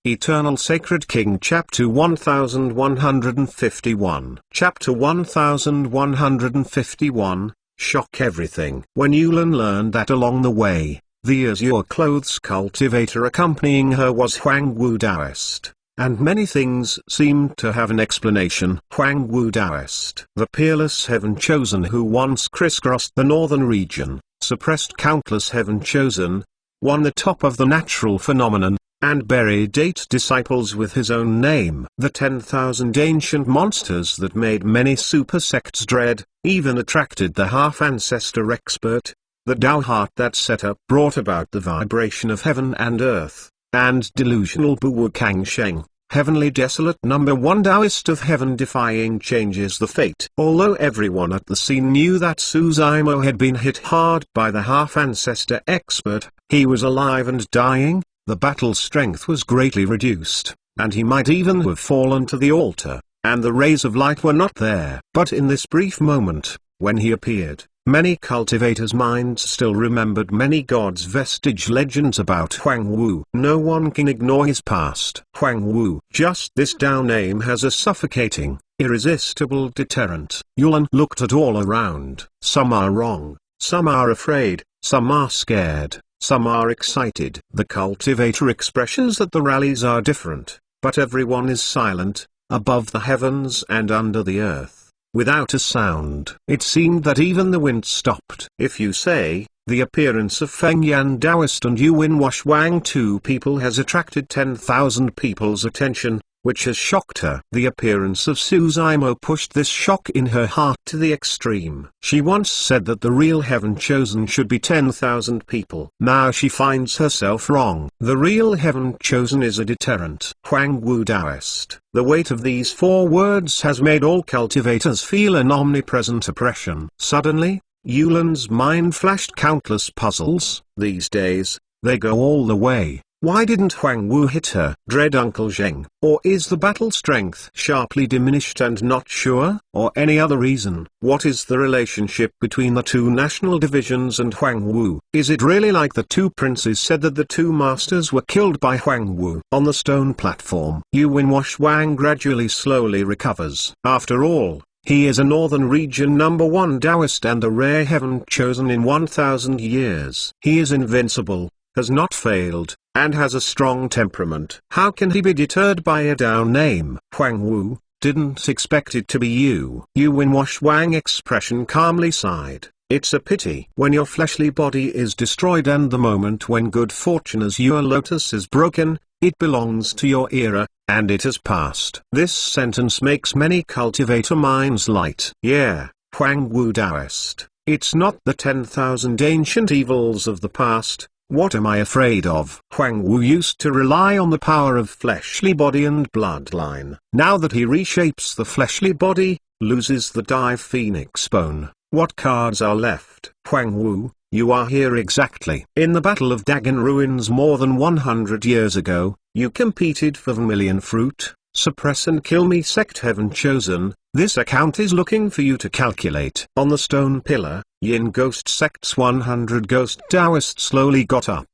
Eternal Sacred King Chapter 1151 Chapter 1151, Shock Everything. When Yulin learned that along the way, the azure clothes cultivator accompanying her was Huang Wu Taoist, and many things seemed to have an explanation. Huang Wu Taoist, the peerless heaven chosen who once crisscrossed the northern region, suppressed countless heaven chosen, won the top of the natural phenomenon, and buried 8 disciples with his own name. The 10,000 ancient monsters that made many super sects dread, even attracted the half-ancestor expert. The Tao heart that set up brought about the vibration of heaven and earth, and delusional Buwu Kang Sheng, heavenly desolate number 1 Taoist of heaven-defying changes the fate. Although everyone at the scene knew that Su Zimo had been hit hard by the half-ancestor expert, he was alive and dying. The battle strength was greatly reduced, and he might even have fallen to the altar, and the rays of light were not there. But in this brief moment, when he appeared, many cultivators' minds still remembered many gods' vestige legends about Huang Wu. No one can ignore his past. Huang Wu. Just this Tao name has a suffocating, irresistible deterrent. Yulin looked at all around. Some are wrong, some are afraid, some are scared. Some are excited. The cultivator expressions at the rallies are different, but everyone is silent, above the heavens and under the earth, without a sound. It seemed that even the wind stopped. If you say, the appearance of Feng Yan Taoist and Yuan Wash Wang, 2 people, has attracted 10,000 people's attention, which has shocked her. The appearance of Su Zimo pushed this shock in her heart to the extreme. She once said that the real heaven chosen should be 10,000 people. Now she finds herself wrong. The real heaven chosen is a deterrent. Huang Wu Taoist. The weight of these 4 words has made all cultivators feel an omnipresent oppression. Suddenly, Yulin's mind flashed countless puzzles. These days, they go all the way. Why didn't Huang Wu hit her? Dread Uncle Zheng. Or is the battle strength sharply diminished and not sure? Or any other reason? What is the relationship between the 2 national divisions and Huang Wu? Is it really like the 2 princes said that the 2 masters were killed by Huang Wu? On the stone platform, Yuan Wash Wang gradually slowly recovers. After all, he is a northern region number 1 Taoist and a rare heaven chosen in 1,000 years. He is invincible, has not failed, and has a strong temperament. How can he be deterred by a Tao name? Huang Wu, didn't expect it to be you. Yuan Wash Wang expression calmly sighed. It's a pity. When your fleshly body is destroyed and the moment when good fortune as your lotus is broken, it belongs to your era, and it has passed. This sentence makes many cultivator minds light. Yeah, Huang Wu Taoist. It's not the 10,000 ancient evils of the past. What am I afraid of? Huang Wu used to rely on the power of fleshly body and bloodline. Now that he reshapes the fleshly body, loses the Dai Phoenix bone, what cards are left? Huang Wu, you are here exactly. In the Battle of Dagon Ruins more than 100 years ago, you competed for Vermilion Fruit, Suppress and Kill Me Sect Heaven Chosen. This account is looking for you to calculate. On the stone pillar, Yin Ghost Sect's 100 Ghost Taoist slowly got up.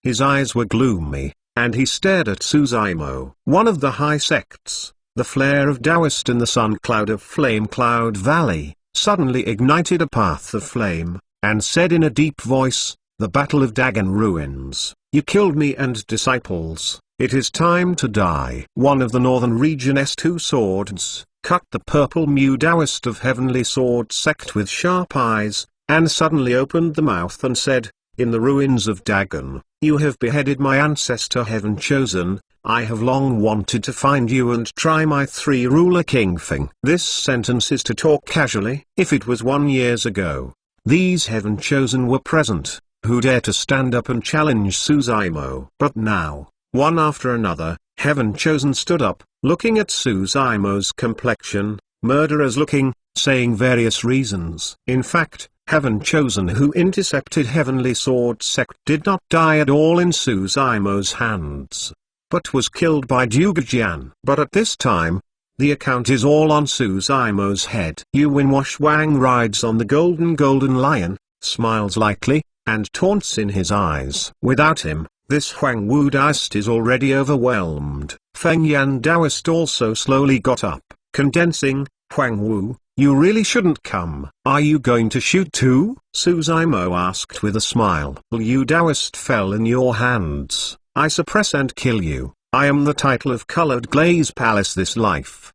His eyes were gloomy, and he stared at Su Zimo. One of the high sects, the flare of Taoist in the sun cloud of Flame Cloud Valley, suddenly ignited a path of flame, and said in a deep voice, the Battle of Dagon Ruins. You killed me and disciples. It is time to die. One of the northern region's 2 swords cut the purple Mu Taoist of Heavenly Sword Sect with sharp eyes, and suddenly opened the mouth and said, in the ruins of Dagon, you have beheaded my ancestor Heaven Chosen. I have long wanted to find you and try my 3-ruler King Feng. This sentence is to talk casually. If it was 1 year ago, these Heaven Chosen were present, who dare to stand up and challenge Su Zimo. But now, one after another, Heaven Chosen stood up, looking at Su Zimo's complexion, murderers looking, saying various reasons. In fact, Heaven Chosen who intercepted Heavenly Sword Sect did not die at all in Su Zimo's hands, but was killed by Zhuge Jian. But at this time, the account is all on Su Zimo's head. Yuan Wash Wang rides on the golden lion, smiles lightly, and taunts in his eyes. Without him, This Huang Wu Daoist is already overwhelmed. Feng Yan Daoist also slowly got up, condensing, Huang Wu, you really shouldn't come. Are you going to shoot too? Su Zimo asked with a smile. You Daoist fell in your hands. I suppress and kill you. I am the title of Colored Glaze Palace this life.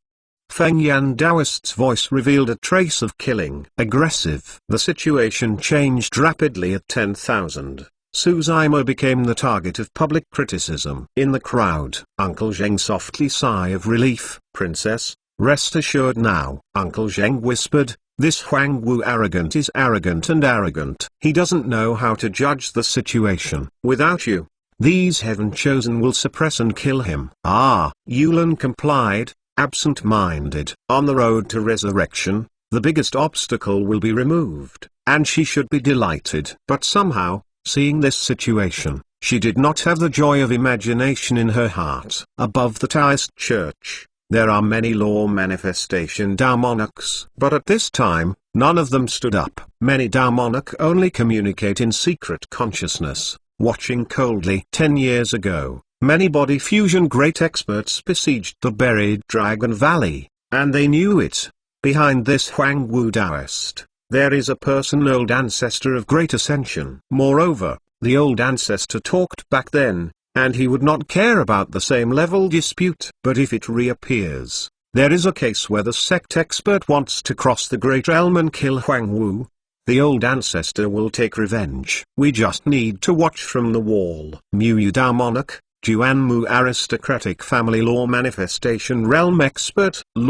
Feng Yan Daoist's voice revealed a trace of killing. Aggressive. The situation changed rapidly at 10,000. Su Zimo became the target of public criticism. In the crowd, Uncle Zheng softly sighed of relief. Princess, rest assured now. Uncle Zheng whispered, this Huang Wu arrogant is arrogant and arrogant. He doesn't know how to judge the situation. Without you, these heaven chosen will suppress and kill him. Yulin complied, absent-minded. On the road to resurrection, the biggest obstacle will be removed, and she should be delighted. But somehow, seeing this situation, she did not have the joy of imagination in her heart. Above the Taoist church, there are many law manifestation Tao monarchs. But at this time, none of them stood up. Many Tao monarch only communicate in secret consciousness, watching coldly. 10 years ago, many body fusion great experts besieged the buried Dragon Valley, and they knew it. Behind this Huang Wu Daoist, there is a person, old ancestor of great ascension. Moreover, the old ancestor talked back then, and he would not care about the same level dispute. But if it reappears, there is a case where the sect expert wants to cross the great realm and kill Huang Wu. The old ancestor will take revenge. We just need to watch from the wall. Mu Yu Dao monarch, Juanmu aristocratic family law manifestation realm expert of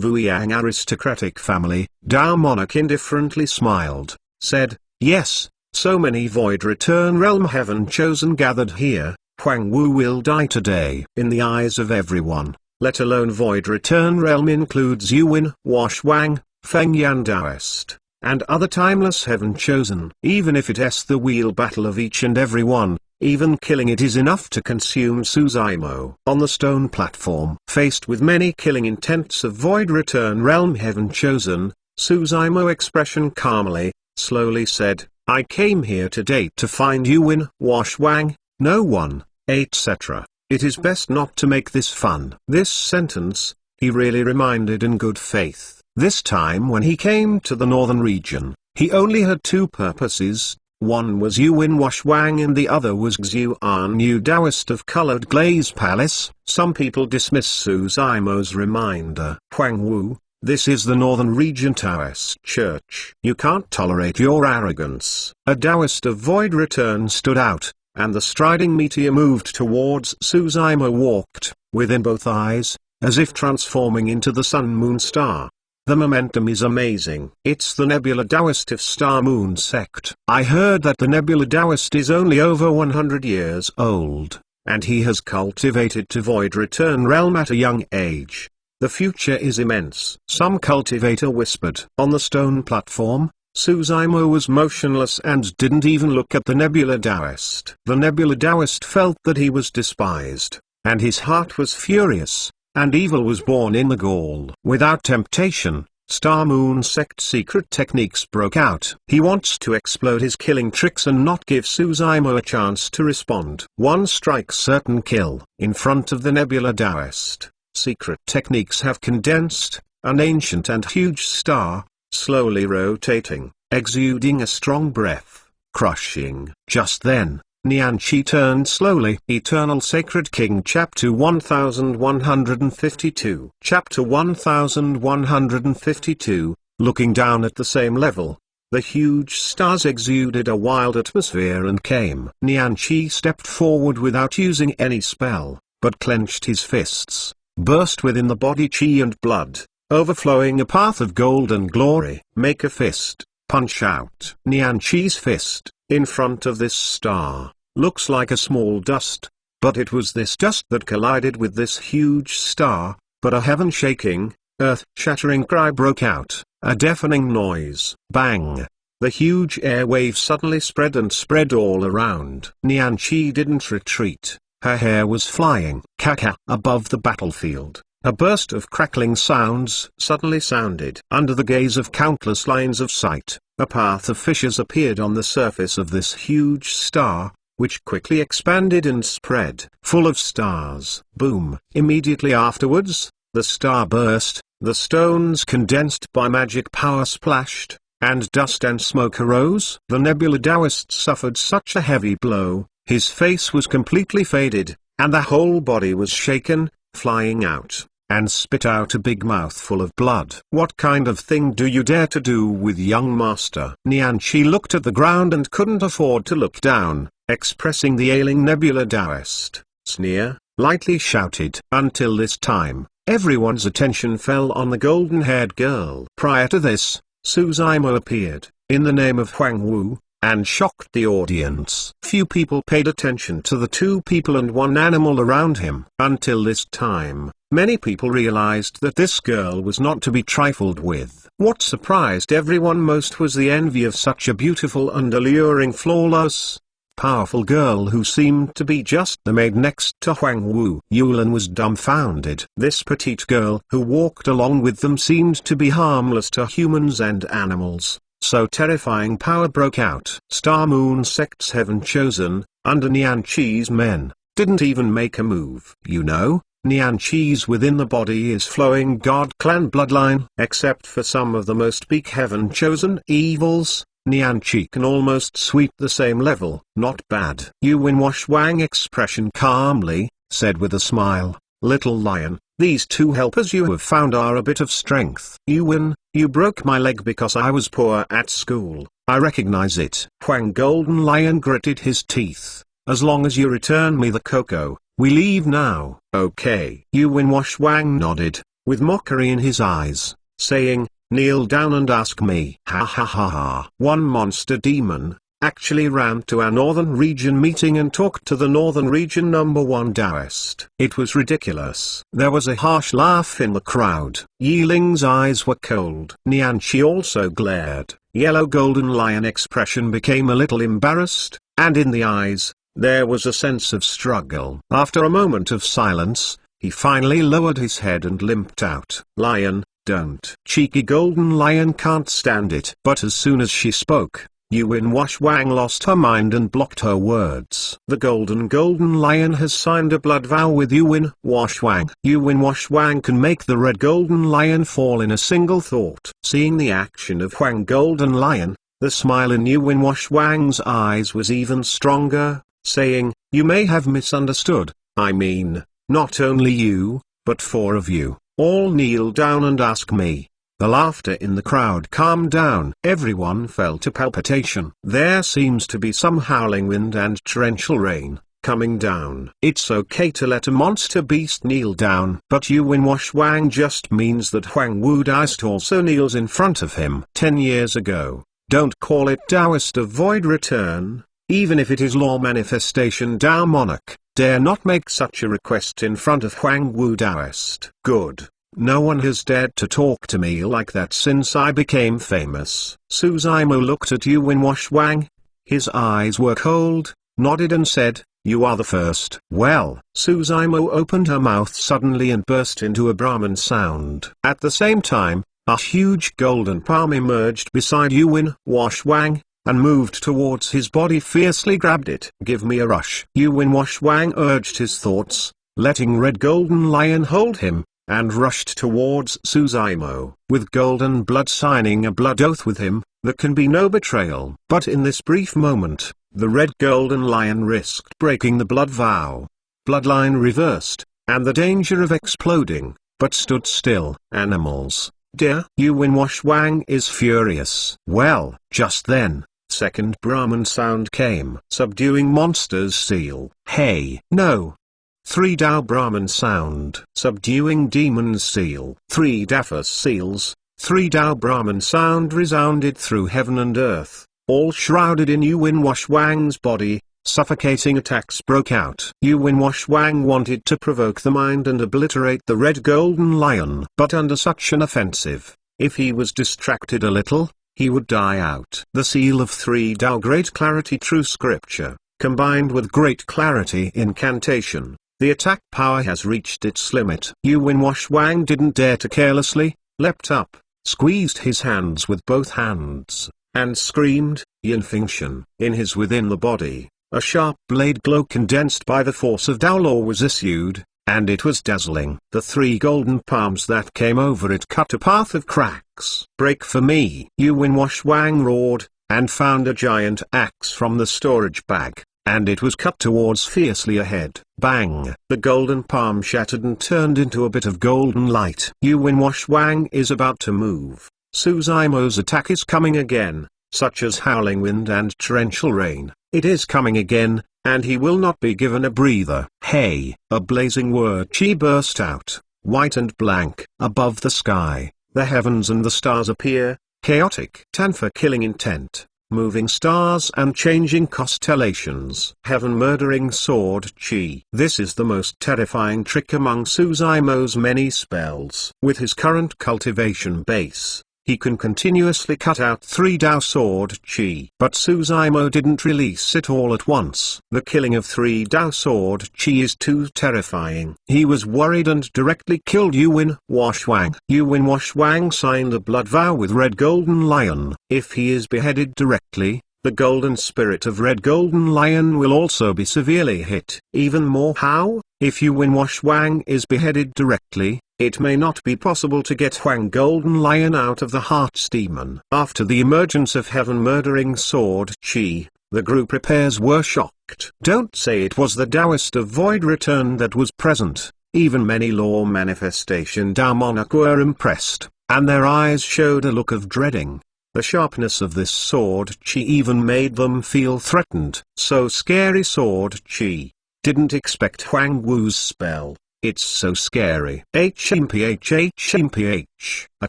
Wuyang aristocratic family. Dao monarch indifferently smiled, said, yes, so many void return realm heaven chosen gathered here. Huang Wu will die today. In the eyes of everyone, let alone void return realm includes Yuan, Wash Wang, Feng Yan Daoist, and other timeless heaven chosen. Even if it is the wheel battle of each and every one, even killing it is enough to consume Su Zimo. On the stone platform, faced with many killing intents of void return realm heaven chosen, Su Zimo expression calmly, slowly said, I came here today to find Yuan, Wash Wang, no one, etc. It is best not to make this fun. This sentence, he really reminded in good faith. This time when he came to the northern region, he only had two purposes. One was Yuan Wash Wang and the other was Xuan Yu Daoist of Colored Glaze Palace. Some people dismiss Su Zimo's reminder. Huang Wu, this is the northern region Taoist church. You can't tolerate your arrogance. A Taoist of void return stood out, and the striding meteor moved towards Su Zimo walked, within both eyes, as if transforming into the sun-moon star. The momentum is amazing. It's the Nebula Taoist of Star Moon sect. I heard that the Nebula Taoist is only over 100 years old, and he has cultivated to void return realm at a young age. The future is immense. Some cultivator whispered. On the stone platform, Su Zimo was motionless and didn't even look at the Nebula Taoist. The Nebula Taoist felt that he was despised, and his heart was furious, and evil was born in the gall. Without temptation, Star Moon sect secret techniques broke out. He wants to explode his killing tricks and not give Su Zimo a chance to respond. One strike certain kill. In front of the Nebula Taoist, secret techniques have condensed, an ancient and huge star, slowly rotating, exuding a strong breath, crushing. Just then, Nian Qi turned slowly. Eternal Sacred King Chapter 1152. Chapter 1152, looking down at the same level, the huge stars exuded a wild atmosphere and came. Nian Qi stepped forward without using any spell, but clenched his fists, burst within the body qi and blood, overflowing a path of golden glory. Make a fist, punch out. Nian Qi's fist, in front of this star, looks like a small dust, but it was this dust that collided with this huge star, but a heaven-shaking, earth-shattering cry broke out, a deafening noise. Bang! The huge airwave suddenly spread and spread all around. Nian Qi didn't retreat. Her hair was flying. Kaka! Above the battlefield, a burst of crackling sounds suddenly sounded. Under the gaze of countless lines of sight, a path of fissures appeared on the surface of this huge star, which quickly expanded and spread. Full of stars. Boom! Immediately afterwards, the star burst, the stones condensed by magic power splashed, and dust and smoke arose. The Nebula Taoist suffered such a heavy blow, his face was completely faded, and the whole body was shaken, flying out, and spit out a big mouthful of blood. What kind of thing do you dare to do with young master? Nianchi looked at the ground and couldn't afford to look down, expressing the ailing Nebula Taoist. Sneer, lightly shouted. Until this time, everyone's attention fell on the golden-haired girl. Prior to this, Suzaimo appeared, in the name of Huang Wu, and shocked the audience. Few people paid attention to the two people and one animal around him. Until this time, many people realized that this girl was not to be trifled with. What surprised everyone most was the envy of such a beautiful and alluring flawless, powerful girl who seemed to be just the maid next to Huang Wu. Yulan was dumbfounded. This petite girl who walked along with them seemed to be harmless to humans and animals, so terrifying power broke out. Star Moon Sect's Heaven Chosen, under Nianchi's men, didn't even make a move. You know, Nianchi's within the body is flowing God Clan bloodline. Except for some of the most peak Heaven Chosen evils, Nianchi can almost sweep the same level. Not bad. Yuan Washwang expression calmly, said with a smile, Little Lion, these two helpers you have found are a bit of strength. Yuan, you broke my leg because I was poor at school, I recognize it. Huang Golden Lion gritted his teeth. As long as you return me the cocoa, we leave now. Okay. Yuan Washwang nodded, with mockery in his eyes, saying, kneel down and ask me. Ha ha ha ha. One monster demon actually ran to our Northern Region meeting and talked to the Northern Region #1 Taoist. It was ridiculous. There was a harsh laugh in the crowd. Yiling's eyes were cold. Nianchi also glared. Yellow Golden Lion expression became a little embarrassed, and in the eyes, there was a sense of struggle. After a moment of silence, he finally lowered his head and limped out. Lion, don't. Cheeky Golden Lion can't stand it. But as soon as she spoke, Yuan Washwang lost her mind and blocked her words. The Golden Lion has signed a blood vow with Yuan Washwang. Yuan Washwang can make the Red Golden Lion fall in a single thought. Seeing the action of Huang Golden Lion, the smile in Yuan Washwang's eyes was even stronger, saying, you may have misunderstood, I mean, not only you, but four of you. All kneel down and ask me. The laughter in the crowd calmed down. Everyone felt a palpitation. There seems to be some howling wind and torrential rain coming down. It's okay to let a monster beast kneel down. But Yuan Washwang just means that Huang Wu Taoist also kneels in front of him. 10 years ago. Don't call it Taoist of Void Return, even if it is Law Manifestation Tao Monarch. Dare not make such a request in front of Huang Wu Taoist. Good. No one has dared to talk to me like that since I became famous. Suzaimo looked at Yuan Washwang. His eyes were cold, nodded and said, you are the first. Well, Suzaimo opened her mouth suddenly and burst into a Brahmin sound. At the same time, a huge golden palm emerged beside Yuan Washwang, and moved towards his body, fiercely grabbed it. Give me a rush. Yuan Washwang urged his thoughts, letting Red Golden Lion hold him, and rushed towards Suzaimo. With Golden Blood signing a blood oath with him, there can be no betrayal. But in this brief moment, the Red Golden Lion risked breaking the blood vow. Bloodline reversed, and the danger of exploding, but stood still. Animals, dear. Yuan Washwang is furious. Well, just then, second Brahman sound came. Subduing monsters seal. Hey. No. 3 Tao Brahman sound. Subduing demons seal. 3 Daphos seals. 3 Tao Brahman sound resounded through heaven and earth, all shrouded in Yuan Washwang's body. Suffocating attacks broke out. Yuan Washwang wanted to provoke the mind and obliterate the Red Golden Lion. But under such an offensive, if he was distracted a little, he would die out. The seal of 3 Tao Great Clarity True Scripture, combined with Great Clarity Incantation. The attack power has reached its limit. Yuan Washwang didn't dare to carelessly, leapt up, squeezed his hands with both hands, and screamed, Yinfengtian. In his within the body, a sharp blade glow condensed by the force of Tao Law was issued, and it was dazzling. The 3 golden palms that came over it cut a path of cracks. Break for me! Yuwen Washwang roared, and found a giant axe from the storage bag, and it was cut towards fiercely ahead. Bang! The golden palm shattered and turned into a bit of golden light. Yuwen Washwang is about to move. Suzaimo's attack is coming again, such as howling wind and torrential rain. It is coming again, and he will not be given a breather. Hey! A blazing word chi burst out, white and blank. Above the sky, the heavens and the stars appear, chaotic. Tanfa killing intent, moving stars and changing constellations. Heaven murdering sword chi. This is the most terrifying trick among Suzaimo's many spells. With his current cultivation base, he can continuously cut out 3 Dao Sword Chi. But Suzaimo didn't release it all at once. The killing of 3 Dao Sword Chi is too terrifying. He was worried and directly killed Yuwen Washwang. Yuwen Washwang signed a blood vow with Red Golden Lion. If he is beheaded directly, the golden spirit of Red Golden Lion will also be severely hit. Even more how? If Yuwen Washwang is beheaded directly, it may not be possible to get Huang Golden Lion out of the Heart's Demon. After the emergence of Heaven Murdering Sword Chi, the group prepares were shocked. Don't say it was the Taoist of Void Return that was present. Even many Law Manifestation Tao Monarch were impressed, and their eyes showed a look of dreading. The sharpness of this sword chi even made them feel threatened. So scary sword chi. Didn't expect Huang Wu's spell. It's so scary. HMPH. A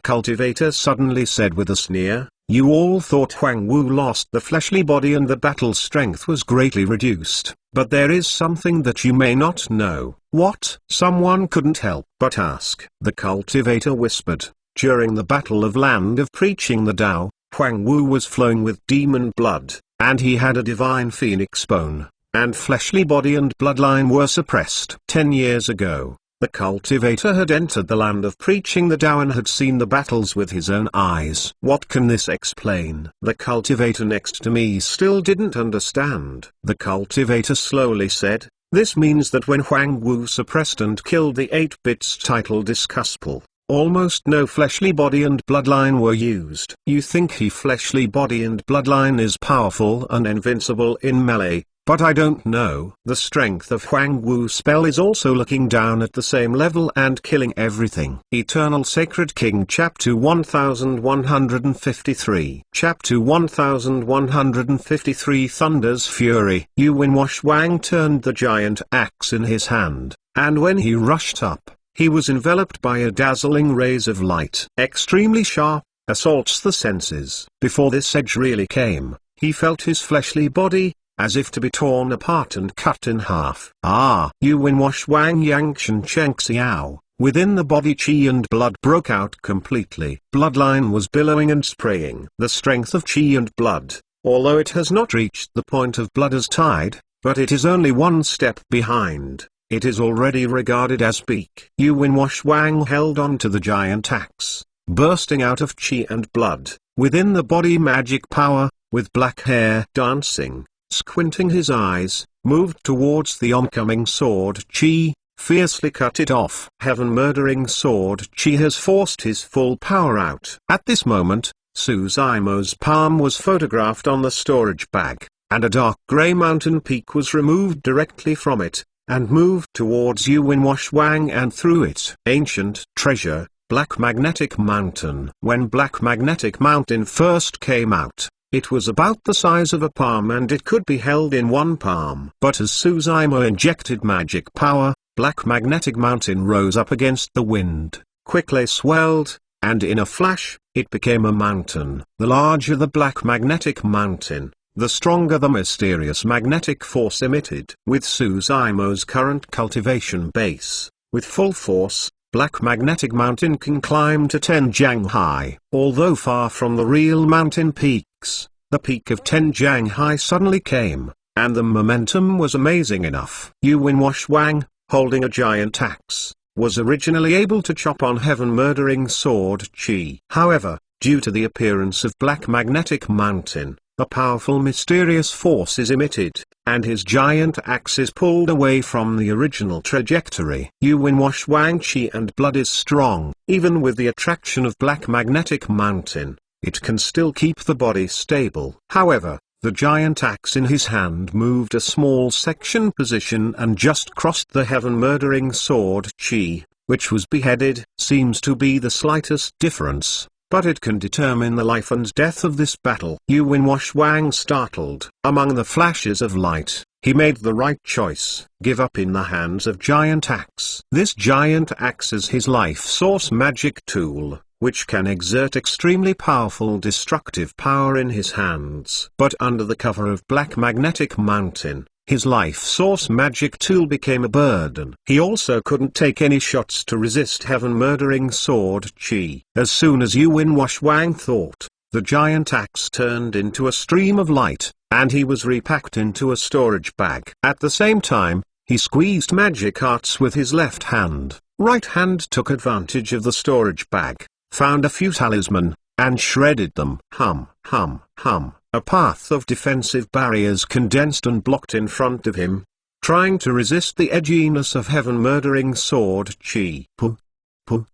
cultivator suddenly said with a sneer, you all thought Huang Wu lost the fleshly body and the battle strength was greatly reduced. But there is something that you may not know. What? Someone couldn't help but ask. The cultivator whispered, during the Battle of Land of Preaching the Tao, Huang Wu was flowing with demon blood, and he had a divine phoenix bone, and fleshly body and bloodline were suppressed. 10 years ago, the cultivator had entered the Land of Preaching the Tao and had seen the battles with his own eyes. What can this explain? The cultivator next to me still didn't understand. The cultivator slowly said, this means that when Huang Wu suppressed and killed the 8-bits title Discussable, almost no fleshly body and bloodline were used. You think he fleshly body and bloodline is powerful and invincible in melee, but I don't know. The strength of Huang Wu's spell is also looking down at the same level and killing everything. Eternal Sacred King Chapter 1153 Chapter 1153 Thunder's Fury. Yuwen Washwang turned the giant axe in his hand, and when he rushed up, he was enveloped by a dazzling rays of light. Extremely sharp, assaults the senses. Before this edge really came, he felt his fleshly body, as if to be torn apart and cut in half. Yuwen Washwang Yangshan Cheng Xiao. Within the body chi and blood broke out completely. Bloodline was billowing and spraying. The strength of chi and blood, although it has not reached the point of blood as tide, but it is only one step behind. It is already regarded as peak. Yuwen Washwang held on to the giant axe, bursting out of chi and blood. Within the body magic power, with black hair dancing, squinting his eyes, moved towards the oncoming sword chi, fiercely cut it off. Heaven murdering sword chi has forced his full power out. At this moment, Suzaimo's palm was photographed on the storage bag, and a dark grey mountain peak was removed directly from it, and moved towards Yuwen Washwang and through it. Ancient treasure, Black Magnetic Mountain. When Black Magnetic Mountain first came out, it was about the size of a palm and it could be held in one palm. But as Suzaimo injected magic power, Black Magnetic Mountain rose up against the wind, quickly swelled, and in a flash, it became a mountain. The larger the Black Magnetic Mountain, the stronger the mysterious magnetic force emitted. With Suzaimo's current cultivation base, with full force, Black Magnetic Mountain can climb to 10 Jiang high. Although far from the real mountain peaks, the peak of 10 Jiang high suddenly came, and the momentum was amazing enough. Yuwen Washwang, holding a giant axe, was originally able to chop on Heaven Murdering Sword Chi. However, Due to the appearance of Black Magnetic Mountain, a powerful mysterious force is emitted, and his giant axe is pulled away from the original trajectory. Yuan Washwang Qi and blood is strong. Even with the attraction of Black Magnetic Mountain, it can still keep the body stable. However, the giant axe in his hand moved a small section position and just crossed the heaven-murdering sword Qi, which was beheaded. Seems to be the slightest difference, but it can determine the life and death of this battle. Yuan Washwang startled. Among the flashes of light, he made the right choice. Give up in the hands of giant axe. This giant axe is his life source magic tool, which can exert extremely powerful destructive power in his hands. But under the cover of Black Magnetic Mountain, his life source magic tool became a burden. He also couldn't take any shots to resist heaven-murdering sword Qi. As soon as Yuan Washwang thought, the giant axe turned into a stream of light, and he was repacked into a storage bag. At the same time, he squeezed magic arts with his left hand. Right hand took advantage of the storage bag, found a few talisman, and shredded them. Hum, hum, hum. A path of defensive barriers condensed and blocked in front of him, trying to resist the edginess of heaven-murdering sword Qi. Puh, puh,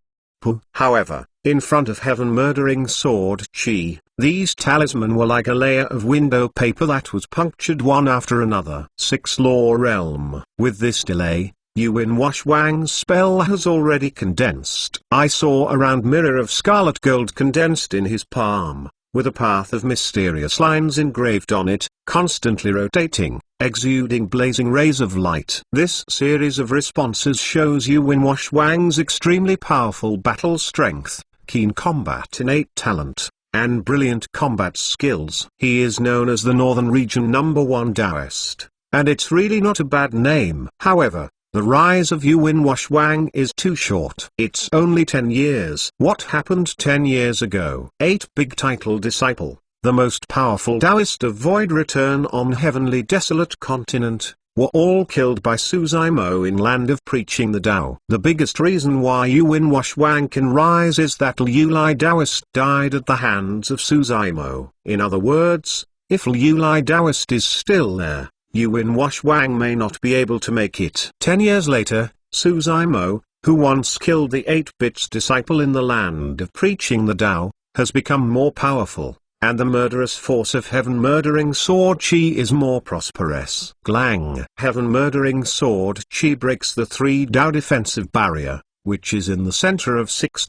puh. However, in front of heaven-murdering sword Qi, these talisman were like a layer of window paper that was punctured one after another. Sixth Law Realm. With this delay, Yuan Washwang's spell has already condensed. I saw a round mirror of scarlet gold condensed in his palm, with a path of mysterious lines engraved on it, constantly rotating, exuding blazing rays of light. This series of responses shows Yuan Washwang's extremely powerful battle strength, keen combat innate talent, and brilliant combat skills. He is known as the Northern Region #1 Taoist, and it's really not a bad name. However, the rise of Yuan Washwang is too short. It's only 10 years. What happened 10 years ago? 8 big title disciple, the most powerful Taoist of Void Return on Heavenly Desolate Continent, were all killed by Su Zimo in Land of Preaching the Tao. The biggest reason why Yuan Washwang can rise is that Liu Lai Taoist died at the hands of Su Zimo. In other words, if Liu Lai Taoist is still there, Yuan Washwang may not be able to make it. 10 years later, Su Zimo, who once killed the 8-bits disciple in the Land of Preaching the Tao, has become more powerful, and the murderous force of heaven-murdering sword Qi is more prosperous. Glang. Heaven-murdering sword Qi breaks the 3 Tao defensive barrier, which is in the center of 6.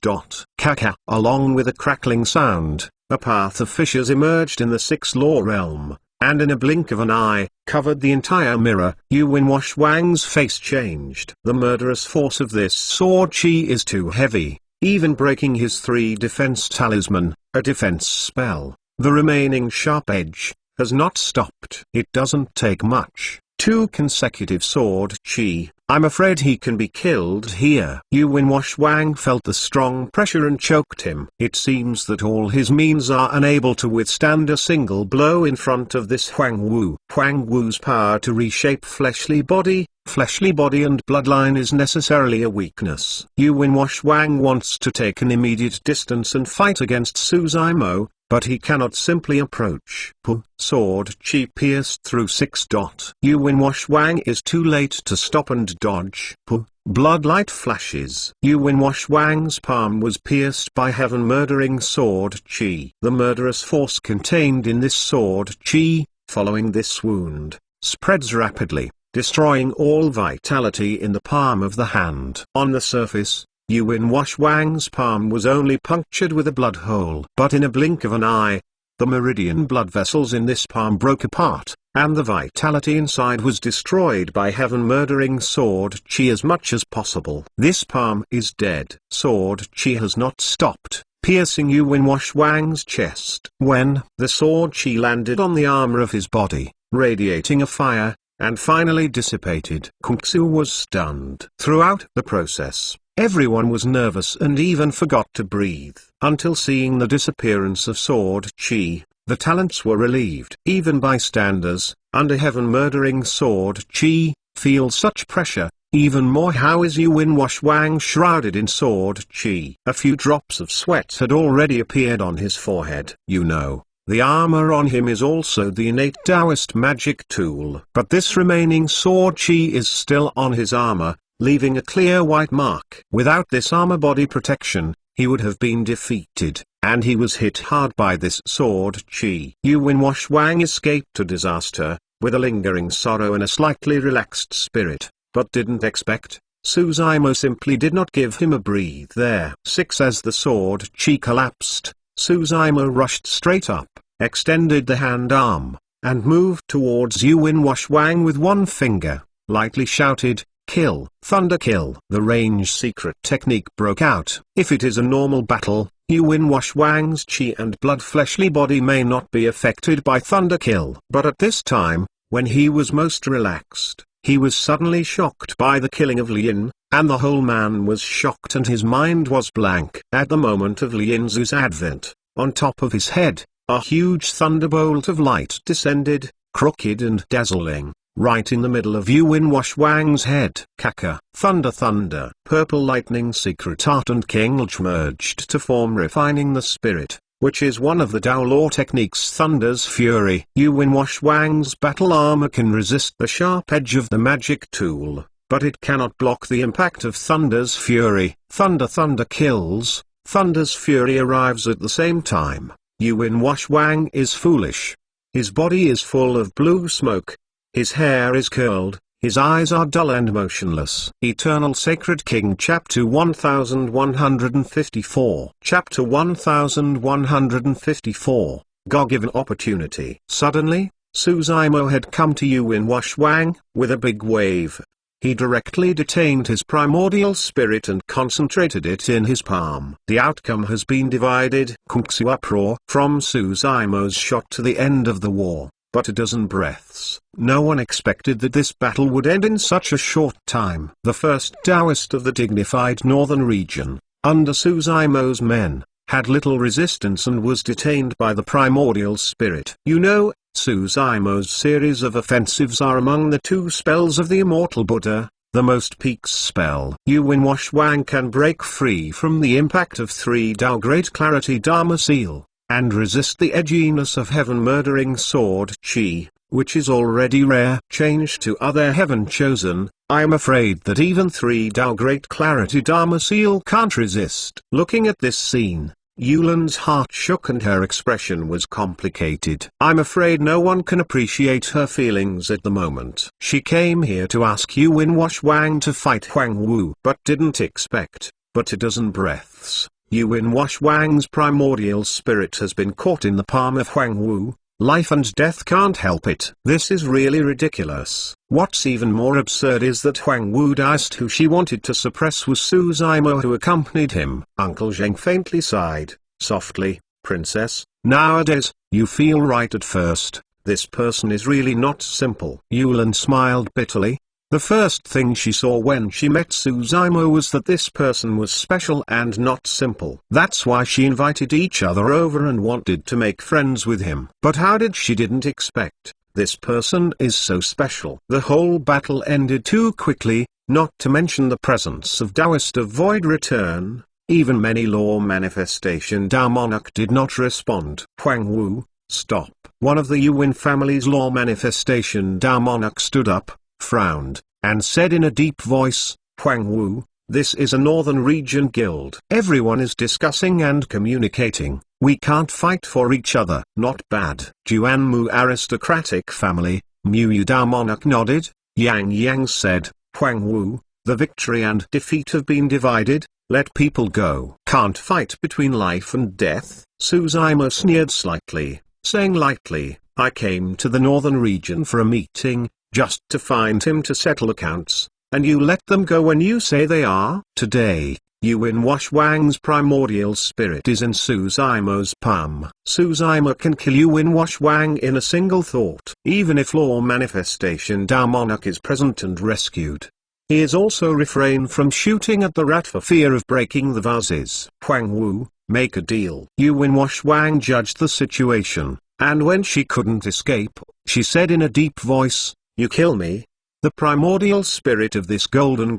Kaka. Along with a crackling sound, a path of fissures emerged in the 6th Law Realm, and in a blink of an eye, covered the entire mirror. Yuan Washwang's face changed. The murderous force of this sword Qi is too heavy, even breaking his 3 defense talisman, a defense spell, the remaining sharp edge, has not stopped. It doesn't take much. 2 consecutive sword Qi. I'm afraid he can be killed here. Yuan Washwang felt the strong pressure and choked him. It seems that all his means are unable to withstand a single blow in front of this Huang Wu. Huang Wu's power to reshape fleshly body and bloodline is necessarily a weakness. Yuan Washwang wants to take an immediate distance and fight against Su Zimo, but he cannot simply approach. Sword Qi pierced through 6. Yuan Washwang is too late to stop and dodge. Bloodlight flashes. Yuan Washwang's palm was pierced by heaven-murdering sword Qi. The murderous force contained in this sword Qi, following this wound, spreads rapidly, destroying all vitality in the palm of the hand. On the surface, Yuan Washwang's palm was only punctured with a blood hole. But in a blink of an eye, the meridian blood vessels in this palm broke apart, and the vitality inside was destroyed by heaven-murdering sword Qi as much as possible. This palm is dead. Sword Qi has not stopped, piercing Yuan Washwang's chest. When the sword Qi landed on the armor of his body, radiating a fire, and finally dissipated. Kung Su was stunned. Throughout the process, everyone was nervous and even forgot to breathe. Until seeing the disappearance of sword Qi, the talents were relieved. Even bystanders, under heaven-murdering sword Qi, feel such pressure, Even more, how is Yuan Washwang shrouded in sword chi? A few drops of sweat had already appeared on his forehead. You know, the armor on him is also the innate Taoist magic tool. But this remaining sword chi is still on his armor, leaving a clear white mark. Without this armor body protection, he would have been defeated, and he was hit hard by this sword chi. Yuan Washwang escaped a disaster, with a lingering sorrow and a slightly relaxed spirit, but didn't expect. Suzaimo simply did not give him a breathe there. 6. As the sword chi collapsed, Suzaimo rushed straight up, extended the hand arm, and moved towards Yuan Washwang with one finger, lightly shouted, "Kill, thunder kill." The range secret technique broke out. If it is a normal battle, Yuan Washwang's chi and blood fleshly body may not be affected by thunder kill. But at this time, when he was most relaxed, he was suddenly shocked by the killing of Lin, and the whole man was shocked and his mind was blank. At the moment of Lin's advent, on top of his head, a huge thunderbolt of light descended, crooked and dazzling, right in the middle of Yuan Washwang's head. Kaka, thunder thunder. Purple lightning secret art and Kenglch merged to form refining the spirit, which is one of the Tao law techniques. Thunder's fury. Yuan Washwang's battle armor can resist the sharp edge of the magic tool, but it cannot block the impact of Thunder's fury. Thunder kills. Thunder's fury arrives at the same time. Yuan Washwang is foolish. His body is full of blue smoke. His hair is curled, his eyes are dull and motionless. Eternal Sacred King Chapter 1154. Chapter 1154, God-given opportunity. Suddenly, Suzaimo had come to Yuan Washwang, with a big wave. He directly detained his primordial spirit and concentrated it in his palm. The outcome has been divided. Kungsu uproar from Suzaimo's shot to the end of the war. But a dozen breaths. No one expected that this battle would end in such a short time. The first Taoist of the dignified northern region, under Suzaimo's men, had little resistance and was detained by the primordial spirit. You know, Suzaimo's series of offensives are among the 2 spells of the immortal Buddha, the most peak spell. Yuan Washwang can break free from the impact of 3 Tao Great Clarity Dharma Seal, and resist the edginess of heaven-murdering sword chi, which is already rare. Change to other heaven chosen. I am afraid that even 3 Tao Great Clarity Dharma Seal can't resist. Looking at this scene, Yulan's heart shook and her expression was complicated. I'm afraid no one can appreciate her feelings at the moment. She came here to ask Yuan Washwang to fight Huang Wu, but didn't expect, but a dozen breaths. Yuan Washwang's primordial spirit has been caught in the palm of Huang Wu. Life and death can't help it. This is really ridiculous. What's even more absurd is that Huang Wu Daoist who she wanted to suppress was Suzaimo who accompanied him. Uncle Zheng faintly sighed, softly, "Princess, nowadays, you feel right at first. This person is really not simple." Yulan smiled bitterly. The first thing she saw when she met Suzaimo was that this person was special and not simple. That's why she invited each other over and wanted to make friends with him. But how did she didn't expect, this person is so special. The whole battle ended too quickly, not to mention the presence of Taoist of Void Return. Even many law manifestation Tao monarch did not respond. Huang Wu, stop. One of the Yuan family's law manifestation Tao monarch stood up, frowned, and said in a deep voice, "Huang Wu, this is a northern region guild. Everyone is discussing and communicating. We can't fight for each other." Not bad. Juanmu aristocratic family. Mu Yudao monarch nodded. Yang said, "Huang Wu, the victory and defeat have been divided. Let people go." Can't fight between life and death. Suzaimo sneered slightly, saying lightly, "I came to the northern region for a meeting, just to find him to settle accounts, and you let them go when you say they are?" Today, Yuan Washwang's primordial spirit is in Suzaimo's palm. Suzaimo can kill Yuan Washwang in a single thought. Even if law manifestation Tao monarch is present and rescued, he is also refrained from shooting at the rat for fear of breaking the vases. Huang Wu, make a deal. Yuan Washwang judged the situation, and when she couldn't escape, she said in a deep voice, "You kill me, The primordial spirit of this golden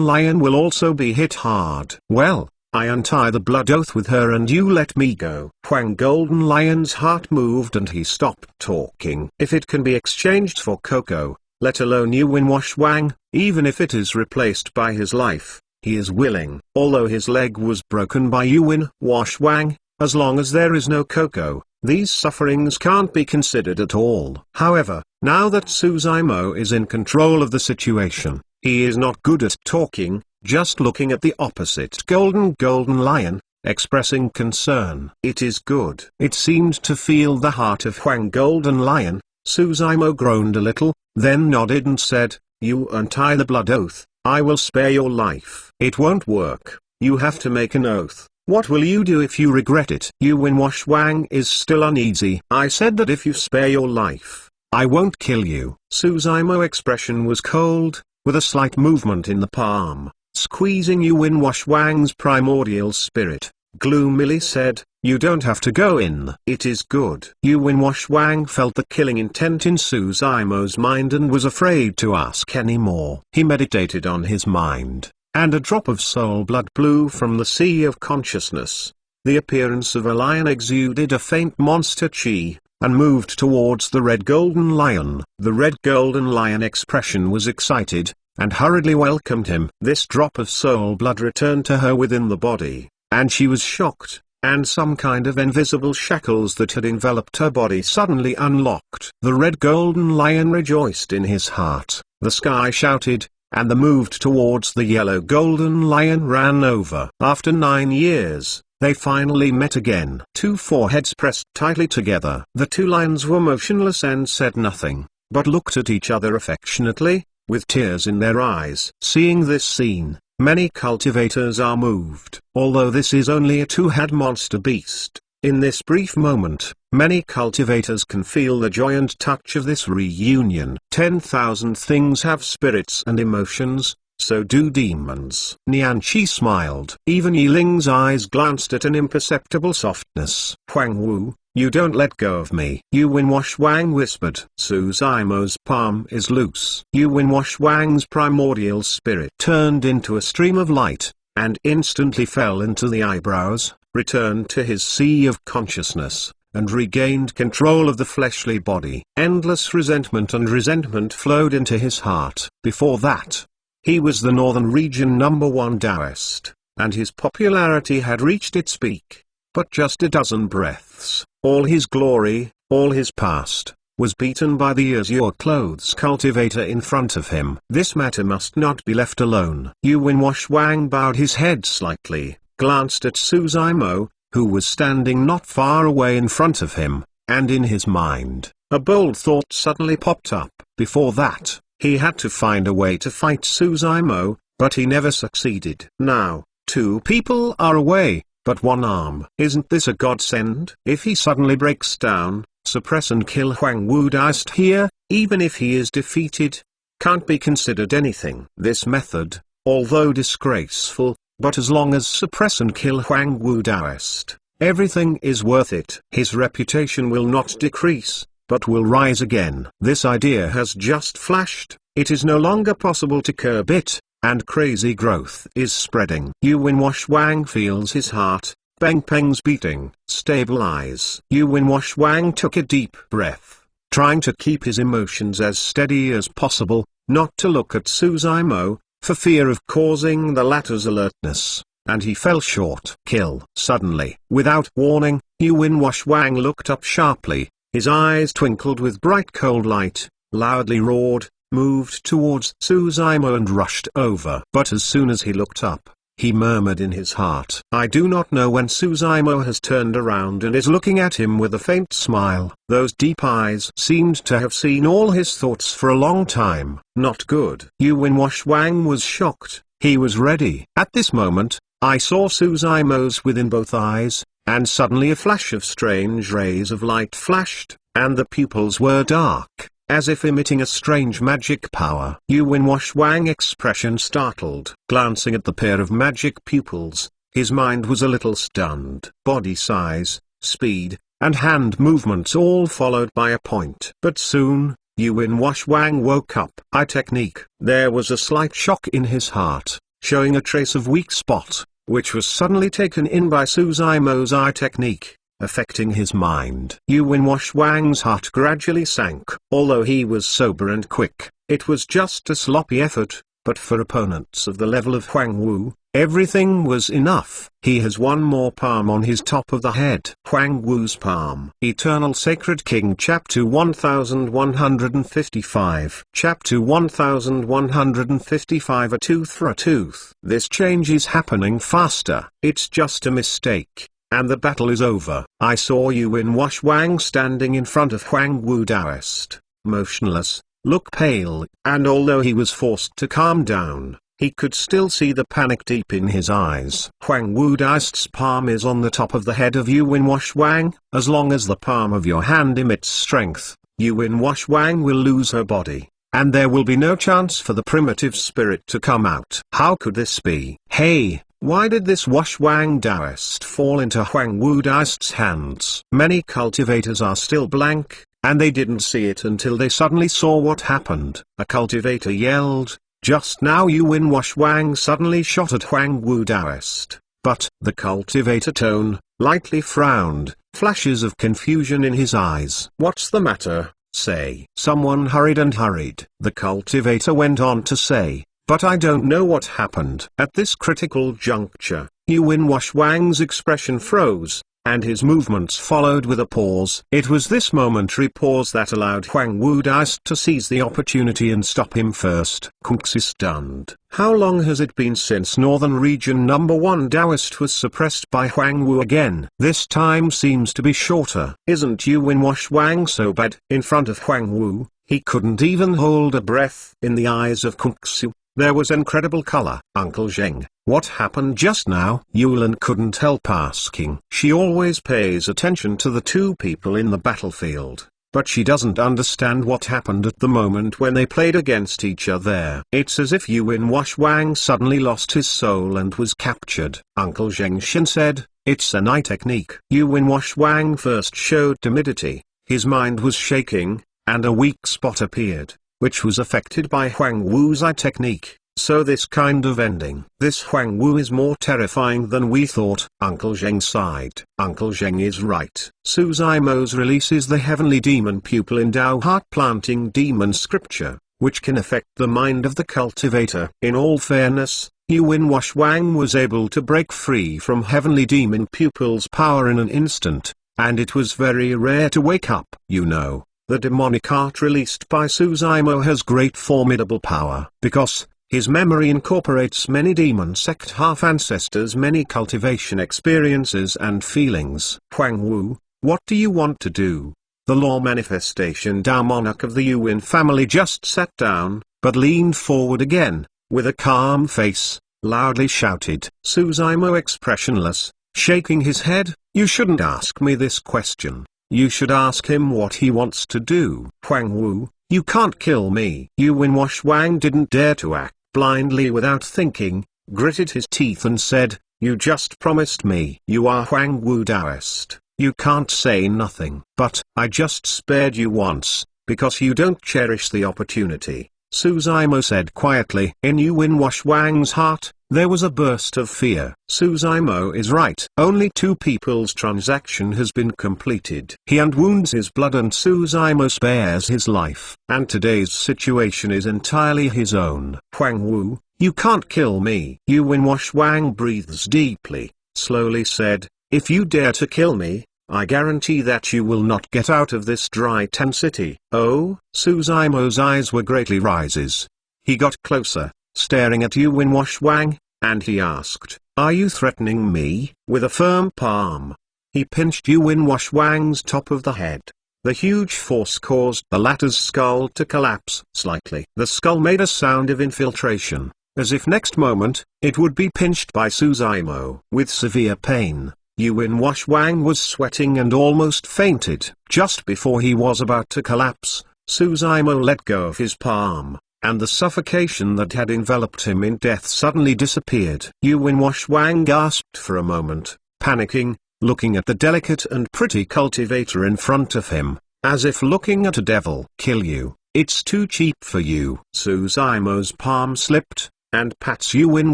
lion will also be hit hard. Well, I untie the blood oath with her and you let me go. Huang Golden Lion's heart moved and he stopped talking. If it can be exchanged for Coco, let alone Yuan Washwang, even if it is replaced by his life, he is willing. Although his leg was broken by Yuan Washwang, as long as there is no Coco, these sufferings can't be considered at all. However, now that Suzaimo is in control of the situation, he is not good at talking, just looking at the opposite golden lion, expressing concern. It is good. It seemed to feel the heart of Huang Golden Lion. Suzaimo groaned a little, then nodded and said, "You untie the blood oath, I will spare your life." "It won't work. You have to make an oath. What will you do if you regret it?" Yuan Washwang is still uneasy. "I said that if you spare your life, I won't kill you." Suzaimo's expression was cold, with a slight movement in the palm, squeezing Yuan Washwang's primordial spirit, gloomily said, "You don't have to go in." "It is good." Yuan Washwang felt the killing intent in Suzaimo's mind and was afraid to ask any more. He meditated on his mind, and a drop of soul blood blew from the sea of consciousness. The appearance of a lion exuded a faint monster chi, and moved towards the red golden lion. The red golden lion expression was excited, and hurriedly welcomed him. This drop of soul blood returned to her within the body, and she was shocked, and some kind of invisible shackles that had enveloped her body suddenly unlocked. The red golden lion rejoiced in his heart, the sky shouted, and the moved towards the yellow golden lion ran over. After 9 years, they finally met again. Two foreheads pressed tightly together. The two lions were motionless and said nothing, but looked at each other affectionately, with tears in their eyes. Seeing this scene, many cultivators are moved. Although this is only a two-head monster beast, in this brief moment, many cultivators can feel the joy and touch of this reunion. 10,000 things have spirits and emotions, so do demons. Nianqi smiled. Even Yiling's eyes glanced at an imperceptible softness. "Huang Wu, you don't let go of me." Yuan Washwang whispered. Suzaimo's palm is loose. Yuan Washwang's primordial spirit turned into a stream of light, and instantly fell into the eyebrows, returned to his sea of consciousness, and regained control of the fleshly body. Endless resentment flowed into his heart. Before that, he was the Northern Region #1 Taoist, and his popularity had reached its peak. But just a dozen breaths, all his glory, all his past, was beaten by the azure clothes cultivator in front of him. This matter must not be left alone. Yuan Washwang bowed his head slightly, glanced at Suzaimo, who was standing not far away in front of him, and in his mind, a bold thought suddenly popped up. Before that, he had to find a way to fight Suzaimo, but he never succeeded. Now, two people are away, but one arm. Isn't this a godsend? If he suddenly breaks down, suppress and kill Huang Wu Daoist here, even if he is defeated, can't be considered anything. This method, although disgraceful, but as long as suppress and kill Huang Wu Daoist, everything is worth it. His reputation will not decrease, but will rise again. This idea has just flashed. It is no longer possible to curb it, and crazy growth is spreading. Yuan Washwang feels his heart, Peng's beating, stabilize. Yuan Washwang took a deep breath, trying to keep his emotions as steady as possible, not to look at Suzaimo, for fear of causing the latter's alertness, and he fell short. Kill. Suddenly, without warning, Yuan Washwang looked up sharply, his eyes twinkled with bright cold light, loudly roared, moved towards Suzaimo and rushed over. But as soon as he looked up, he murmured in his heart. I do not know when Suzaimo has turned around and is looking at him with a faint smile. Those deep eyes seemed to have seen all his thoughts for a long time. Not good. Yuan Washwang was shocked. He was ready. At this moment, I saw Suzaimo's within both eyes, and suddenly a flash of strange rays of light flashed, and the pupils were dark, as if emitting a strange magic power. Yuan Washwang expression startled. Glancing at the pair of magic pupils, his mind was a little stunned. Body size, speed, and hand movements all followed by a point. But soon, Yuan Washwang woke up. Eye technique. There was a slight shock in his heart, showing a trace of weak spot, which was suddenly taken in by Suzaimo's eye technique, affecting his mind. Yuan Washwang's heart gradually sank. Although he was sober and quick, it was just a sloppy effort, but for opponents of the level of Huang Wu, everything was enough. He has one more palm on his top of the head. Huang Wu's palm. Eternal Sacred King Chapter 1155. Chapter 1155. A tooth for a tooth. This change is happening faster. It's just a mistake, and the battle is over. I saw Yuan Washwang standing in front of Huang Wu Daoist, motionless, look pale, and although he was forced to calm down, he could still see the panic deep in his eyes. Huang Wu Daoist's palm is on the top of the head of Yuan Washwang. As long as the palm of your hand emits strength, Yuan Washwang will lose her body, and there will be no chance for the primitive spirit to come out. How could this be? Hey, why did this Washwang Daoist fall into Huang Wu Daoist's hands? Many cultivators are still blank, and they didn't see it until they suddenly saw what happened. A cultivator yelled, "Just now Yuan Washwang suddenly shot at Huang Wu Daoist." But the cultivator tone, lightly frowned, flashes of confusion in his eyes. "What's the matter, say?" Someone hurried and hurried. The cultivator went on to say, "But I don't know what happened." At this critical juncture, Yuan Washwang's expression froze, and his movements followed with a pause. It was this momentary pause that allowed Huang Wu Daoist to seize the opportunity and stop him first. Kunx is stunned. How long has it been since Northern Region Number 1 Daoist was suppressed by Huang Wu again? This time seems to be shorter. Isn't Yuan Washwang so bad? In front of Huang Wu, he couldn't even hold a breath. In the eyes of Kunx, there was incredible color. "Uncle Zheng, what happened just now?" Yulan couldn't help asking. She always pays attention to the two people in the battlefield, but she doesn't understand what happened at the moment when they played against each other. It's as if Yuan Washwang suddenly lost his soul and was captured. Uncle Zheng Xin said, "It's an eye technique." Yuan Washwang first showed timidity, his mind was shaking, and a weak spot appeared, which was affected by Huang Wu's eye technique. So this kind of ending. This Huang Wu is more terrifying than we thought. Uncle Zheng sighed. Uncle Zheng is right. Suzaimo's releases the heavenly demon pupil in Dao heart planting demon scripture, which can affect the mind of the cultivator. In all fairness, Yuan Washwang was able to break free from heavenly demon pupil's power in an instant, and it was very rare to wake up. You know, the demonic art released by Suzaimo has great formidable power, because his memory incorporates many demon sect half-ancestors, many cultivation experiences and feelings. Huang Wu, what do you want to do? The law manifestation Dao monarch of the Yuan family just sat down, but leaned forward again, with a calm face, loudly shouted. Suzaimo expressionless, shaking his head, "You shouldn't ask me this question. You should ask him what he wants to do." Huang Wu, you can't kill me. Yuan Washwang didn't dare to act blindly without thinking, gritted his teeth and said, "You just promised me. You are Huang Wu Daoist. You can't say nothing." "But I just spared you once, because you don't cherish the opportunity," Suzaimo said quietly. In Yuan Washwang's heart, there was a burst of fear. Suzaimo is right. Only two people's transaction has been completed. He unwounds his blood and Suzaimo spares his life. And today's situation is entirely his own. Huang Wu, you can't kill me. Yuan Washwang breathes deeply, slowly said, "If you dare to kill me, I guarantee that you will not get out of this dry Ten City." Oh, Suzaimo's eyes were greatly rises. He got closer, staring at Yuan Washwang, and he asked, "Are you threatening me?" With a firm palm, he pinched Yuan Washwang's top of the head. The huge force caused the latter's skull to collapse slightly. The skull made a sound of infiltration, as if next moment, it would be pinched by Suzaimo. With severe pain, Yuan Washwang was sweating and almost fainted. Just before he was about to collapse, Suzaimo let go of his palm, and the suffocation that had enveloped him in death suddenly disappeared. Yuan Washwang gasped for a moment, panicking, looking at the delicate and pretty cultivator in front of him, as if looking at a devil. "Kill you? It's too cheap for you. Suzaimo's palm slipped, and pats Yuan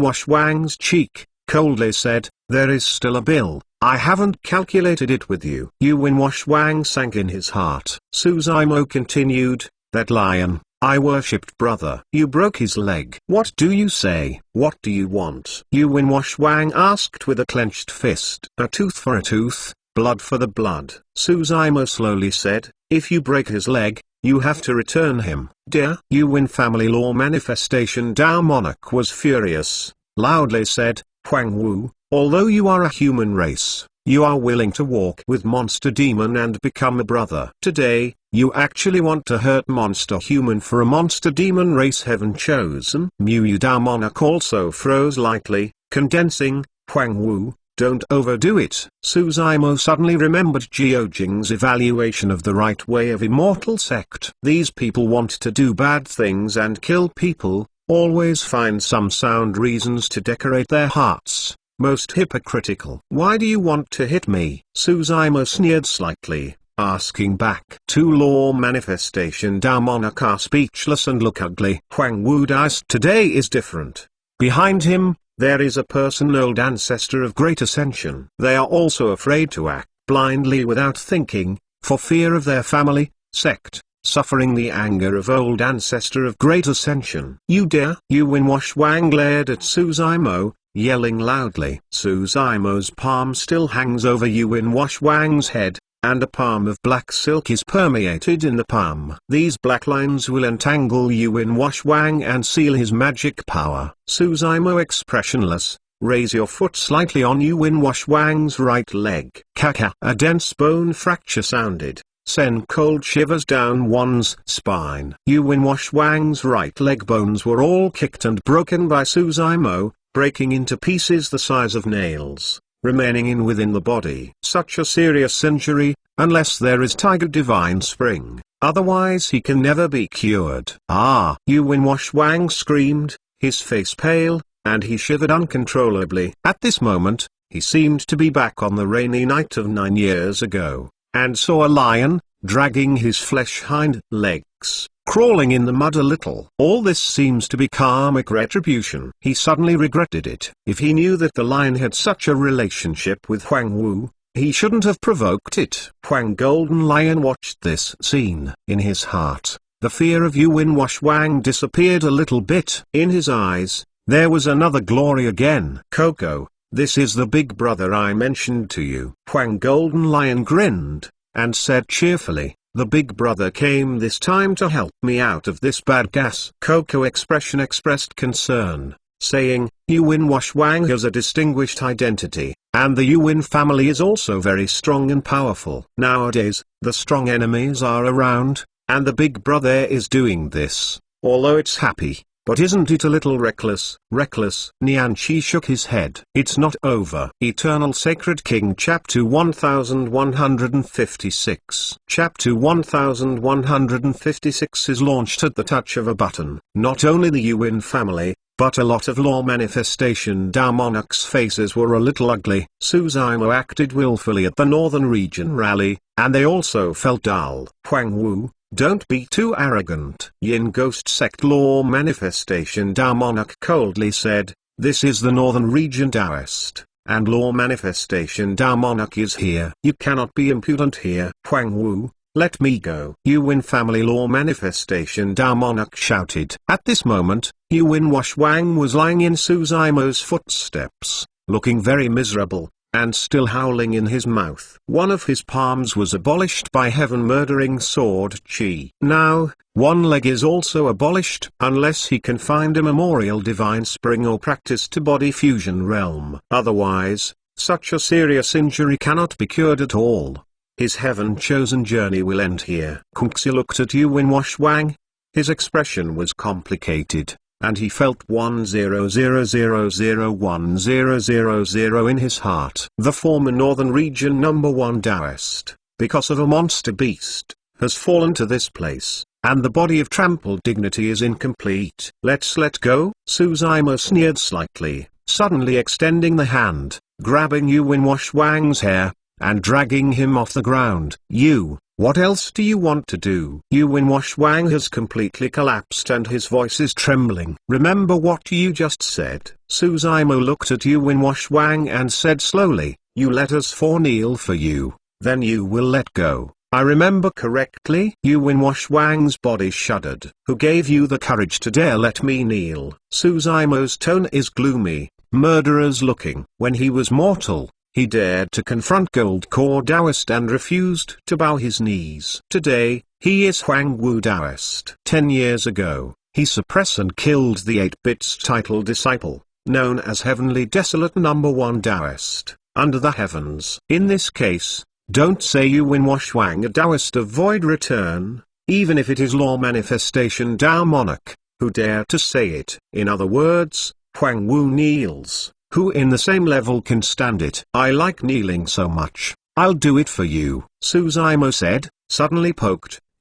Washwang's cheek, coldly said, "There is still a bill. I haven't calculated it with you." Yuan Washwang sank in his heart. Suzaimo continued, "That lion, I worshipped brother. You broke his leg. What do you say? What do you want?" Yuan Washwang asked with a clenched fist. "A tooth for a tooth, blood for the blood." Suzaimo slowly said, "If you break his leg, you have to return him." Dear Yuan family law manifestation Dao monarch was furious, loudly said, "Huang Wu, although you are a human race, you are willing to walk with monster demon and become a brother. Today, you actually want to hurt monster human for a monster demon race heaven chosen." Mu Dao monarch also froze lightly, condensing, "Huang Wu, don't overdo it." Suzaimo suddenly remembered Jiojing's evaluation of the right way of immortal sect. These people want to do bad things and kill people, always find some sound reasons to decorate their hearts. Most hypocritical. "Why do you want to hit me?" Suzaimo sneered slightly, asking back. Two law manifestation Dao monarch are speechless and look ugly. Huang Wu Daoist today is different. Behind him, there is a person old ancestor of great ascension. They are also afraid to act blindly without thinking, for fear of their family, sect, suffering the anger of old ancestor of great ascension. "You dare?" Yuan Washwang glared at Suzaimo, yelling loudly. Suzaimo's palm still hangs over Yuan Washwang's head, and a palm of black silk is permeated in the palm. These black lines will entangle Yuan Washwang and seal his magic power. Suzaimo expressionless, raise your foot slightly on Yuan Washwang's right leg. Kaka. A dense bone fracture sounded, send cold shivers down one's spine. Yuan Washwang's right leg bones were all kicked and broken by Suzaimo, breaking into pieces the size of nails, remaining within the body. Such a serious injury, unless there is Tiger Divine Spring, otherwise he can never be cured. "Ah!" Yuan Washwang screamed, his face pale, and he shivered uncontrollably. At this moment, he seemed to be back on the rainy night of 9 years ago, and saw a lion, dragging his flesh hind legs, crawling in the mud a little. All this seems to be karmic retribution. He suddenly regretted it. If he knew that the lion had such a relationship with Huang Wu, he shouldn't have provoked it. Huang Golden Lion watched this scene. In his heart, the fear of Yuan Washwang disappeared a little bit. In his eyes, there was another glory again. "Coco, this is the big brother I mentioned to you." Huang Golden Lion grinned, and said cheerfully, "The big brother came this time to help me out of this bad gas." Coco expression expressed concern, saying, "Yuan Washwang has a distinguished identity, and the Yuan family is also very strong and powerful. Nowadays, the strong enemies are around, and the big brother is doing this, although it's happy. But isn't it a little reckless?" "Reckless?" Nianqi shook his head. "It's not over." Eternal Sacred King Chapter 1156. Chapter 1156 is launched at the touch of a button. Not only the Yuan family, but a lot of law manifestation Dao monarchs' faces were a little ugly. Suzaimo acted willfully at the Northern Region rally, and they also felt dull. "Huang Wu, don't be too arrogant." Yin Ghost Sect Law Manifestation Dao Monarch coldly said, "This is the Northern Region Daoist, and Law Manifestation Dao Monarch is here. You cannot be impudent here." "Huang Wu, let me go." Yuan Family Law Manifestation Dao Monarch shouted. At this moment, Yuan Washwang was lying in Suzaimo's footsteps, looking very miserable, and still howling in his mouth. One of his palms was abolished by heaven-murdering sword Qi. Now, one leg is also abolished, unless he can find a memorial divine spring or practice to body fusion realm. Otherwise, such a serious injury cannot be cured at all. His heaven-chosen journey will end here. Kunxi looked at Yuan Washwang. His expression was complicated, and he felt 10001000 in his heart. The former Northern Region #1 Daoist, because of a monster beast, has fallen to this place, and the body of trampled dignity is incomplete. Let's let go." Suzaimo sneered slightly, suddenly extending the hand, grabbing Yuan Washwang's hair, and dragging him off the ground. "You, What else do you want to do? Yuan Washwang has completely collapsed and his voice is trembling. Remember what you just said? Suzaimo looked at Yuan Washwang and said slowly, you let us four kneel for you, then you will let go. I remember correctly? Yuan Washwang's body shuddered. Who gave you the courage to dare let me kneel? Suzaimo's tone is gloomy, murderer's looking. When he was mortal, he dared to confront Gold Core Taoist and refused to bow his knees. Today, he is Huangwu Taoist. 10 years ago, he suppressed and killed the 8-bits title disciple, known as Heavenly Desolate #1 Taoist, under the heavens. In this case, don't say Yuan Washwang a Taoist of void return, even if it is law manifestation Tao monarch, who dare to say it. In other words, Huangwu kneels. Who in the same level can stand it? I like kneeling so much, I'll do it for you, Suzaimo said, suddenly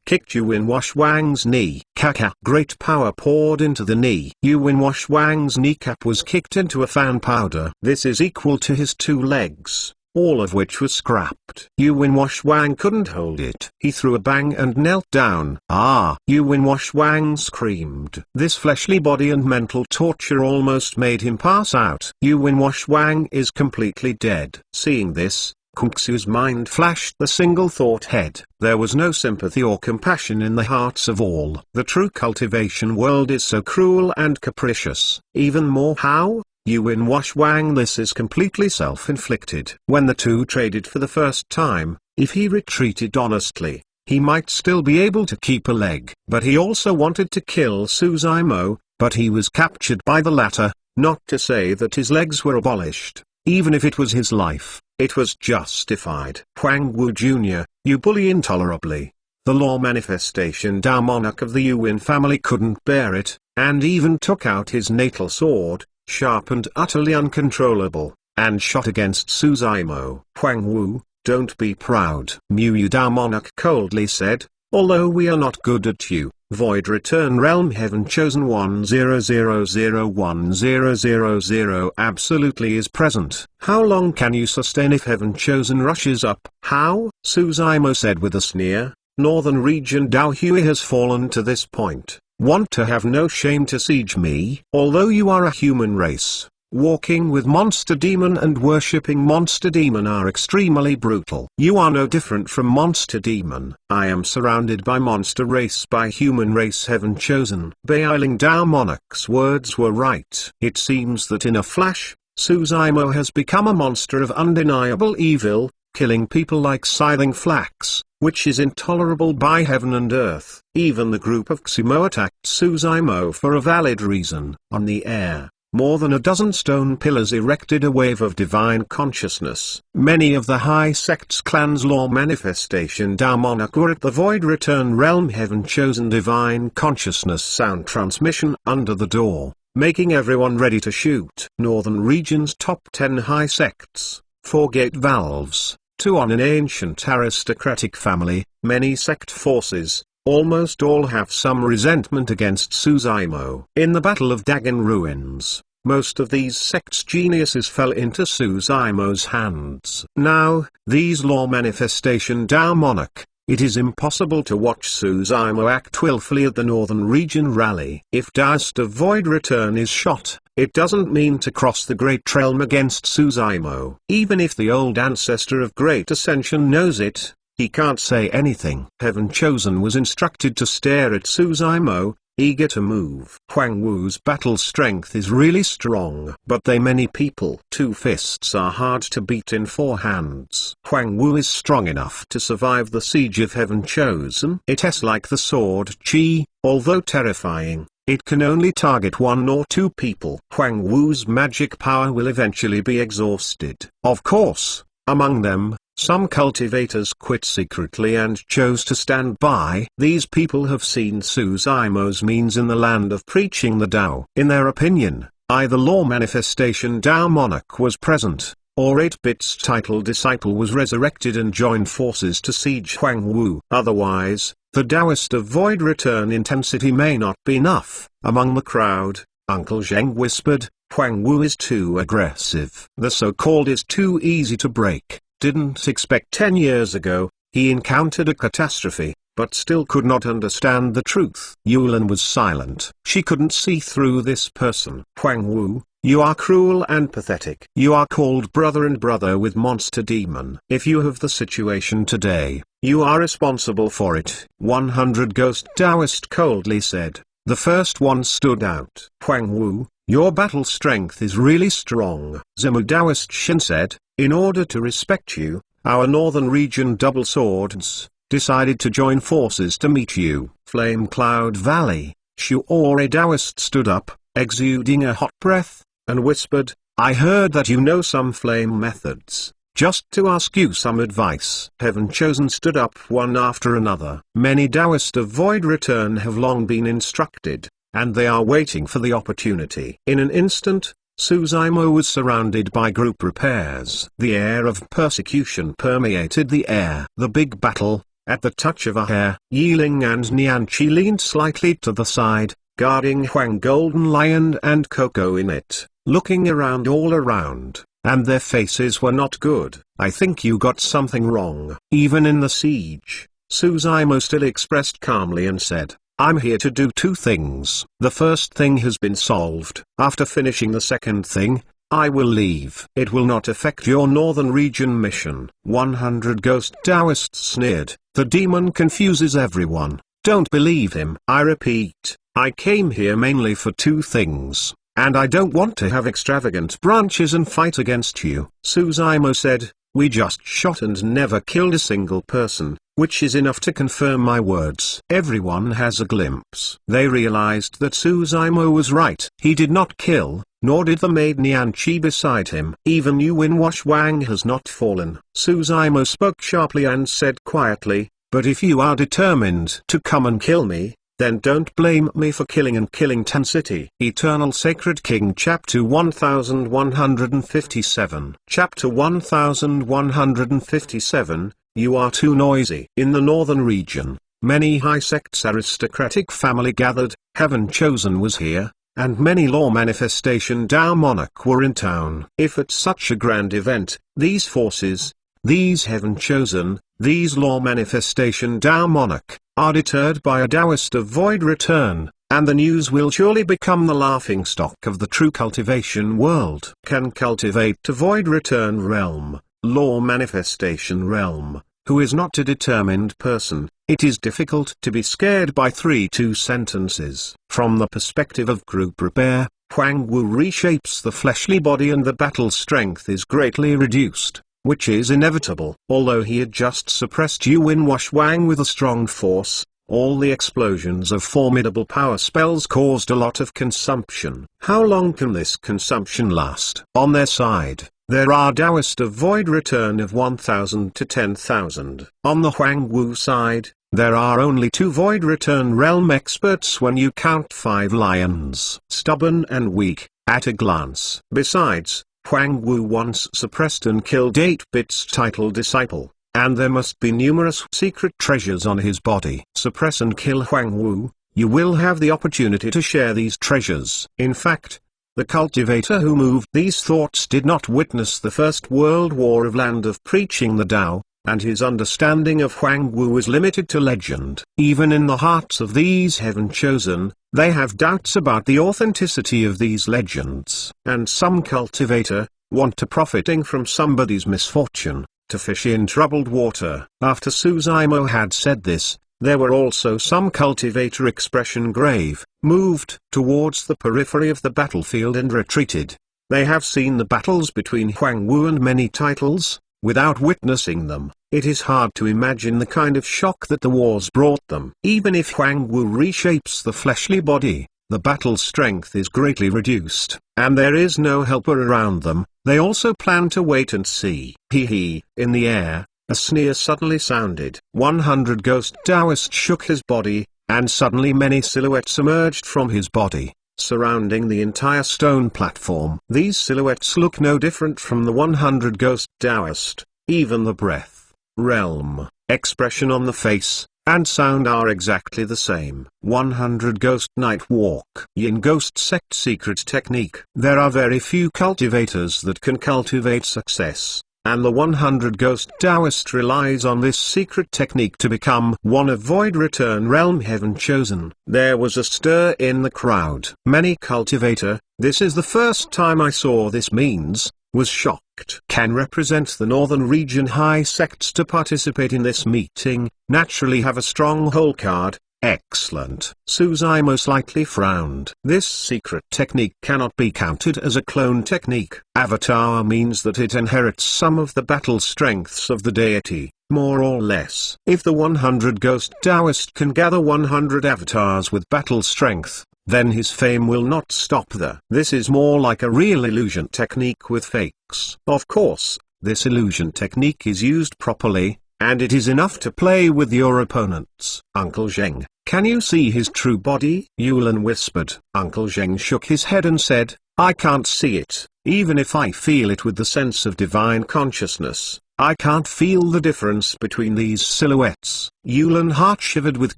kicked Yuan Washwang's knee. Kaka. Great power poured into the knee. Yuan Washwang's kneecap was kicked into a fan powder. This is equal to his 2 legs, all of which was scrapped. Yuan Washwang couldn't hold it. He threw a bang and knelt down. Ah! Yuan Washwang screamed. This fleshly body and mental torture almost made him pass out. Yuan Washwang is completely dead. Seeing this, Kungsu's mind flashed the single thought head. There was no sympathy or compassion in the hearts of all. The true cultivation world is so cruel and capricious. Even more how? Yuan Washwang, this is completely self-inflicted. When the two traded for the first time, if he retreated honestly, he might still be able to keep a leg. But he also wanted to kill Suzaimo, but he was captured by the latter, not to say that his legs were abolished. Even if it was his life, it was justified. Huangwu Jr., you bully intolerably. The law manifestation Tao monarch of the Yuan family couldn't bear it, and even took out his natal sword, sharp and utterly uncontrollable, and shot against Suzaimo. Huangwu, don't be proud. Mu Tao monarch coldly said, although we are not good at you, Void Return Realm Heaven Chosen 10001000 absolutely is present. How long can you sustain if Heaven Chosen rushes up? How? Suzaimo said with a sneer. Northern region Dao Hui has fallen to this point. Want to have no shame to siege me? Although you are a human race, walking with Monster Demon and worshipping Monster Demon are extremely brutal. You are no different from Monster Demon. I am surrounded by Monster Race by Human Race Heaven Chosen. Bailing Tao Monarch's words were right. It seems that in a flash, Suzaimo has become a monster of undeniable evil, killing people like scything flax, which is intolerable by heaven and earth. Even the group of Xumo attacked Suzaimo for a valid reason. On the air, more than a dozen stone pillars erected a wave of divine consciousness. Many of the high sect's clans law manifestation Tao monarch were at the Void Return Realm Heaven Chosen divine consciousness sound transmission under the door, making everyone ready to shoot. Northern region's top 10 high sects, 4 gate valves, 2 on an ancient aristocratic family, many sect forces, almost all have some resentment against Suzaimo. In the Battle of Dagon Ruins, most of these sects' geniuses fell into Suzaimo's hands. Now, these law manifestation Tao monarch, it is impossible to watch Suzaimo act willfully at the Northern Region rally. If Taoist of Void Return is shot, it doesn't mean to cross the Great Realm against Suzaimo. Even if the old ancestor of Great Ascension knows it, he can't say anything. Heaven Chosen was instructed to stare at Suzaimo, eager to move. Huangwu's battle strength is really strong. But they many people. 2 fists are hard to beat in 4 hands. Huangwu is strong enough to survive the siege of Heaven Chosen. It is like the sword Qi, although terrifying, it can only target 1 or 2 people. Huangwu's magic power will eventually be exhausted. Of course, among them, some cultivators quit secretly and chose to stand by. These people have seen Suzaimo's means in the land of preaching the Tao. In their opinion, either law manifestation Tao monarch was present, or 8-bits title disciple was resurrected and joined forces to siege Huangwu. Otherwise, the Taoist of Void Return intensity may not be enough. Among the crowd, Uncle Zheng whispered, Huangwu is too aggressive. The so-called is too easy to break. Didn't expect 10 years ago, he encountered a catastrophe, but still could not understand the truth. Yulan was silent. She couldn't see through this person. Huang Wu, you are cruel and pathetic. You are called brother and brother with monster demon. If you have the situation today, you are responsible for it. 100 Ghost Taoist coldly said. The first one stood out. Huang Wu, your battle strength is really strong. Zemu Taoist Shin said, in order to respect you, our northern region double swords decided to join forces to meet you. Flame Cloud Valley, Shuore Taoist stood up, exuding a hot breath, and whispered, I heard that you know some flame methods. Just to ask you some advice. Heaven Chosen stood up one after another. Many Taoists of Void Return have long been instructed, and they are waiting for the opportunity. In an instant, Suzaimo was surrounded by group repairs. The air of persecution permeated the air. The big battle, at the touch of a hair. Yiling and Nianqi leaned slightly to the side, guarding Huang Golden Lion and Coco in it, looking around all around. And their faces were not good. I think you got something wrong. Even in the siege, Suzaimo still expressed calmly and said, I'm here to do two things. The first thing has been solved. After finishing the second thing, I will leave. It will not affect your northern region mission. 100 Ghost Taoists sneered. The demon confuses everyone. Don't believe him. I repeat, I came here mainly for two things. And I don't want to have extravagant branches and fight against you. Suzaimo said, we just shot and never killed a single person, which is enough to confirm my words. Everyone has a glimpse. They realized that Suzaimo was right. He did not kill, nor did the maid Nianqi beside him. Even Yuan Wash Wang has not fallen. Suzaimo spoke sharply and said quietly, but if you are determined to come and kill me, then don't blame me for killing Tan City. Eternal Sacred King Chapter 1157. Chapter 1157, You are too noisy. In the northern region, many high sects aristocratic family gathered. Heaven Chosen was here, and many law manifestation Tao monarch were in town. If at such a grand event, these forces, these Heaven Chosen, these law manifestation Tao monarch, are deterred by a Taoist of Void Return, and the news will surely become the laughingstock of the true cultivation world. Can cultivate a Void Return realm, law manifestation realm, who is not a determined person. It is difficult to be scared by 3-2 sentences. From the perspective of group repair, Huang Wu reshapes the fleshly body and the battle strength is greatly reduced, which is inevitable. Although he had just suppressed Yuan Wash Wang with a strong force, all the explosions of formidable power spells caused a lot of consumption. How long can this consumption last? On their side, there are Taoists of Void Return of 1,000 to 10,000. On the Huang Wu side, there are only 2 Void Return realm experts when you count 5 lions. Stubborn and weak, at a glance. Besides, Huang Wu once suppressed and killed 8-bit's title disciple, and there must be numerous secret treasures on his body. Suppress and kill Huang Wu, you will have the opportunity to share these treasures. In fact, the cultivator who moved these thoughts did not witness the First World War of Land of Preaching the Tao, and his understanding of Huang Wu is limited to legend. Even in the hearts of these Heaven Chosen, they have doubts about the authenticity of these legends. And some cultivator, want to profiting from somebody's misfortune, to fish in troubled water. After Suzaimo had said this, there were also some cultivator expression grave, moved towards the periphery of the battlefield and retreated. They have seen the battles between Huang Wu and many titles. Without witnessing them, it is hard to imagine the kind of shock that the wars brought them. Even if Huang Wu reshapes the fleshly body, the battle strength is greatly reduced, and there is no helper around them. They also plan to wait and see. Hee. In the air, a sneer suddenly sounded. 100 Ghost Taoist shook his body, and suddenly many silhouettes emerged from his body, surrounding the entire stone platform. These silhouettes look no different from the 100 Ghost Taoist. Even the breath, realm, expression on the face, and sound are exactly the same. 100 Ghost Night Walk. Yin Ghost Sect Secret Technique. There are very few cultivators that can cultivate success, and the 100 Ghost Taoist relies on this secret technique to become one of Void Return Realm Heaven Chosen. There was a stir in the crowd. Many cultivator, "This is the first time I saw this means," was shocked. Can represent the Northern Region high sects to participate in this meeting, naturally have a stronghold card. Excellent. Suzaimo slightly frowned. This secret technique cannot be counted as a clone technique. Avatar means that it inherits some of the battle strengths of the deity, more or less. If the 100 Ghost Taoist can gather 100 avatars with battle strength, then his fame will not stop there. This is more like a real illusion technique with fakes. Of course, this illusion technique is used properly, and it is enough to play with your opponents. Uncle Zheng, can you see his true body? Yulan whispered. Uncle Zheng shook his head and said, I can't see it, even if I feel it with the sense of divine consciousness. I can't feel the difference between these silhouettes. Yulan heart shivered with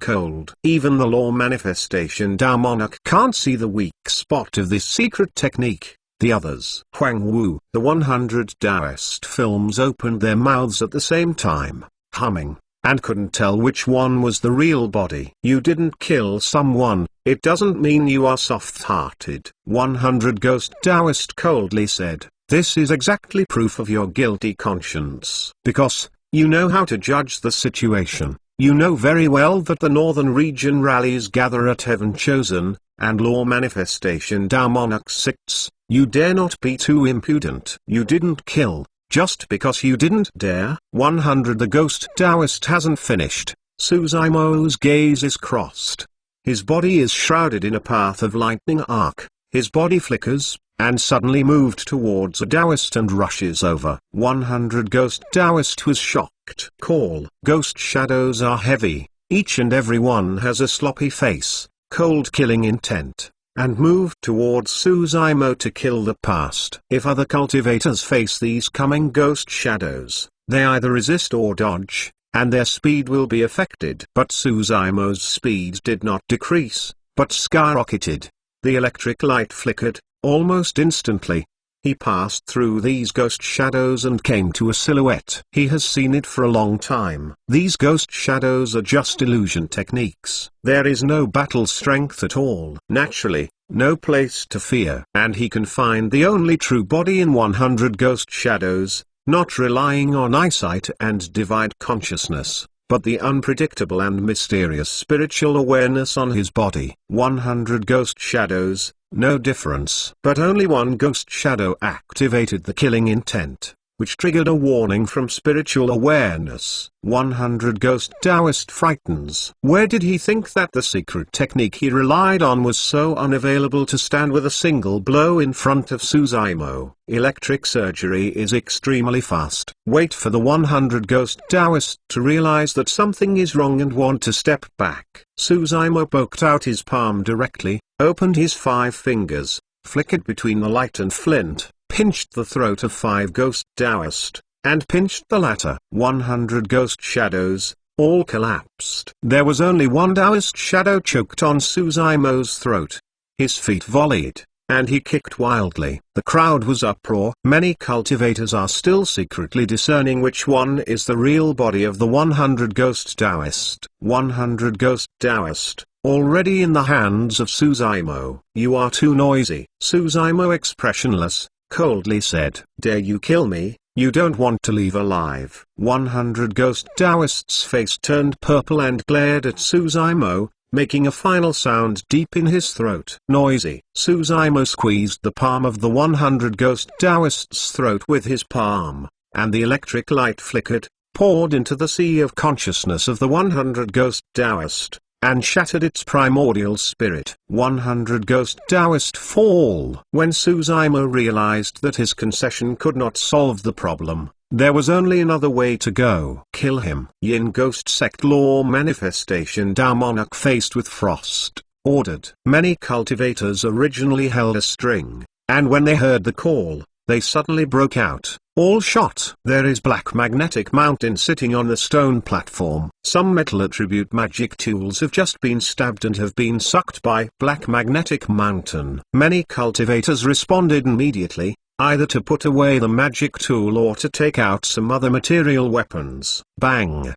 cold. Even the law manifestation Tao monarch can't see the weak spot of this secret technique. The others. Huang Wu. The 100 Taoist films opened their mouths at the same time, humming, and couldn't tell which one was the real body. You didn't kill someone, it doesn't mean you are soft-hearted. 100 Ghost Taoist coldly said, this is exactly proof of your guilty conscience. Because, you know how to judge the situation. You know very well that the Northern Region rallies gather at Heaven Chosen, and law manifestation Tao monarch sects. You dare not be too impudent. You didn't kill, just because you didn't dare. 100 The Ghost Taoist hasn't finished. Suzaimo's gaze is crossed. His body is shrouded in a path of lightning arc. His body flickers, and suddenly moved towards a Taoist and rushes over. 100 Ghost Taoist was shocked. Call. Ghost shadows are heavy, each and every one has a sloppy face, cold killing intent, and moved towards Suzaimo to kill the past. If other cultivators face these coming ghost shadows, they either resist or dodge, and their speed will be affected. But Suzaimo's speed did not decrease, but skyrocketed. The electric light flickered, almost instantly. He passed through these ghost shadows and came to a silhouette. He has seen it for a long time. These ghost shadows are just illusion techniques. There is no battle strength at all. Naturally, no place to fear. And he can find the only true body in 100 ghost shadows, not relying on eyesight and divine consciousness, but the unpredictable and mysterious spiritual awareness on his body. 100 ghost shadows, no difference. But only one ghost shadow activated the killing intent, which triggered a warning from spiritual awareness. 100 Ghost Taoist frightens. Where did he think that the secret technique he relied on was so unavailable to stand with a single blow in front of Suzaimo? Electric surgery is extremely fast. Wait for the 100 Ghost Taoist to realize that something is wrong and want to step back. Suzaimo poked out his palm directly, opened his 5 fingers, flickered between the light and flint, pinched the throat of 5 Ghost Taoist, and pinched the latter. 100 ghost shadows, all collapsed. There was only one Taoist shadow choked on Suzaimo's throat. His feet volleyed, and he kicked wildly. The crowd was uproar. Many cultivators are still secretly discerning which one is the real body of the 100 Ghost Taoist. 100 Ghost Taoist, already in the hands of Suzaimo. You are too noisy. Suzaimo, expressionless, coldly said, dare you kill me? You don't want to leave alive. 100 Ghost Taoist's face turned purple and glared at Suzaimo, making a final sound deep in his throat. Noisy. Suzaimo squeezed the palm of the 100 Ghost Taoist's throat with his palm, and the electric light flickered, poured into the sea of consciousness of the 100 Ghost Taoist, and shattered its primordial spirit. 100 Ghost Taoist fall. When Suzaimo realized that his concession could not solve the problem, there was only another way to go. Kill him. Yin Ghost Sect Law Manifestation Tao Monarch, faced with frost, ordered. Many cultivators originally held a string, and when they heard the call, they suddenly broke out, all shot. There is Black Magnetic Mountain sitting on the stone platform. Some metal attribute magic tools have just been stabbed and have been sucked by Black Magnetic Mountain. Many cultivators responded immediately, either to put away the magic tool or to take out some other material weapons. Bang!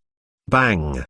Bang!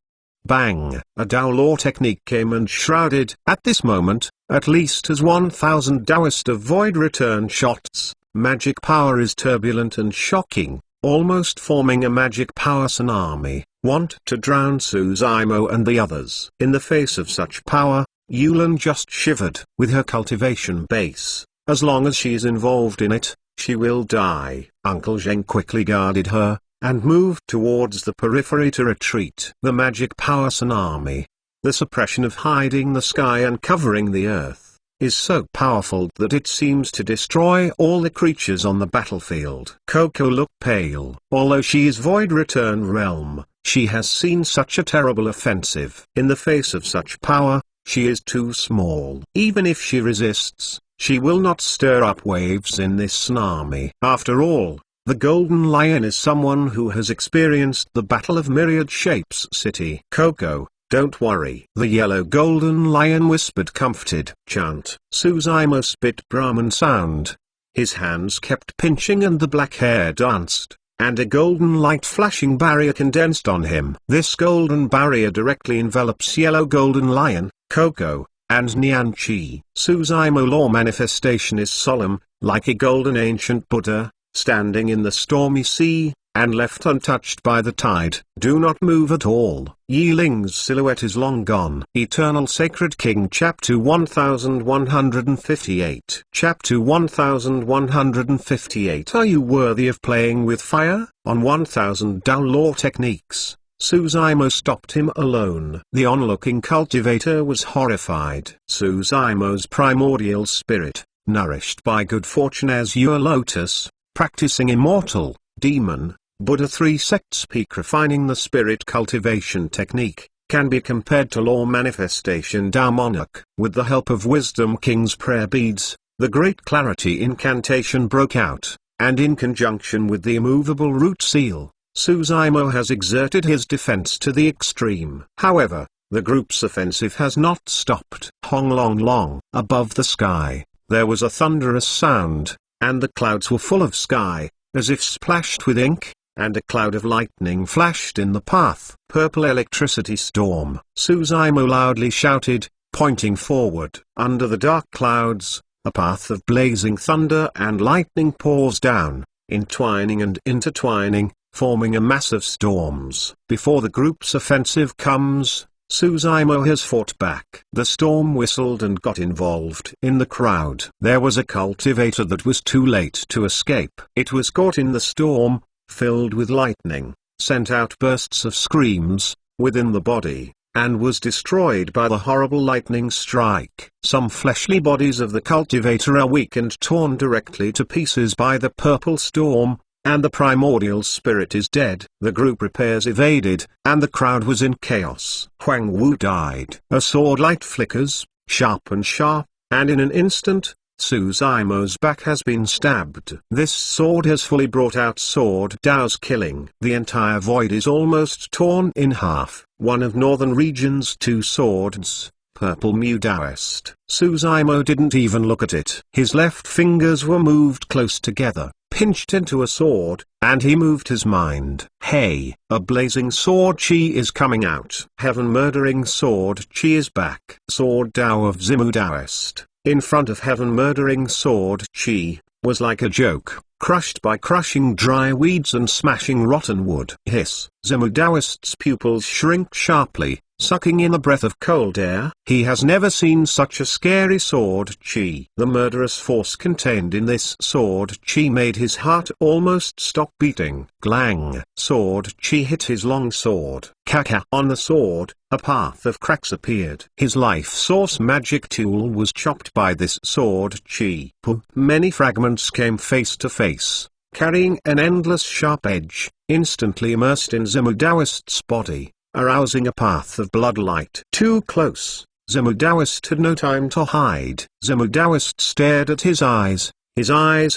Bang! A Dao law technique came and shrouded. At this moment, at least as 1,000 Taoist of void return shots. Magic power is turbulent and shocking, almost forming a magic power tsunami, want to drown Suzaimo and the others. In the face of such power, Yulin just shivered. With her cultivation base, as long as she is involved in it, she will die. Uncle Zheng quickly guarded her, and moved towards the periphery to retreat. The magic power tsunami, the suppression of hiding the sky and covering the earth, is so powerful that it seems to destroy all the creatures on the battlefield. Coco looked pale. Although she is Void Return Realm, she has seen such a terrible offensive. In the face of such power, she is too small. Even if she resists, she will not stir up waves in this tsunami. After all, the Golden Lion is someone who has experienced the Battle of Myriad Shapes City. Coco, don't worry. The yellow golden lion whispered comforted. Chant. Suzaimo spit Brahman sound. His hands kept pinching and the black hair danced, and a golden light flashing barrier condensed on him. This golden barrier directly envelops yellow golden lion, Coco, and Nianqi. Suzaimo law manifestation is solemn, like a golden ancient Buddha, standing in the stormy sea, and left untouched by the tide. Do not move at all. Yi Ling's silhouette is long gone. Eternal Sacred King Chapter 1158. Chapter 1158. Are you worthy of playing with fire? On 1000 Dao law techniques, Suzaimo stopped him alone. The onlooking cultivator was horrified. Suzaimo's primordial spirit, nourished by good fortune azure lotus, practicing immortal, demon, Buddha three sects peak refining the spirit cultivation technique, can be compared to law manifestation Dao monarch. With the help of Wisdom King's prayer beads, the Great Clarity incantation broke out, and in conjunction with the immovable root seal, Suzaimo has exerted his defense to the extreme. However, the group's offensive has not stopped. Hong long long. Above the sky, there was a thunderous sound, and the clouds were full of sky, as if splashed with ink, and a cloud of lightning flashed in the path. Purple electricity storm. Suzaimo loudly shouted, pointing forward. Under the dark clouds, a path of blazing thunder and lightning pours down, entwining and intertwining, forming a mass of storms. Before the group's offensive comes, Suzaimo has fought back. The storm whistled and got involved. In the crowd, there was a cultivator that was too late to escape. It was caught in the storm, filled with lightning, sent out bursts of screams within the body, and was destroyed by the horrible lightning strike. Some fleshly bodies of the cultivator are weak and torn directly to pieces by the purple storm, and the primordial spirit is dead. The group repairs evaded, and the crowd was in chaos. Huang Wu died. A sword light flickers, sharp and sharp, and in an instant, Suzaimo's back has been stabbed. This sword has fully brought out Sword Dao's killing. The entire void is almost torn in half. One of Northern Region's two swords, Purple Mu Daoist. Suzaimo didn't even look at it. His left fingers were moved close together, pinched into a sword, and he moved his mind. Hey, a blazing sword chi is coming out. Heaven murdering sword chi is back. Sword Dao of Zimu Daoist, in front of heaven murdering sword chi, was like a joke, crushed by crushing dry weeds and smashing rotten wood. Hiss. Zimu Daoist's pupils shrink sharply, sucking in a breath of cold air. He has never seen such a scary sword chi. The murderous force contained in this sword chi made his heart almost stop beating. Glang. Sword chi hit his long sword. Kaka. On the sword, a path of cracks appeared. His life source magic tool was chopped by this sword chi. Many fragments came face to face, carrying an endless sharp edge, instantly immersed in Zimu Daoist's body, arousing a path of blood light. Too close, Zimu Daoist had no time to hide. Zimu Daoist stared at his eyes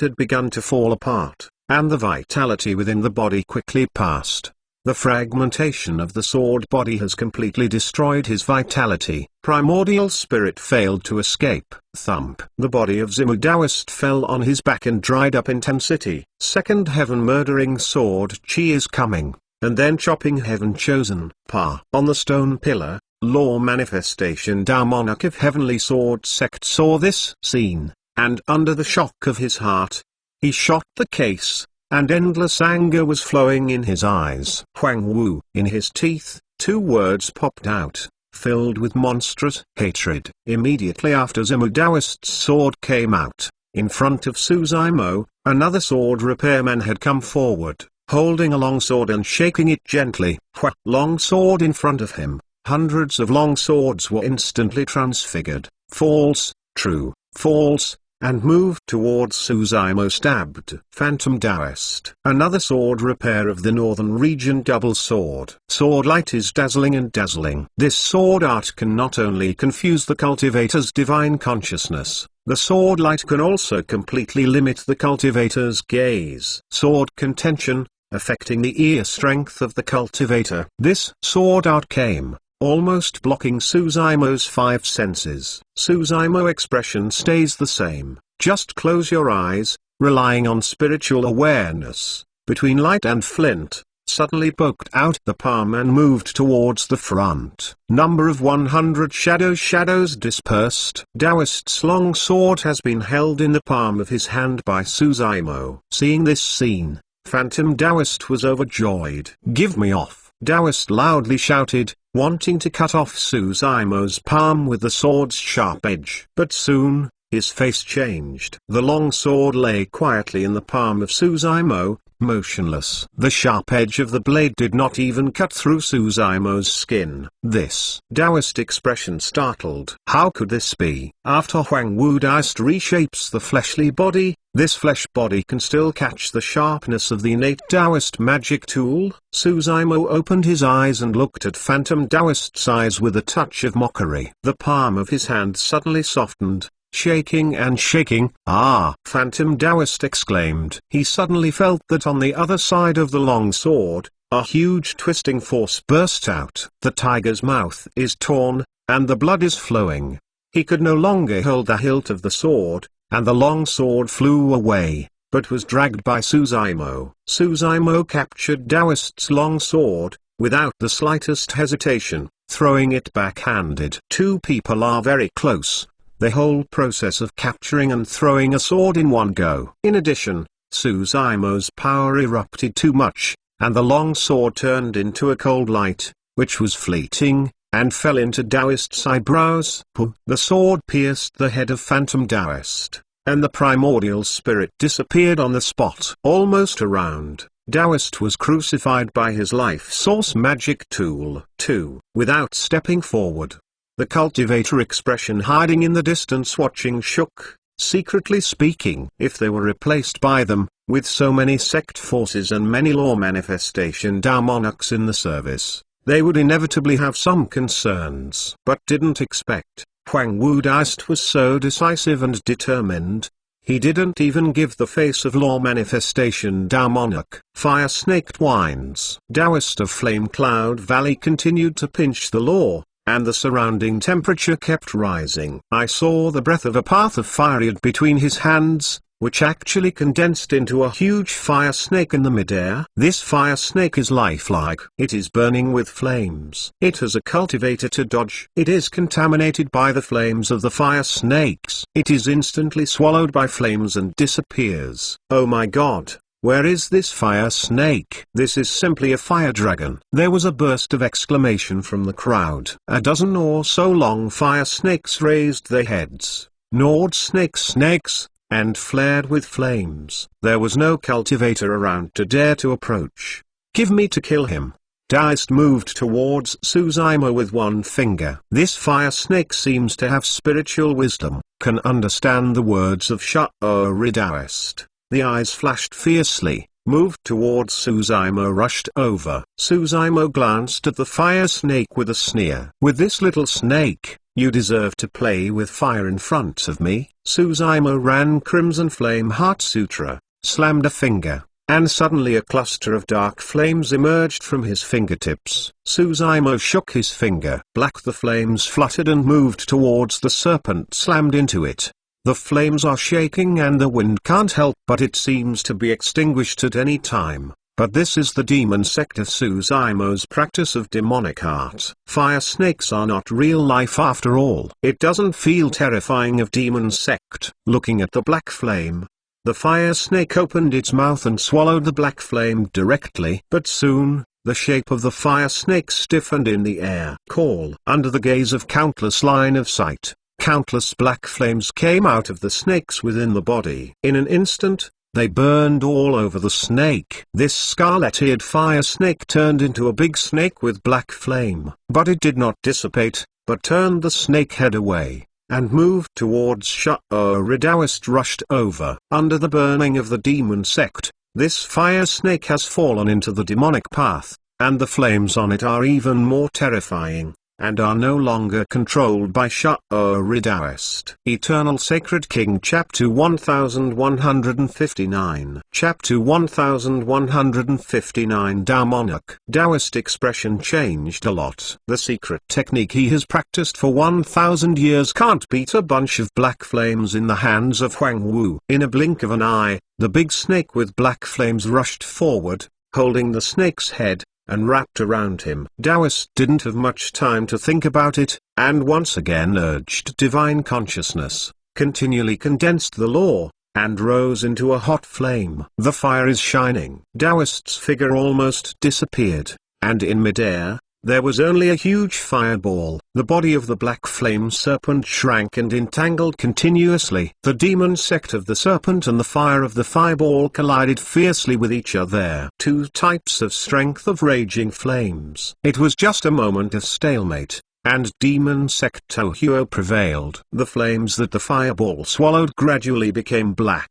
had begun to fall apart, and the vitality within the body quickly passed. The fragmentation of the sword body has completely destroyed his vitality. Primordial spirit failed to escape. Thump. The body of Ximu Daoist fell on his back and dried up intensity. Second heaven murdering sword chi is coming, and then chopping heaven chosen. Pa. On the stone pillar, law manifestation Tao monarch of heavenly sword sect saw this scene, and under the shock of his heart, he shot the case, and endless anger was flowing in his eyes. Huang Wu. In his teeth, two words popped out, filled with monstrous hatred. Immediately after Ximu Daoist's sword came out, in front of Su Zimo, another sword repairman had come forward, holding a long sword and shaking it gently. Long sword in front of him. Hundreds of long swords were instantly transfigured, false, true, false, and moved towards Su Zimo. Stabbed. Phantom Daoist. Another sword repair of the northern region. Double sword. Sword light is dazzling and dazzling. This sword art can not only confuse the cultivator's divine consciousness, the sword light can also completely limit the cultivator's gaze. Sword contention, affecting the ear strength of the cultivator. This sword art came, almost blocking Su Zimo's five senses. Su Zimo expression stays the same. Just close your eyes, relying on spiritual awareness. Between light and flint, suddenly poked out the palm and moved towards the front. Number of 100 shadows dispersed. Daoist's long sword has been held in the palm of his hand by Su Zimo. Seeing this scene, Phantom Daoist was overjoyed. Give me off. Daoist loudly shouted, wanting to cut off Su Zimo's palm with the sword's sharp edge. But soon, his face changed. The long sword lay quietly in the palm of Su Zimo, motionless. The sharp edge of the blade did not even cut through Su Zimo's skin. This Daoist expression startled. How could this be? After Huang Wu Daoist reshapes the fleshly body, this flesh body can still catch the sharpness of the innate Daoist magic tool. Su Zimo opened his eyes and looked at Phantom Daoist's eyes with a touch of mockery. The palm of his hand suddenly softened, shaking and shaking. Ah! Phantom Daoist exclaimed. He suddenly felt that on the other side of the long sword, a huge twisting force burst out. The tiger's mouth is torn, and the blood is flowing. He could no longer hold the hilt of the sword, and the long sword flew away, but was dragged by Su Zimo. Su Zimo captured Daoist's long sword, without the slightest hesitation, throwing it backhanded. Two people are very close. The whole process of capturing and throwing a sword in one go. In addition, Su Zimo's power erupted too much, and the long sword turned into a cold light, which was fleeting, and fell into Daoist's eyebrows. The sword pierced the head of Phantom Daoist, and the primordial spirit disappeared on the spot. Almost around, Daoist was crucified by his life source magic tool. 2. Without stepping forward, the cultivator expression hiding in the distance watching shook, secretly speaking. If they were replaced by them, with so many sect forces and many law manifestation Tao monarchs in the service, they would inevitably have some concerns. But didn't expect. Huang Wu Daoist was so decisive and determined. He didn't even give the face of law manifestation Tao monarch. Fire snake twines. Daoist of Flame Cloud Valley continued to pinch the law, and the surrounding temperature kept rising. I saw the breath of a path of fire between his hands, which actually condensed into a huge fire snake in the midair. This fire snake is lifelike. It is burning with flames. It has a cultivator to dodge. It is contaminated by the flames of the fire snakes. It is instantly swallowed by flames and disappears. Oh my god! Where is this fire snake? This is simply a fire dragon. There was a burst of exclamation from the crowd. A dozen or so long fire snakes raised their heads, gnawed snakes, and flared with flames. There was no cultivator around to dare to approach. Give me to kill him. Daoist moved towards Su Zimo with one finger. This fire snake seems to have spiritual wisdom, can understand the words of Sha'ori Daoist. The eyes flashed fiercely, moved towards Su Zimo, rushed over. Su Zimo glanced at the fire snake with a sneer. With this little snake, you deserve to play with fire in front of me. Su Zimo ran Crimson Flame Heart Sutra, slammed a finger, and suddenly a cluster of dark flames emerged from his fingertips. Suzaimo shook his finger. Black the flames fluttered and moved towards the serpent, slammed into it. The flames are shaking and the wind can't help but it seems to be extinguished at any time. But this is the demon sect of Suzaimo's practice of demonic art. Fire snakes are not real life after all. It doesn't feel terrifying of demon sect. Looking at the black flame, the fire snake opened its mouth and swallowed the black flame directly. But soon, the shape of the fire snake stiffened in the air. Call. Under the gaze of countless line of sight, countless black flames came out of the snakes within the body. In an instant, they burned all over the snake. This scarlet-eared fire snake turned into a big snake with black flame. But it did not dissipate, but turned the snake head away, and moved towards Sha'ur. Taoist rushed over. Under the burning of the demon sect, this fire snake has fallen into the demonic path, and the flames on it are even more terrifying, and are no longer controlled by Sha'ur Taoist. Eternal Sacred King Chapter 1159 Chapter 1159 Tao Monarch. Taoist expression changed a lot. The secret technique he has practiced for 1,000 years can't beat a bunch of black flames in the hands of Huang Wu. In a blink of an eye, the big snake with black flames rushed forward, holding the snake's head, and wrapped around him. Taoist didn't have much time to think about it, and once again urged divine consciousness, continually condensed the law, and rose into a hot flame. The fire is shining. Taoist's figure almost disappeared, and in midair, there was only a huge fireball. The body of the black flame serpent shrank and entangled continuously. The demon sect of the serpent and the fire of the fireball collided fiercely with each other. Two types of strength of raging flames. It was just a moment of stalemate, and demon sect Tohuo prevailed. The flames that the fireball swallowed gradually became black.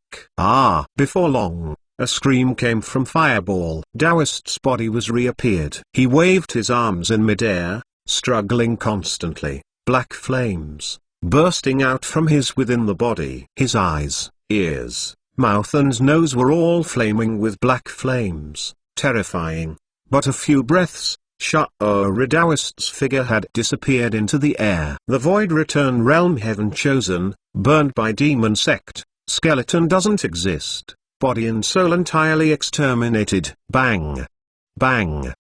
Before long, a scream came from Fireball. Taoist's body was reappeared. He waved his arms in midair, struggling constantly. Black flames, bursting out from within the body. His eyes, ears, mouth and nose were all flaming with black flames. Terrifying. But a few breaths, Sha'ur Taoist's figure had disappeared into the air. The Void Return Realm Heaven Chosen, burned by demon sect. Skeleton doesn't exist. Body and soul entirely exterminated. Bang! Bang!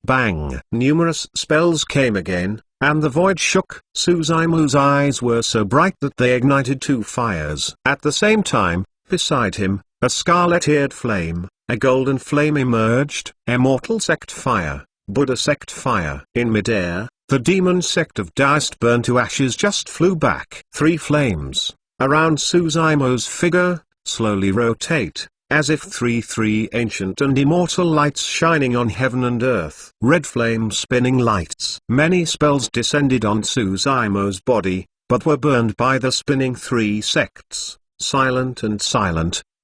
Bang! Numerous spells came again, and the void shook. Suzaimo's eyes were so bright that they ignited two fires. At the same time, beside him, a scarlet-eared flame, a golden flame emerged. Immortal sect fire, Buddha sect fire. In midair, the demon sect of Taoist burned to ashes just flew back. Three flames, around Suzaimo's figure, slowly rotate, as if three ancient and immortal lights shining on heaven and earth. Red flame spinning lights. Many spells descended on Suzaimo's body, but were burned by the spinning three sects. Silent,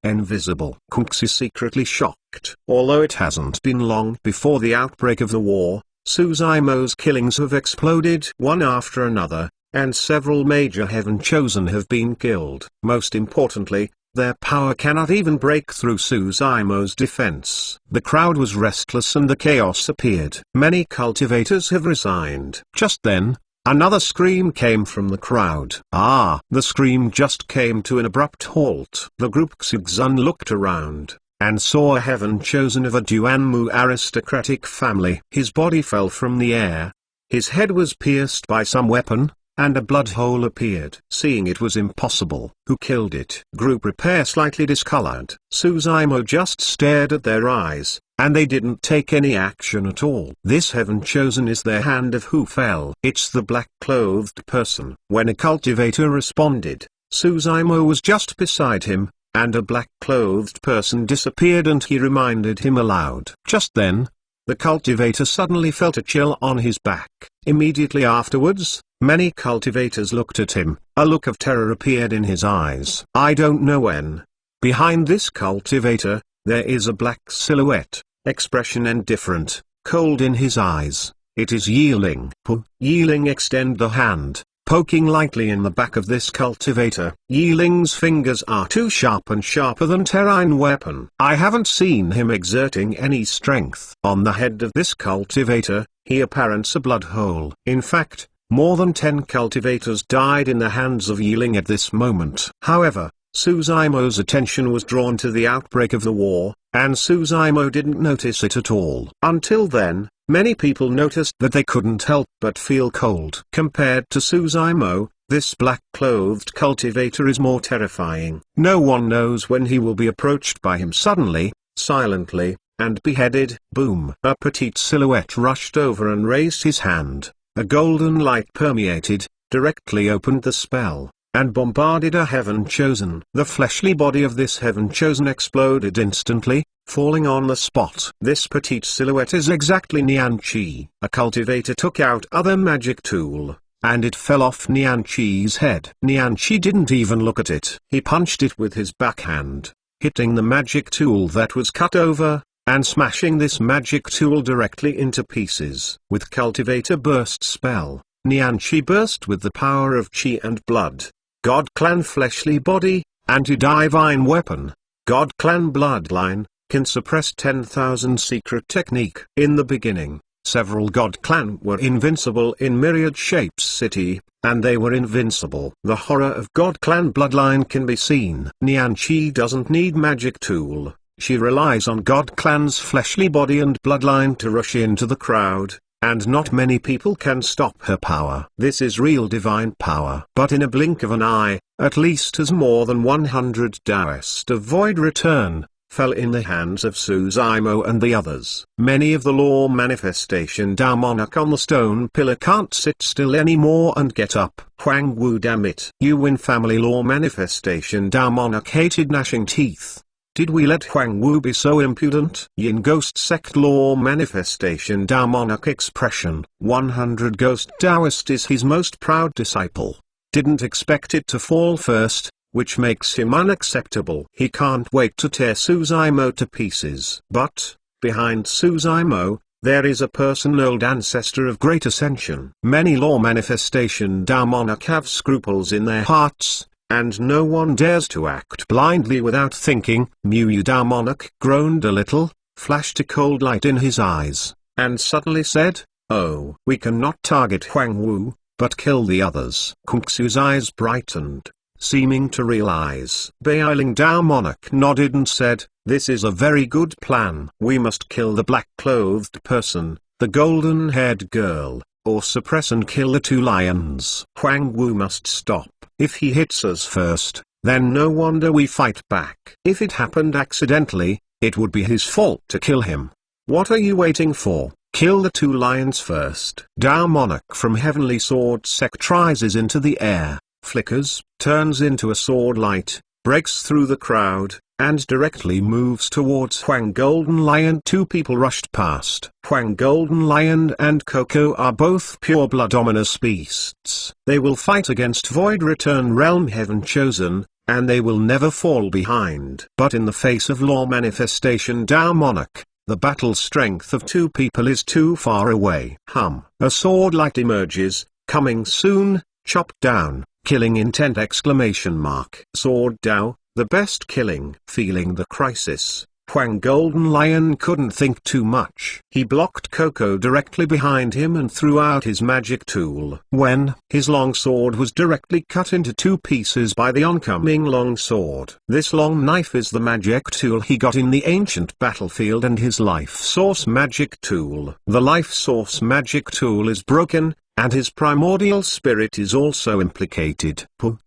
invisible. Kunxi secretly shocked. Although it hasn't been long before the outbreak of the war, Suzaimo's killings have exploded one after another, and several major Heaven Chosen have been killed. Most importantly, their power cannot even break through Suzaimo's defense. The crowd was restless and the chaos appeared. Many cultivators have resigned. Just then, another scream came from the crowd. The scream just came to an abrupt halt. The group Xigzun looked around, and saw a Heaven Chosen of a Duanmu aristocratic family. His body fell from the air. His head was pierced by some weapon, and a blood hole appeared. Seeing it was impossible. Who killed it? Group repair slightly discolored. Suzaimo just stared at their eyes, and they didn't take any action at all. This Heaven Chosen is their hand of who fell. It's the black-clothed person. When a cultivator responded, Suzaimo was just beside him, and a black-clothed person disappeared and he reminded him aloud. Just then, the cultivator suddenly felt a chill on his back. Immediately afterwards, many cultivators looked at him. A look of terror appeared in his eyes. I don't know when. Behind this cultivator, there is a black silhouette, expression indifferent, cold in his eyes. It is Yiling. Yiling extend the hand, poking lightly in the back of this cultivator. Yi Ling's fingers are too sharp and sharper than terrain weapon. I haven't seen him exerting any strength. On the head of this cultivator, he apparents a blood hole. In fact, more than 10 cultivators died in the hands of Yi Ling at this moment. However, Suzaimo's attention was drawn to the outbreak of the war, and Suzaimo didn't notice it at all. Until then, many people noticed that they couldn't help but feel cold. Compared to Suzaimo, this black-clothed cultivator is more terrifying. No one knows when he will be approached by him suddenly, silently, and beheaded. Boom! A petite silhouette rushed over and raised his hand. A golden light permeated, directly opened the spell, and bombarded a Heaven Chosen. The fleshly body of this Heaven Chosen exploded instantly, falling on the spot. This petite silhouette is exactly Nian Qi. A cultivator took out other magic tool, and it fell off Nian Qi's head. Nian Qi didn't even look at it. He punched it with his backhand, hitting the magic tool that was cut over, and smashing this magic tool directly into pieces. With cultivator burst spell, Nian Qi burst with the power of Qi and blood. God Clan fleshly body, anti-divine weapon, God Clan bloodline, can suppress 10,000 secret technique. In the beginning, several God Clan were invincible in myriad shapes city, and they were invincible. The horror of God Clan bloodline can be seen. Nian Qi doesn't need magic tool, she relies on God Clan's fleshly body and bloodline to rush into the crowd, and not many people can stop her power. This is real divine power. But in a blink of an eye, at least as more than 100 Taoist of Void Return fell in the hands of Suzaimo and the others. Many of the law manifestation Tao monarch on the stone pillar can't sit still anymore and get up. Huang Wu, damn it. You win. Family law manifestation Tao monarch hated gnashing teeth. Did we let Huang Wu be so impudent? Yin Ghost Sect Law Manifestation Tao Monarch Expression 100 Ghost Taoist is his most proud disciple. Didn't expect it to fall first, which makes him unacceptable. He can't wait to tear Suzaimo to pieces. But, behind Suzaimo, there is a person, old ancestor of great ascension. Many Law Manifestation Tao Monarch have scruples in their hearts, and no one dares to act blindly without thinking. Mu Tao Monarch groaned a little, flashed a cold light in his eyes, and suddenly said, "Oh, we cannot target Huang Wu, but kill the others." Kung Xu's eyes brightened, seeming to realize. Beiling Tao Monarch nodded and said, "This is a very good plan. We must kill the black-clothed person, the golden-haired girl, or suppress and kill the 2 lions. Huang Wu must stop. If he hits us first, then no wonder we fight back. If it happened accidentally, it would be his fault to kill him. What are you waiting for? Kill the 2 lions first." Tao Monarch from Heavenly Sword Sect rises into the air, flickers, turns into a sword light, breaks through the crowd, and directly moves towards Huang Golden Lion. 2 people rushed past. Huang Golden Lion and Coco are both pure-blood ominous beasts. They will fight against Void Return Realm Heaven Chosen, and they will never fall behind. But in the face of Law Manifestation Tao Monarch, the battle strength of 2 people is too far away. A sword light emerges, coming soon, chop down, killing intent! Sword Tao, the best killing. Feeling the crisis, Huang Golden Lion couldn't think too much. He blocked Coco directly behind him and threw out his magic tool. When his long sword was directly cut into 2 pieces by the oncoming long sword. This long knife is the magic tool he got in the ancient battlefield and his life source magic tool. The life source magic tool is broken, and his primordial spirit is also implicated.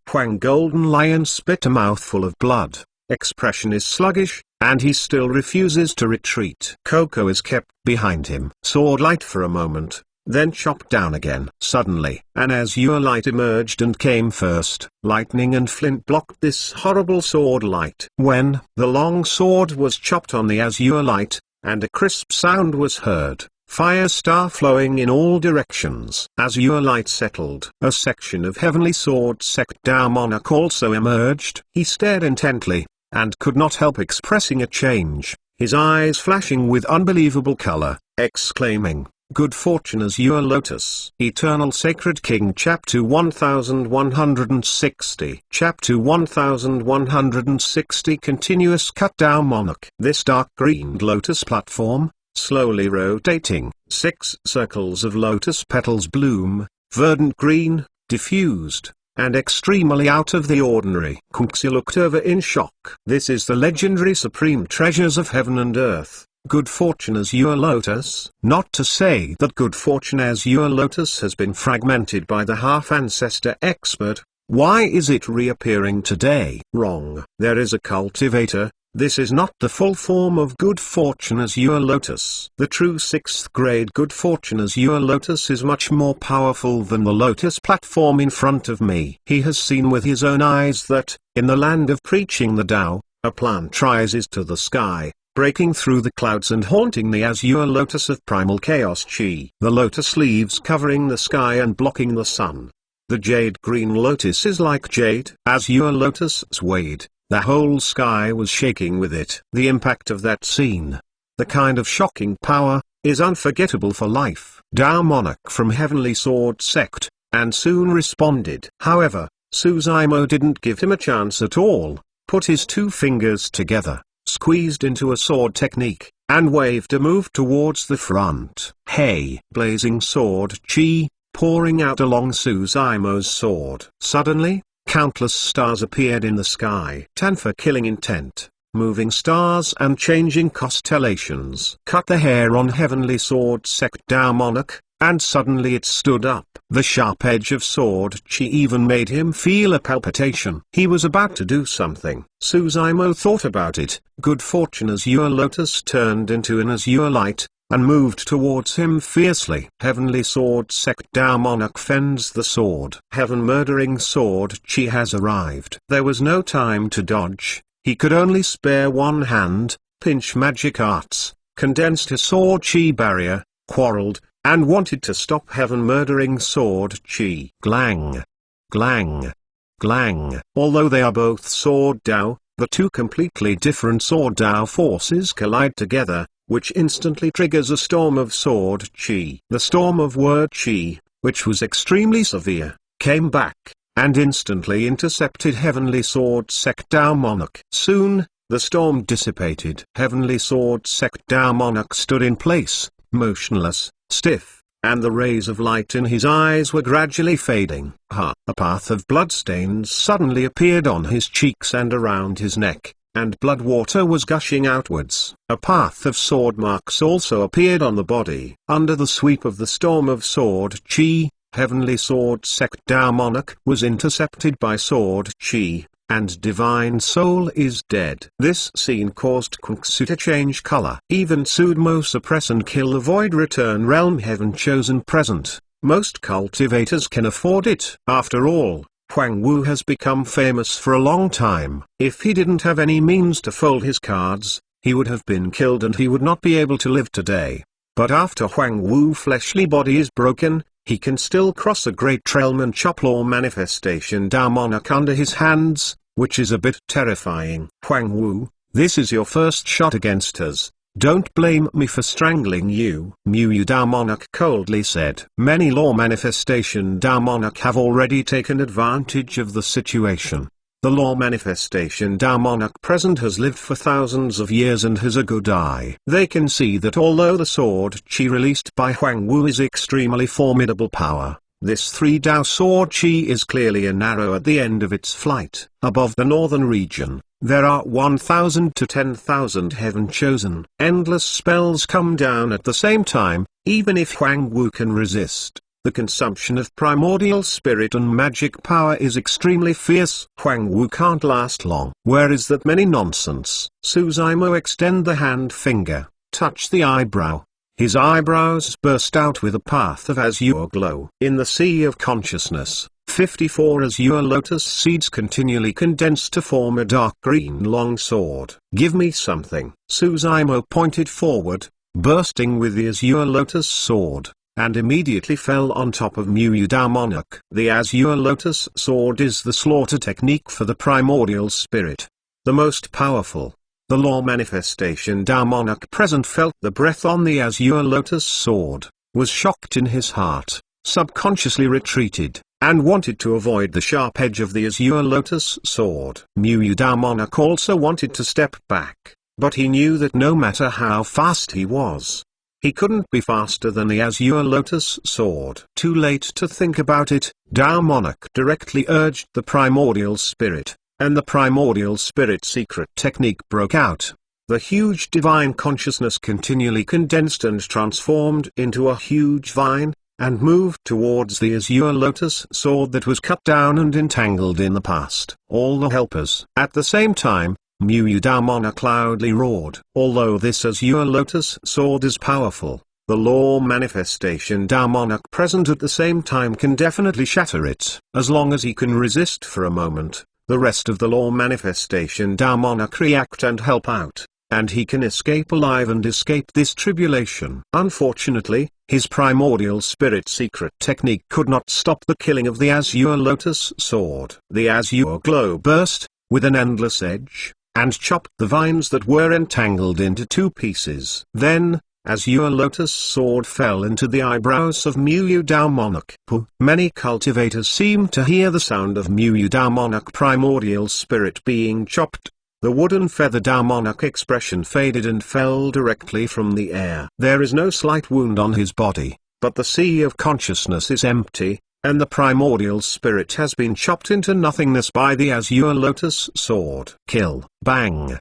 Huang Golden Lion spit a mouthful of blood. Expression is sluggish, and he still refuses to retreat. Coco is kept behind him. Sword light for a moment, then chopped down again. Suddenly, an azure light emerged and came first. Lightning and flint blocked this horrible sword light. When the long sword was chopped on the azure light, and a crisp sound was heard, fire star flowing in all directions. Azure light settled. A section of Heavenly Sword Sect Tao Monarch also emerged. He stared intently, and could not help expressing a change, his eyes flashing with unbelievable color, exclaiming, Good Fortune Azure Lotus. Eternal Sacred King Chapter 1160. Chapter 1160 Continuous Cut Tao Monarch. This dark green lotus platform, slowly rotating, 6 circles of lotus petals bloom, verdant green, diffused, and extremely out of the ordinary. Kunxi looked over in shock. This is the legendary supreme treasures of heaven and earth, Good Fortune Azure Lotus. Not to say that Good Fortune Azure Lotus has been fragmented by the half-ancestor expert. Why is it reappearing today? Wrong. There is a cultivator. This is not the full form of Good Fortune Azure Lotus. The true 6th grade Good Fortune Azure Lotus is much more powerful than the lotus platform in front of me. He has seen with his own eyes that, in the land of preaching the Tao, a plant rises to the sky, breaking through the clouds and haunting the azure lotus of primal chaos chi. The lotus leaves covering the sky and blocking the sun. The jade green lotus is like jade. Azure lotus swayed. The whole sky was shaking with it. The impact of that scene, the kind of shocking power, is unforgettable for life. Tao Monarch from Heavenly Sword Sect, and soon responded. However, Suzaimo didn't give him a chance at all, put his 2 fingers together, squeezed into a sword technique, and waved a move towards the front. Hey! Blazing sword chi, pouring out along Suzaimo's sword. Suddenly, countless stars appeared in the sky. Tan for killing intent, moving stars and changing constellations. Cut the hair on Heavenly Sword Sect Tao Monarch, and suddenly it stood up. The sharp edge of sword chi even made him feel a palpitation. He was about to do something. Suzaimo thought about it. Good Fortune Azure Lotus turned into an azure light, and moved towards him fiercely. Heavenly Sword Sect Tao Monarch fends the sword. Heaven murdering sword chi has arrived. There was no time to dodge. He could only spare one hand, pinch magic arts, condensed his sword chi barrier, quarreled, and wanted to stop heaven murdering sword chi. Glang! Glang! Glang! Although they are both sword Tao, the 2 completely different sword Tao forces collide together, which instantly triggers a storm of sword chi. The storm of word chi, which was extremely severe, came back, and instantly intercepted Heavenly Sword Sect Tao Monarch. Soon, the storm dissipated. Heavenly Sword Sect Tao Monarch stood in place, motionless, stiff, and the rays of light in his eyes were gradually fading. A path of bloodstains suddenly appeared on his cheeks and around his neck, and blood water was gushing outwards. A path of sword marks also appeared on the body. Under the sweep of the storm of sword chi, Heavenly Sword Sect Tao Monarch was intercepted by sword chi, and Divine Soul is dead. This scene caused Kunxu to change color. Even Sudmo suppress and kill the Void Return Realm Heaven Chosen present. Most cultivators can afford it. After all, Huang Wu has become famous for a long time. If he didn't have any means to fold his cards, he would have been killed and he would not be able to live today. But after Huang Wu's fleshly body is broken, he can still cross a great realm and chop law manifestation Tao Monarch under his hands, which is a bit terrifying. Huang Wu, this is your first shot against us. Don't blame me for strangling you. Mu Tao Monarch coldly said. Many law manifestation Tao Monarch have already taken advantage of the situation. The law manifestation Tao Monarch present has lived for thousands of years and has a good eye. They can see that although the sword chi released by Huang Wu is extremely formidable power, this 3 Tao sword chi is clearly an arrow at the end of its flight. Above the northern region, there are 1,000 to 10,000 heaven chosen. Endless spells come down at the same time, even if Huang Wu can resist. The consumption of primordial spirit and magic power is extremely fierce. Huang Wu can't last long. Where is that many nonsense? Suzaimo extend the hand finger, touch the eyebrow. His eyebrows burst out with a path of azure glow. In the sea of consciousness, 54 azure lotus seeds continually condense to form a dark green long sword. Give me something. Suzaimo pointed forward, bursting with the azure lotus sword, and immediately fell on top of Mu Tao Monarch. The azure lotus sword is the slaughter technique for the primordial spirit. The most powerful. The law manifestation Tao Monarch present felt the breath on the azure lotus sword, was shocked in his heart, subconsciously retreated, and wanted to avoid the sharp edge of the azure lotus sword. Muda Monarch also wanted to step back, but he knew that no matter how fast he was, he couldn't be faster than the azure lotus sword. Too late to think about it, Da Monarch directly urged the primordial spirit, and the primordial spirit secret technique broke out. The huge divine consciousness continually condensed and transformed into a huge vine, and moved towards the azure lotus sword that was cut down and entangled in the past. All the helpers. At the same time, Muda Monarch loudly roared. Although this azure lotus sword is powerful, the law manifestation Da Monarch present at the same time can definitely shatter it. As long as he can resist for a moment, the rest of the law manifestation Da Monarch react and help out, and he can escape alive and escape this tribulation. Unfortunately, his primordial spirit secret technique could not stop the killing of the azure lotus sword. The azure glow burst, with an endless edge, and chopped the vines that were entangled into two pieces. Then, azure lotus sword fell into the eyebrows of Muda Monarch. Many cultivators seemed to hear the sound of Muda Monarch primordial spirit being chopped. The wooden feather Da Monarch expression faded and fell directly from the air. There is no slight wound on his body, but the sea of consciousness is empty, and the primordial spirit has been chopped into nothingness by the azure lotus sword. Kill. Bang.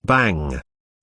Bang.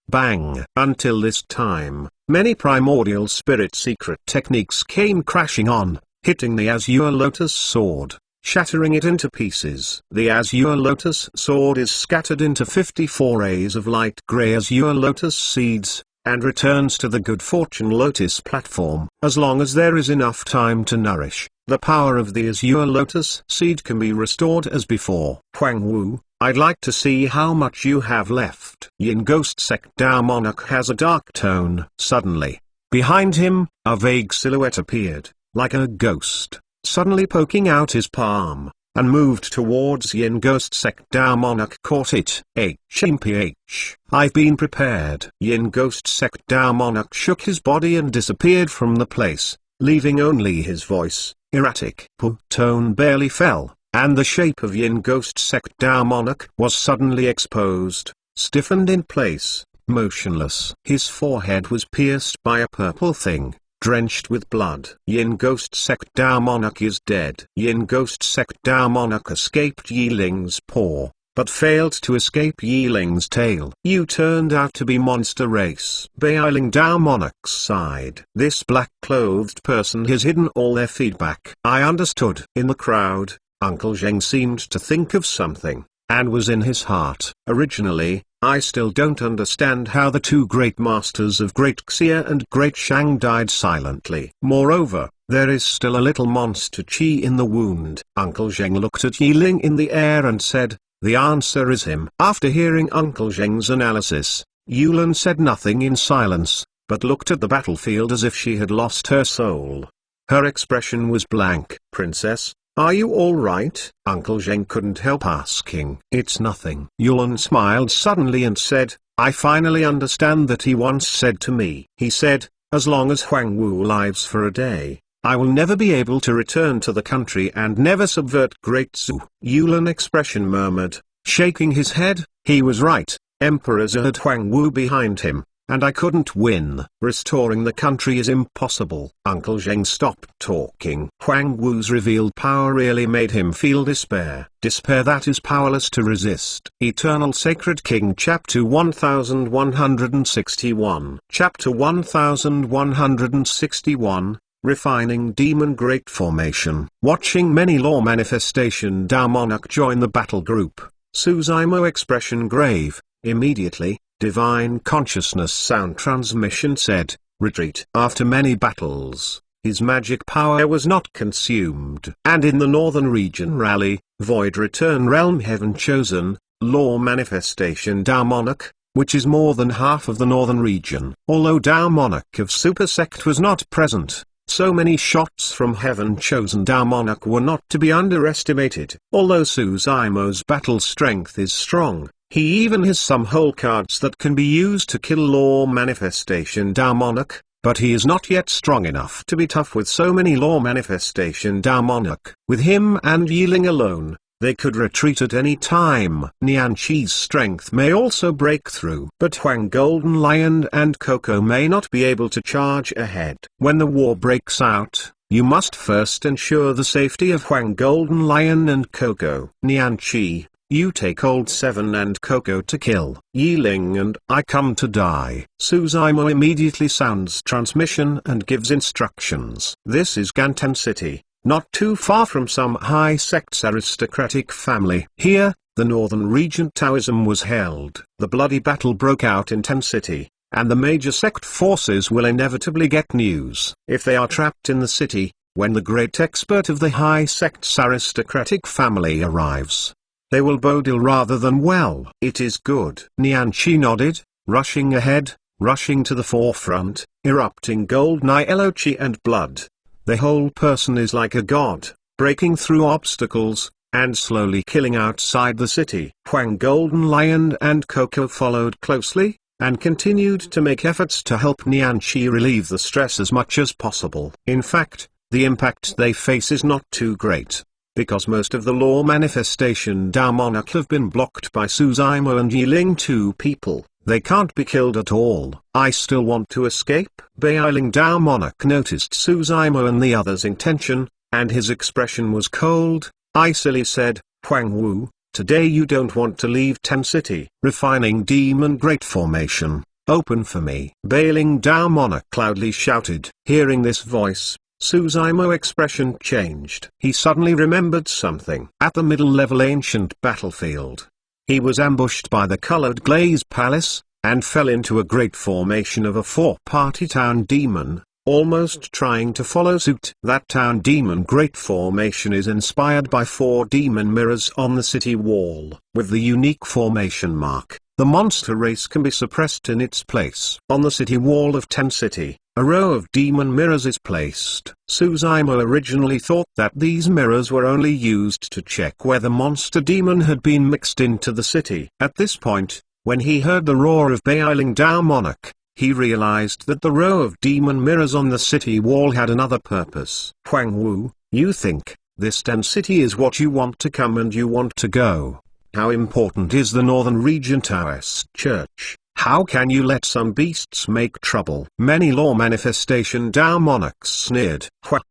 Bang. Until this time, many primordial spirit secret techniques came crashing on, hitting the azure lotus sword, shattering it into pieces. The azure lotus sword is scattered into 54 rays of light gray azure lotus seeds, and returns to the good fortune lotus platform. As long as there is enough time to nourish, the power of the azure lotus seed can be restored as before. Huang Wu, I'd like to see how much you have left. Yin Ghost Sect Da Monarch has a dark tone. Suddenly, behind him, a vague silhouette appeared, like a ghost, suddenly poking out his palm, and moved towards Yin Ghost Sect. Da Monarch caught it. HMPH. I've been prepared. Yin Ghost Sect. Da Monarch shook his body and disappeared from the place, leaving only his voice, erratic. Tone barely fell, and the shape of Yin Ghost Sect. Da Monarch was suddenly exposed, stiffened in place, motionless. His forehead was pierced by a purple thing, drenched with blood. Yin Ghost Sect. Da Monarch is dead. Yin Ghost Sect. Da Monarch escaped Yi Ling's paw, but failed to escape Yi Ling's tail. You turned out to be monster race. Bailing Da Monarch's side. This black-clothed person has hidden all their feedback. I understood. In the crowd, Uncle Zheng seemed to think of something, and was in his heart. Originally, I still don't understand how the two great masters of Great Xia and Great Shang died silently. Moreover, there is still a little monster chi in the wound. Uncle Zheng looked at Yi Ling in the air and said, the answer is him. After hearing Uncle Zheng's analysis, Yulin said nothing in silence, but looked at the battlefield as if she had lost her soul. Her expression was blank. Princess, are you all right? Uncle Zheng couldn't help asking. It's nothing. Yulin smiled suddenly and said, I finally understand that he once said to me. He said, as long as Huang Wu lives for a day, I will never be able to return to the country and never subvert Great Zhu. Yulin expression murmured, shaking his head, he was right. Emperor Zhu had Huang Wu behind him, and I couldn't win. Restoring the country is impossible. Uncle Zheng stopped talking. Huang Wu's revealed power really made him feel despair. Despair that is powerless to resist. Eternal Sacred King Chapter 1161. Chapter 1161, Refining Demon Great Formation. Watching many law manifestation Da Monarch join the battle group, Suzaimo expression grave. Immediately, Divine Consciousness Sound Transmission said, retreat. After many battles, his magic power was not consumed. And in the northern region rally, Void Return Realm Heaven Chosen, Law Manifestation Da Monarch, which is more than half of the northern region. Although Da Monarch of Super Sect was not present, so many shots from Heaven Chosen Da Monarch were not to be underestimated. Although Suzaimo's battle strength is strong, he even has some whole cards that can be used to kill Law Manifestation Da Monarch, but he is not yet strong enough to be tough with so many law manifestation Tao Monarch. With him and Yiling alone, they could retreat at any time. Nian Qi's strength may also break through, but Huang Golden Lion and Coco may not be able to charge ahead. When the war breaks out, you must first ensure the safety of Huang Golden Lion and Coco. Nian Qi, you take Old 7 and Coco to kill. Yiling and I come to die. Su Zimo immediately sounds transmission and gives instructions. This is Ganten City, not too far from some high sect's aristocratic family. Here, the northern regent Taoism was held. The bloody battle broke out in Ten City, and the major sect forces will inevitably get news. If they are trapped in the city, when the great expert of the high sect's aristocratic family arrives, they will bode ill rather than well. It is good. Nian Qi nodded, rushing ahead, rushing to the forefront, erupting golden yellow qi and blood. The whole person is like a god, breaking through obstacles, and slowly killing outside the city. Huang Golden Lion and Coco followed closely, and continued to make efforts to help Nian Qi relieve the stress as much as possible. In fact, the impact they face is not too great, because most of the law manifestation Tao Monarch have been blocked by Su Zimo and Yiling, two people. They can't be killed at all. I still want to escape. Beiling Tao Monarch noticed Su Zimo and the others' intention, and his expression was cold. Icily said, Huang Wu, today you don't want to leave Ten City. Refining Demon Great Formation, open for me. Beiling Tao Monarch loudly shouted. Hearing this voice, Su Zimo expression changed. He suddenly remembered something. At the middle-level ancient battlefield, he was ambushed by the colored glaze palace, and fell into a great formation of a four-party town demon, almost trying to follow suit. That town demon great formation is inspired by 4 demon mirrors on the city wall. With the unique formation mark, the monster race can be suppressed in its place. On the city wall of Ten City, a row of demon mirrors is placed. Su Zimo originally thought that these mirrors were only used to check whether monster demon had been mixed into the city. At this point, when he heard the roar of Beiling Tao Monarch, he realized that the row of demon mirrors on the city wall had another purpose. Huang Wu, you think this Ten City is what you want to come and you want to go? How important is the Northern Region Taoist Church? How can you let some beasts make trouble? Many law manifestation Tao Monarchs sneered. Hua,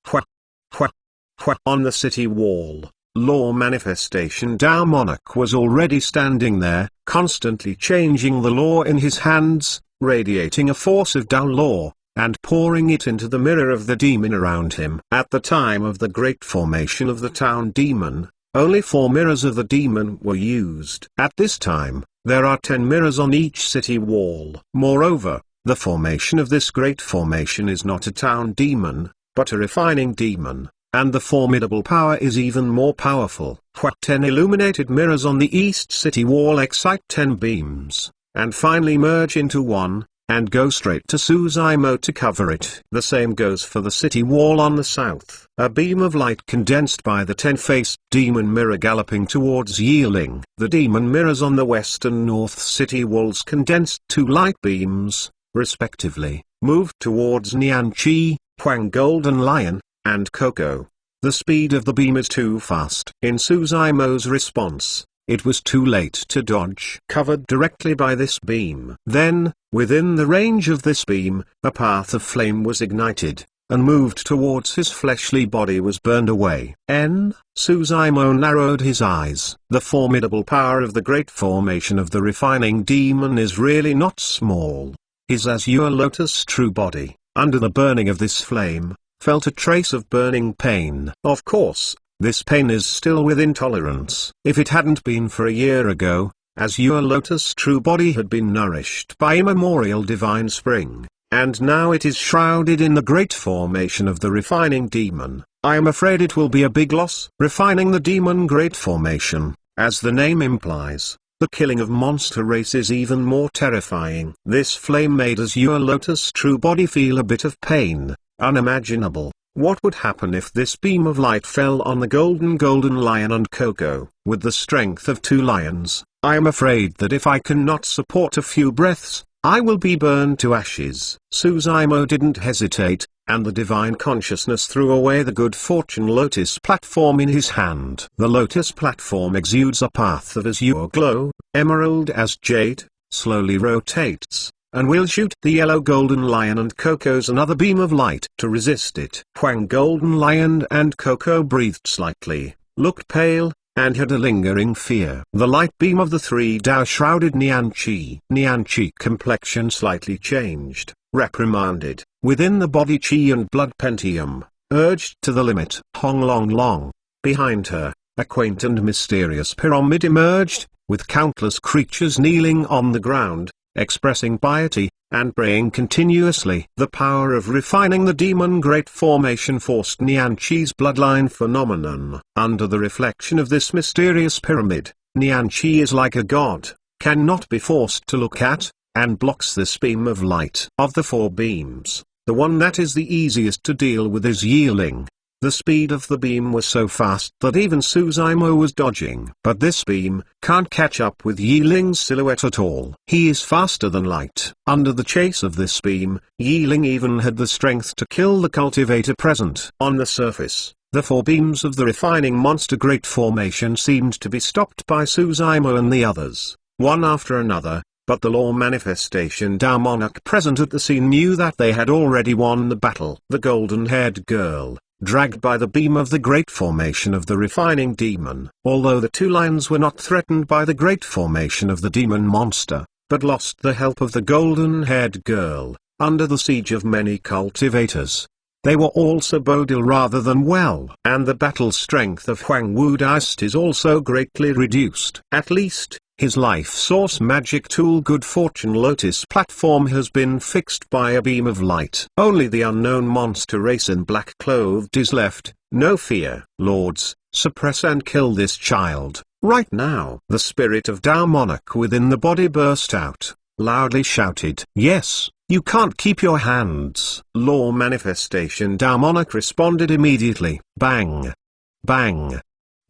hua, hua, hua. On the city wall, law manifestation Tao Monarch was already standing there, constantly changing the law in his hands, radiating a force of Tao law, and pouring it into the mirror of the demon around him. At the time of the great formation of the town demon, only 4 mirrors of the demon were used. At this time, there are 10 mirrors on each city wall. Moreover, the formation of this great formation is not a town demon, but a refining demon, and the formidable power is even more powerful. 10 illuminated mirrors on the east city wall excite 10 beams, and finally merge into one, and go straight to Su Zimo to cover it. The same goes for the city wall on the south. A beam of light condensed by the 10-faced demon mirror galloping towards Yiling. The demon mirrors on the west and north city walls condensed 2 light beams, respectively, moved towards Nian Qi, Huang Golden Lion, and Coco. The speed of the beam is too fast. In Su Zimo's response, it was too late to dodge. Covered directly by this beam. Then, within the range of this beam, a path of flame was ignited, and moved towards his fleshly body was burned away. Su Zimo narrowed his eyes. The formidable power of the great formation of the refining demon is really not small. His azure lotus true body, under the burning of this flame, felt a trace of burning pain. Of course, this pain is still within tolerance. If it hadn't been for a year ago, Azure Lotus true body had been nourished by immemorial divine spring, and now it is shrouded in the great formation of the refining demon. I am afraid it will be a big loss. Refining the demon great formation, as the name implies, the killing of monster race is even more terrifying. This flame made Azure Lotus true body feel a bit of pain, unimaginable. What would happen if this beam of light fell on the golden lion and Coco? With the strength of 2 lions, I am afraid that if I cannot support a few breaths, I will be burned to ashes. Suzaimo didn't hesitate, and the divine consciousness threw away the good fortune lotus platform in his hand. The lotus platform exudes a path of azure glow, emerald as jade, slowly rotates, and will shoot the yellow golden lion and Coco's another beam of light to resist it. Huang Golden Lion and Coco breathed slightly, looked pale, and had a lingering fear. The light beam of the three Dao shrouded Nianqi. Nianqi complexion slightly changed, reprimanded, within the body Qi and blood pentium, urged to the limit. Hong Long Long. Behind her, a quaint and mysterious pyramid emerged, with countless creatures kneeling on the ground, expressing piety, and praying continuously. The power of refining the demon great formation forced Nianqi's bloodline phenomenon. Under the reflection of this mysterious pyramid, Nianqi is like a god, cannot be forced to look at, and blocks this beam of light. Of the four beams, the one that is the easiest to deal with is Yiling. The speed of the beam was so fast that even Suzaimo was dodging. But this beam can't catch up with Yiling's silhouette at all. He is faster than light. Under the chase of this beam, Yiling even had the strength to kill the cultivator present. On the surface, the four beams of the refining monster great formation seemed to be stopped by Suzaimo and the others, one after another. But the law manifestation Dao monarch present at the scene knew that they had already won the battle. The golden-haired girl, dragged by the beam of the great formation of the refining demon. Although the two lions were not threatened by the great formation of the demon monster, but lost the help of the golden-haired girl, under the siege of many cultivators. They were also bodil rather than well. And the battle strength of Huang Wu Daoist is also greatly reduced. At least, his life source magic tool good fortune lotus platform has been fixed by a beam of light. Only the unknown monster race in black clothed is left. No fear. Lords, suppress and kill this child, right now. The spirit of Dao monarch within the body burst out, loudly shouted, yes, you can't keep your hands. Law manifestation Dao monarch responded immediately. Bang! Bang!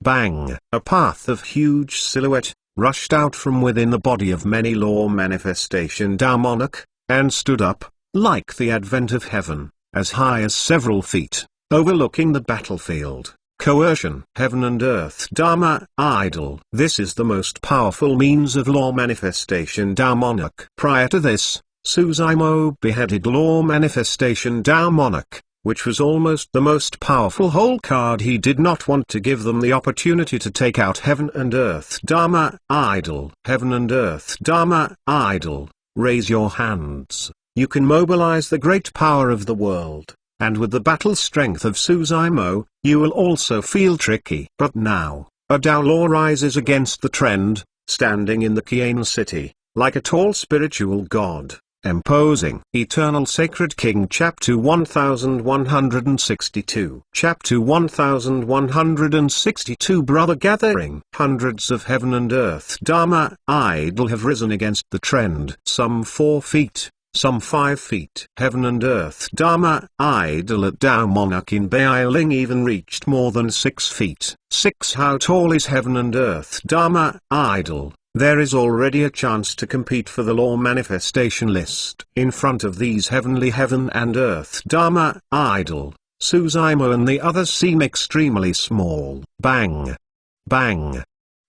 Bang! A path of huge silhouette rushed out from within the body of many law manifestation Dao monarch, and stood up, like the advent of heaven, as high as several feet, overlooking the battlefield. Coercion. Heaven and earth Dharma idol. This is the most powerful means of law manifestation Dao monarch. Prior to this, Suzaimo beheaded law manifestation Dao monarch, which was almost the most powerful whole card. He did not want to give them the opportunity to take out heaven and earth Dharma idol. Heaven and earth Dharma idol, raise your hands. You can mobilize the great power of the world, and with the battle strength of Suzaimo, you will also feel tricky. But now, a Dao law rises against the trend, standing in the Qian city, like a tall spiritual god, imposing. Eternal Sacred King Chapter 1162 Chapter 1162 Brother Gathering. Hundreds of heaven and earth Dharma idol have risen against the trend. Some 4 feet, some 5 feet. Heaven and earth Dharma idol at Dao monarch in Beiling even reached more than 6 feet. 6. How tall is heaven and earth Dharma idol? There is already a chance to compete for the law manifestation list. In front of these heavenly heaven and earth Dharma idol, Suzaimo and the others seem extremely small. Bang! Bang!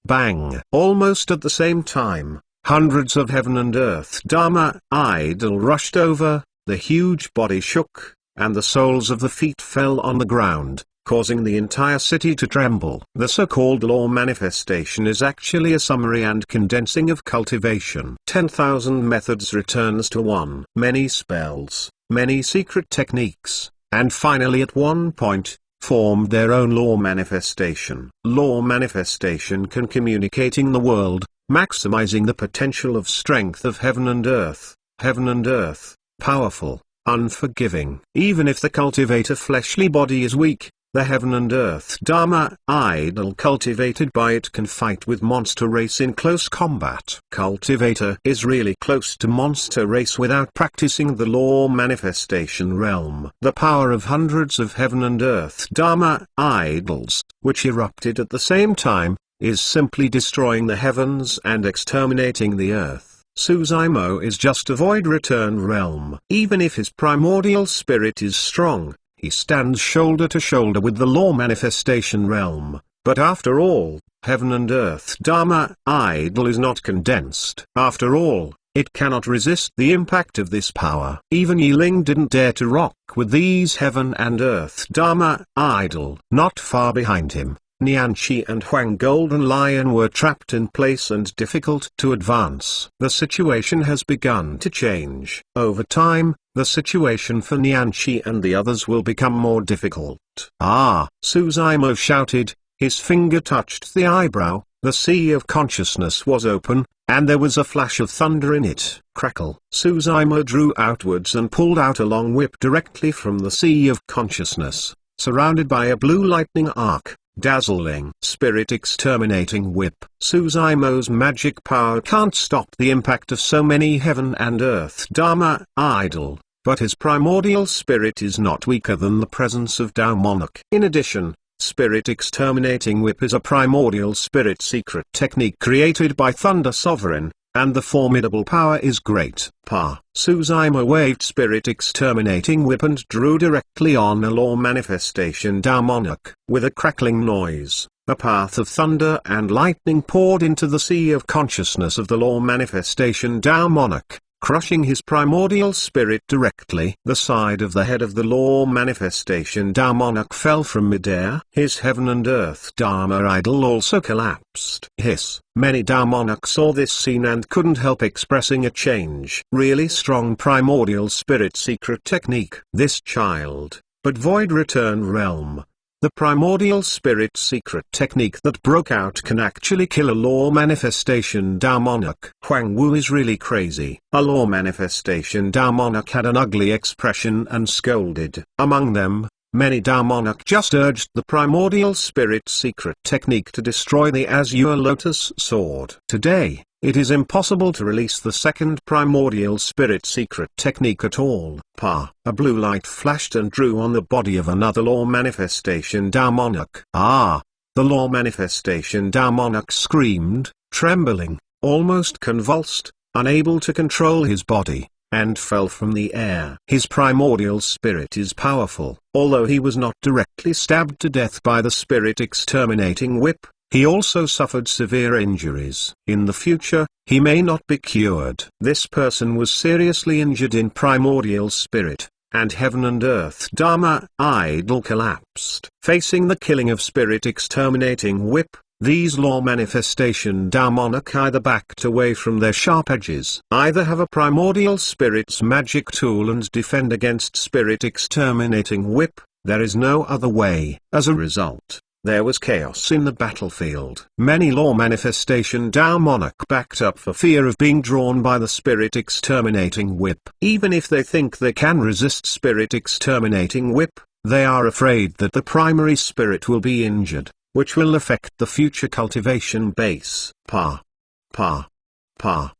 Bang! Almost at the same time, hundreds of heaven and earth Dharma idol rushed over, the huge body shook, and the soles of the feet fell on the ground, causing the entire city to tremble. The so-called law manifestation is actually a summary and condensing of cultivation. 10,000 methods returns to 1. Many spells, many secret techniques, and finally at one point, formed their own law manifestation. Law manifestation can communicating the world, maximizing the potential of strength of heaven and earth. Heaven and earth, powerful, unforgiving. Even if the cultivator fleshly body is weak, the heaven and earth Dharma idol cultivated by it can fight with monster race in close combat. Cultivator is really close to monster race without practicing the law manifestation realm. The power of hundreds of heaven and earth Dharma idols, which erupted at the same time, is simply destroying the heavens and exterminating the earth. Suzaimo is just a void return realm. Even if his primordial spirit is strong, he stands shoulder to shoulder with the law manifestation realm. But after all, heaven and earth Dharma idol is not condensed. After all, it cannot resist the impact of this power. Even Yiling didn't dare to rock with these heaven and earth Dharma idol. Not far behind him, Nianqi and Huang Golden Lion were trapped in place and difficult to advance. The situation has begun to change. Over time, the situation for Nianqi and the others will become more difficult. Ah! Suzaimo shouted, his finger touched the eyebrow, the sea of consciousness was open, and there was a flash of thunder in it. Crackle! Suzaimo drew outwards and pulled out a long whip directly from the sea of consciousness, surrounded by a blue lightning arc. Dazzling spirit exterminating whip. Suzaimo's magic power can't stop the impact of so many heaven and earth Dharma idol, but his primordial spirit is not weaker than the presence of Tao Monarch. In addition, spirit exterminating whip is a primordial spirit secret technique created by Thunder Sovereign, and the formidable power is great. Suzaimo waved spirit exterminating whip and drew directly on a law manifestation Tao Monarch. With a crackling noise, a path of thunder and lightning poured into the sea of consciousness of the law manifestation Tao Monarch, crushing his primordial spirit directly. The side of the head of the law manifestation Tao Monarch fell from midair. His heaven and earth Dharma idol also collapsed. Hiss! Many Tao Monarchs saw this scene and couldn't help expressing a change. Really strong primordial spirit secret technique. This child, but void return realm. The primordial spirit secret technique that broke out can actually kill a law manifestation Tao Monarch. Huang Wu is really crazy. A law manifestation Tao Monarch had an ugly expression and scolded. Among them, many Tao Monarch just urged the primordial spirit secret technique to destroy the Azure Lotus Sword. Today, it is impossible to release the second primordial spirit secret technique at all. A blue light flashed and drew on the body of another law manifestation Tao Monarch. The law manifestation Tao Monarch screamed, trembling, almost convulsed, unable to control his body, and fell from the air. His primordial spirit is powerful. Although he was not directly stabbed to death by the spirit exterminating whip, he also suffered severe injuries. In the future, he may not be cured. This person was seriously injured in primordial spirit, and heaven and earth Dharma idol collapsed. Facing the killing of spirit exterminating whip, these law manifestation Tao Monarch either backed away from their sharp edges, either have a primordial spirit's magic tool and defend against spirit exterminating whip. There is no other way. As a result, there was chaos in the battlefield. Many law manifestation Tao Monarch backed up for fear of being drawn by the spirit exterminating whip. Even if they think they can resist spirit exterminating whip, they are afraid that the primary spirit will be injured, which will affect the future cultivation base.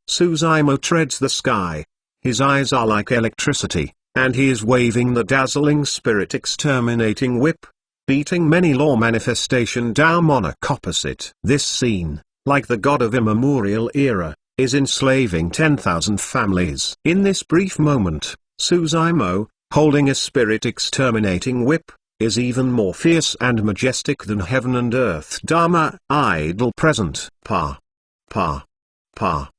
Suzaimo treads the sky. His eyes are like electricity, and he is waving the dazzling spirit exterminating whip, beating many law manifestation Tao Monarch opposite. This scene, like the god of immemorial era, is enslaving 10,000 families. In this brief moment, Suzaimo, holding a spirit exterminating whip, is even more fierce and majestic than heaven and earth Dharma idol present.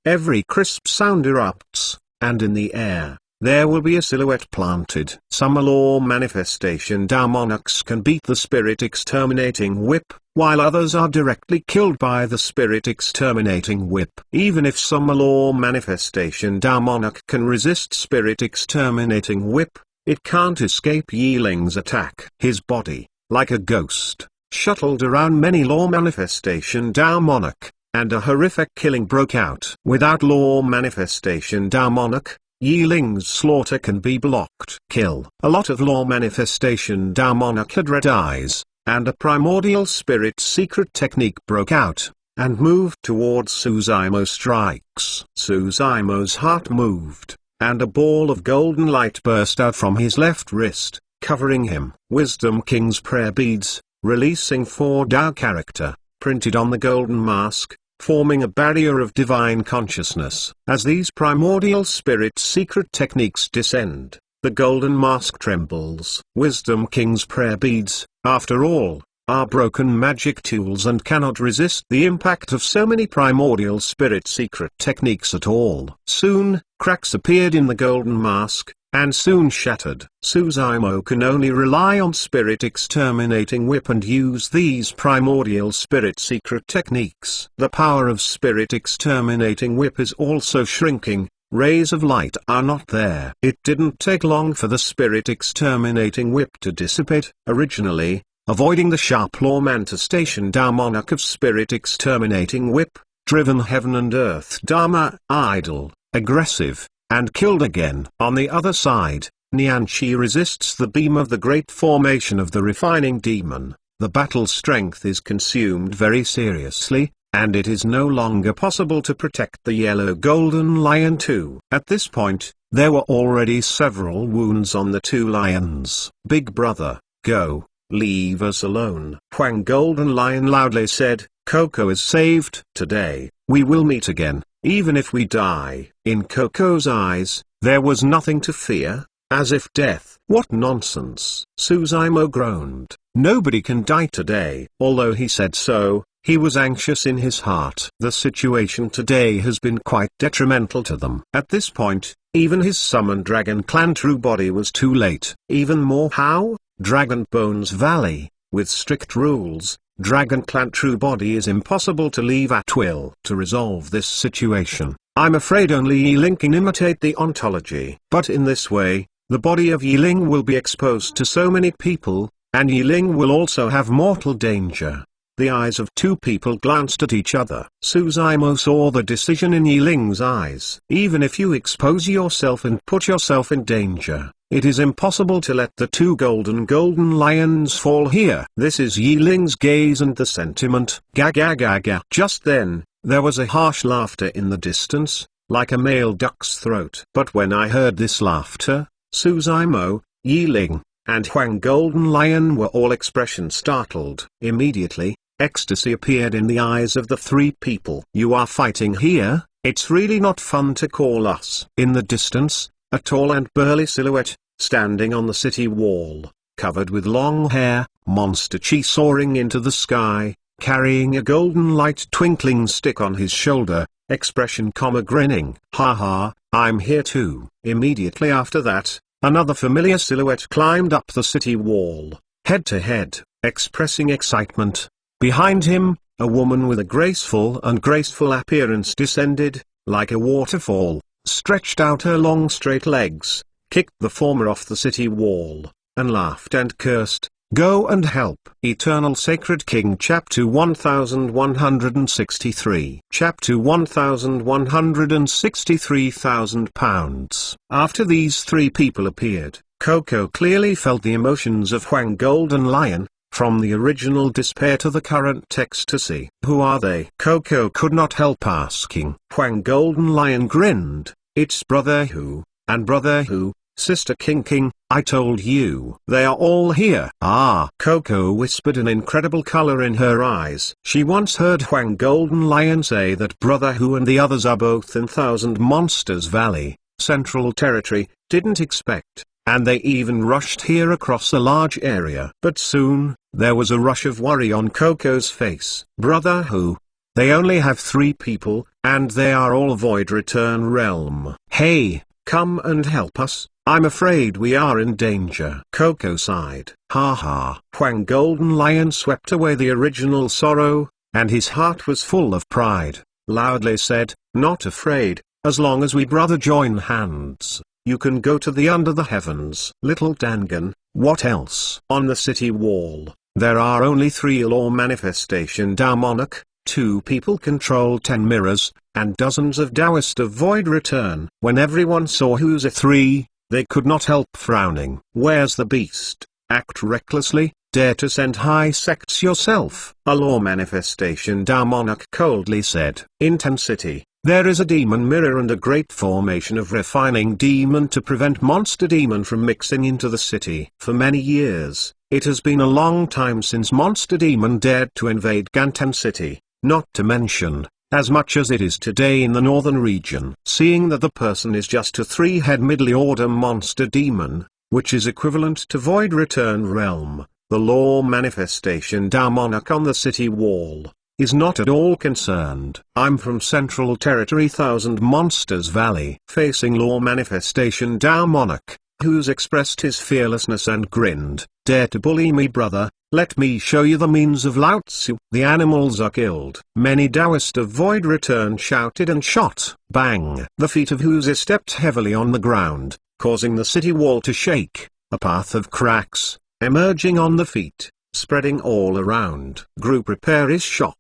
Every crisp sound erupts, and in the air, there will be a silhouette planted. Some law manifestation Tao Monarchs can beat the spirit exterminating whip, while others are directly killed by the spirit exterminating whip. Even if some law manifestation Tao Monarch can resist spirit exterminating whip, it can't escape Yiling's attack. His body, like a ghost, shuttled around many law manifestation Tao Monarch, and a horrific killing broke out. Without law manifestation Tao Monarch, Yiling's slaughter can be blocked. Kill. A lot of law manifestation Tao Monarch had red eyes, and a primordial spirit secret technique broke out, and moved towards Suzaimo strikes. Suzaimo's heart moved, and a ball of golden light burst out from his left wrist, covering him. Wisdom King's prayer beads, releasing 4 Tao character, printed on the golden mask, forming a barrier of divine consciousness. As these primordial spirit secret techniques descend, the golden mask trembles. Wisdom King's prayer beads, after all, are broken magic tools and cannot resist the impact of so many primordial spirit secret techniques at all. Soon, cracks appeared in the golden mask, and soon shattered. Suzaimo can only rely on Spirit Exterminating Whip and use these primordial spirit secret techniques. The power of Spirit Exterminating Whip is also shrinking. Rays of light are not there. It didn't take long for the Spirit Exterminating Whip to dissipate. Originally, avoiding the sharp law manifestation Monarch of Spirit Exterminating Whip, driven heaven and earth Dharma, idle, aggressive, and killed again. On the other side, Nianqi resists the beam of the great formation of the refining demon. The battle strength is consumed very seriously, and it is no longer possible to protect the yellow golden lion too. At this point, there were already several wounds on the two lions. Big brother, go, leave us alone. Huang Golden Lion loudly said, Coco is saved. Today, we will meet again, even if we die. In Coco's eyes, there was nothing to fear, as if death. What nonsense. Suzaimo groaned. Nobody can die today. Although he said so, he was anxious in his heart. The situation today has been quite detrimental to them. At this point, even his summoned Dragon Clan true body was too late. Even more how? Dragon Bones Valley, with strict rules, Dragon Clan true body is impossible to leave at will. To resolve this situation, I'm afraid only Yiling can imitate the ontology. But in this way, the body of Yiling will be exposed to so many people, and Yiling will also have mortal danger. The eyes of two people glanced at each other. Suzaimo saw the decision in Yiling's eyes. Even if you expose yourself and put yourself in danger, it is impossible to let the two golden lions fall here. This is Yiling's gaze and the sentiment. Ga ga ga ga. Just then, there was a harsh laughter in the distance, like a male duck's throat. But when I heard this laughter, Suzaimo, Yiling, and Huang Golden Lion were all expression startled. Immediately, ecstasy appeared in the eyes of the three people. You are fighting here? It's really not fun to call us. In the distance, a tall and burly silhouette, standing on the city wall, covered with long hair, Monster Chi soaring into the sky, carrying a golden light twinkling stick on his shoulder, expression grinning. Ha ha, I'm here too. Immediately after that, another familiar silhouette climbed up the city wall, head to head, expressing excitement. Behind him, a woman with a graceful appearance descended, like a waterfall, stretched out her long straight legs, kicked the former off the city wall, and laughed and cursed. Go and help. Eternal Sacred King Chapter 1163 Chapter 1163,000 pounds. After these three people appeared, Coco clearly felt the emotions of Huang Golden Lion, from the original despair to the current ecstasy. Who are they? Coco could not help asking. Huang Golden Lion grinned. It's Brother Hu, and Brother Hu, Sister King, I told you. They are all here. Ah! Coco whispered, an incredible color in her eyes. She once heard Huang Golden Lion say that Brother Hu and the others are both in Thousand Monsters Valley, Central Territory, didn't expect, and they even rushed here across a large area. But soon, there was a rush of worry on Coco's face. Brother Hu? They only have 3 people, and they are all Void Return Realm. Hey, come and help us. I'm afraid we are in danger. Coco sighed. Ha ha. Huang Golden Lion swept away the original sorrow, and his heart was full of pride. Loudly said, not afraid, as long as we brother join hands, you can go to the under the heavens. Little Dangan, what else? On the city wall, there are only 3 law manifestation Tao Monarch, 2 people control 10 mirrors, and dozens of Taoist of Void Return. When everyone saw who's a 3, they could not help frowning. Where's the beast? Act recklessly, dare to send high sects yourself. A law manifestation Tao Monarch coldly said. In Ten City, there is a demon mirror and a great formation of refining demon to prevent monster demon from mixing into the city. For many years, it has been a long time since monster demon dared to invade Gantan City, not to mention, as much as it is today in the northern region. Seeing that the person is just a three-head middle-order monster demon, which is equivalent to Void Return Realm, the law manifestation Tao Monarch on the city wall is not at all concerned. I'm from Central Territory Thousand Monsters Valley, facing law manifestation Tao Monarch, who's expressed his fearlessness and grinned, "Dare to bully me, brother? Let me show you the means of Lao Tzu." The animals are killed. Many Taoists of Void Return shouted and shot. Bang! The feet of Huzi stepped heavily on the ground, causing the city wall to shake, a path of cracks, emerging on the feet, spreading all around. Group repair is shocked.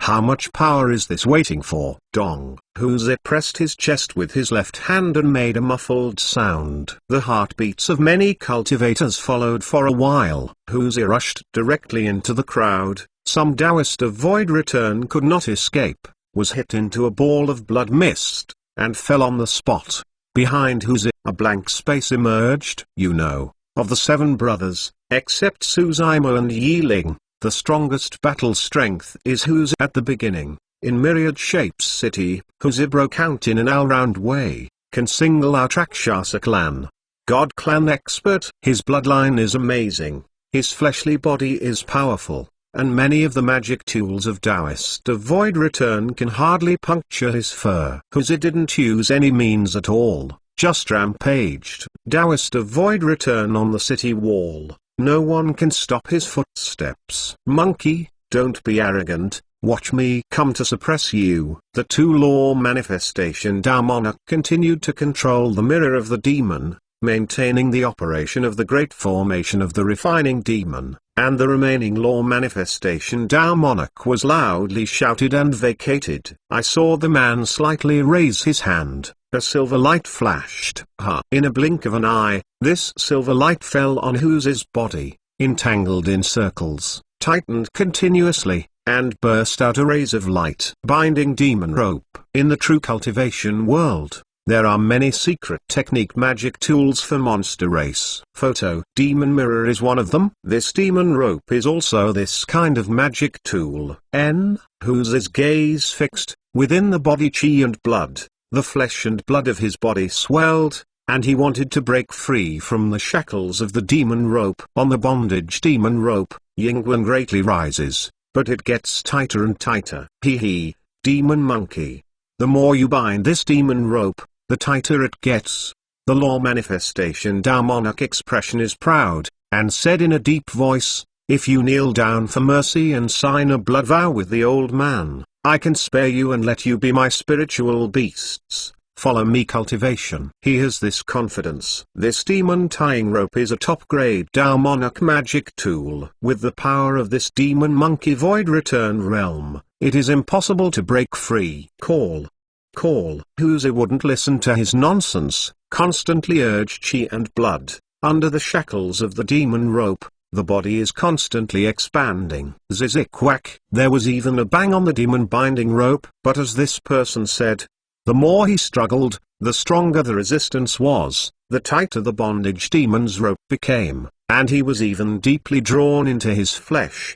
How much power is this waiting for? Dong. Huzi pressed his chest with his left hand and made a muffled sound. The heartbeats of many cultivators followed for a while. Huzi rushed directly into the crowd. Some Taoist of Void Return could not escape, was hit into a ball of blood mist, and fell on the spot. Behind Huzi, a blank space emerged. Of the seven brothers, except Suzaimo and Yiling, the strongest battle strength is Huzi. At the beginning, in Myriad Shapes City, Huzi broke out in an all-round way, can single out Rakshasa clan, God clan expert. His bloodline is amazing, his fleshly body is powerful, and many of the magic tools of Taoist of Void Return can hardly puncture his fur. Huzi didn't use any means at all, just rampaged. Taoist of Void Return on the city wall. No one can stop his footsteps. Monkey, don't be arrogant, watch me come to suppress you. The two-law manifestation Tao Monarch continued to control the mirror of the demon, maintaining the operation of the great formation of the refining demon, and the remaining law manifestation Tao Monarch was loudly shouted and vacated. I saw the man slightly raise his hand. A silver light flashed. In a blink of an eye, this silver light fell on Huzi's body, entangled in circles, tightened continuously, and burst out a rays of light. Binding demon rope. In the true cultivation world, there are many secret technique magic tools for monster race. Photo. Demon mirror is one of them. This demon rope is also this kind of magic tool. Huzi's gaze fixed, within the body chi and blood. The flesh and blood of his body swelled, and he wanted to break free from the shackles of the demon rope. On the bondage demon rope, Yingguan greatly rises, but it gets tighter and tighter. Demon monkey. The more you bind this demon rope, the tighter it gets. The law manifestation Tao Monarch expression is proud, and said in a deep voice, "If you kneel down for mercy and sign a blood vow with the old man, I can spare you and let you be my spiritual beasts. Follow me." Cultivation. He has this confidence. This demon tying rope is a top-grade Tao Monarch magic tool. With the power of this demon monkey Void Return Realm, it is impossible to break free. Call. Huzi wouldn't listen to his nonsense, constantly urged chi and blood. Under the shackles of the demon rope, the body is constantly expanding. Zizik-whack. There was even a bang on the demon binding rope, but as this person said, the more he struggled, the stronger the resistance was, the tighter the bondage demon's rope became, and he was even deeply drawn into his flesh.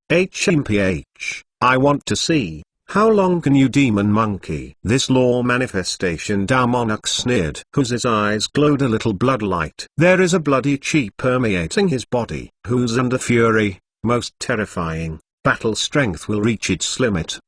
I want to see. How long can you, demon monkey? This law manifestation Tao Monarch sneered. Huzi's eyes glowed a little blood light. There is a bloody chi permeating his body. Who's under fury, most terrifying, battle strength will reach its limit.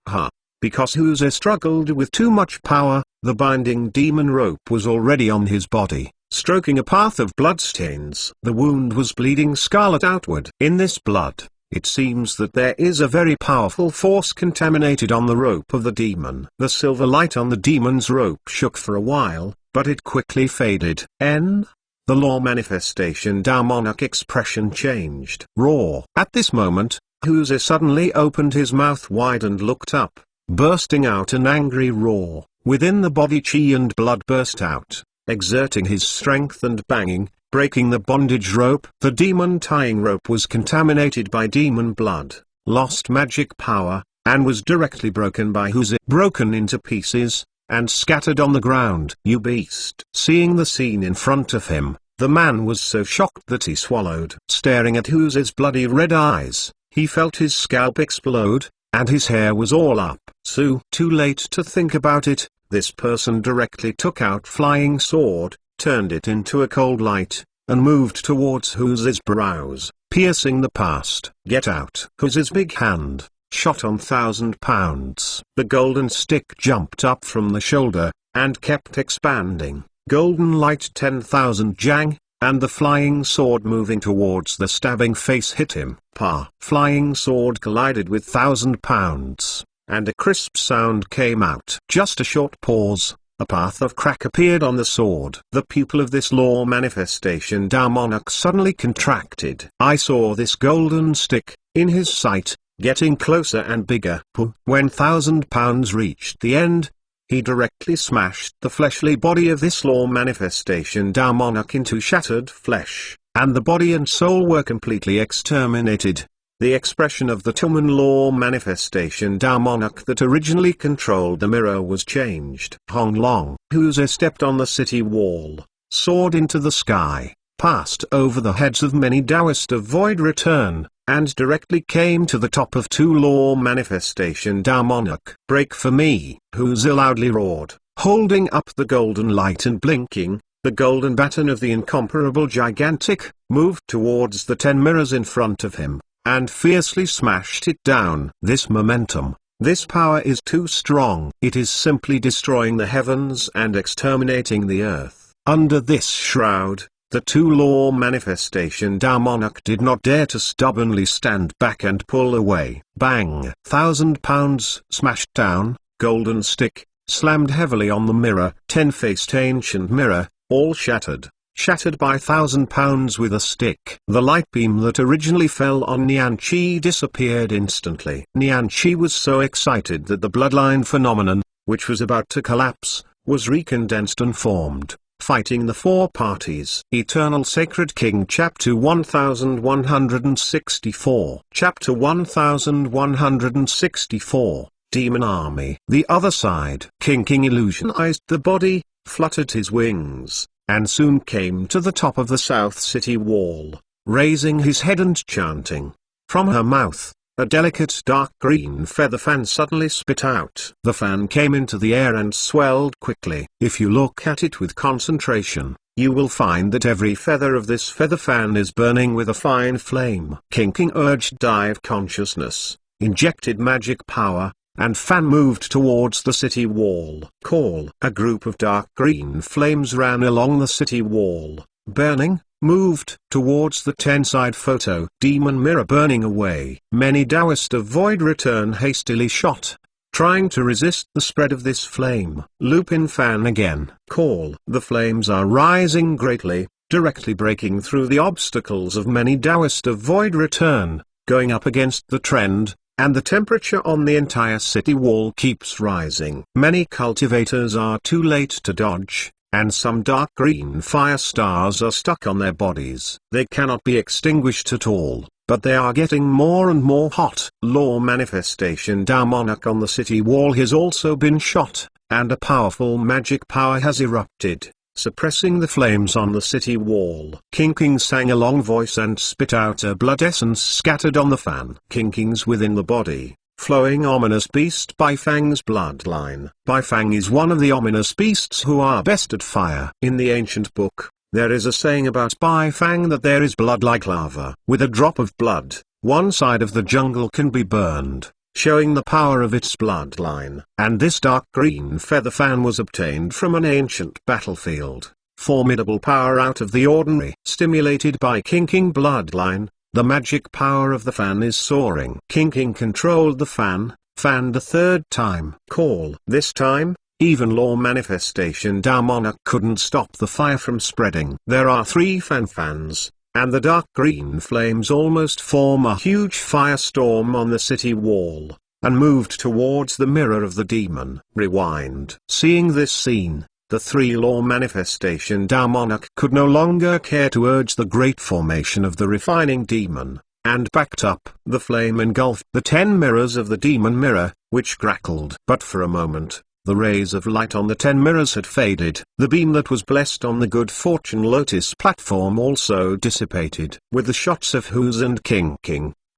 Because Huzi struggled with too much power, the binding demon rope was already on his body, stroking a path of bloodstains. The wound was bleeding scarlet outward. In this blood, it seems that there is a very powerful force contaminated on the rope of the demon. The silver light on the demon's rope shook for a while, but it quickly faded. The law manifestation Tao Monarch expression changed. Roar. At this moment, Huzi suddenly opened his mouth wide and looked up, bursting out an angry roar. Within the body chi and blood burst out, exerting his strength and banging, breaking the bondage rope. The demon tying rope was contaminated by demon blood, lost magic power, and was directly broken by Huzi. Broken into pieces, and scattered on the ground. You beast. Seeing the scene in front of him, the man was so shocked that he swallowed. Staring at Huzi's bloody red eyes, he felt his scalp explode, and his hair was all up. Too late to think about it, this person directly took out flying sword, turned it into a cold light, and moved towards Hu's brows, piercing the past. Get out! Hu's big hand shot on 1,000 pounds. The golden stick jumped up from the shoulder, and kept expanding. Golden light 10,000 jang, and the flying sword moving towards the stabbing face hit him. Pa! Flying sword collided with 1,000 pounds, and a crisp sound came out. Just a short pause. A path of crack appeared on the sword. The pupil of this law manifestation Damonok suddenly contracted. I saw this golden stick, in his sight, getting closer and bigger. When 1,000 pounds reached the end, he directly smashed the fleshly body of this law manifestation Damonok into shattered flesh, and the body and soul were completely exterminated. The expression of the Tumen law manifestation Damonok that originally controlled the mirror was changed. Hong Long, Huze stepped on the city wall, soared into the sky, passed over the heads of many Taoists of void return, and directly came to the top of two law manifestation Damonok. Break for me, Huze loudly roared, holding up the golden light and blinking. The golden baton of the incomparable gigantic moved towards the 10 mirrors in front of him, and fiercely smashed it down. This momentum, this power is too strong. It is simply destroying the heavens and exterminating the earth. Under this shroud, the two law manifestation Damonok did not dare to stubbornly stand back and pull away. Bang! 1,000 pounds smashed down, golden stick, slammed heavily on the mirror. 10-faced ancient mirror, all shattered. Shattered by 1,000 pounds with a stick. The light beam that originally fell on Nian Qi disappeared instantly. Nian Qi was so excited that the bloodline phenomenon, which was about to collapse, was recondensed and formed, fighting the four parties. Eternal Sacred King Chapter 1164 Chapter 1164 Demon Army. The other side. King illusionized the body, fluttered his wings, and soon came to the top of the south city wall, raising his head and chanting. From her mouth, a delicate dark green feather fan suddenly spit out. The fan came into the air and swelled quickly. If you look at it with concentration, you will find that every feather of this feather fan is burning with a fine flame. King urged dive consciousness, injected magic power, and fan moved towards the city wall. Call. A group of dark green flames ran along the city wall, burning, moved towards the 10-side photo demon mirror burning away. Many Taoists of void return hastily shot, trying to resist the spread of this flame. Lupin fan again. Call. The flames are rising greatly, directly breaking through the obstacles of many Taoists of void return, going up against the trend, and the temperature on the entire city wall keeps rising. Many cultivators are too late to dodge, and some dark green fire stars are stuck on their bodies. They cannot be extinguished at all, but they are getting more and more hot. Law manifestation Damonok on the city wall has also been shot, and a powerful magic power has erupted, suppressing the flames on the city wall. King sang a long voice and spit out a blood essence scattered on the fan. King's within the body, flowing ominous beast Baifang's bloodline. Baifang is one of the ominous beasts who are best at fire. In the ancient book, there is a saying about Baifang that there is blood like lava. With a drop of blood, one side of the jungle can be burned, showing the power of its bloodline. And this dark green feather fan was obtained from an ancient battlefield. Formidable power out of the ordinary. Stimulated by King bloodline, the magic power of the fan is soaring. King controlled the fan, fanned a third time. Call. This time, even law manifestation Damonok couldn't stop the fire from spreading. There are 3 fans, and the dark green flames almost form a huge firestorm on the city wall, and moved towards the mirror of the demon. Rewind. Seeing this scene, the 3-law manifestation Damonok could no longer care to urge the great formation of the refining demon, and backed up. The flame engulfed the 10 mirrors of the demon mirror, which crackled. But for a moment, the rays of light on the 10 mirrors had faded. The beam that was blessed on the Good Fortune Lotus platform also dissipated. With the shots of Hu's and King,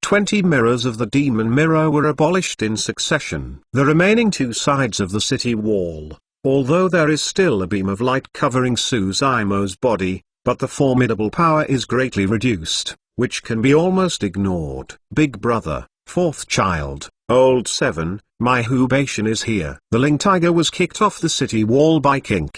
20 mirrors of the demon mirror were abolished in succession. The remaining two sides of the city wall, although there is still a beam of light covering Suzaimo's body, but the formidable power is greatly reduced, which can be almost ignored. Big brother, fourth child, old 7, my Hubation is here. The Ling Tiger was kicked off the city wall by King,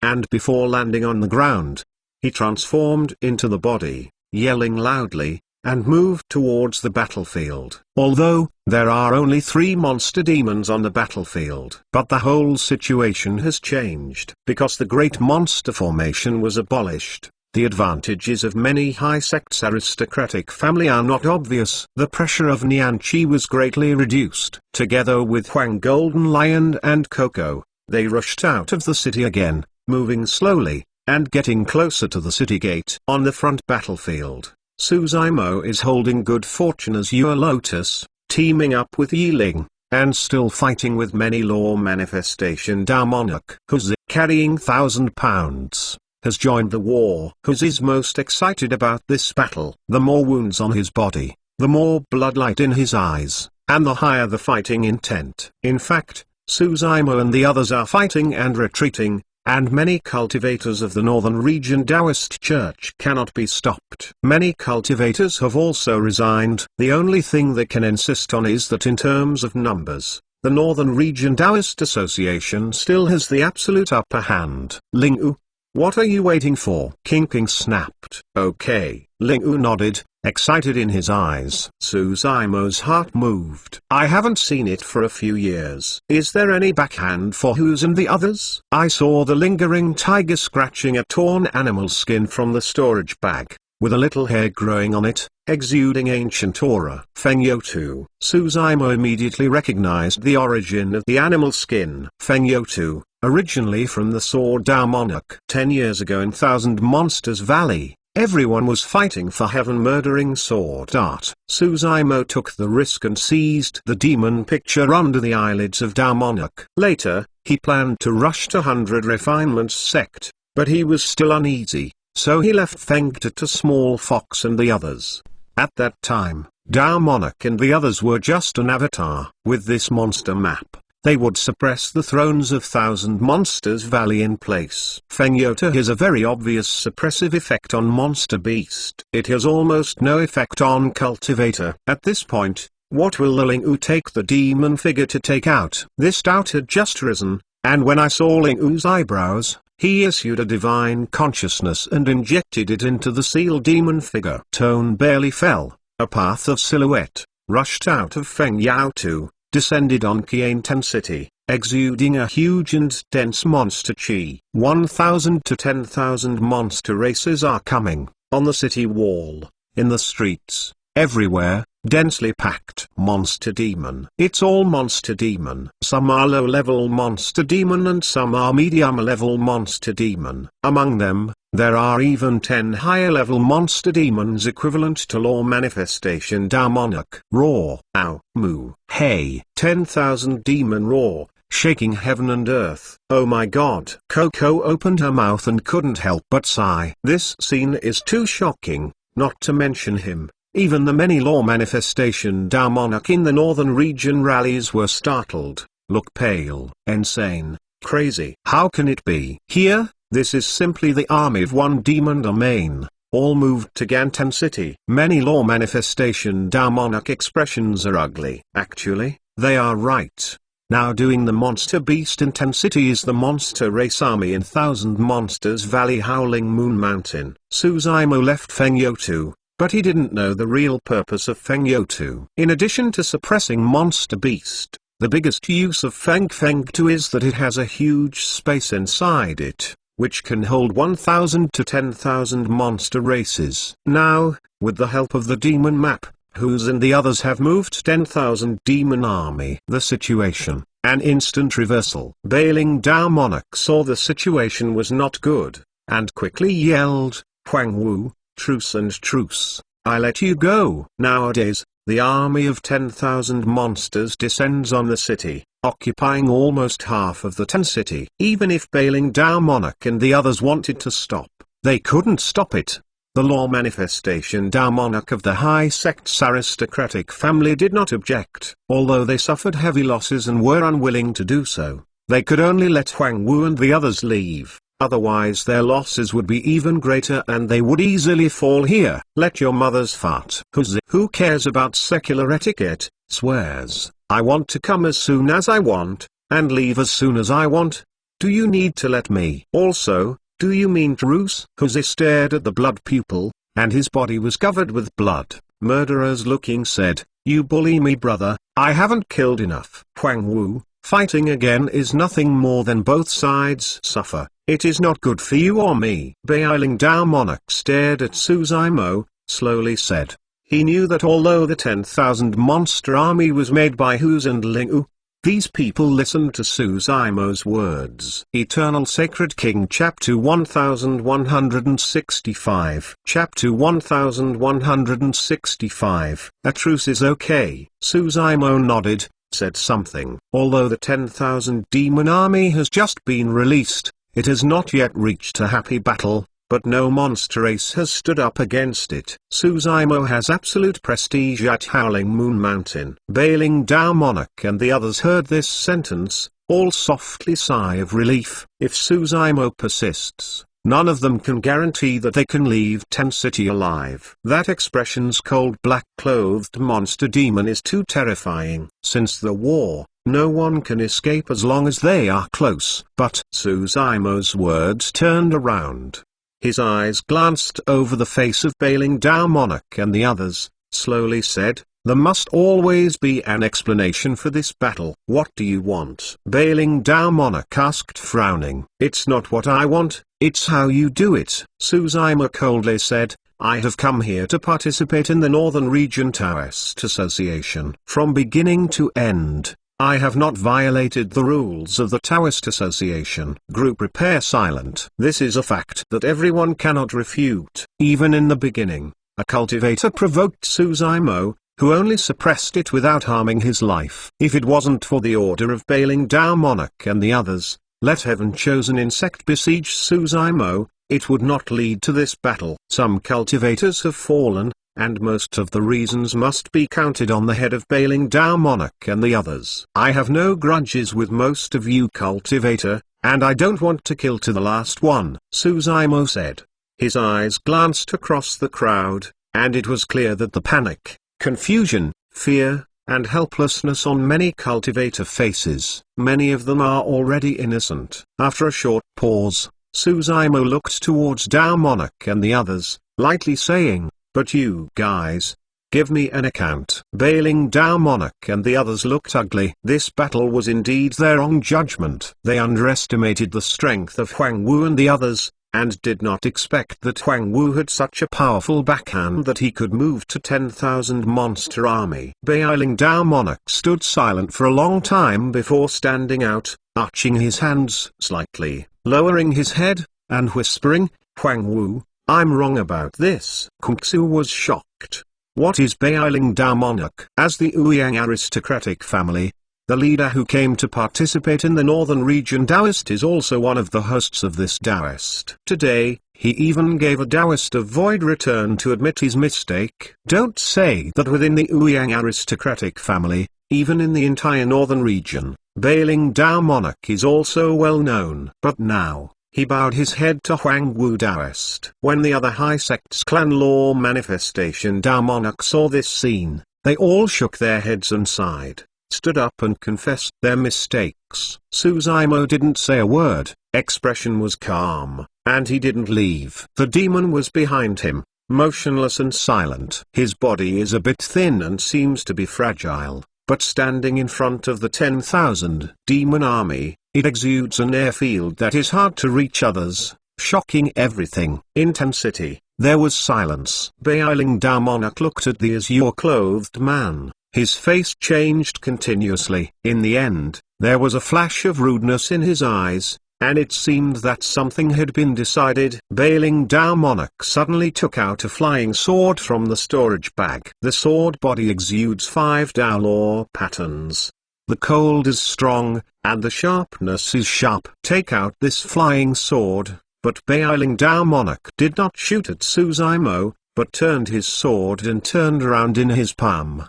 and before landing on the ground, he transformed into the body, yelling loudly, and moved towards the battlefield. Although, there are only 3 monster demons on the battlefield. But the whole situation has changed. Because the great monster formation was abolished, the advantages of many high sects' aristocratic family are not obvious. The pressure of Nianqi was greatly reduced. Together with Huang Golden Lion and Coco, they rushed out of the city again, moving slowly, and getting closer to the city gate. On the front battlefield, Suzaimo is holding good fortune as Yue Lotus, teaming up with Yiling, and still fighting with many law manifestation Damonok. Huzi, carrying 1,000 pounds, has joined the war. Huzi is most excited about this battle. The more wounds on his body, the more bloodlight in his eyes, and the higher the fighting intent. In fact, Suzaimo and the others are fighting and retreating, and many cultivators of the Northern Region Taoist Church cannot be stopped. Many cultivators have also resigned. The only thing they can insist on is that in terms of numbers, the Northern Region Taoist Association still has the absolute upper hand. Ling U, what are you waiting for? King snapped. Okay. Ling U nodded, excited in his eyes. Suzaimo's heart moved. I haven't seen it for a few years. Is there any backhand for Who's and the others? I saw the lingering tiger scratching a torn animal skin from the storage bag, with a little hair growing on it, exuding ancient aura. Feng Youtu. Suzaimo immediately recognized the origin of the animal skin. Feng Youtu, originally from the Sword Damonok. 10 years ago in Thousand Monsters Valley, everyone was fighting for heaven-murdering sword art. Suzaimo took the risk and seized the demon picture under the eyelids of Damonok. Later, he planned to rush to 100 Refinements sect, but he was still uneasy, so he left Fengta to Small Fox and the others. At that time, Damonok and the others were just an avatar. With this monster map, they would suppress the thrones of Thousand Monsters Valley in place. Feng Youtu has a very obvious suppressive effect on Monster Beast. It has almost no effect on Cultivator. At this point, what will the Ling U take the demon figure to take out? This doubt had just risen, and when I saw Ling U's eyebrows, he issued a divine consciousness and injected it into the seal demon figure. Tone barely fell. A path of silhouette rushed out of Feng Youtu, descended on Qiantan City, exuding a huge and dense monster chi. 1,000 to 10,000 monster races are coming, on the city wall, in the streets, everywhere, densely packed. Monster demon. It's all monster demon. Some are low-level monster demon and some are medium-level monster demon. Among them, there are even 10 higher-level monster demons equivalent to law manifestation Damonok. Roar. Ow. Moo. Hey. 10,000 demon roar, shaking heaven and earth. Oh my god. Coco opened her mouth and couldn't help but sigh. This scene is too shocking, not to mention him. Even the many law manifestation Damonok in the Northern Region rallies were startled, look pale, insane, crazy. How can it be? Here, this is simply the army of one demon domain, all moved to Gantan City. Many law manifestation Damonok expressions are ugly. Actually, they are right. Now doing the monster beast intensity is the monster race army in Thousand Monsters Valley Howling Moon Mountain. Suzaimo left Feng Youtu, but he didn't know the real purpose of Feng Youtu. In addition to suppressing Monster Beast, the biggest use of Fengtu is that it has a huge space inside it, which can hold 1,000 to 10,000 monster races. Now, with the help of the demon map, Who's and the others have moved 10,000 demon army. The situation, an instant reversal. Bailing Damonok saw the situation was not good, and quickly yelled, Huang Wu, truce and truce, I let you go. Nowadays, the army of 10,000 monsters descends on the city, occupying almost half of the Tan City. Even if Bailing Damonok and the others wanted to stop, they couldn't stop it. The law manifestation Dao monarch of the high sect's aristocratic family did not object. Although they suffered heavy losses and were unwilling to do so, they could only let Huang Wu and the others leave. Otherwise their losses would be even greater and they would easily fall here. Let your mothers fart. Who cares about secular etiquette, swears, I want to come as soon as I want, and leave as soon as I want. Do you need to let me? Also, do you mean truce? Jose stared at the blood pupil, and his body was covered with blood. Murderers looking said, you bully me brother, I haven't killed enough. Huang Wu, fighting again is nothing more than both sides suffer. It is not good for you or me. Bailing Dao monarch stared at Su Zimo, slowly said. He knew that although the 10,000 monster army was made by Huz and Lingu, these people listened to Su Zimo's words. Eternal Sacred King Chapter 1165 Chapter 1165 A truce is okay. Su Zimo nodded, said something. Although the 10,000 demon army has just been released, it has not yet reached a happy battle, but no monster race has stood up against it. Su Zimo has absolute prestige at Howling Moon Mountain. Bailing Dao monarch and the others heard this sentence, all softly sigh of relief. If Su Zimo persists, none of them can guarantee that they can leave Ten City alive. That expression's cold black-clothed monster demon is too terrifying. Since the war, no one can escape as long as they are close. But Su Zimo's words turned around. His eyes glanced over the face of Bailing Dao monarch and the others, slowly said, there must always be an explanation for this battle. What do you want? Bailing Dao monarch asked, frowning. It's not what I want, it's how you do it. Su Zimo coldly said, I have come here to participate in the Northern Region Taoist Association. From beginning to end, I have not violated the rules of the Taoist Association. Group repair silent. This is a fact that everyone cannot refute. Even in the beginning, a cultivator provoked Su Zimo, who only suppressed it without harming his life. If it wasn't for the order of Bailing Dao monarch and the others, let heaven-chosen insect besiege Su Zimo, it would not lead to this battle. Some cultivators have fallen, and most of the reasons must be counted on the head of Bailing Dao monarch and the others. I have no grudges with most of you cultivator, and I don't want to kill to the last one, Su Zimo said. His eyes glanced across the crowd, and it was clear that the panic, confusion, fear, and helplessness on many cultivator faces. Many of them are already innocent. After a short pause, Su Zimo looked towards Dao monarch and the others, lightly saying, but you guys, give me an account. Bailing Dao monarch and the others looked ugly. This battle was indeed their own judgment. They underestimated the strength of Huang Wu and the others, and did not expect that Huang Wu had such a powerful backhand that he could move to 10,000 monster army. Bailing Dao monarch stood silent for a long time before standing out, arching his hands slightly, lowering his head, and whispering, Huang Wu, I'm wrong about this. Kung Su was shocked. What is Bailing Dao monarch? As the Ouyang aristocratic family, the leader who came to participate in the Northern Region Taoist is also one of the hosts of this Taoist. Today, he even gave a Taoist a void return to admit his mistake. Don't say that within the Ouyang aristocratic family, even in the entire Northern Region, Bailing Dao monarch is also well known. But now, he bowed his head to Huang Wu Taoist. When the other high sect's clan law manifestation Dao monarch saw this scene, they all shook their heads and sighed, stood up and confessed their mistakes. Su Zimo didn't say a word, expression was calm, and he didn't leave. The demon was behind him, motionless and silent. His body is a bit thin and seems to be fragile, but standing in front of the 10,000 demon army, it exudes an airfield that is hard to reach others, shocking everything. In Ten City, there was silence. Bailing Dao monarch looked at the azure-clothed man. His face changed continuously. In the end, there was a flash of rudeness in his eyes, and it seemed that something had been decided. Bailing Dao monarch suddenly took out a flying sword from the storage bag. The sword body exudes 5 Dao law patterns. The cold is strong, and the sharpness is sharp. Take out this flying sword, But Bailing Dao Monarch did not shoot at Suzaimo, but turned his sword and turned around in his palm.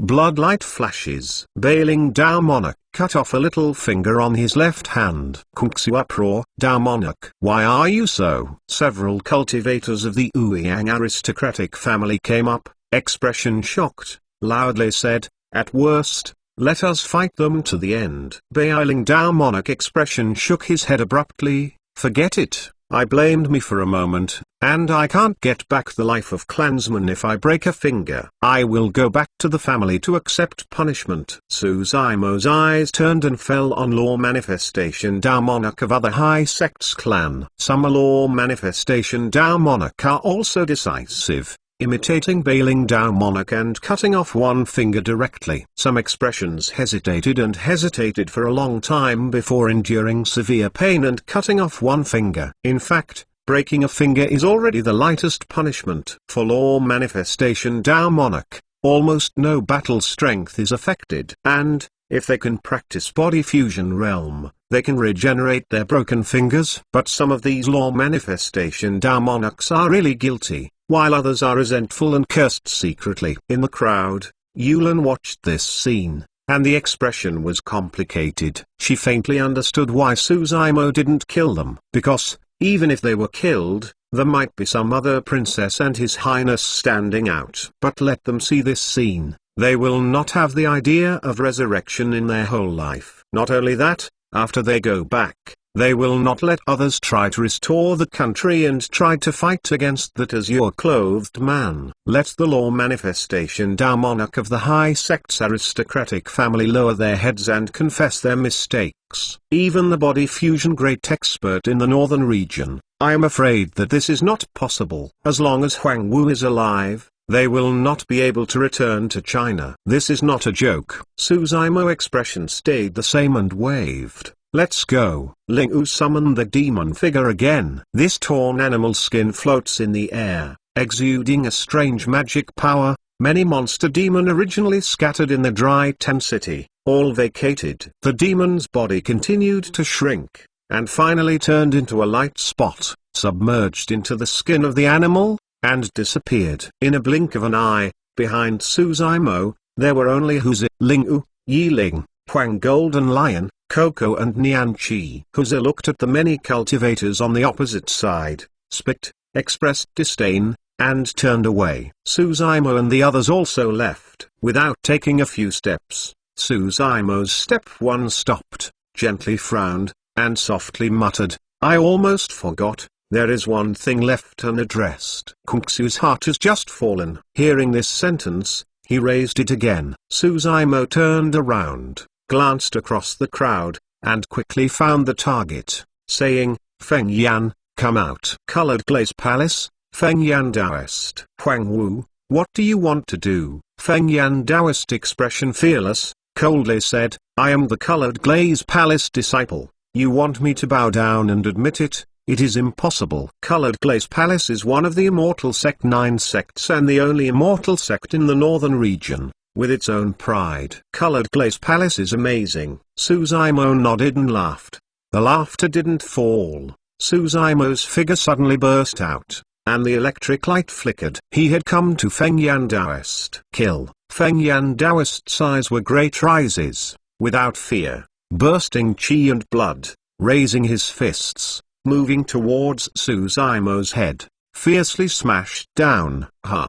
Bloodlight flashes. Bailing Dao Monarch cut off a little finger on his left hand. Kungsu uproar. Dao Monarch, why are you so? Several cultivators of the Ouyang aristocratic family came up, expression shocked, loudly said, at worst, let us fight them to the end. Bailing Dao Monarch expression shook his head abruptly, forget it. I blamed me for a moment, and I can't get back the life of clansmen if I break a finger. I will go back to the family to accept punishment. Suzaimo's eyes turned and fell on Law Manifestation Dao Monarch of other high sects clan. Some Law Manifestation Dao Monarch are also decisive, imitating Bailing Dao Monarch and cutting off one finger directly. Some expressions hesitated for a long time before enduring severe pain and cutting off one finger. In fact, breaking a finger is already the lightest punishment. For Law Manifestation Dao Monarch, almost no battle strength is affected. And, if they can practice body fusion realm, they can regenerate their broken fingers. But some of these Law Manifestation Dao Monarchs are really guilty, while others are resentful and cursed secretly. In the crowd, Yulan watched this scene, and the expression was complicated. She faintly understood why Suzaimo didn't kill them. Because, even if they were killed, there might be some other princess and his highness standing out. But let them see this scene, they will not have the idea of resurrection in their whole life. Not only that, after they go back, they will not let others try to restore the country and try to fight against that azure-clothed man. Let the Law Manifestation Dao Monarch of the high sect's aristocratic family lower their heads and confess their mistakes. Even the body fusion great expert in the northern region, I am afraid that this is not possible. As long as Huang Wu is alive, they will not be able to return to China. This is not a joke. Suzaimo's expression stayed the same and waved. Let's go. Ling Wu summoned the demon figure again. This torn animal skin floats in the air, exuding a strange magic power. Many monster demon originally scattered in the dry Ten City, all vacated. The demon's body continued to shrink, and finally turned into a light spot, submerged into the skin of the animal, and disappeared. In a blink of an eye, behind Suzaimo, there were only Huzi, Ling Wu, Yiling, Huang Golden Lion, Coco and Nian Qi. Huzi looked at the many cultivators on the opposite side, spit, expressed disdain, and turned away. Suzaimo and the others also left. Without taking a few steps, Suzaimo's step one stopped, gently frowned, and softly muttered, I almost forgot. There is one thing left unaddressed. Kungsu's heart has just fallen. Hearing this sentence, he raised it again. Suzaimo turned around, glanced across the crowd, and quickly found the target, saying, Feng Yan, come out. Colored Glaze Palace, Feng Yan Taoist. Huang Wu, what do you want to do? Feng Yan Taoist expression fearless, coldly said, I am the Colored Glaze Palace disciple. You want me to bow down and admit it? It is impossible. Colored Glaze Palace is one of the Immortal Sect 9 sects and the only immortal sect in the northern region, with its own pride. Colored Glaze Palace is amazing. Suzaimo nodded and laughed. The laughter didn't fall. Suzaimo's figure suddenly burst out, and the electric light flickered. He had come to Feng Yan Taoist. Kill. Feng Yan Taoist's eyes were great rises, without fear, bursting chi and blood, raising his fists, moving towards Suzaimo's head, fiercely smashed down.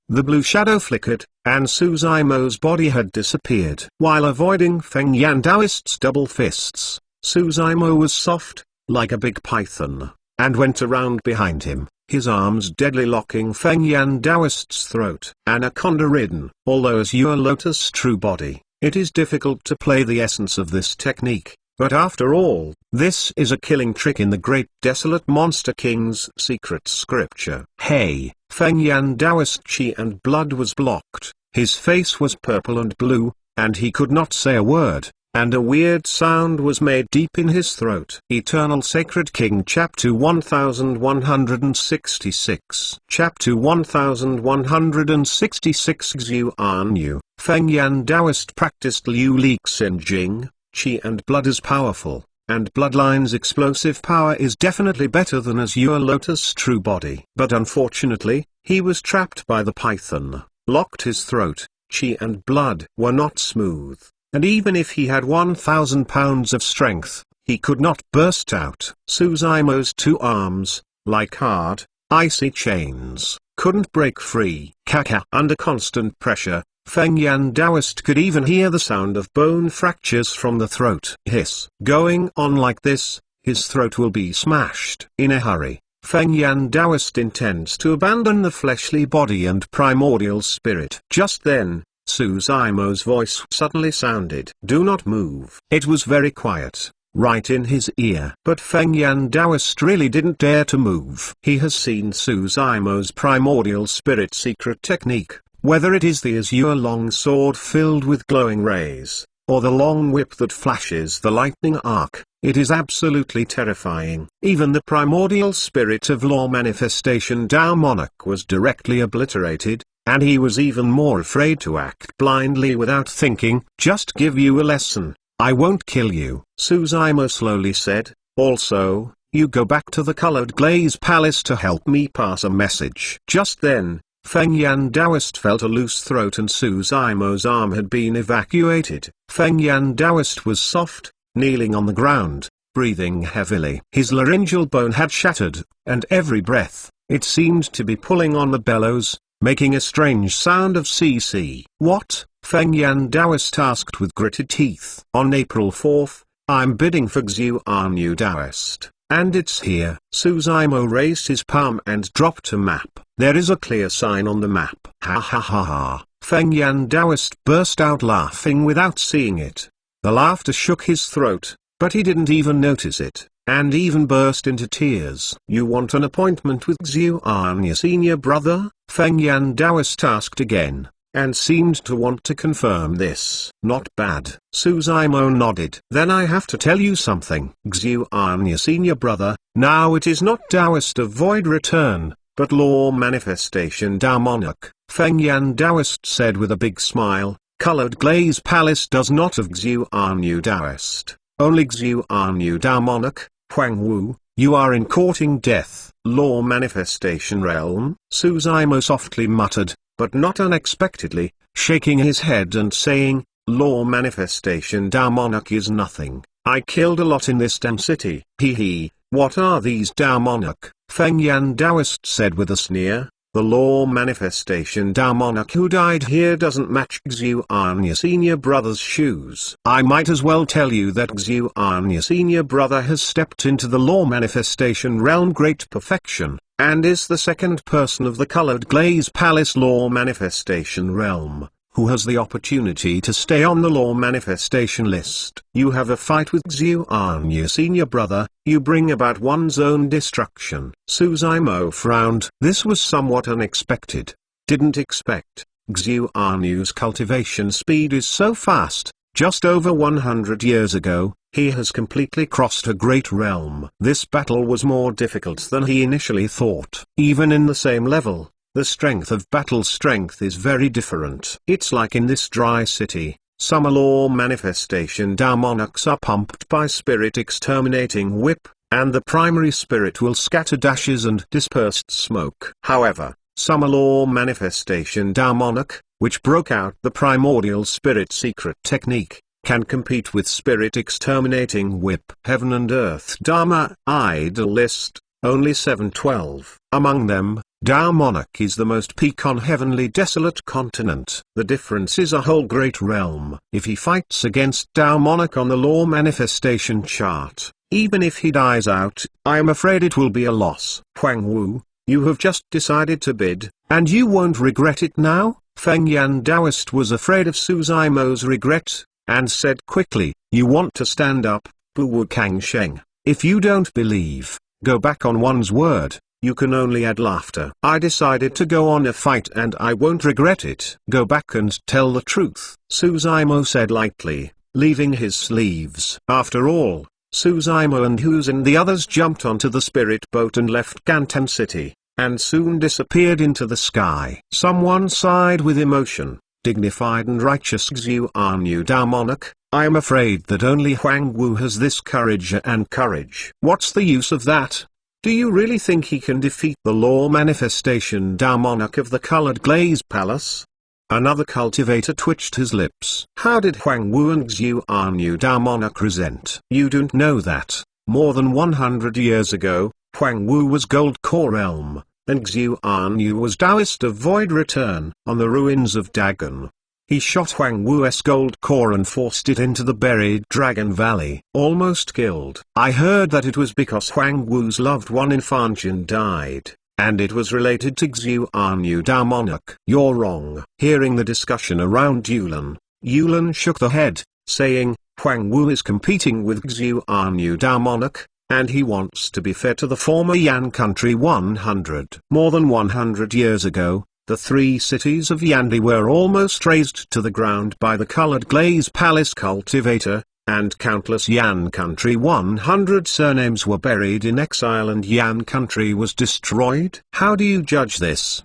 The blue shadow flickered, and Suzaimo's body had disappeared. While avoiding Feng Yan Taoist's double fists, Suzaimo was soft, like a big python, and went around behind him, his arms deadly locking Feng Yan Taoist's throat. Anaconda-ridden. Although as your Lotus true body, it is difficult to play the essence of this technique. But after all, this is a killing trick in the great desolate monster king's secret scripture. Hey, Feng Yan Taoist chi and blood was blocked, his face was purple and blue, and he could not say a word, and a weird sound was made deep in his throat. Eternal Sacred King Chapter 1166 Chapter 1166 Xuan Yu. Feng Yan Taoist practiced Liu Li Xin Jing. Qi and blood is powerful, and Bloodline's explosive power is definitely better than Azure Lotus' true body. But unfortunately, he was trapped by the python, locked his throat. Chi and blood were not smooth, and even if he had 1,000 pounds of strength, he could not burst out. Suzaimo's two arms, like hard, icy chains, couldn't break free. Kaka. Under constant pressure, Feng Yan Taoist could even hear the sound of bone fractures from the throat. Hiss. Going on like this, his throat will be smashed. In a hurry, Feng Yan Taoist intends to abandon the fleshly body and primordial spirit. Just then, Suzaimo's voice suddenly sounded. Do not move. It was very quiet, right in his ear. But Feng Yan Taoist really didn't dare to move. He has seen Suzaimo's primordial spirit secret technique, whether it is the azure long sword filled with glowing rays, or the long whip that flashes the lightning arc. It is absolutely terrifying. Even the primordial spirit of law manifestation Tao Monarch was directly obliterated, and he was even more afraid to act blindly without thinking. Just give you a lesson. I won't kill you, Suzaimo slowly said. Also, you go back to the Colored Glaze Palace to help me pass a message. Just then, Feng Yan Taoist felt a loose throat and Suzaimo's arm had been evacuated. Feng Yan Taoist was soft, kneeling on the ground, breathing heavily. His laryngeal bone had shattered, and every breath, it seemed to be pulling on the bellows, making a strange sound of CC. What? Feng Yan Taoist asked with gritted teeth. On April 4th, I'm bidding for Xiu Arnu Taoist, and it's here. Suzaimo raised his palm and dropped a map. There is a clear sign on the map. Ha ha ha ha. Feng Yan Taoist burst out laughing without seeing it. The laughter shook his throat, but he didn't even notice it, and even burst into tears. You want an appointment with Xiu Arnu senior brother? Feng Yan Taoist asked again, and seemed to want to confirm this. Not bad. Suzaimo nodded. Then I have to tell you something. Xiu Arnu senior brother, now it is not Taoist of Void Return, but Law Manifestation Tao Monarch. Feng Yan Taoist said with a big smile. Colored Glaze Palace does not of Xiu Arnu Taoist, only Xiu Arnu Tao Monarch. Huang Wu, you are in courting death. Law Manifestation Realm? Suzaimo softly muttered, but not unexpectedly, shaking his head and saying, Law Manifestation Tao Monarch is nothing. I killed a lot in this damn city. Hee hee, what are these Tao Monarch? Feng Yan Taoist said with a sneer. The Law Manifestation Tao Monarch who died here doesn't match Xiu Arnu senior brother's shoes. I might as well tell you that Xiu Arnu senior brother has stepped into the Law Manifestation realm great perfection, and is the second person of the Colored Glaze Palace Law Manifestation realm, who has the opportunity to stay on the Law Manifestation list. You have a fight with Xiu Arnu senior brother, you bring about one's own destruction. Suzaimo frowned. This was somewhat unexpected. Didn't expect. Xiu Arnu's cultivation speed is so fast. Just over 100 years ago, he has completely crossed a great realm. This battle was more difficult than he initially thought. Even in the same level, the strength of battle strength is very different. It's like in this dry city, some Law Manifestation Tao Monarchs are pumped by Spirit Exterminating Whip, and the primary spirit will scatter dashes and dispersed smoke. However, some Law Manifestation Tao Monarch, which broke out the primordial spirit secret technique, can compete with Spirit Exterminating Whip. Heaven and Earth Dharma Idol List, only 712. Among them, Tao Monarch is the most peak on heavenly desolate continent. The difference is a whole great realm. If he fights against Tao Monarch on the Law Manifestation chart, even if he dies out, I am afraid it will be a loss. Huang Wu, you have just decided to bid, and you won't regret it now? Feng Yan Taoist was afraid of Suzaimo's regret, and said quickly, you want to stand up, Bu Wu Kang Sheng. If you don't believe, go back on one's word. You can only add laughter. I decided to go on a fight and I won't regret it. Go back and tell the truth, Suzaimo said lightly, leaving his sleeves. After all, Suzaimo and Hughes and the others jumped onto the spirit boat and left Gantam City, and soon disappeared into the sky. Someone sighed with emotion. Dignified and righteous Xiu Arnu Tao Monarch, I am afraid that only Huang Wu has this courage and courage. What's the use of that? Do you really think he can defeat the law manifestation Dao monarch of the colored glaze palace? Another cultivator twitched his lips. How did Huang Wu and Xiu Anyu Dao monarch resent? You don't know that. More than 100 years ago, Huang Wu was Gold Core Realm, and Xiu Anyu was Taoist of Void Return. On the ruins of Dagon, he shot Huang Wu's gold core and forced it into the buried Dragon Valley. Almost killed. I heard that it was because Huang Wu's loved one in Fanjin died, and it was related to Xiu Anyu Dao monarch. You're wrong. Hearing the discussion around Yulan shook the head, saying, Huang Wu is competing with Xiu Anyu Dao monarch, and he wants to be fair to the former Yan country 100. More than 100 years ago, the three cities of Yandi were almost razed to the ground by the colored glaze palace cultivator, and countless Yan country 100 surnames were buried in exile and Yan country was destroyed. How do you judge this?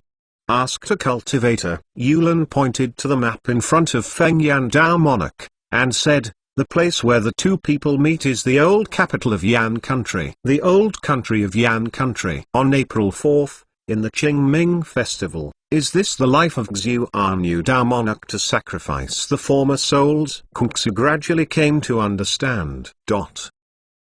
Asked a cultivator. Yulan pointed to the map in front of Feng Yan Dao monarch, and said, the place where the two people meet is the old capital of Yan country. The old country of Yan country. On April 4th, in the Qingming festival, is this the life of Xiu Anyu Dao monarch to sacrifice the former souls? Kungsu gradually came to understand.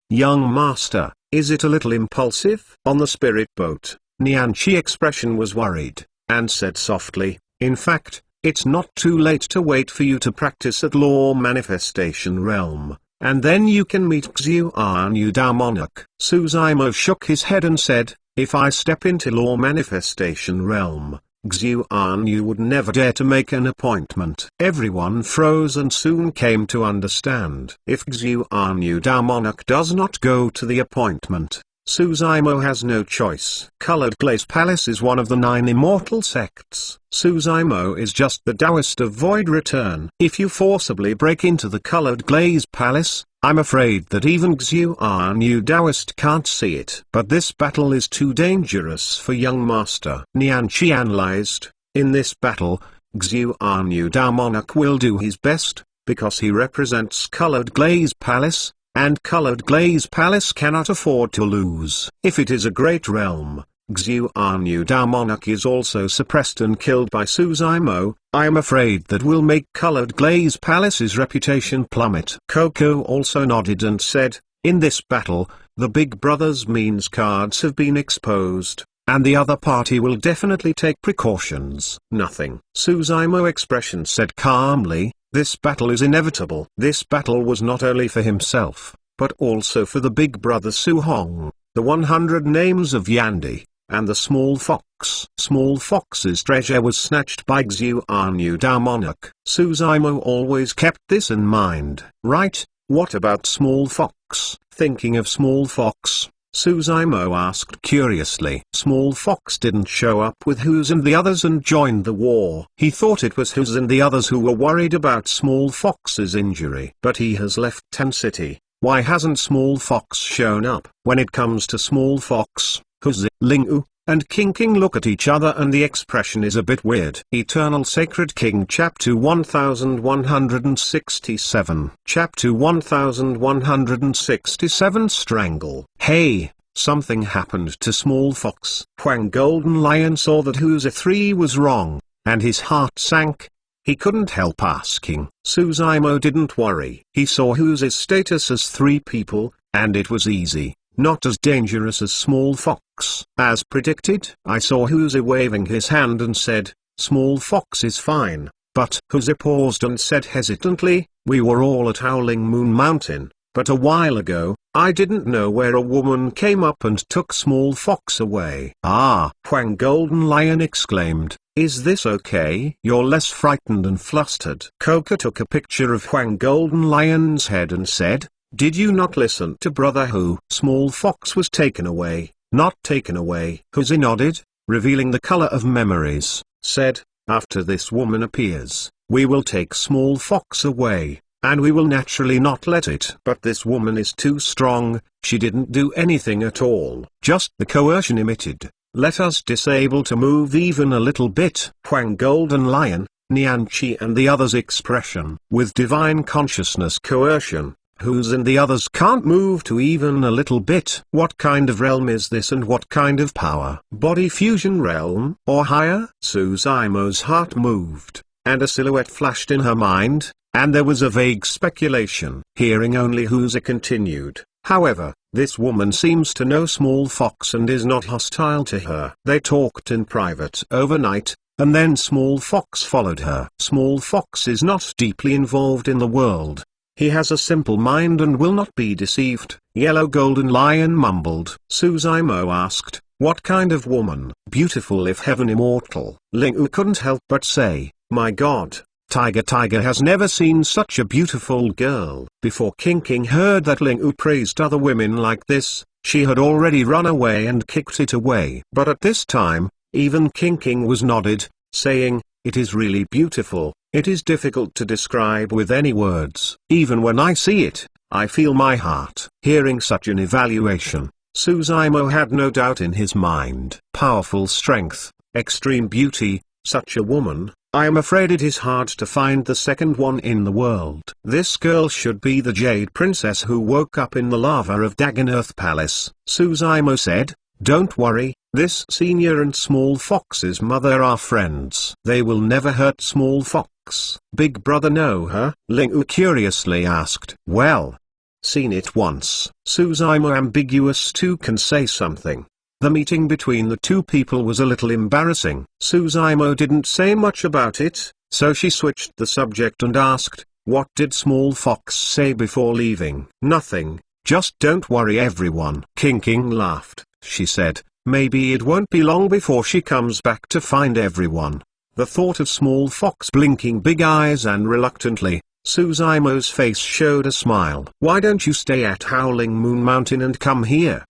Young master, is it a little impulsive? On the spirit boat, Nianqi expression was worried, and said softly, in fact, it's not too late to wait for you to practice at law manifestation realm, and then you can meet Xiu Anyu Dao monarch. Suzaimo shook his head and said, if I step into law manifestation realm, Xiu Anyu would never dare to make an appointment. Everyone froze and soon came to understand. If Xiu Anyu Dao monarch does not go to the appointment, Suzaimo has no choice. Colored Glaze Palace is one of the 9 immortal sects. Suzaimo is just the Taoist of Void Return. If you forcibly break into the Colored Glaze Palace, I'm afraid that even Xiu Anyu Taoist can't see it. But this battle is too dangerous for young master. Nianqi analyzed, in this battle, Xiu Anyu Dao monarch will do his best, because he represents Colored Glaze Palace, and Colored Glaze Palace cannot afford to lose. If it is a great realm, Xiu Anyu Dao monarch is also suppressed and killed by Suzaimo, I am afraid that will make Colored Glaze Palace's reputation plummet. Coco also nodded and said, in this battle, the Big Brother's means cards have been exposed, and the other party will definitely take precautions. Nothing. Suzaimo expression said calmly, this battle is inevitable. This battle was not only for himself, but also for the Big Brother Su Hong, the 100 names of Yandi, and the small fox. Small fox's treasure was snatched by Xiu Anyu Dao monarch. Suzaimo always kept this in mind. Right, what about small fox? Thinking of small fox, Suzaimo asked curiously. Small fox didn't show up with Huz and the others and joined the war. He thought it was Huz and the others who were worried about small fox's injury. But he has left Ten City. Why hasn't small fox shown up? When it comes to small fox, Huz, Lingu, and King look at each other and the expression is a bit weird. Eternal Sacred King Chapter 1167. Chapter 1167 Strangle. Hey, something happened to Small Fox. Huang Golden Lion saw that Huza 3 was wrong, and his heart sank. He couldn't help asking. Suzaimo didn't worry. He saw Huza's status as 3 people, and it was easy. Not as dangerous as Small Fox. As predicted, I saw Huza waving his hand and said, Small Fox is fine, but Huza paused and said hesitantly, we were all at Howling Moon Mountain, but a while ago, I didn't know where a woman came up and took Small Fox away. Ah! Huang Golden Lion exclaimed, is this okay? You're less frightened and flustered. Coca took a picture of Huang Golden Lion's head and said, did you not listen to Brother Hu? Small Fox was taken away, not taken away. Huzi nodded, revealing the color of memories, said, after this woman appears, we will take Small Fox away, and we will naturally not let it. But this woman is too strong, she didn't do anything at all. Just the coercion emitted. Let us disable to move even a little bit. Huang Golden Lion, Nianchi and the others' expression. With divine consciousness coercion, who's and the others can't move to even a little bit. What kind of realm is this and what kind of power? Body fusion realm, or higher? Suzumo's heart moved, and a silhouette flashed in her mind, and there was a vague speculation. Hearing only Huza continued, however, this woman seems to know Small Fox and is not hostile to her. They talked in private overnight, and then Small Fox followed her. Small Fox is not deeply involved in the world. He has a simple mind and will not be deceived. Yellow Golden Lion mumbled. Suzumo asked, what kind of woman? Beautiful if heaven immortal. Lingu couldn't help but say, my god, Tiger has never seen such a beautiful girl. Before King heard that Lingu praised other women like this, she had already run away and kicked it away. But at this time, even King was nodded, saying, it is really beautiful. It is difficult to describe with any words. Even when I see it, I feel my heart. Hearing such an evaluation, Suzumo had no doubt in his mind. Powerful strength, extreme beauty, such a woman, I am afraid it is hard to find the second one in the world. This girl should be the Jade Princess who woke up in the lava of Dagonearth Palace. Suzumo said, don't worry, this senior and Small Fox's mother are friends. They will never hurt Small Fox. Big brother know her? Lingu curiously asked. Well, seen it once. Suzumo ambiguous too can say something. The meeting between the two people was a little embarrassing. Suzumo didn't say much about it, so she switched the subject and asked, what did Small Fox say before leaving? Nothing, just don't worry everyone. King laughed. She said, maybe it won't be long before she comes back to find everyone. The thought of Small Fox blinking big eyes and reluctantly, Suzumo's face showed a smile. Why don't you stay at Howling Moon Mountain and come here?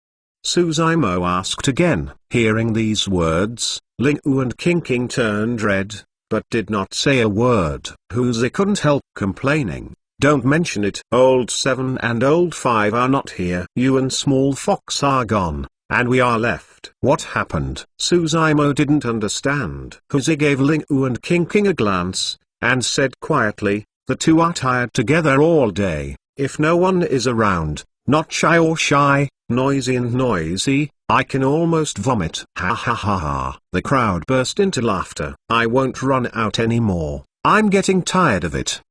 Suzumo asked again. Hearing these words, Lingu and King turned red, but did not say a word. Huza couldn't help complaining. Don't mention it. Old 7 and Old 5 are not here. You and Small Fox are gone, and we are left. What happened? Suzumo didn't understand. Huza gave Lingu and King a glance, and said quietly, the two are tired together all day. If no one is around, not shy or shy, noisy and noisy, I can almost vomit. Ha ha ha ha. The crowd burst into laughter. I won't run out anymore. I'm getting tired of it.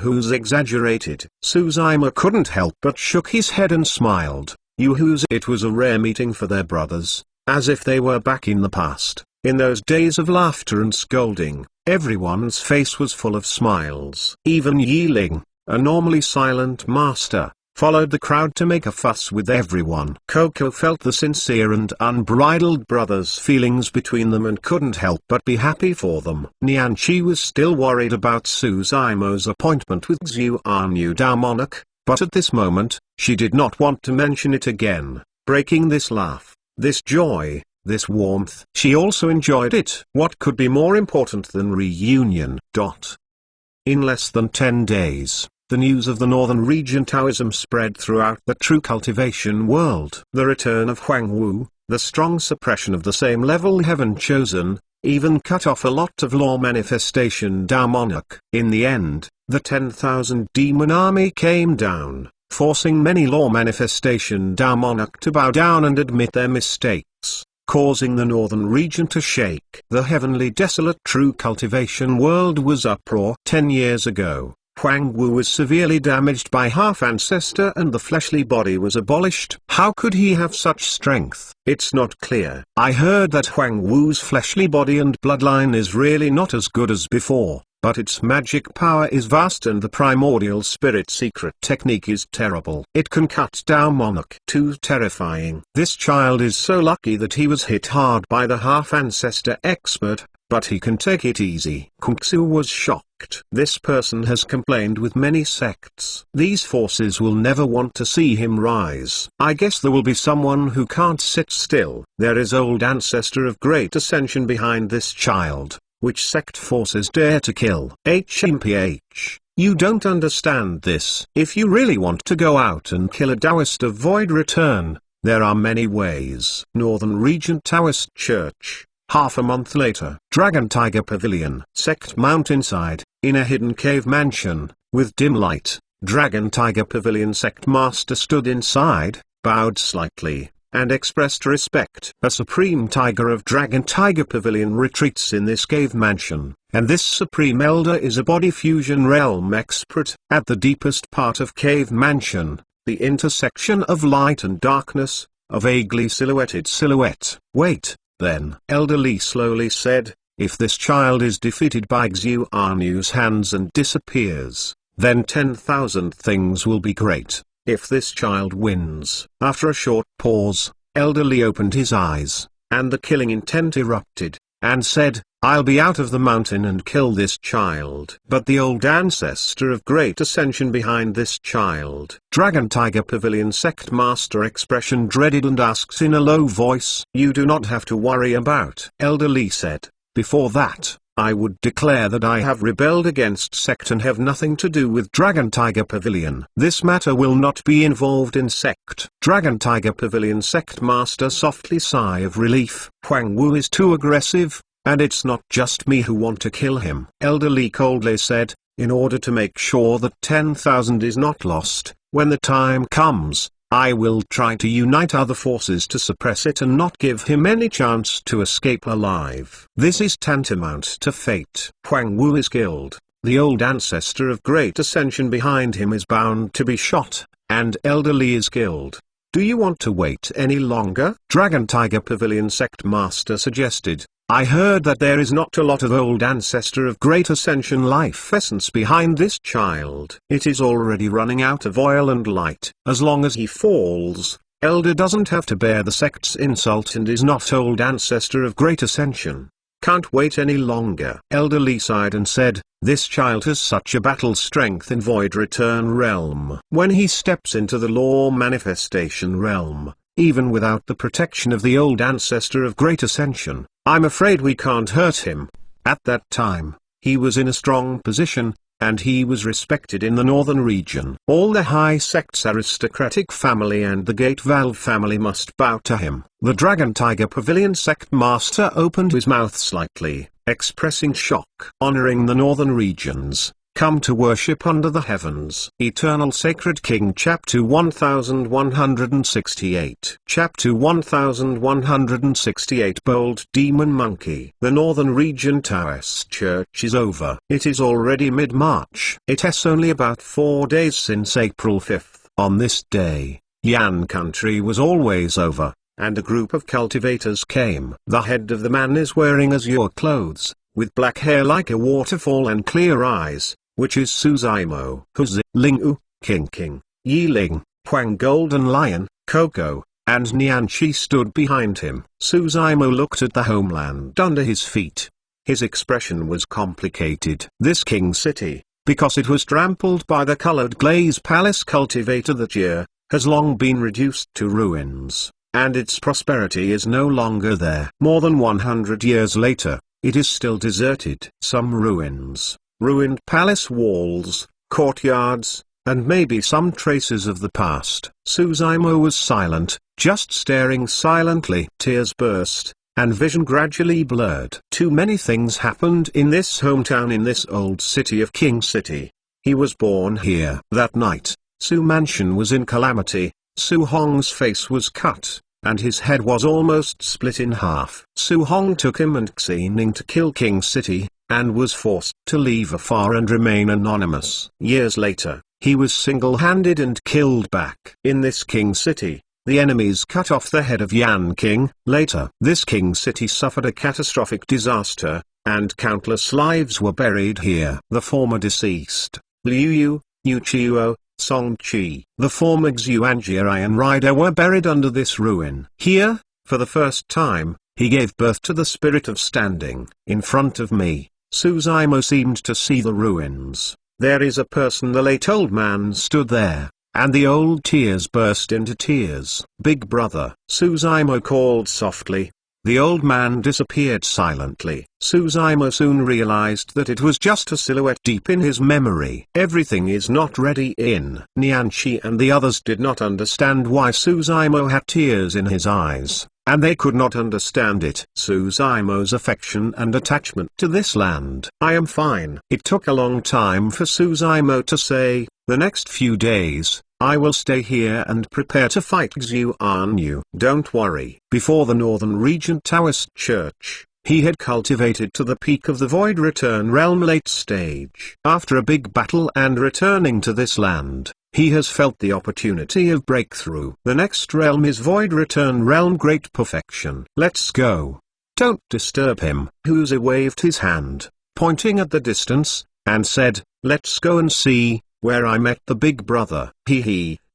Who's exaggerated? Suzumo couldn't help but shook his head and smiled. Who's? It was a rare meeting for their brothers, as if they were back in the past. In those days of laughter and scolding, everyone's face was full of smiles. Even Yiling, a normally silent master, followed the crowd to make a fuss with everyone. Coco felt the sincere and unbridled brothers' feelings between them and couldn't help but be happy for them. Nianchi was still worried about Suzumo's appointment with Xuanyu Damonok, but at this moment, she did not want to mention it again. Breaking this laugh, this joy, this warmth. She also enjoyed it. What could be more important than reunion? In less than 10 days, the news of the Northern Region Taoism spread throughout the true cultivation world. The return of Huang Wu, the strong suppression of the same level Heaven Chosen, even cut off a lot of law manifestation Damonok. In the end, the 10,000 demon army came down, forcing many law manifestation Damonok to bow down and admit their mistakes, causing the Northern Region to shake. The heavenly desolate true cultivation world was uproar. 10 years ago, Huang Wu was severely damaged by half-ancestor and the fleshly body was abolished. How could he have such strength? It's not clear. I heard that Huang Wu's fleshly body and bloodline is really not as good as before, but its magic power is vast and the primordial spirit secret technique is terrible. It can cut down Monarch. Too terrifying. This child is so lucky that he was hit hard by the half-ancestor expert, but he can take it easy. Kungsu was shocked. This person has complained with many sects. These forces will never want to see him rise. I guess there will be someone who can't sit still. There is old ancestor of great ascension behind this child. Which sect forces dare to kill? HMPH. You don't understand this. If you really want to go out and kill a Taoist of void return, there are many ways. Northern Region Taoist Church. Half a month later, Dragon Tiger Pavilion, Sect Mountainside, in a hidden cave mansion, with dim light, Dragon Tiger Pavilion Sect Master stood inside, bowed slightly, and expressed respect. A supreme tiger of Dragon Tiger Pavilion retreats in this cave mansion, and this supreme elder is a body fusion realm expert. At the deepest part of cave mansion, the intersection of light and darkness, a vaguely silhouetted silhouette. Wait, then. Elder Lee slowly said, if this child is defeated by Xu Anu's hands and disappears, then 10,000 things will be great. If this child wins. After a short pause, Elder Lee opened his eyes, and the killing intent erupted, and said, I'll be out of the mountain and kill this child. But the old ancestor of great ascension behind this child. Dragon Tiger Pavilion Sect Master expression dreaded and asks in a low voice. You do not have to worry about. Elder Lee said, before that, I would declare that I have rebelled against sect and have nothing to do with Dragon Tiger Pavilion. This matter will not be involved in sect. Dragon Tiger Pavilion Sect Master softly sigh of relief. Huang Wu is too aggressive, and it's not just me who want to kill him. Elder Lee coldly said, in order to make sure that 10,000 is not lost, when the time comes, I will try to unite other forces to suppress it and not give him any chance to escape alive. This is tantamount to fate. Huang Wu is killed, the old ancestor of great ascension behind him is bound to be shot, and Elder Lee is killed. Do you want to wait any longer? Dragon Tiger Pavilion Sect Master suggested. I heard that there is not a lot of old ancestor of great ascension life essence behind this child. It is already running out of oil and light. As long as he falls, Elder doesn't have to bear the sect's insult and is not old ancestor of great ascension. Can't wait any longer. Elder Lee sighed and said, this child has such a battle strength in Void Return realm. When he steps into the law manifestation realm, even without the protection of the old ancestor of great ascension, I'm afraid we can't hurt him. At that time, he was in a strong position, and he was respected in the northern region. All the high sect's aristocratic family and the Gate Valve family must bow to him. The Dragon Tiger Pavilion Sect Master opened his mouth slightly, expressing shock. Honoring the northern regions, come to worship under the heavens. Eternal Sacred King Chapter 1168 Chapter 1168 Bold Demon Monkey. The Northern Region Taoist Church is over. It is already mid-March. It has only about 4 days since April 5th. On this day, Yan Country was always over, and a group of cultivators came. The head of the man is wearing azure clothes, with black hair like a waterfall and clear eyes, which is Suzaimo. Huzi, Lingu, King, Yiling, Huang Golden Lion, Coco, and Nianchi stood behind him. Suzaimo looked at the homeland under his feet. His expression was complicated. This king city, because it was trampled by the colored glaze palace cultivator that year, has long been reduced to ruins, and its prosperity is no longer there. More than 100 years later, it is still deserted. Some ruins, ruined palace walls, courtyards, and maybe some traces of the past. Suzaimo was silent, just staring silently. Tears burst, and vision gradually blurred. Too many things happened in this hometown, in this old city of King City. He was born here. That night, Su Mansion was in calamity. Su Hong's face was cut, and his head was almost split in half. Su Hong took him and Xining to kill King City, and was forced to leave afar and remain anonymous. Years later, he was single-handed and killed back. In this King City, the enemies cut off the head of Yan King. Later, this King City suffered a catastrophic disaster, and countless lives were buried here. The former deceased, Liu Yu, Yu Chiuo, Song Chi, the former Xuanjian rider were buried under this ruin. Here, for the first time, he gave birth to the spirit of standing. In front of me, Suzaimo seemed to see the ruins. There is a person. The late old man stood there, and the old tears burst into tears. Big brother, Suzaimo called softly. The old man disappeared silently. Suzaimo soon realized that it was just a silhouette deep in his memory. Everything is not ready. Nianchi and the others did not understand why Suzaimo had tears in his eyes. and they could not understand it. Suzaimo's affection and attachment to this land. I am fine. It took a long time for Suzaimo to say, the next few days, I will stay here and prepare to fight Xuanyu. Don't worry. Before the Northern Region Taoist Church, he had cultivated to the peak of the Void Return Realm late stage. After a big battle and returning to this land, he has felt the opportunity of breakthrough. The next realm is Void Return Realm Great Perfection. Let's go. Don't disturb him. Huzi waved his hand, pointing at the distance, and said, let's go and see where I met the big brother.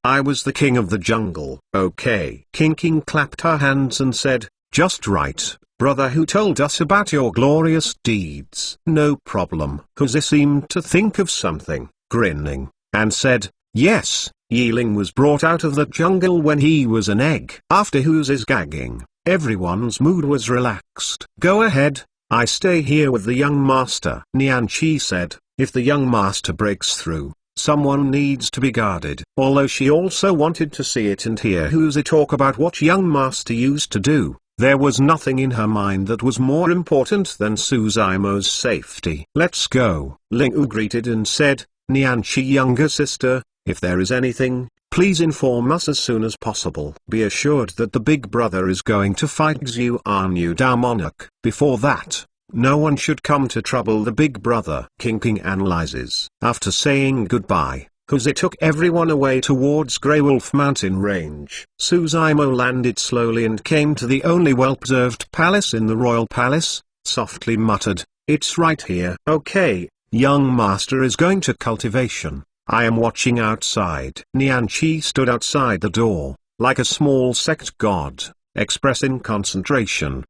I was the king of the jungle. Okay. King King clapped her hands and said, just right, brother who told us about your glorious deeds. No problem. Huzi seemed to think of something, grinning, and said, yes, Yiling was brought out of the jungle when he was an egg. After Huzi's gagging, everyone's mood was relaxed. Go ahead, I stay here with the young master. Nianqi said, if the young master breaks through, someone needs to be guarded. Although she also wanted to see it and hear Huzi talk about what young master used to do, there was nothing in her mind that was more important than Suzaimo's safety. Let's go. Ling Wu greeted and said, Nianqi younger sister, if there is anything, please inform us as soon as possible. Be assured that the big brother is going to fight Xuanyu Dao Monarch. Before that, no one should come to trouble the big brother. King analyzes. After saying goodbye, Huzi took everyone away towards Grey Wolf Mountain Range. Suzaimo landed slowly and came to the only well-preserved palace in the royal palace, softly muttered, it's right here. Okay, young master is going to cultivation. I am watching outside. Nianqi stood outside the door, like a small sect god, expressing concentration.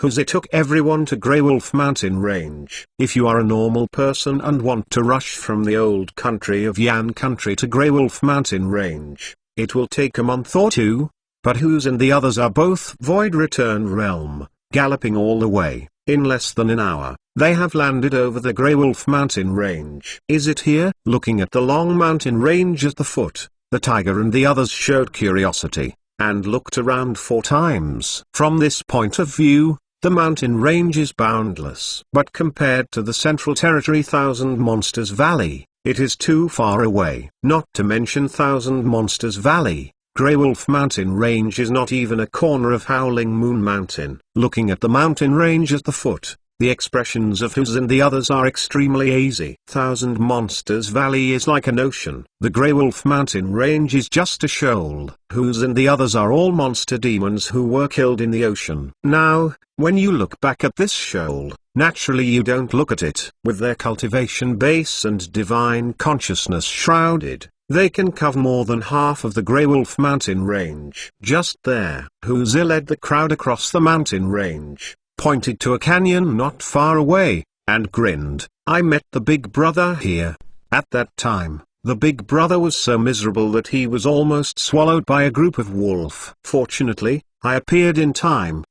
Huzi took everyone to Grey Wolf Mountain Range. If you are a normal person and want to rush from the old country of Yan Country to Grey Wolf Mountain Range, it will take a month or two, but Huzi and the others are both Void Return Realm, galloping all the way. In less than an hour, they have landed over the Grey Wolf Mountain Range. Is it here? Looking at the long mountain range at the foot, the tiger and the others showed curiosity, and looked around 4 times. From this point of view, the mountain range is boundless. But compared to the Central Territory Thousand Monsters Valley, it is too far away. Not to mention Thousand Monsters Valley, Grey Wolf Mountain Range is not even a corner of Howling Moon Mountain. Looking at the mountain range at the foot, the expressions of Huzi and the others are extremely easy. Thousand Monsters Valley is like an ocean. The Grey Wolf Mountain Range is just a shoal. Huzi and the others are all monster demons who were killed in the ocean. Now, when you look back at this shoal, naturally you don't look at it. With their cultivation base and divine consciousness shrouded, they can cover more than half of the Grey Wolf Mountain Range. Just there, Huzi led the crowd across the mountain range, pointed to a canyon not far away, and grinned. I met the big brother here. At that time, the big brother was so miserable that he was almost swallowed by a group of wolf. Fortunately, I appeared in time.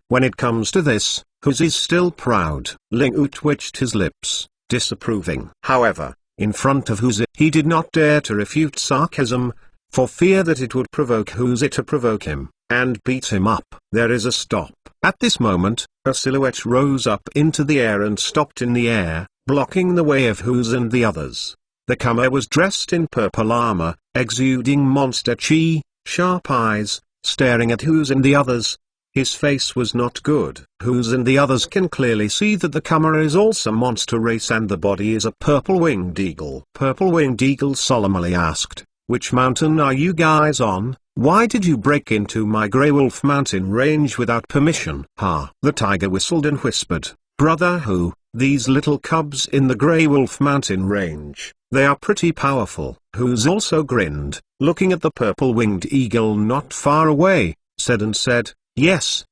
When it comes to this, Huzi's still proud. Ling Wu twitched his lips, disapproving. However, in front of Huzi, he did not dare to refute sarcasm, for fear that it would provoke Huzi to provoke him, and beat him up. There is a stop. At this moment, a silhouette rose up into the air and stopped in the air, blocking the way of Huzi and the others. The comer was dressed in purple armor, exuding monster chi, sharp eyes, staring at Huzi and the others. His face was not good. Huzi and the others can clearly see that the comer is also monster race and the body is a purple-winged eagle. Purple-winged eagle solemnly asked, which mountain are you guys on? Why did you break into my Grey Wolf Mountain Range without permission? The tiger whistled and whispered, Brother Hu, these little cubs in the Grey Wolf Mountain Range, they are pretty powerful. Huzi also grinned, looking at the purple-winged eagle not far away, said, yes,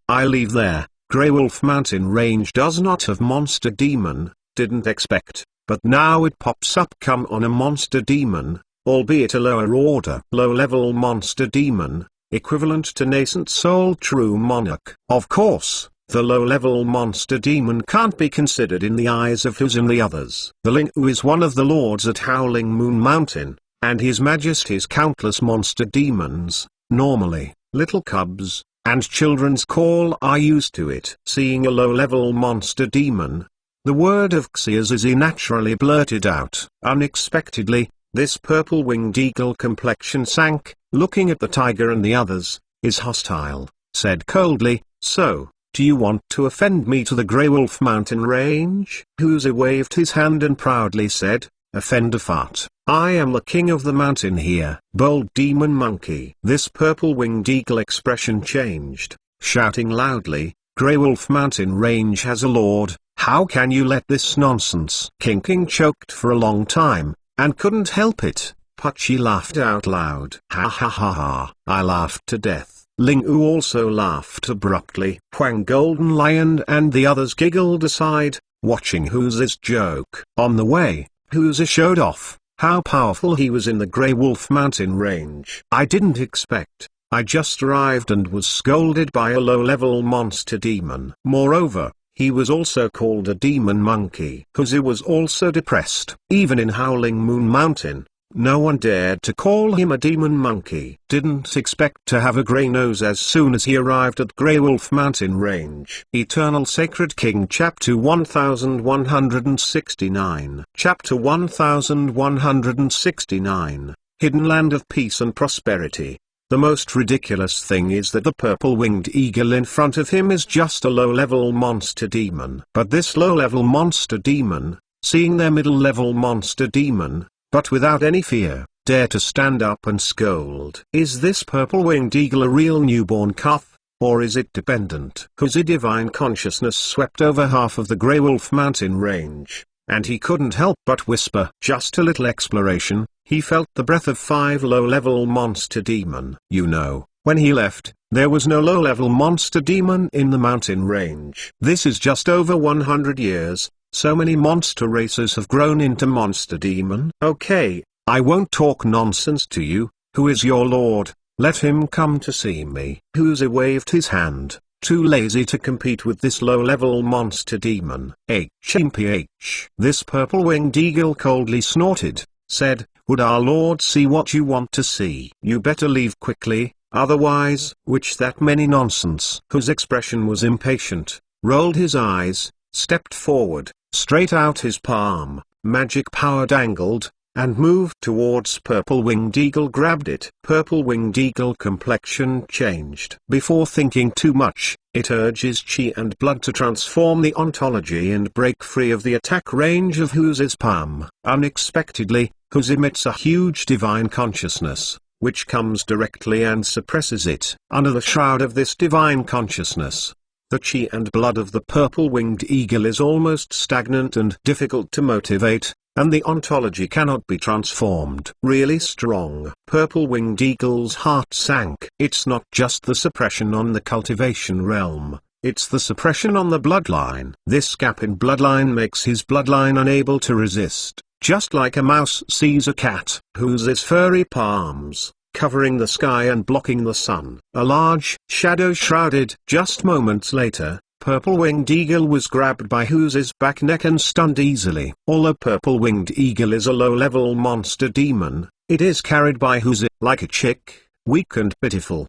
I live there. Grey Wolf Mountain Range does not have monster demon, didn't expect, but now it pops up come on a monster demon, albeit a lower order. Low-level monster demon, equivalent to nascent soul true monarch. Of course, the low-level monster demon can't be considered in the eyes of Huzi and the others. The Ling Wu is one of the lords at Howling Moon Mountain, and his majesty's countless monster demons. Normally, little cubs, and children's call are used to it. Seeing a low-level monster demon, the word of Xiaozi naturally blurted out. Unexpectedly, this purple-winged eagle complexion sank, looking at the tiger and the others, is hostile, said coldly, "So, do you want to offend me to the Grey Wolf Mountain range?" Huzi waved his hand and proudly said, "Offend a fart. I am the king of the mountain here." Bold demon monkey. This purple-winged eagle expression changed, shouting loudly, "Grey Wolf Mountain range has a lord, how can you let this nonsense?" King choked for a long time, and couldn't help it, but she laughed out loud. "Ha ha ha ha." I laughed to death. Ling Wu also laughed abruptly. Huang Golden Lion and the others giggled aside, watching Huzi's joke. On the way, Huzi showed off how powerful he was in the Grey Wolf Mountain range. "I didn't expect. I just arrived and was scolded by a low-level monster demon." Moreover, he was also called a demon monkey. Huzi was also depressed. Even in Howling Moon Mountain, no one dared to call him a demon monkey. Didn't expect to have a grey nose as soon as he arrived at Grey Wolf Mountain range. Eternal Sacred King Chapter 1169. Chapter 1169. Hidden Land of Peace and Prosperity. The most ridiculous thing is that the purple-winged eagle in front of him is just a low-level monster demon. But this low-level monster demon, seeing their middle-level monster demon, but without any fear, dare to stand up and scold. Is this purple-winged eagle a real newborn calf, or is it dependent? Huzi divine consciousness swept over half of the Grey Wolf Mountain range, and he couldn't help but whisper. Just a little exploration, he felt the breath of 5 low-level monster demon. You know, when he left, there was no low-level monster demon in the mountain range. This is just over 100 years. So many monster races have grown into monster demon. Okay, I won't talk nonsense to you. Who is your lord? Let him come to see me. Huzi waved his hand, too lazy to compete with this low-level monster demon. HMPH. This purple-winged eagle coldly snorted, said, "Would our lord see what you want to see? You better leave quickly, otherwise." Which that many nonsense. Whose expression was impatient, rolled his eyes, stepped forward, straight out his palm, magic power dangled, and moved towards purple-winged eagle, grabbed it. Purple-winged eagle complexion changed. Before thinking too much, it urges chi and blood to transform the ontology and break free of the attack range of Huzi's palm. Unexpectedly, Huzi emits a huge divine consciousness, which comes directly and suppresses it. Under the shroud of this divine consciousness, the chi and blood of the purple-winged eagle is almost stagnant and difficult to motivate, and the ontology cannot be transformed. Really strong. Purple-winged eagle's heart sank. It's not just the suppression on the cultivation realm, it's the suppression on the bloodline. This gap in bloodline makes his bloodline unable to resist, just like a mouse sees a cat. Whose furry palms, covering the sky and blocking the sun. A large shadow shrouded. Just moments later, purple-winged eagle was grabbed by Huzi's back neck and stunned easily. Although purple-winged eagle is a low-level monster demon, it is carried by Huzi like a chick, weak and pitiful.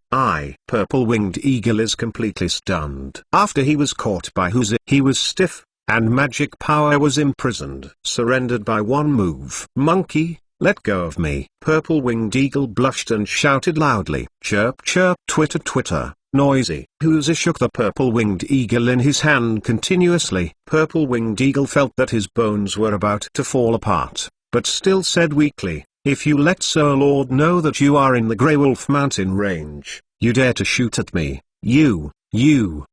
Purple-winged eagle is completely stunned. After he was caught by Huzi, he was stiff, and magic power was imprisoned. Surrendered by one move. Monkey, let go of me. Purple-winged eagle blushed and shouted loudly. Chirp chirp, twitter twitter, noisy. Huzi shook the purple-winged eagle in his hand continuously. Purple-winged eagle felt that his bones were about to fall apart, but still said weakly, "If you let Sir Lord know that you are in the Grey Wolf Mountain range, you dare to shoot at me, you. Hoo.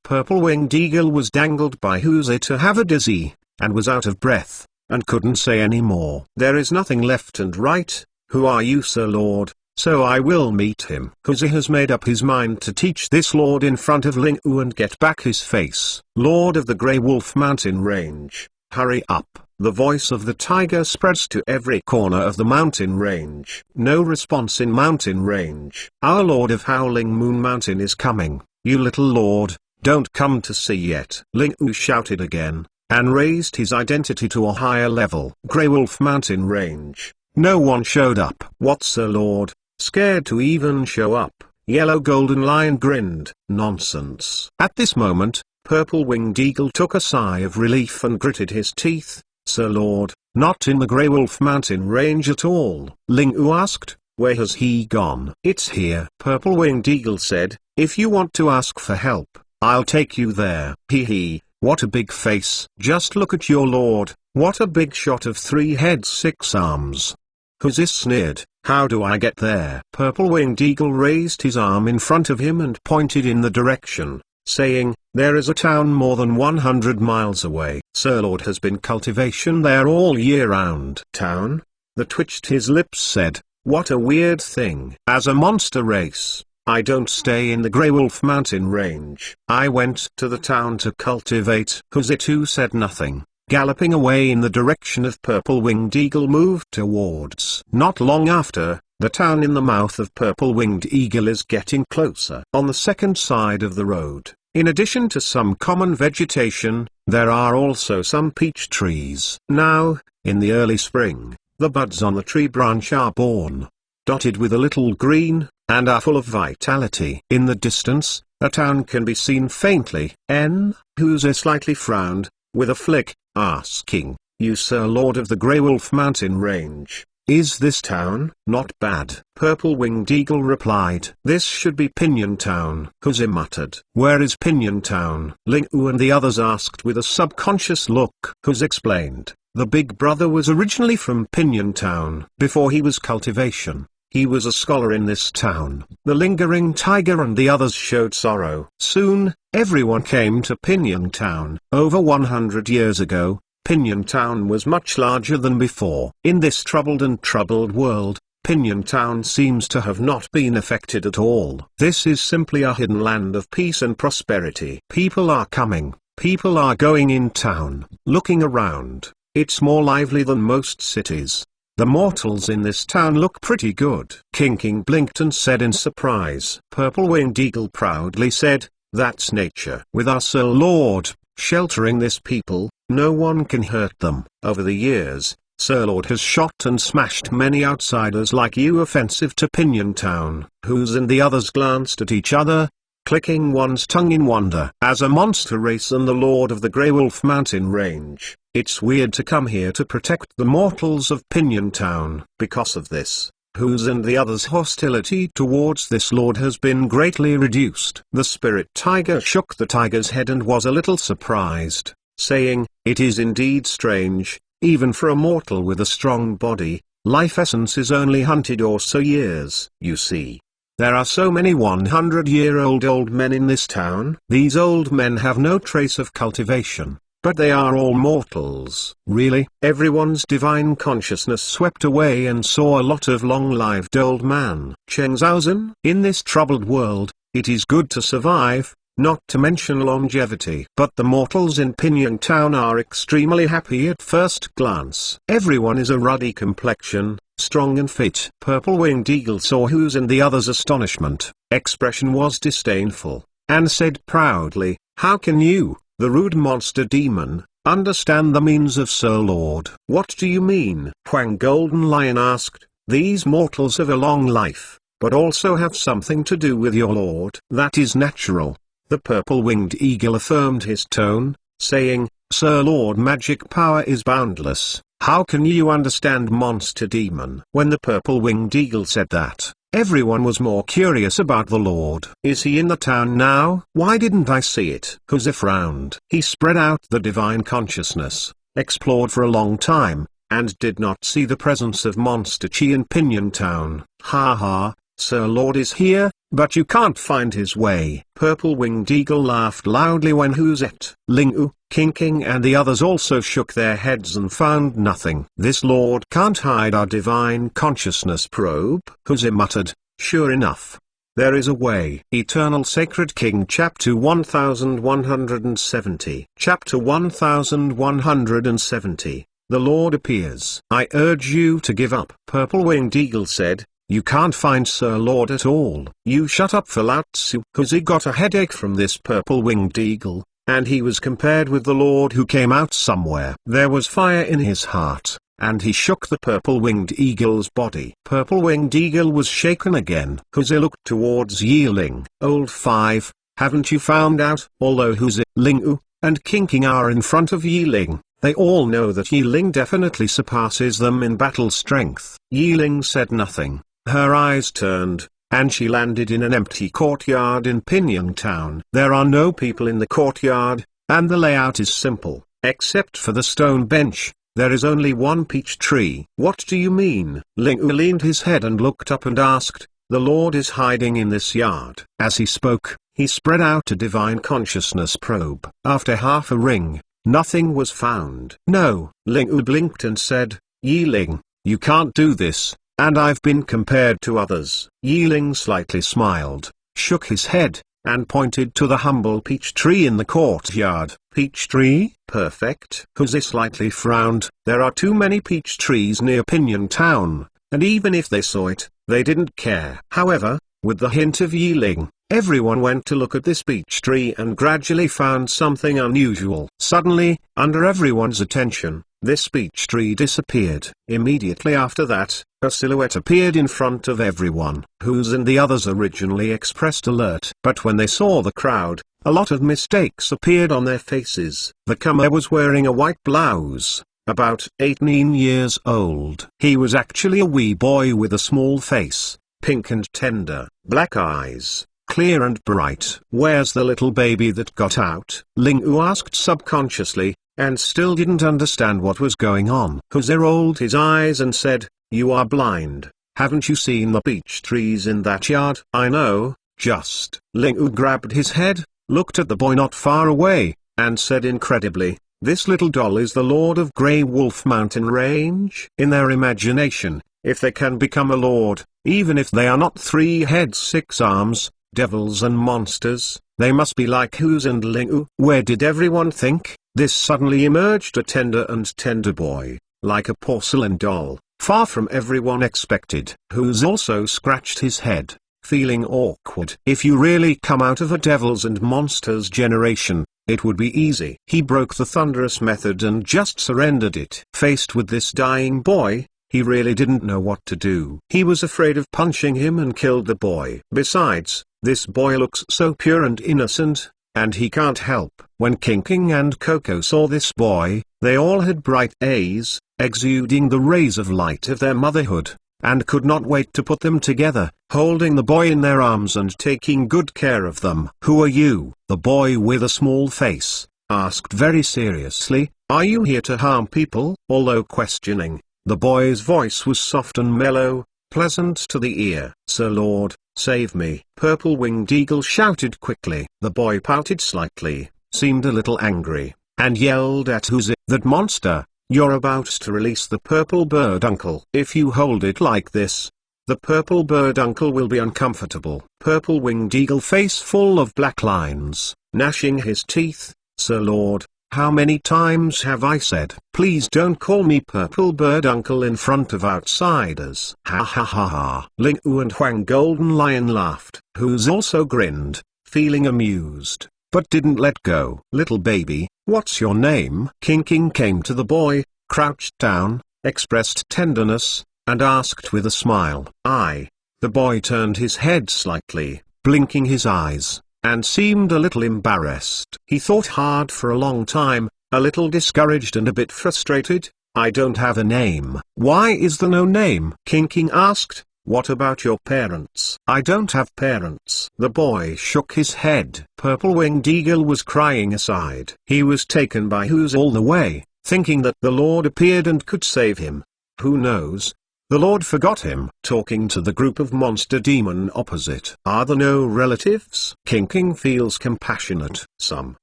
Purple-winged eagle was dangled by Huzi to have a dizzy, and was out of breath, and couldn't say any more. There is nothing left and right. Who are you, Sir Lord? So I will meet him. Huzi has made up his mind to teach this lord in front of Ling Wu and get back his face. Lord of the Grey Wolf Mountain range, hurry up. The voice of the tiger spreads to every corner of the mountain range. No response in mountain range. Our Lord of Howling Moon Mountain is coming. You little lord, don't come to see yet. Ling Wu shouted again, and raised his identity to a higher level. Grey Wolf Mountain range. No one showed up. What, Sir Lord? Scared to even show up? Yellow Golden Lion grinned. Nonsense. At this moment, Purple-Winged Eagle took a sigh of relief and gritted his teeth. Sir Lord, not in the Grey Wolf Mountain range at all. Ling U asked, where has he gone? It's here. Purple-Winged Eagle said, if you want to ask for help, I'll take you there. Hee hee, what a big face. Just look at your lord, what a big shot of 3 heads 6 arms. Huzi sneered, how do I get there? Purple-Winged Eagle raised his arm in front of him and pointed in the direction, saying, there is a town more than 100 miles away. Sir Lord has been cultivation there all year round. Town? The twitched his lips said, what a weird thing. As a monster race, I don't stay in the Grey Wolf Mountain range. I went to the town to cultivate. Huzi too said nothing. Galloping away in the direction of Purple-Winged Eagle moved towards. Not long after, the town in the mouth of Purple-Winged Eagle is getting closer. On the second side of the road, in addition to some common vegetation, there are also some peach trees. Now, in the early spring, the buds on the tree branch are born, dotted with a little green, and are full of vitality. In the distance, a town can be seen faintly. Huzi slightly frowned, with a flick, asking, you Sir Lord of the Grey Wolf Mountain range, is this town? Not bad. Purple-Winged Eagle replied, this should be Pinyon Town. Huzi muttered, where is Pinyon Town? Ling U and the others asked with a subconscious look. Huzi explained, the big brother was originally from Pinyon Town. Before he was cultivation, he was a scholar in this town. The lingering tiger and the others showed sorrow. Soon, everyone came to Pinyon Town. Over 100 years ago, Pinyon Town was much larger than before. In this troubled world, Pinyon Town seems to have not been affected at all. This is simply a hidden land of peace and prosperity. People are coming, people are going in town. Looking around, it's more lively than most cities. The mortals in this town look pretty good. King blinked and said in surprise. Purple-Winged Eagle proudly said, that's nature. With our Sir Lord, sheltering this people, no one can hurt them. Over the years, Sir Lord has shot and smashed many outsiders like you offensive to Pinyon Town. Huzi and the others glanced at each other, clicking one's tongue in wonder. As a monster race and the Lord of the Grey Wolf Mountain range, it's weird to come here to protect the mortals of Pinyon Town. Because of this, Huzi and the others' hostility towards this lord has been greatly reduced. The spirit tiger shook the tiger's head and was a little surprised, saying, it is indeed strange, even for a mortal with a strong body, life essence is only 100 or so years. You see, there are so many 100-year-old old men in this town. These old men have no trace of cultivation, but they are all mortals. Really? Everyone's divine consciousness swept away and saw a lot of long-lived old man. Cheng Zhaozhen? In this troubled world, it is good to survive, not to mention longevity. But the mortals in Pinyon Town are extremely happy at first glance. Everyone is a ruddy complexion, strong and fit. Purple-Winged Eagle saw Huzi and the others' astonishment. Expression was disdainful, and said proudly, how can you, the rude monster demon, understand the means of Sir Lord? What do you mean? Huang Golden Lion asked, these mortals have a long life, but also have something to do with your lord. That is natural. The Purple-Winged Eagle affirmed his tone, saying, Sir Lord magic power is boundless. How can you understand monster demon? When the Purple-Winged Eagle said that, everyone was more curious about the Lord. Is he in the town now? Why didn't I see it? Huzi frowned. He spread out the divine consciousness, explored for a long time, and did not see the presence of Monster Chi in Pinyon Town. Ha ha, Sir Lord is here, but you can't find his way. Purple-Winged Eagle laughed loudly when Huzi, Ling U, King and the others also shook their heads and found nothing. This Lord can't hide our divine consciousness probe? Huzi muttered, sure enough, there is a way. Eternal Sacred King Chapter 1170. Chapter 1170. The Lord appears. I urge you to give up. Purple-Winged Eagle said, you can't find Sir Lord at all. You shut up for Lao Tzu. Huzi got a headache from this Purple-Winged Eagle, and he was compared with the Lord who came out somewhere. There was fire in his heart, and he shook the purple-winged eagle's body. Purple-winged eagle was shaken again. Huzi looked towards Yiling. Old 5, haven't you found out? Although Huzi, Ling-U, and King King are in front of Yiling, they all know that Yiling definitely surpasses them in battle strength. Yiling said nothing. Her eyes turned, and she landed in an empty courtyard in Pingyang Town. There are no people in the courtyard, and the layout is simple. Except for the stone bench, there is only one peach tree. What do you mean? Ling-U leaned his head and looked up and asked, the Lord is hiding in this yard. As he spoke, he spread out a divine consciousness probe. After half a ring, nothing was found. No. Ling-U blinked and said, Yiling, you can't do this, and I've been compared to others. Yiling slightly smiled, shook his head, and pointed to the humble peach tree in the courtyard. Peach tree? Perfect. Huzi slightly frowned. There are too many peach trees near Pingyang Town, and even if they saw it, they didn't care. However, with the hint of Yiling, everyone went to look at this peach tree and gradually found something unusual. Suddenly, under everyone's attention, this peach tree disappeared. Immediately after that, a silhouette appeared in front of everyone. Huzi and the others originally expressed alert. But when they saw the crowd, a lot of mistakes appeared on their faces. The comer was wearing a white blouse, about 18 years old. He was actually a wee boy with a small face, pink and tender, black eyes, clear and bright. Where's the little baby that got out? Ling-U asked subconsciously, and still didn't understand what was going on. Huzi rolled his eyes and said, you are blind. Haven't you seen the peach trees in that yard? I know, just. Ling-U grabbed his head, looked at the boy not far away, and said incredibly, this little doll is the Lord of Grey Wolf Mountain Range. In their imagination, if they can become a lord, even if they are not 3 heads 6 arms, devils and monsters, they must be like Huzi and Ling-U. Where did everyone think? This suddenly emerged a tender boy, like a porcelain doll, far from everyone expected. Huzi also scratched his head, feeling awkward. If you really come out of a devils and monsters generation, it would be easy. He broke the thunderous method and just surrendered it. Faced with this dying boy, he really didn't know what to do. He was afraid of punching him and killed the boy. Besides, this boy looks so pure and innocent, and he can't help. When King and Coco saw this boy, they all had bright eyes, exuding the rays of light of their motherhood, and could not wait to put them together, holding the boy in their arms and taking good care of them. Who are you? The boy with a small face asked very seriously. Are you here to harm people? Although questioning, the boy's voice was soft and mellow, pleasant to the ear. Sir Lord, save me! Purple-winged eagle shouted quickly. The boy pouted slightly, seemed a little angry, and yelled at Huzi, that monster, you're about to release the purple bird uncle. If you hold it like this, the purple bird uncle will be uncomfortable. Purple-winged eagle face full of black lines, gnashing his teeth. Sir Lord, how many times have I said, please don't call me purple bird uncle in front of outsiders. Ha ha ha ha. Ling-U and Huang Golden Lion laughed. Huzi also grinned, feeling amused, but didn't let go. Little baby, what's your name? King came to the boy, crouched down, expressed tenderness, and asked with a smile. I. The boy turned his head slightly, blinking his eyes, and seemed a little embarrassed. He thought hard for a long time, a little discouraged and a bit frustrated. I don't have a name. Why is there no name? King asked. What about your parents? I don't have parents. The boy shook his head. Purple-winged eagle was crying aside. He was taken by Huzi all the way, thinking that the Lord appeared and could save him. Who knows? The Lord forgot him. Talking to the group of monster demon opposite. Are there no relatives? King feels compassionate. Some.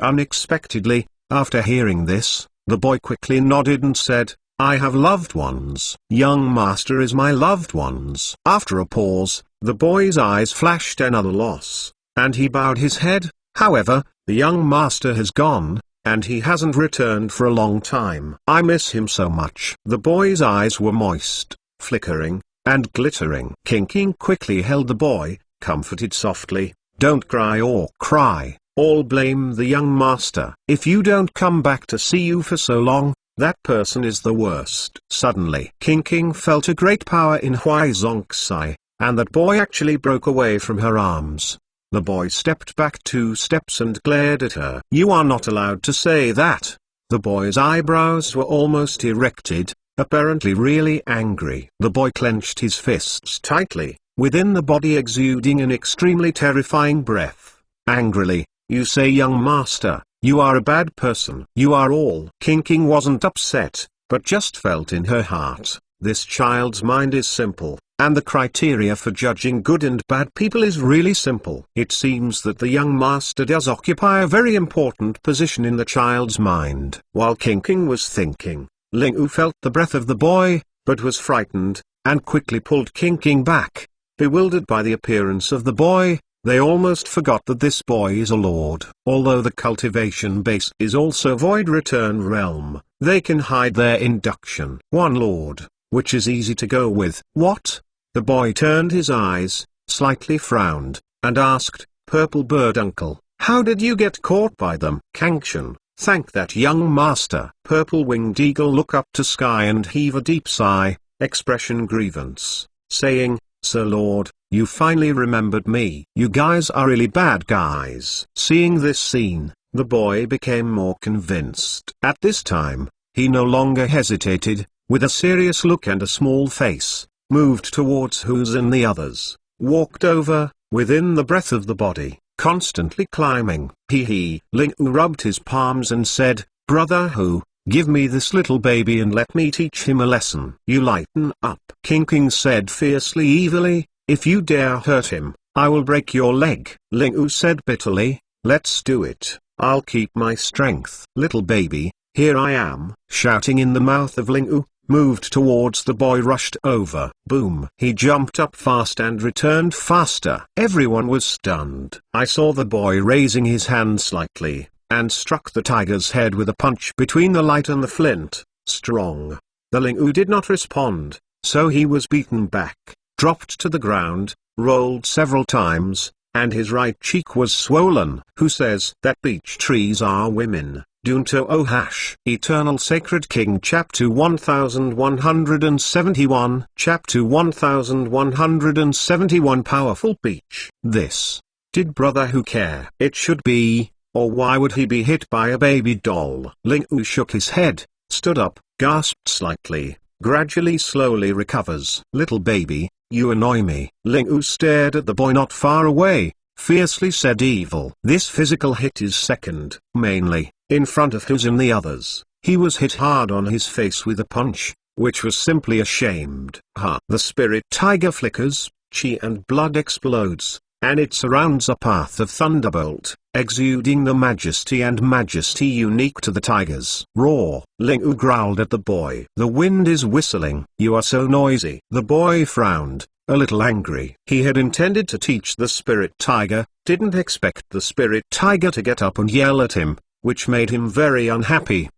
Unexpectedly, after hearing this, the boy quickly nodded and said, I have loved ones. Young master is my loved ones. After a pause, the boy's eyes flashed another loss, and he bowed his head. However, the young master has gone, and he hasn't returned for a long time. I miss him so much. The boy's eyes were moist, flickering, and glittering. King quickly held the boy, comforted softly. Don't cry or cry. All blame the young master. If you don't come back to see you for so long, That person is the worst. Suddenly, King felt a great power in Huizongxi, and that boy actually broke away from her arms. The boy stepped back 2 steps and glared at her. "You are not allowed to say that." The boy's eyebrows were almost erected, apparently really angry. The boy clenched his fists tightly, within the body exuding an extremely terrifying breath. Angrily, "You say, young master, you are a bad person. You are all." King wasn't upset, but just felt in her heart, this child's mind is simple, and the criteria for judging good and bad people is really simple. It seems that the young master does occupy a very important position in the child's mind. While King was thinking, Ling Wu felt the breath of the boy, but was frightened, and quickly pulled King back. Bewildered by the appearance of the boy, they almost forgot that this boy is a lord. Although the cultivation base is also Void Return Realm, they can hide their induction. One lord, which is easy to go with. What? The boy turned his eyes, slightly frowned, and asked, "Purple Bird Uncle, how did you get caught by them?" Kangshan, thank that young master. Purple Winged Eagle look up to sky and heave a deep sigh, expression grievance, saying, "Sir Lord, you finally remembered me. You guys are really bad guys." Seeing this scene, the boy became more convinced. At this time, he no longer hesitated, with a serious look and a small face, moved towards Huz and the others, walked over, within the breath of the body, constantly climbing. Ling Wu rubbed his palms and said, "Brother Hu, give me this little baby and let me teach him a lesson." "You lighten up," King said fiercely evilly, "if you dare hurt him, I will break your leg." Ling Wu said bitterly, "Let's do it, I'll keep my strength." "Little baby, here I am." Shouting in the mouth of Ling Wu, moved towards the boy, rushed over. Boom! He jumped up fast and returned faster. Everyone was stunned. I saw the boy raising his hand slightly, and struck the tiger's head with a punch between the light and the flint. Strong. The Ling Wu did not respond, so he was beaten back, dropped to the ground, rolled several times, and his right cheek was swollen. Who says that beech trees are women? Dunto Ohash. Eternal Sacred King Chapter 1171 Chapter 1171 Powerful Beech. This. Did Brother Hu care? It should be, or why would he be hit by a baby doll? Ling Wu shook his head, stood up, gasped slightly, gradually slowly recovers. "Little baby, you annoy me." Ling Wu stared at the boy not far away, fiercely said evil. This physical hit is second, mainly, in front of Huz and the others. He was hit hard on his face with a punch, which was simply ashamed. The spirit tiger flickers, chi and blood explodes, and it surrounds a path of thunderbolt, exuding the majesty unique to the tigers. Roar! Ling Wu growled at the boy. "The wind is whistling. You are so noisy." The boy frowned, a little angry. He had intended to teach the spirit tiger, didn't expect the spirit tiger to get up and yell at him, which made him very unhappy.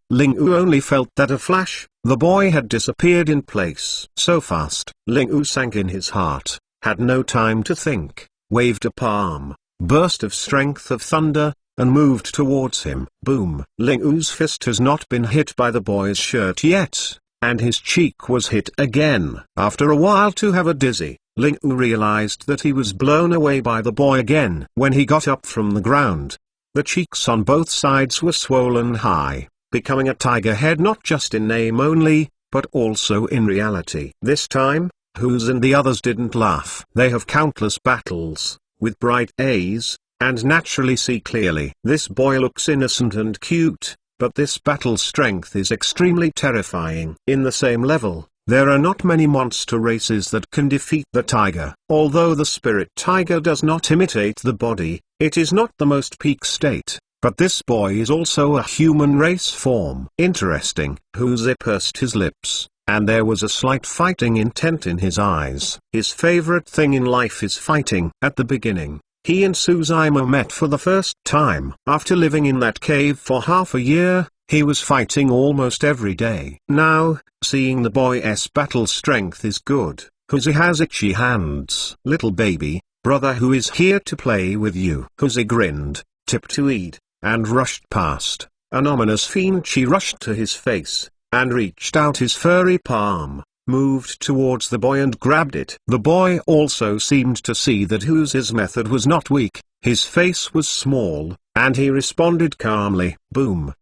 Ling Wu only felt that a flash, the boy had disappeared in place. So fast. Ling Wu sank in his heart, had no time to think, waved a palm, burst of strength of thunder, and moved towards him. Boom! Ling Wu's fist has not been hit by the boy's shirt yet, and his cheek was hit again. After a while to have a dizzy, Ling Wu realized that he was blown away by the boy again. When he got up from the ground, the cheeks on both sides were swollen high, becoming a tiger head not just in name only, but also in reality. This time, Huz and the others didn't laugh. They have countless battles, with bright eyes, and naturally see clearly. This boy looks innocent and cute, but this battle strength is extremely terrifying. In the same level, there are not many monster races that can defeat the tiger. Although the spirit tiger does not imitate the body, it is not the most peak state, but this boy is also a human race form. Interesting. Huz pursed his lips, and there was a slight fighting intent in his eyes. His favorite thing in life is fighting. At the beginning, he and Suzaima met for the first time. After living in that cave for half a year, he was fighting almost every day. Now, seeing the boy's battle strength is good, Huz has itchy hands. "Little baby, Brother Hu is here to play with you." Huz grinned, tipped to eat, and rushed past. An ominous fiend, she rushed to his face, and reached out his furry palm, moved towards the boy and grabbed it. The boy also seemed to see that Whoo's method was not weak, his face was small, and he responded calmly. Boom.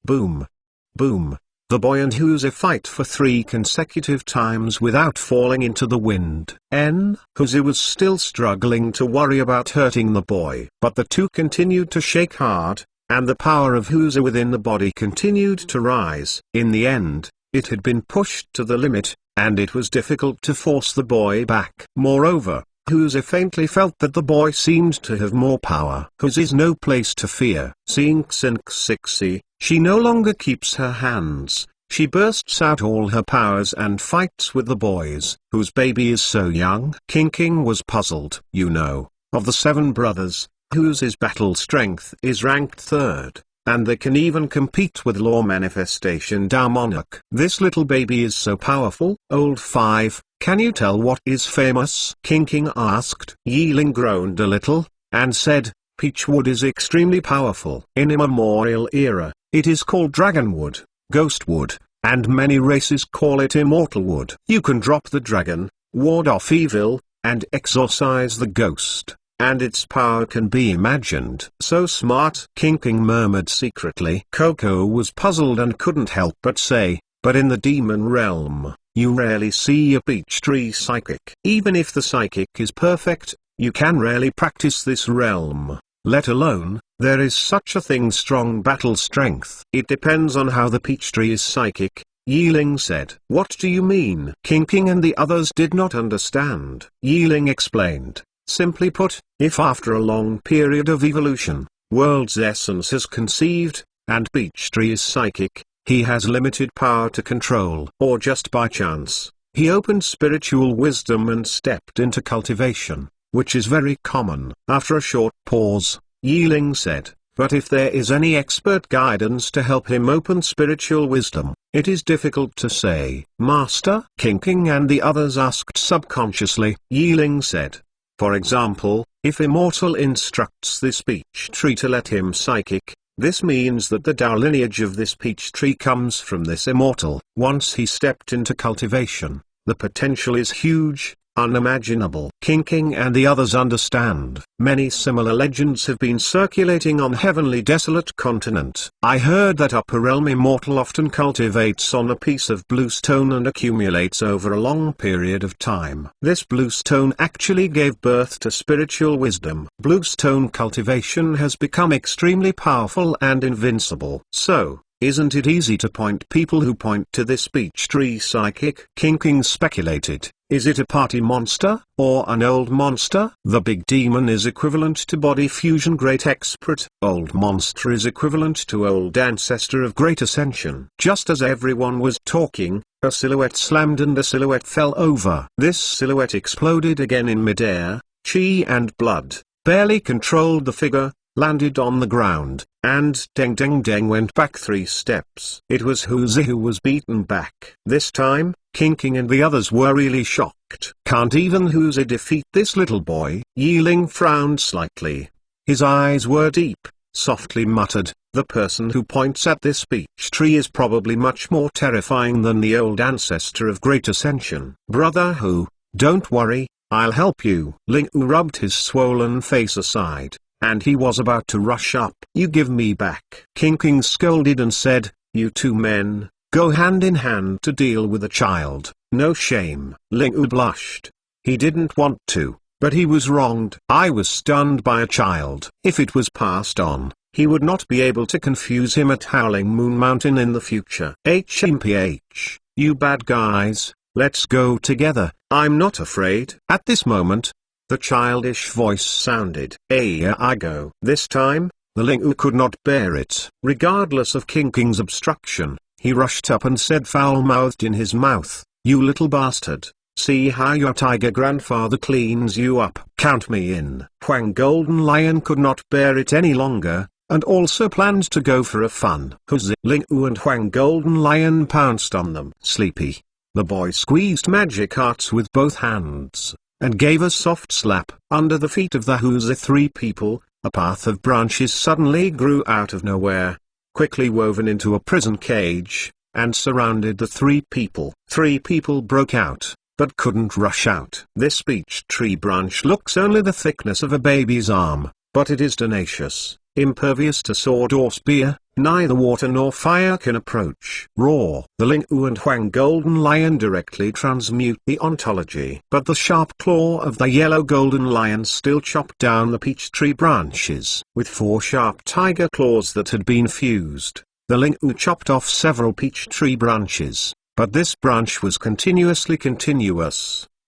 Boom. Boom. The boy and Whoo's fight for 3 consecutive times without falling into the wind. Whoo's was still struggling to worry about hurting the boy, but the two continued to shake hard, and the power of Whoo's within the body continued to rise. In the end, it had been pushed to the limit, and it was difficult to force the boy back. Moreover, Whoo's faintly felt that the boy seemed to have more power. Whoo's is no place to fear. Seeing Xinxixi, she no longer keeps her hands. She bursts out all her powers and fights with the boys. Whose baby is so young? King King was puzzled. You know, of the 7 brothers, Whoo's battle strength is ranked 3rd, and they can even compete with Law Manifestation Dao Monarch. This little baby is so powerful. Old 5, can you tell what is famous? King King asked. Yiling groaned a little, and said, Peachwood is extremely powerful. In immemorial era, it is called Dragonwood, Ghostwood, and many races call it Immortal Wood. You can drop the dragon, ward off evil, and exorcise the ghost, and its power can be imagined. So smart, King King murmured secretly. Coco was puzzled and couldn't help but say, but in the demon realm, you rarely see a peach tree psychic. Even if the psychic is perfect, you can rarely practice this realm, let alone, there is such a thing strong battle strength. It depends on how the peach tree is psychic, Yiling said. What do you mean? King King and the others did not understand. Yiling explained. Simply put, if after a long period of evolution, world's essence has conceived, and peach tree is psychic, he has limited power to control. Or just by chance, he opened spiritual wisdom and stepped into cultivation, which is very common. After a short pause, Yiling said, but if there is any expert guidance to help him open spiritual wisdom, it is difficult to say. Master? King King and the others asked subconsciously. Yiling said, for example, if Immortal instructs this peach tree to let him psychic, this means that the Tao lineage of this peach tree comes from this Immortal. Once he stepped into cultivation, the potential is huge, unimaginable. King King and the others understand. Many similar legends have been circulating on Heavenly Desolate Continent. I heard that Upper Realm Immortal often cultivates on a piece of blue stone and accumulates over a long period of time. This blue stone actually gave birth to spiritual wisdom. Blue stone cultivation has become extremely powerful and invincible. So, isn't it easy to point people who point to this peach tree psychic? King King speculated. Is it a party monster, or an old monster? The big demon is equivalent to body fusion great expert. Old monster is equivalent to old ancestor of great ascension. Just as everyone was talking, a silhouette slammed and a silhouette fell over. This silhouette exploded again in midair, chi and blood, barely controlled the figure, landed on the ground, and Deng Deng Deng went back 3 steps. It was Whoo's who was beaten back. This time, King King and the others were really shocked. Can't even Whoo's defeat this little boy? Yiling frowned slightly. His eyes were deep, softly muttered, the person who points at this peach tree is probably much more terrifying than the old ancestor of great ascension. Brother Who, don't worry, I'll help you. Ling Wu rubbed his swollen face aside, and he was about to rush up. You give me back. King King scolded and said, you 2 men, go hand in hand to deal with a child. No shame. Ling Wu blushed. He didn't want to, but he was wronged. I was stunned by a child. If it was passed on, he would not be able to confuse him at Howling Moon Mountain in the future. HMPH, you bad guys, let's go together. I'm not afraid. At this moment, the childish voice sounded. Here I go. This time, the Ling Wu could not bear it. Regardless of King King's obstruction, he rushed up and said foul-mouthed in his mouth, you little bastard, see how your tiger grandfather cleans you up. Count me in. Huang Golden Lion could not bear it any longer, and also planned to go for a fun. Ling Wu and Huang Golden Lion pounced on them. Sleepy. The boy squeezed magic hearts with both hands, and gave a soft slap. Under the feet of the Whoo's 3 people, a path of branches suddenly grew out of nowhere. quickly woven into a prison cage, and surrounded the three people. Three people broke out, but couldn't rush out. This peach tree branch looks only the thickness of a baby's arm, but it is tenacious, impervious to sword or spear, neither water nor fire can approach. Roar. The Ling-U and Huang Golden Lion directly transmute the ontology. But the sharp claw of the yellow golden lion still chopped down the peach tree branches. With 4 sharp tiger claws that had been fused, the Ling-U chopped off several peach tree branches, but this branch was continuous,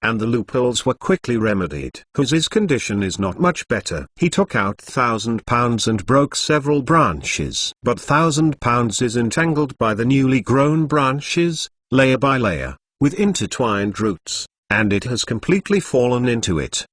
and the loopholes were quickly remedied. Huzi's condition is not much better. He took out 1,000 pounds and broke several branches. But 1,000 pounds is entangled by the newly grown branches, layer by layer, with intertwined roots, and it has completely fallen into it.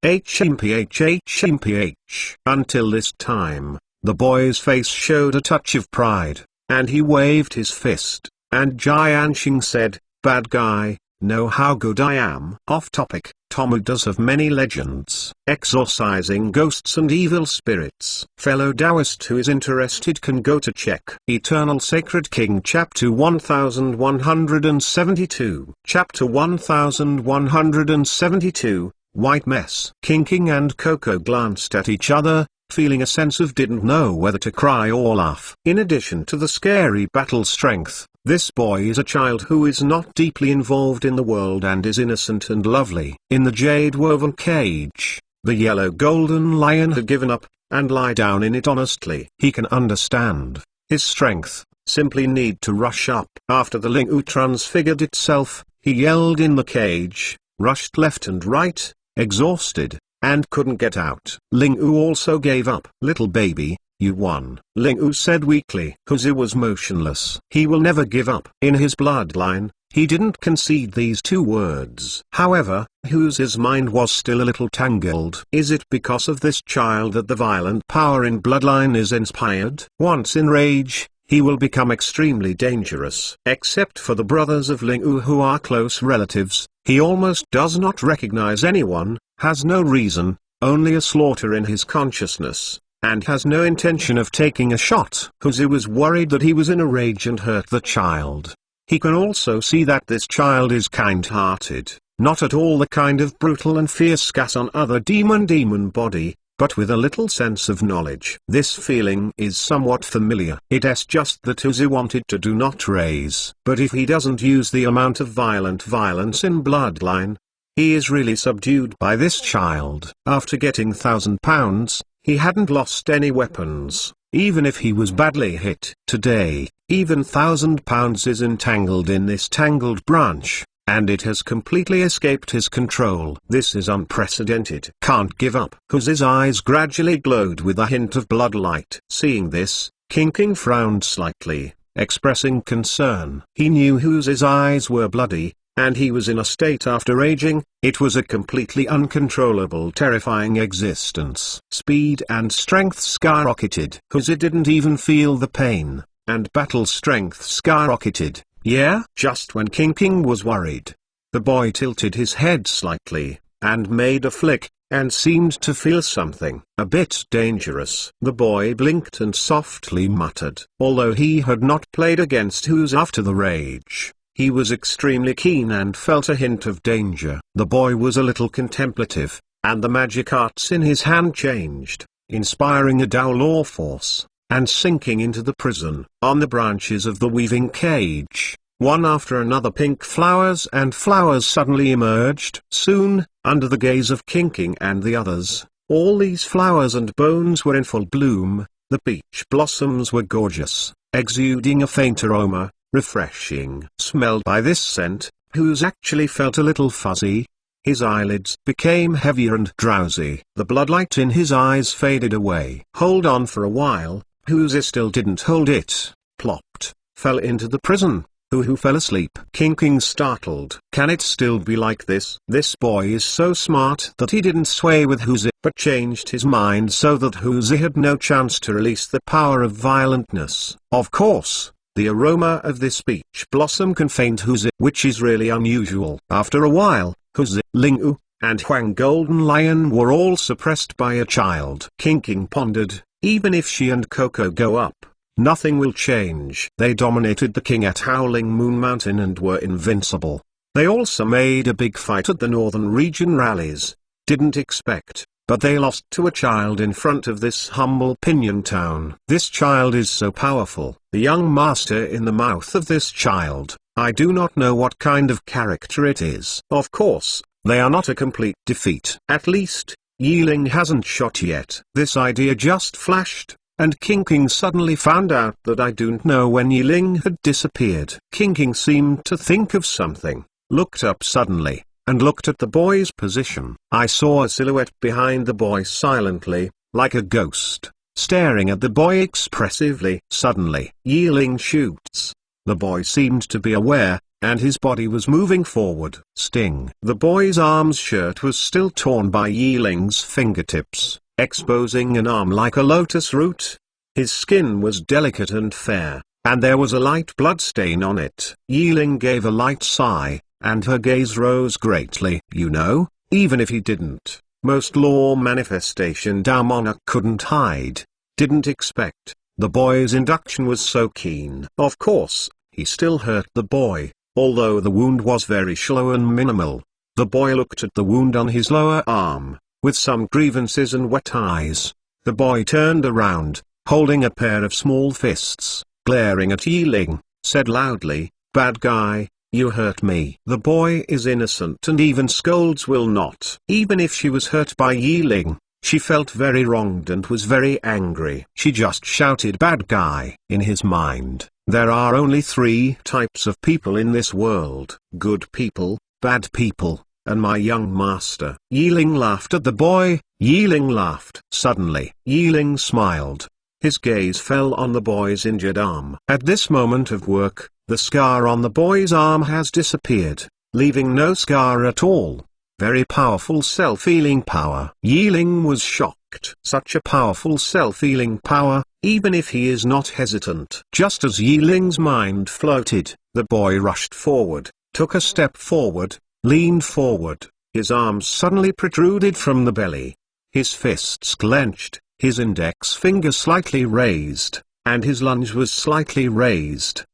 Until this time, the boy's face showed a touch of pride, and he waved his fist, and Jianxing said, "Bad guy, know how good I am." Off topic, Tomu does have many legends, exorcising ghosts and evil spirits. Fellow Taoist who is interested can go to check Eternal Sacred King Chapter 1172. Chapter 1172, White Mess. King and Coco glanced at each other, feeling a sense of didn't know whether to cry or laugh. In addition to the scary battle strength, this boy is a child who is not deeply involved in the world and is innocent and lovely. In the jade-woven cage, the yellow golden lion had given up, and lie down in it honestly. He can understand his strength, simply need to rush up. After the Ling-U transfigured itself, he yelled in the cage, rushed left and right, exhausted, and couldn't get out. Ling-U also gave up. "Little baby, you won," Ling-U said weakly. Huzi was motionless. He will never give up. In his bloodline, he didn't concede these 2 words. However, Huzi's mind was still a little tangled. Is it because of this child that the violent power in bloodline is inspired? Once in rage, he will become extremely dangerous. Except for the brothers of Ling-U who are close relatives, he almost does not recognize anyone, has no reason, only a slaughter in his consciousness, and has no intention of taking a shot. Huzi was worried that he was in a rage and hurt the child. He can also see that this child is kind-hearted, not at all the kind of brutal and fierce gas on other demon body, but with a little sense of knowledge. This feeling is somewhat familiar. It's just that Huzi wanted to do not raise. But if he doesn't use the amount of violence in bloodline, he is really subdued by this child. After getting 1,000 pounds, he hadn't lost any weapons, even if he was badly hit. Today, even 1,000 pounds is entangled in this tangled branch, and it has completely escaped his control. This is unprecedented. Can't give up. Huzi's eyes gradually glowed with a hint of bloodlight. Seeing this, King frowned slightly, expressing concern. He knew Huzi's eyes were bloody, and he was in a state after raging. It was a completely uncontrollable, terrifying existence. Speed and strength skyrocketed. Huzi didn't even feel the pain, and battle strength skyrocketed. Yeah? Just when King was worried, the boy tilted his head slightly, and made a flick, and seemed to feel something a bit dangerous. The boy blinked and softly muttered. Although he had not played against Huzi after the rage, he was extremely keen and felt a hint of danger. The boy was a little contemplative, and the magic arts in his hand changed, inspiring a Tao law force, and sinking into the prison. On the branches of the weaving cage, one after another pink flowers and flowers suddenly emerged. Soon, under the gaze of King and the others, all these flowers and bones were in full bloom. The peach blossoms were gorgeous, exuding a faint aroma, refreshing. Smelled by this scent, Huzi actually felt a little fuzzy. His eyelids became heavier and drowsy. The bloodlight in his eyes faded away. Hold on for a while. Huzi still didn't hold it. Plopped, fell into the prison. Who fell asleep. King startled. Can it still be like this? This boy is so smart that he didn't sway with Huzi, but changed his mind so that Huzi had no chance to release the power of violentness. Of course, the aroma of this peach blossom can faint Huzi, which is really unusual. After a while, Huzi, Ling-U, and Huang Golden Lion were all suppressed by a child. King pondered, even if she and Coco go up, nothing will change. They dominated the king at Howling Moon Mountain and were invincible. They also made a big fight at the Northern Region rallies. Didn't expect, but they lost to a child in front of this humble Pinion Town. This child is so powerful. The young master in the mouth of this child, I do not know what kind of character it is. Of course, they are not a complete defeat. At least, Yi Ling hasn't shot yet. This idea just flashed, and King suddenly found out that I don't know when Yi Ling had disappeared. King seemed to think of something, looked up suddenly, and looked at the boy's position. I saw a silhouette behind the boy silently, like a ghost, staring at the boy expressively. Suddenly, Yi Ling shoots. The boy seemed to be aware, and his body was moving forward. Sting. The boy's arm's shirt was still torn by Yi Ling's fingertips, exposing an arm like a lotus root. His skin was delicate and fair, and there was a light blood stain on it. Yi Ling gave a light sigh, and her gaze rose greatly. You know, even if he didn't, most law manifestation Dao monarch couldn't hide. Didn't expect. The boy's induction was so keen. Of course, he still hurt the boy, although the wound was very shallow and minimal. The boy looked at the wound on his lower arm, with some grievances and wet eyes. The boy turned around, holding a pair of small fists, glaring at Yi Ling, said loudly, "Bad guy, you hurt me." The boy is innocent and even scolds will not. Even if she was hurt by Yi Ling, she felt very wronged and was very angry. She just shouted "bad guy." In his mind, there are only three types of people in this world: good people, bad people, and my young master. Yi Ling laughed at the boy. Yi Ling laughed. Suddenly, Yi Ling smiled. His gaze fell on the boy's injured arm. At this moment of work, the scar on the boy's arm has disappeared, leaving no scar at all. Very powerful self-healing power. Yi Ling was shocked. Such a powerful self-healing power, even if he is not hesitant. Just as Yi Ling's mind floated, the boy rushed forward, took a step forward, leaned forward. His arms suddenly protruded from the belly. His fists clenched, his index finger slightly raised, and his lunge was slightly raised!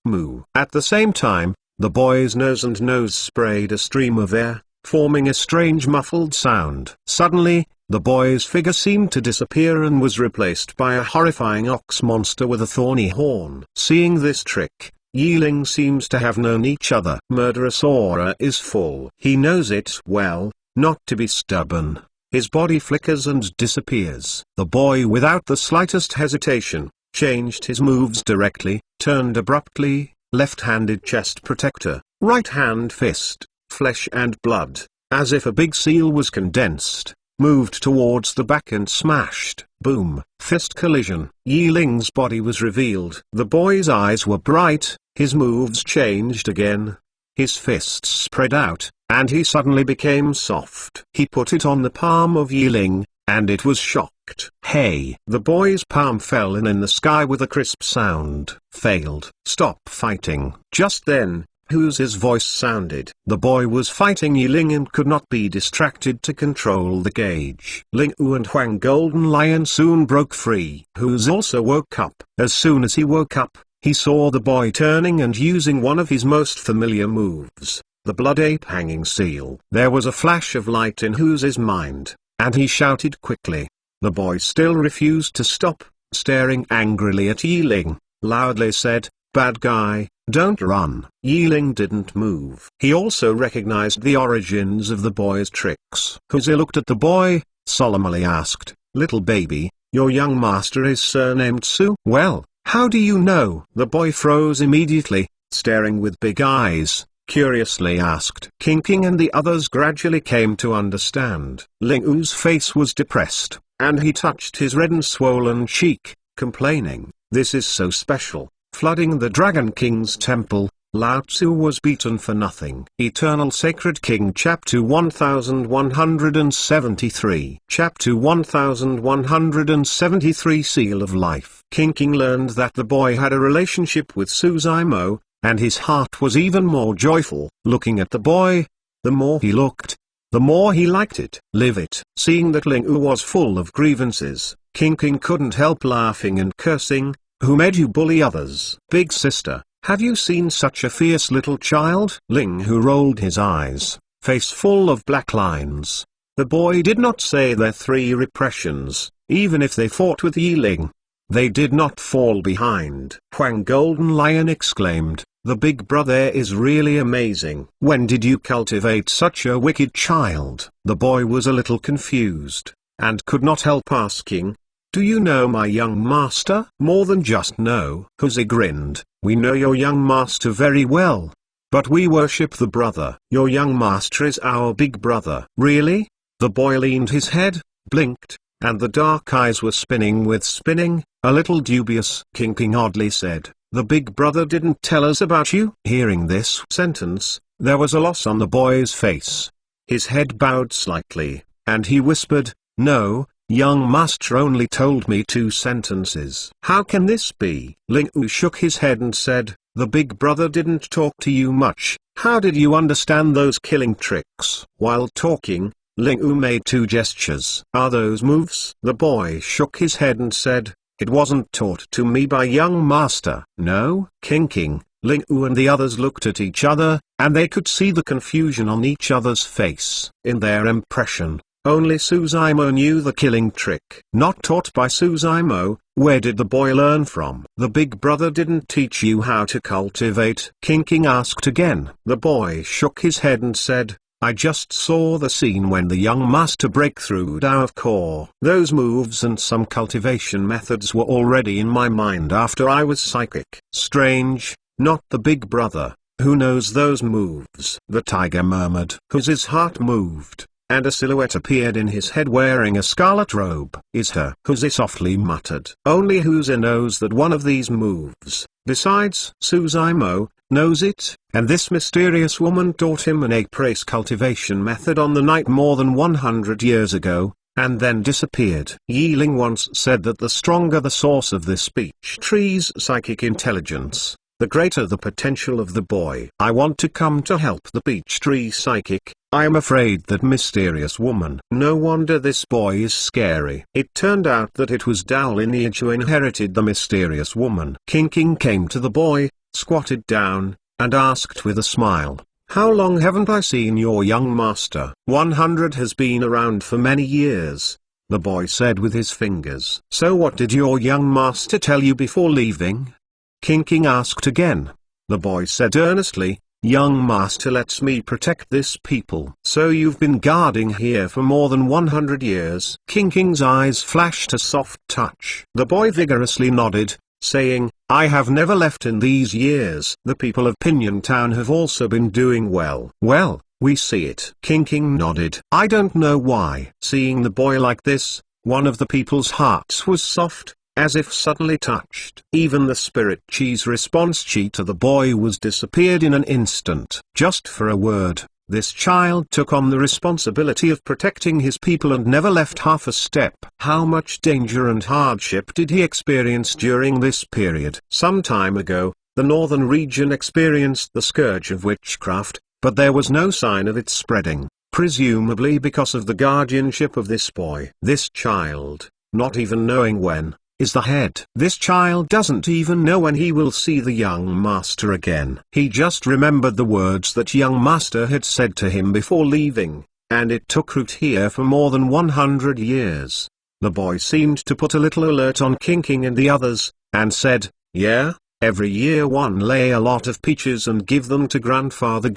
Moo. At the same time, the boy's nose and nose sprayed a stream of air, forming a strange muffled sound. Suddenly, the boy's figure seemed to disappear and was replaced by a horrifying ox monster with a thorny horn. Seeing this trick, Yi Ling seems to have known each other. Murderous aura is full. He knows it well, not to be stubborn. His body flickers and disappears. The boy, without the slightest hesitation, changed his moves directly, turned abruptly, left-handed chest protector, right-hand fist, flesh and blood, as if a big seal was condensed, moved towards the back and smashed. Boom, fist collision. Yi Ling's body was revealed. The boy's eyes were bright, his moves changed again. His fists spread out, and he suddenly became soft. He put it on the palm of Yi Ling, and it was shocked. Hey! The boy's palm fell in the sky with a crisp sound. Failed. Stop fighting. Just then, Hu's voice sounded. The boy was fighting Yi Ling and could not be distracted to control the gauge. Ling Wu and Huang Golden Lion soon broke free. Hu's also woke up. As soon as he woke up, he saw the boy turning and using one of his most familiar moves, the Blood Ape Hanging Seal. There was a flash of light in Hu's mind, and he shouted quickly. The boy still refused to stop, staring angrily at Yi Ling, loudly said, "Bad guy, don't run." Yi Ling didn't move. He also recognized the origins of the boy's tricks. Huzi looked at the boy, solemnly asked, "Little baby, your young master is surnamed Su?" "Well, how do you know?" The boy froze immediately, staring with big eyes, curiously asked. King and the others gradually came to understand. Ling U's face was depressed, and he touched his red and swollen cheek, complaining, "This is so special." Flooding the Dragon King's temple, Lao Tzu was beaten for nothing. Eternal Sacred King Chapter 1173 Chapter 1173 Seal of Life. King learned that the boy had a relationship with Su Zimo, and his heart was even more joyful. Looking at the boy, the more he looked, the more he liked it. Live it. Seeing that Ling Wu was full of grievances, King King couldn't help laughing and cursing. Who made you bully others? Big sister, have you seen such a fierce little child? Ling Wu rolled his eyes, face full of black lines. The boy did not say their 3 repressions, even if they fought with Yi Ling. They did not fall behind. Huang Golden Lion exclaimed, the big brother is really amazing. When did you cultivate such a wicked child? The boy was a little confused, and could not help asking, do you know my young master? More than just know. Huzi grinned, we know your young master very well. But we worship the brother. Your young master is our big brother. Really? The boy leaned his head, blinked, and the dark eyes were spinning with spinning, a little dubious. King King oddly said, the big brother didn't tell us about you. Hearing this sentence, there was a loss on the boy's face. His head bowed slightly, and he whispered, no, young master only told me 2 sentences. How can this be? Ling Wu shook his head and said, the big brother didn't talk to you much. How did you understand those killing tricks? While talking, Ling Wu made 2 gestures. Are those moves? The boy shook his head and said, it wasn't taught to me by young master. No? King King, Ling Wu and the others looked at each other, and they could see the confusion on each other's face. In their impression, only Suzaimo knew the killing trick. Not taught by Suzaimo, where did the boy learn from? The big brother didn't teach you how to cultivate? King King asked again. The boy shook his head and said, I just saw the scene when the young master break through Dao of Core. Those moves and some cultivation methods were already in my mind after I was psychic. Strange, not the big brother, who knows those moves? The tiger murmured. Huzi's heart moved, and a silhouette appeared in his head wearing a scarlet robe. Is her? Huzi softly muttered. Only Huzi knows that one of these moves, besides Suzaimo, knows it, and this mysterious woman taught him an ape-race cultivation method on the night more than 100 years ago, and then disappeared. Yi Ling once said that the stronger the source of this speech tree's psychic intelligence, the greater the potential of the boy. I want to come to help the peach tree psychic. I am afraid that mysterious woman. No wonder this boy is scary. It turned out that it was Dao lineage who inherited the mysterious woman. King King came to the boy, squatted down, and asked with a smile, how long haven't I seen your young master? 100 has been around for many years, the boy said with his fingers. So what did your young master tell you before leaving? King King asked again. The boy said earnestly, young master lets me protect this people. So you've been guarding here for more than 100 years? King King's eyes flashed a soft touch. The boy vigorously nodded, saying, I have never left in these years. The people of Pinyon Town have also been doing well. Well, we see it. King King nodded. I don't know why. Seeing the boy like this, one of the people's hearts was soft, as if suddenly touched. Even the spirit chi's response chi to the boy was disappeared in an instant. Just for a word, this child took on the responsibility of protecting his people and never left half a step. How much danger and hardship did he experience during this period? Some time ago, the northern region experienced the scourge of witchcraft, but there was no sign of it spreading, presumably because of the guardianship of this boy. This child, not even knowing when, is the head. This child doesn't even know when he will see the young master again. He just remembered the words that young master had said to him before leaving, and it took root here for more than 100 years. The boy seemed to put a little alert on King King and the others, and said, yeah, every year one lay a lot of peaches and give them to grandfather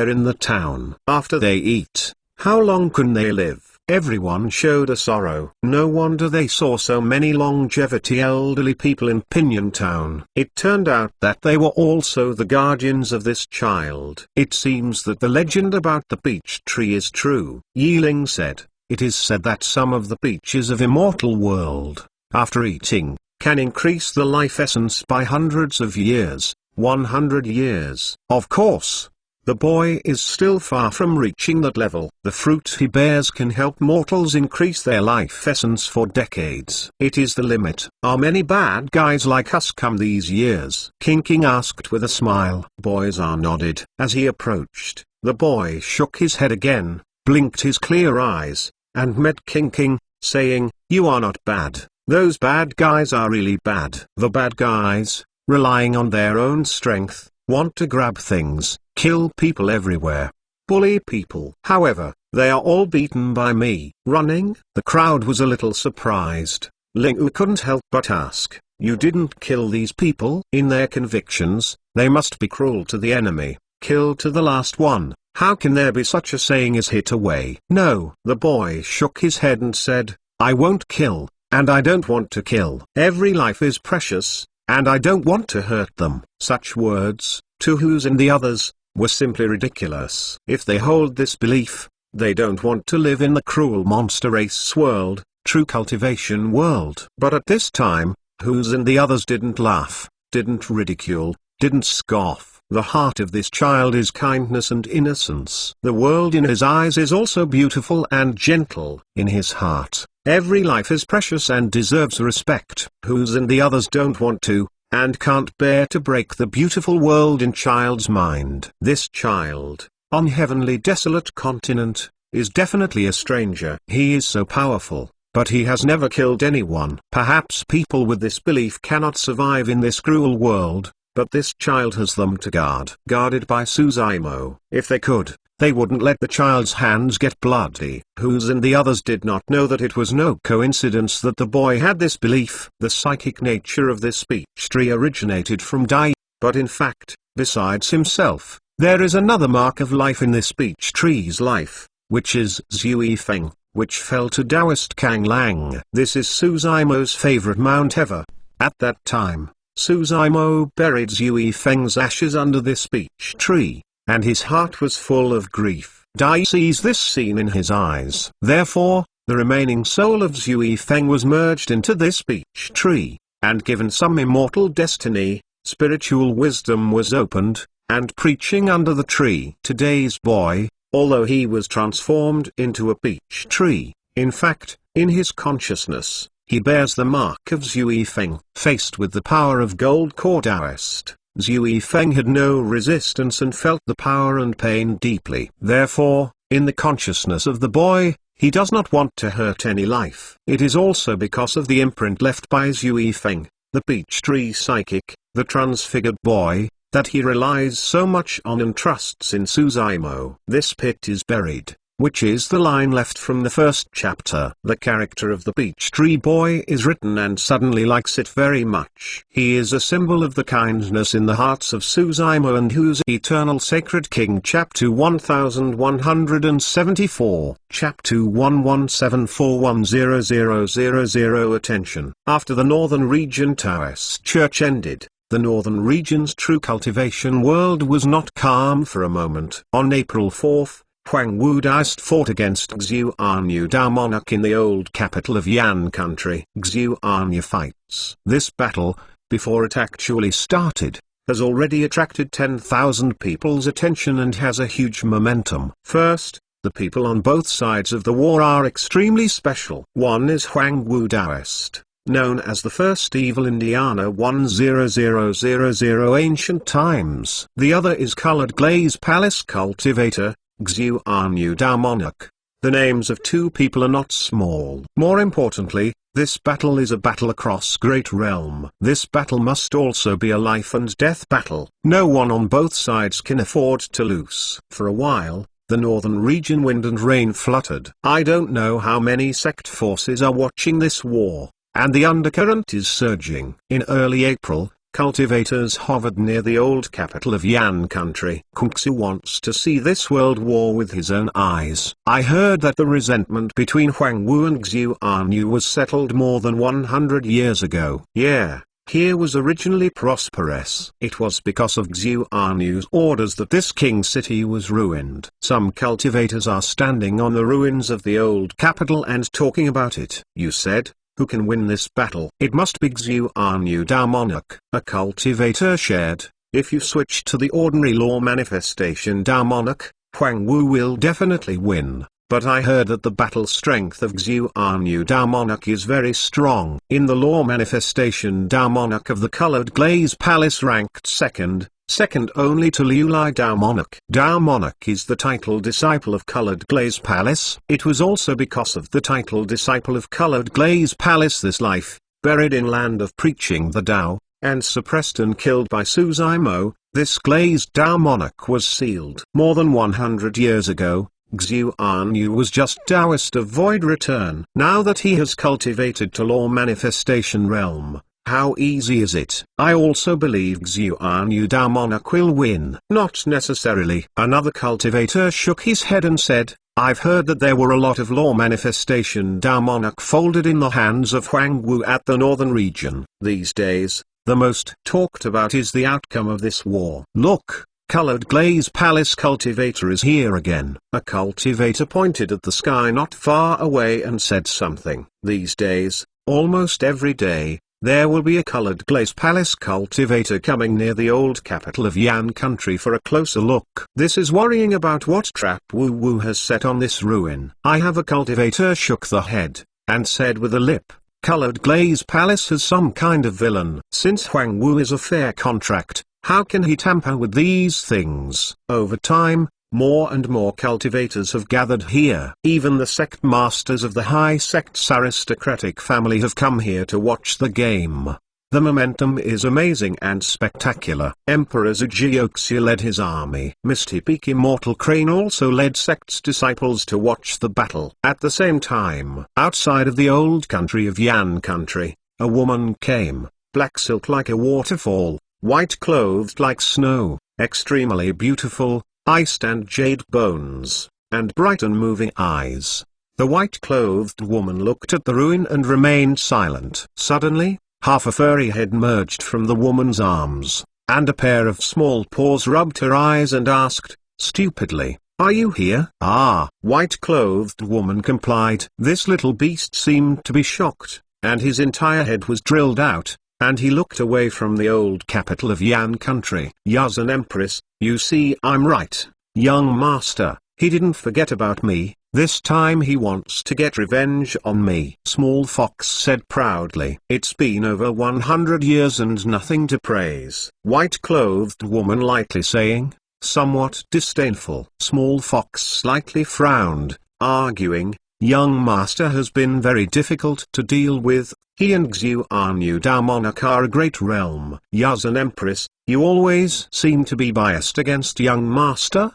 in the town. After they eat, how long can they live? Everyone showed a sorrow. No wonder they saw so many longevity elderly people in Pinyon Town. It turned out that they were also the guardians of this child. It seems that the legend about the peach tree is true. Yi Ling said, it is said that some of the peaches of Immortal World, after eating, can increase the life essence by hundreds of years, 100 years. Of course, the boy is still far from reaching that level. The fruit he bears can help mortals increase their life essence for decades. It is the limit. Are many bad guys like us come these years? King King asked with a smile. Boys are nodded. As he approached, the boy shook his head again, blinked his clear eyes, and met King, saying, "You are not bad. Those bad guys are really bad." The bad guys, relying on their own strength, want to grab things, kill people everywhere, bully people. However, they are all beaten by me. Running? The crowd was a little surprised. Ling Wu couldn't help but ask, "You didn't kill these people?" In their convictions, they must be cruel to the enemy, kill to the last one. How can there be such a saying as hit away? No. The boy shook his head and said, "I won't kill, and I don't want to kill. Every life is precious, and I don't want to hurt them." Such words, to Who's and the others, were simply ridiculous. If they hold this belief, they don't want to live in the cruel monster race world, true cultivation world. But at this time, Who's and the others didn't laugh, didn't ridicule, didn't scoff. The heart of this child is kindness and innocence. The world in his eyes is also beautiful and gentle. In his heart, every life is precious and deserves respect. Who's and the others don't want to, and can't bear to break the beautiful world in child's mind. This child, on heavenly desolate continent, is definitely a stranger. He is so powerful, but he has never killed anyone. Perhaps people with this belief cannot survive in this cruel world, but this child has them to guard. Guarded by Suzaimo. If they could, they wouldn't let the child's hands get bloody. Who's and the others did not know that it was no coincidence that the boy had this belief. The psychic nature of this speech tree originated from Dai, but in fact, besides himself, there is another mark of life in this speech tree's life, which is Zhui Feng, which fell to Taoist Kang Lang. This is Suzaimo's favorite mount ever. At that time, Suzaimo buried Zhui Feng's ashes under this speech tree, and his heart was full of grief. Dai sees this scene in his eyes. Therefore, the remaining soul of Zhui Feng was merged into this speech tree, and given some immortal destiny. Spiritual wisdom was opened, and preaching under the tree. Today's boy, although he was transformed into a peach tree, in fact, in his consciousness, he bears the mark of Zhui Feng. Faced with the power of gold core Taoist, Zhui Feng had no resistance and felt the power and pain deeply. Therefore, in the consciousness of the boy, he does not want to hurt any life. It is also because of the imprint left by Zhui Feng, the peach tree psychic, the transfigured boy, that he relies so much on and trusts in Suzaimo. This pit is buried, which is the line left from the first chapter. The character of the peach tree boy is written and suddenly likes it very much. He is a symbol of the kindness in the hearts of Suzaimo and Who's Eternal Sacred King. Chapter 1174. Chapter 11741000. Attention. After the Northern Region Taoist Church ended, the Northern Region's true cultivation world was not calm for a moment. On April 4, Huang Wu Daoist fought against Xiu Anyu Dao monarch in the old capital of Yan country. Xiu Anyu fights. This battle, before it actually started, has already attracted 10,000 people's attention and has a huge momentum. First, the people on both sides of the war are extremely special. One is Huang Wu Daoist, known as the first evil Indiana 10000 ancient times. The other is Colored Glaze Palace cultivator, Xiu Anyu Dao monarch. The names of two people are not small. More importantly, this battle is a battle across great realm. This battle must also be a life and death battle. No one on both sides can afford to lose. For a while, the northern region wind and rain fluttered. I don't know how many sect forces are watching this war, and the undercurrent is surging. In early April, cultivators hovered near the old capital of Yan country. Kung Su wants to see this world war with his own eyes. I heard that the resentment between Huang Wu and Xiu Anyu was settled more than 100 years ago. Yeah, here was originally prosperous. It was because of Xiu Anyu's orders that this king city was ruined. Some cultivators are standing on the ruins of the old capital and talking about it. You said, who can win this battle? It must be Xiu Anyu Dao monarch. A cultivator shared, if you switch to the ordinary law manifestation Dao monarch, Huang Wu will definitely win. But I heard that the battle strength of Xiu Anyu Dao monarch is very strong. In the law manifestation Dao monarch of the Colored Glaze Palace ranked second, second only to Liu Lai Dao Monarch. Dao Monarch is the titled disciple of Colored Glaze Palace. It was also because of the titled disciple of Colored Glaze Palace this life, buried in land of preaching the Tao, and suppressed and killed by Su Zimo, this glazed Tao monarch was sealed. More than 100 years ago, Xu Anyu was just Taoist of void return. Now that he has cultivated to law manifestation realm, how easy is it? I also believe Xu Anyu Tao monarch will win. Not necessarily. Another cultivator shook his head and said, I've heard that there were a lot of law manifestation Tao monarch folded in the hands of Huang Wu at the northern region. These days, the most talked about is the outcome of this war. Look, Colored Glaze Palace cultivator is here again. A cultivator pointed at the sky not far away and said something. These days, almost every day, there will be a Colored Glaze Palace cultivator coming near the old capital of Yan country for a closer look. This is worrying about what trap Wu Wu has set on this ruin. I have a cultivator shook the head, and said with a lip, Colored Glaze Palace has some kind of villain. Since Huang Wu is a fair contract, how can he tamper with these things? Over time, more and more cultivators have gathered here. Even the sect masters of the high sect's aristocratic family have come here to watch the game. The momentum is amazing and spectacular. Emperor Zhujiuxia led his army. Misty Peak Immortal Crane also led sect's disciples to watch the battle. At the same time, outside of the old country of Yan country, a woman came, black silk like a waterfall, white clothed like snow, extremely beautiful, iced and jade bones, and bright and moving eyes. The white-clothed woman looked at the ruin and remained silent. Suddenly, half a furry head merged from the woman's arms, and a pair of small paws rubbed her eyes and asked, stupidly, "Are you here?" "Ah." White-clothed woman complied. This little beast seemed to be shocked, and his entire head was drilled out, and he looked away from the old capital of Yan country. Yazan Empress, you see I'm right, young master, he didn't forget about me. This time he wants to get revenge on me. Small Fox said proudly. It's been over 100 years and nothing to praise. White-clothed woman lightly saying, somewhat disdainful. Small Fox slightly frowned, arguing, young master has been very difficult to deal with. He and Xu Anyu Dao monarch are a great realm. Yazan Empress, you always seem to be biased against young master.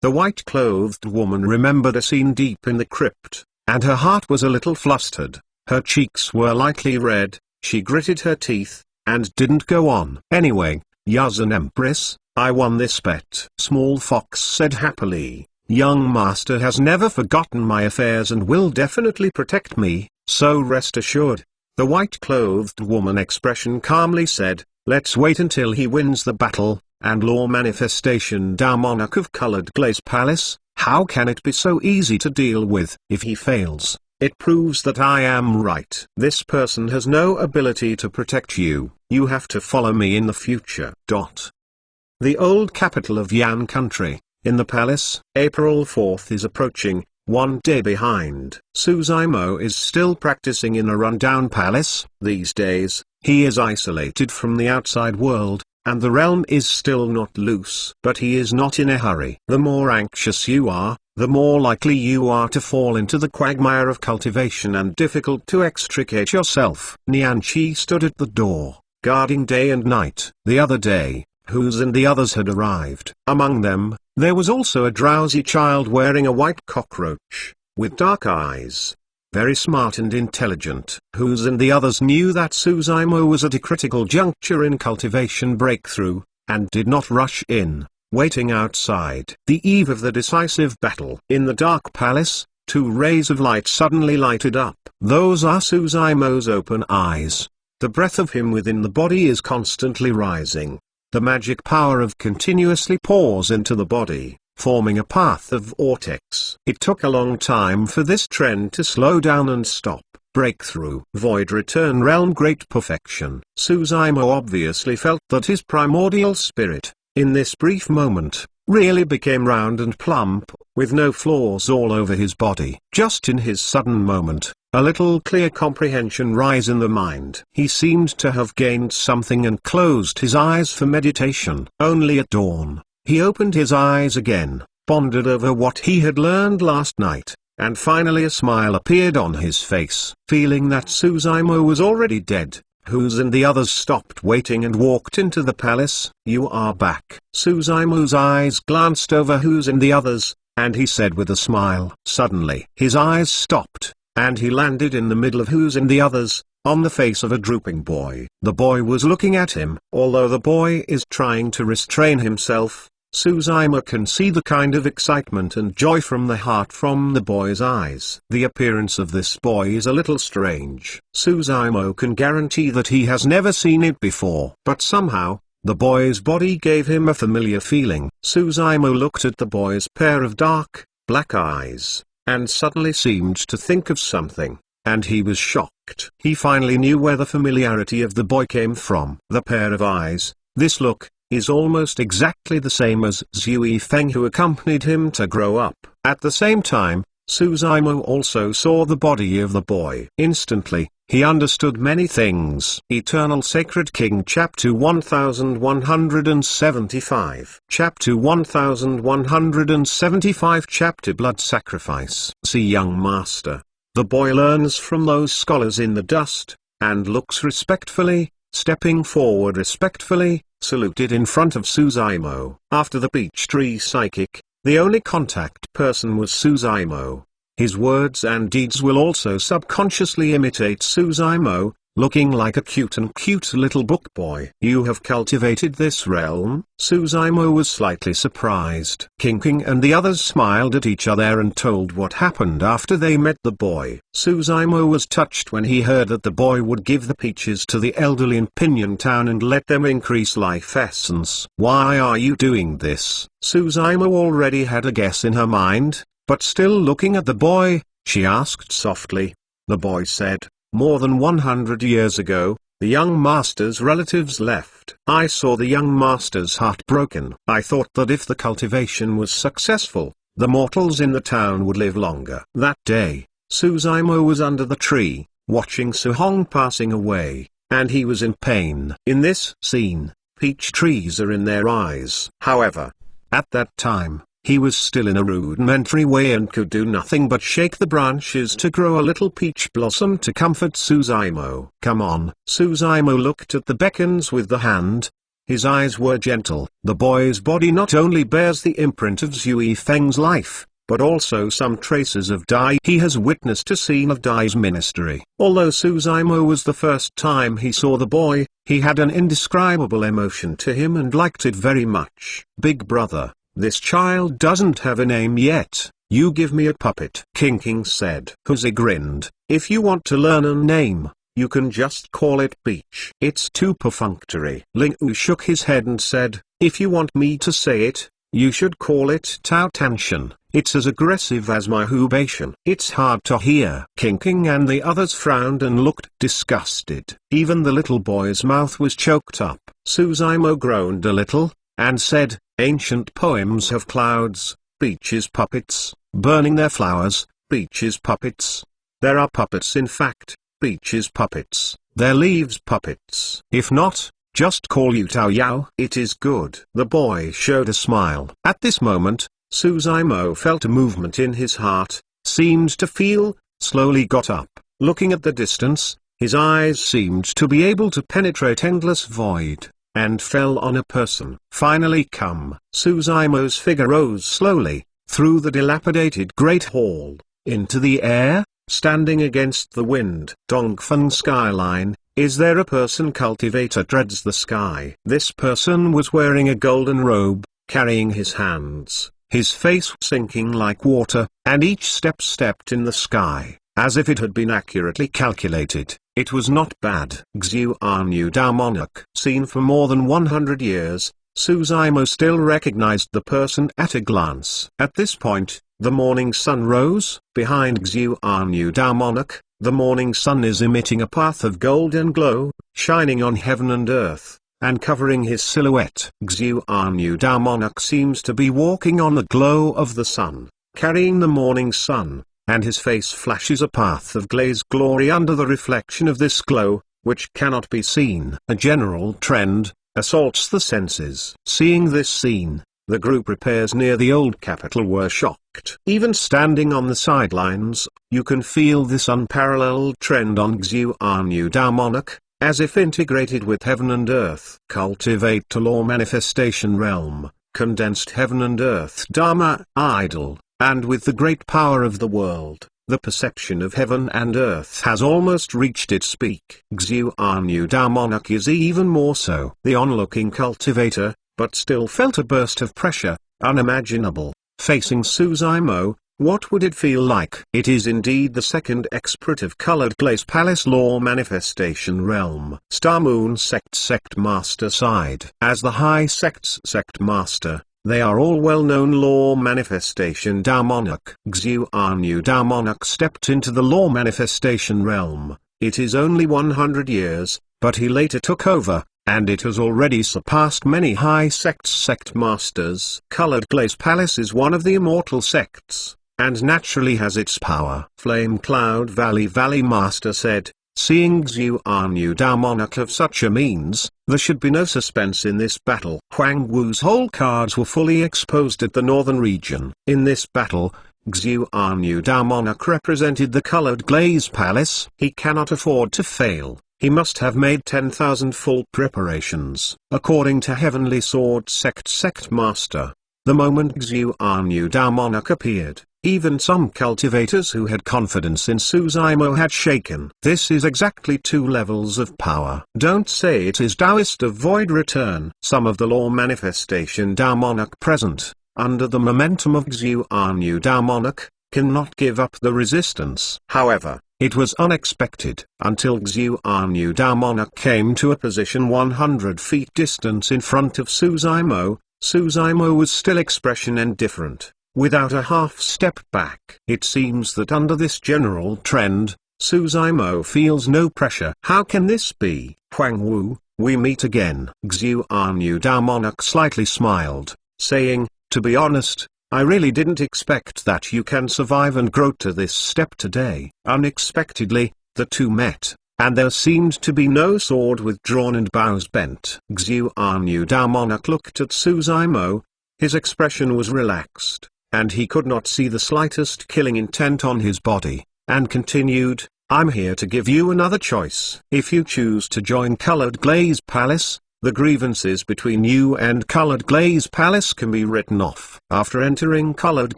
The white-clothed woman remembered a scene deep in the crypt, and her heart was a little flustered. Her cheeks were lightly red, she gritted her teeth, and didn't go on. Anyway, Yazan Empress, I won this bet. Small Fox said happily, young master has never forgotten my affairs and will definitely protect me, so rest assured. The white-clothed woman expression calmly said, let's wait until he wins the battle. And law manifestation Tao monarch of Colored Glaze Palace, how can it be so easy to deal with? If he fails, it proves that I am right. This person has no ability to protect you. You have to follow me in the future. The old capital of Yan country, in the palace, April 4th is approaching, 1 day behind. Su Zimo is still practicing in a rundown palace. These days, he is isolated from the outside world, and the realm is still not loose. But he is not in a hurry. The more anxious you are, the more likely you are to fall into the quagmire of cultivation and difficult to extricate yourself. Nian Qi stood at the door, guarding day and night. The other day, Huz and the others had arrived. Among them, there was also a drowsy child wearing a white cockroach, with dark eyes. Very smart and intelligent. Huz and the others knew that Su Zimo was at a critical juncture in cultivation breakthrough, and did not rush in, waiting outside. The eve of the decisive battle. In the dark palace, 2 rays of light suddenly lighted up. Those are Su Zimo's open eyes. The breath of him within the body is constantly rising. The magic power of continuously pours into the body, forming a path of vortex. It took a long time for this trend to slow down and stop. Breakthrough. Void return realm great perfection. Su Zimo obviously felt that his primordial spirit, in this brief moment, really became round and plump, with no flaws all over his body. Just in his sudden moment, a little clear comprehension rise in the mind. He seemed to have gained something and closed his eyes for meditation. Only at dawn, he opened his eyes again, pondered over what he had learned last night, and finally a smile appeared on his face. Feeling that Suzaimo was already dead, Who's and the others stopped waiting and walked into the palace. "You are back." Suzaimo's eyes glanced over Who's and the others, and he said with a smile. Suddenly his eyes stopped, and he landed in the middle of Who's and the others, on the face of a drooping boy. The boy was looking at him. Although the boy is trying to restrain himself, Suzaimo can see the kind of excitement and joy from the heart from the boy's eyes. The appearance of this boy is a little strange. Suzaimo can guarantee that he has never seen it before. But somehow, the boy's body gave him a familiar feeling. Suzaimo looked at the boy's pair of dark, black eyes, and suddenly seemed to think of something, and he was shocked. He finally knew where the familiarity of the boy came from. The pair of eyes, this look, is almost exactly the same as Zhu Yifeng, who accompanied him to grow up. At the same time, Suzaimo also saw the body of the boy. Instantly, he understood many things. Eternal Sacred King Chapter 1175 Chapter 1175 Chapter Blood Sacrifice. See Young Master. The boy learns from those scholars in the dust, and looks respectfully, stepping forward respectfully, saluted in front of Suzaimo. After the peach tree psychic, the only contact person was Suzaimo. His words and deeds will also subconsciously imitate Suzaimo, looking like a cute little book boy. "You have cultivated this realm?" Suzaimo was slightly surprised. King and the others smiled at each other and told what happened after they met the boy. Suzaimo was touched when he heard that the boy would give the peaches to the elderly in Pinyon Town and let them increase life essence. "Why are you doing this?" Suzaimo already had a guess in her mind, but still looking at the boy, she asked softly. The boy said, "More than 100 years ago, the young master's relatives left. I saw the young master's heart broken. I thought that if the cultivation was successful, the mortals in the town would live longer." That day, Suzaimo was under the tree, watching Su Hong passing away, and he was in pain. In this scene, peach trees are in their eyes. However, at that time, he was still in a rudimentary way and could do nothing but shake the branches to grow a little peach blossom to comfort Suzaimo. "Come on." Suzaimo looked at the beckons with the hand. His eyes were gentle. The boy's body not only bears the imprint of Zhu Yifeng's life, but also some traces of Dai. He has witnessed a scene of Dai's ministry. Although Suzaimo was the first time he saw the boy, he had an indescribable emotion to him and liked it very much. "Big brother, this child doesn't have a name yet. You give me a puppet," King said. Huzi grinned. "If you want to learn a name, you can just call it Peach. It's too perfunctory." Ling Wu shook his head and said, "If you want me to say it, you should call it Tao Tanshan. It's as aggressive as my Hubation. It's hard to hear." King and the others frowned and looked disgusted. Even the little boy's mouth was choked up. Suzaimo groaned a little, and said, "Ancient poems have clouds, peaches puppets, burning their flowers, peaches puppets. There are puppets in fact, peaches puppets, their leaves puppets. If not, just call you Tao Yao. It is good." The boy showed a smile. At this moment, Suzaimo felt a movement in his heart, seemed to feel, slowly got up. Looking at the distance, his eyes seemed to be able to penetrate endless void, and fell on a person. Finally come. Suzaimo's figure rose slowly, through the dilapidated great hall, into the air, standing against the wind. Dongfeng skyline. Is there a person? Cultivator dreads the sky. This person was wearing a golden robe, carrying his hands, his face sinking like water, and each step stepped in the sky, as if it had been accurately calculated. It was not bad. Xuanyu Dao monarch. Seen for more than 100 years, Suzaimo still recognized the person at a glance. At this point, the morning sun rose. Behind Xuanyu Dao monarch, the morning sun is emitting a path of golden glow, shining on heaven and earth, and covering his silhouette. Xuanyu Dao monarch seems to be walking on the glow of the sun, carrying the morning sun, and his face flashes a path of glazed glory under the reflection of this glow, which cannot be seen. A general trend assaults the senses. Seeing this scene, the group repairs near the old capital were shocked. Even standing on the sidelines, you can feel this unparalleled trend on Xuanyudamonok, as if integrated with heaven and earth. Cultivate to law manifestation realm, condensed heaven and earth Dharma idol, and with the great power of the world, the perception of heaven and earth has almost reached its peak. Xuanyudamonok is even more so. The onlooking cultivator, but still felt a burst of pressure, unimaginable. Facing Suzaimo, what would it feel like? It is indeed the second expert of Colored Glaze Palace Law Manifestation Realm. Star Moon Sect Master sighed. As the High Sect's Sect Master, they are all well-known Law Manifestation Damonok. Xuanyudamonok stepped into the Law Manifestation Realm. It is only 100 years, but he later took over, and it has already surpassed many high sects' sect masters. Colored Glaze Palace is one of the immortal sects, and naturally has its power. Flame Cloud Valley Master said, seeing Xuanyudamonok of such a means, there should be no suspense in this battle. Huang Wu's whole cards were fully exposed at the northern region. In this battle, Xuanyudamonok represented the Colored Glaze Palace. He cannot afford to fail. He must have made 10,000 full preparations. According to Heavenly Sword Sect Master, the moment Xuanyudamonok appeared, even some cultivators who had confidence in Suzaimo had shaken. This is exactly 2 levels of power. Don't say it is Taoist of Void Return. Some of the Law Manifestation Damonok present, under the momentum of Xuanyudamonok, cannot give up the resistance. However, it was unexpected. Until Xuanyudamonok came to a position 100 feet distance in front of Suzaimo, Suzaimo was still expression indifferent, without a half step back. It seems that under this general trend, Suzaimo feels no pressure. How can this be? Huang Wu, we meet again. Xuanyudamonok slightly smiled, saying, to be honest, I really didn't expect that you can survive and grow to this step today. Unexpectedly, the two met, and there seemed to be no sword withdrawn and bows bent. Xuanyudamonok looked at Suzaimo. His expression was relaxed, and he could not see the slightest killing intent on his body, and continued, I'm here to give you another choice. If you choose to join Colored Glaze Palace, the grievances between you and Colored Glaze Palace can be written off. After entering Colored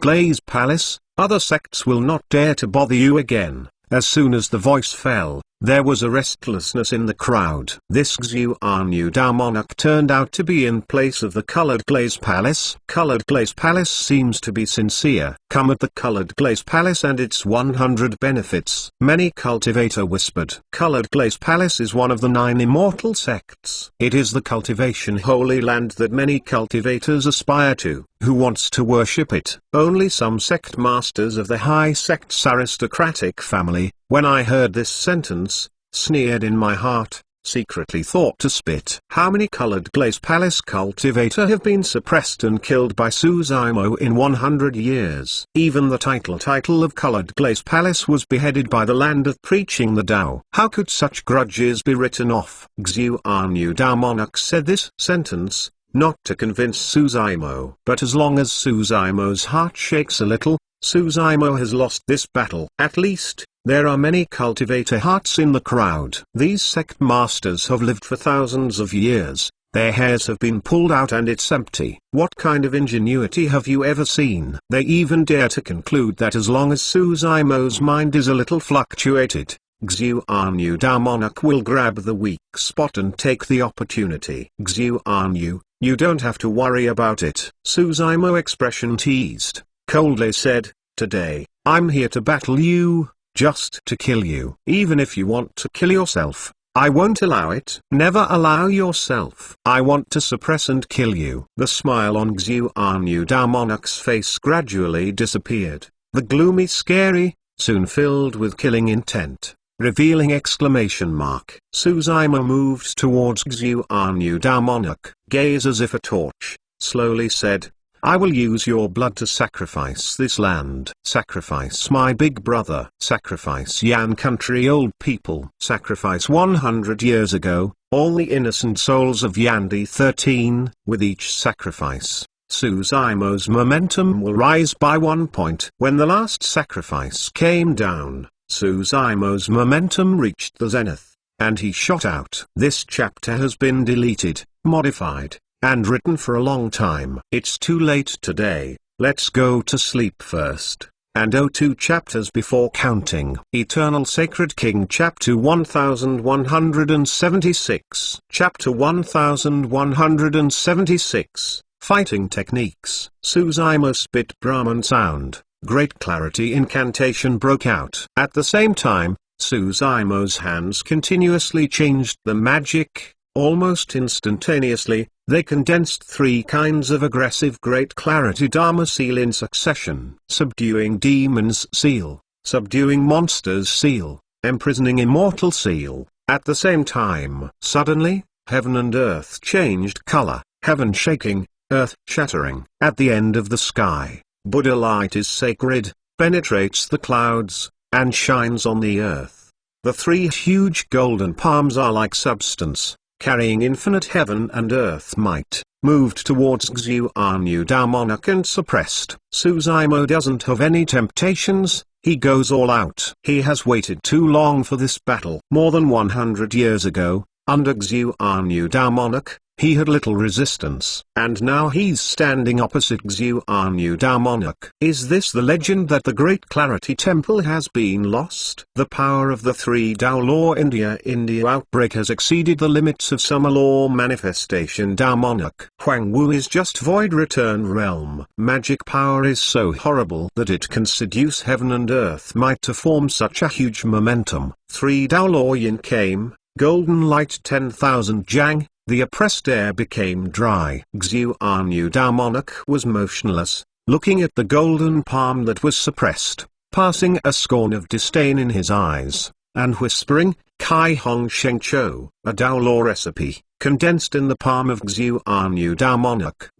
Glaze Palace, other sects will not dare to bother you again. As soon as the voice fell, there was a restlessness in the crowd. This Xuanyudamonok turned out to be in place of the Colored Glaze Palace. Colored Glaze Palace seems to be sincere. Come at the Colored Glaze Palace and its 100 benefits. Many cultivator whispered. Colored Glaze Palace is one of the 9 immortal sects. It is the cultivation holy land that many cultivators aspire to. Who wants to worship it? Only some sect masters of the high sect's aristocratic family. When I heard this sentence, sneered in my heart, secretly thought to spit. How many Colored Glaze Palace cultivator have been suppressed and killed by Suzaimo in 100 years? Even the title of Colored Glaze Palace was beheaded by the land of preaching the Tao. How could such grudges be written off? Xuanyudamonok said this sentence, not to convince Suzaimo. But as long as Suzaimo's heart shakes a little, Suzaimo has lost this battle. At least, there are many cultivator hearts in the crowd. These sect masters have lived for thousands of years, their hairs have been pulled out and it's empty. What kind of ingenuity have you ever seen? They even dare to conclude that as long as Suzaimo's mind is a little fluctuated, Xuanyudamonok will grab the weak spot and take the opportunity. Xuanyu, you don't have to worry about it. Suzaimo expression teased, coldly said, today, I'm here to battle you, just to kill you. Even if you want to kill yourself, I won't allow it. Never allow yourself. I want to suppress and kill you. The smile on Xuanyudamonok's face gradually disappeared. The gloomy scary, soon filled with killing intent, revealing exclamation mark. Suzaimo moved towards Xuanyudamonok, gaze as if a torch, slowly said, I will use your blood to sacrifice this land. Sacrifice my big brother. Sacrifice Yan country old people. Sacrifice 100 years ago, all the innocent souls of Yandi 13. With each sacrifice, Suzaimo's momentum will rise by 1 point. When the last sacrifice came down, Suzaimo's momentum reached the zenith, and he shot out. This chapter has been deleted, modified, and written for a long time. It's too late today, let's go to sleep first, and 2 chapters before counting. Eternal Sacred King Chapter 1176. Chapter 1176. Fighting Techniques. Suzaima spit Brahman sound. Great clarity incantation broke out. At the same time, Suzaima's hands continuously changed the magic. Almost instantaneously, they condensed 3 kinds of aggressive Great Clarity Dharma Seal in succession. Subduing Demons Seal, Subduing Monsters Seal, Imprisoning Immortal Seal. At the same time, suddenly, heaven and earth changed color, heaven shaking, earth shattering. At the end of the sky, Buddha light is sacred, penetrates the clouds, and shines on the earth. The 3 huge golden palms are like substance, carrying infinite heaven and earth might, moved towards Xuanyu Dao monarch and suppressed. Suzaima doesn't have any temptations, he goes all out. He has waited too long for this battle. More than 100 years ago, under Xuanyu Dao monarch, he had little resistance. And now he's standing opposite Xuanyu Dao monarch. Is this the legend that the Great Clarity Temple has been lost? The power of the 3 Dao Law India outbreak has exceeded the limits of Summer Law manifestation. Dao monarch Huang Wu is just void return realm. Magic power is so horrible that it can seduce heaven and earth might to form such a huge momentum. 3 Dao Law Yin came, golden light 10,000 Jiang. The oppressed air became dry. Xuanyu Dao monarch was motionless, looking at the golden palm that was suppressed, passing a scorn of disdain in his eyes, and whispering, Kai Hong Sheng Cho, a Dao Law recipe, condensed in the palm of Xuanyu Dao monarch.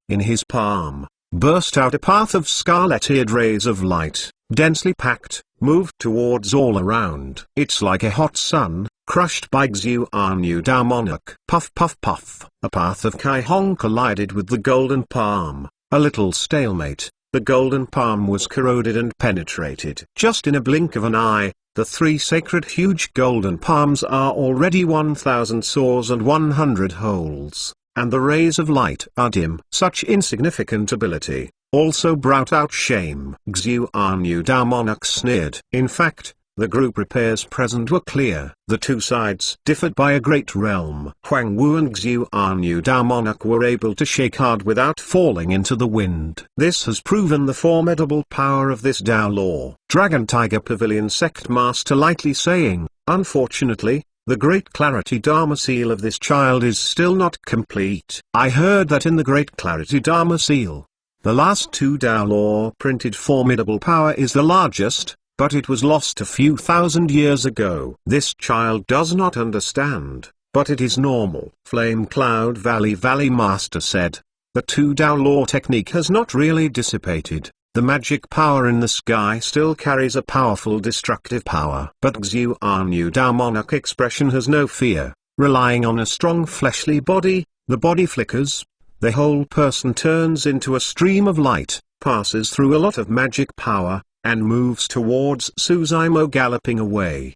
In his palm, burst out a path of scarlet-eared rays of light, densely packed, moved towards all around. It's like a hot sun, crushed by Xuanyu Dao monarch. Puff puff puff. A path of Kai Hong collided with the golden palm. A little stalemate. The golden palm was corroded and penetrated. Just in a blink of an eye, the 3 sacred huge golden palms are already 1,000 sores and 100 holes, and the rays of light are dim. Such insignificant ability also brought out shame. Xuanyu Dao monarch sneered. In fact, the group repairs present were clear. The 2 sides differed by a great realm. Huang Wu and Xuanyu Dao monarch were able to shake hard without falling into the wind. This has proven the formidable power of this Dao Law. Dragon Tiger Pavilion Sect Master lightly saying, unfortunately, the Great Clarity Dharma Seal of this child is still not complete. I heard that in the Great Clarity Dharma Seal, the last 2 Dao Law printed formidable power is the largest, but it was lost a few thousand years ago. This child does not understand, but it is normal. Flame Cloud Valley Master said, the 2 Dao Law technique has not really dissipated. The magic power in the sky still carries a powerful destructive power. But Xuanyu Dao monarch expression has no fear. Relying on a strong fleshly body, the body flickers, the whole person turns into a stream of light, passes through a lot of magic power, and moves towards Suzaima galloping away.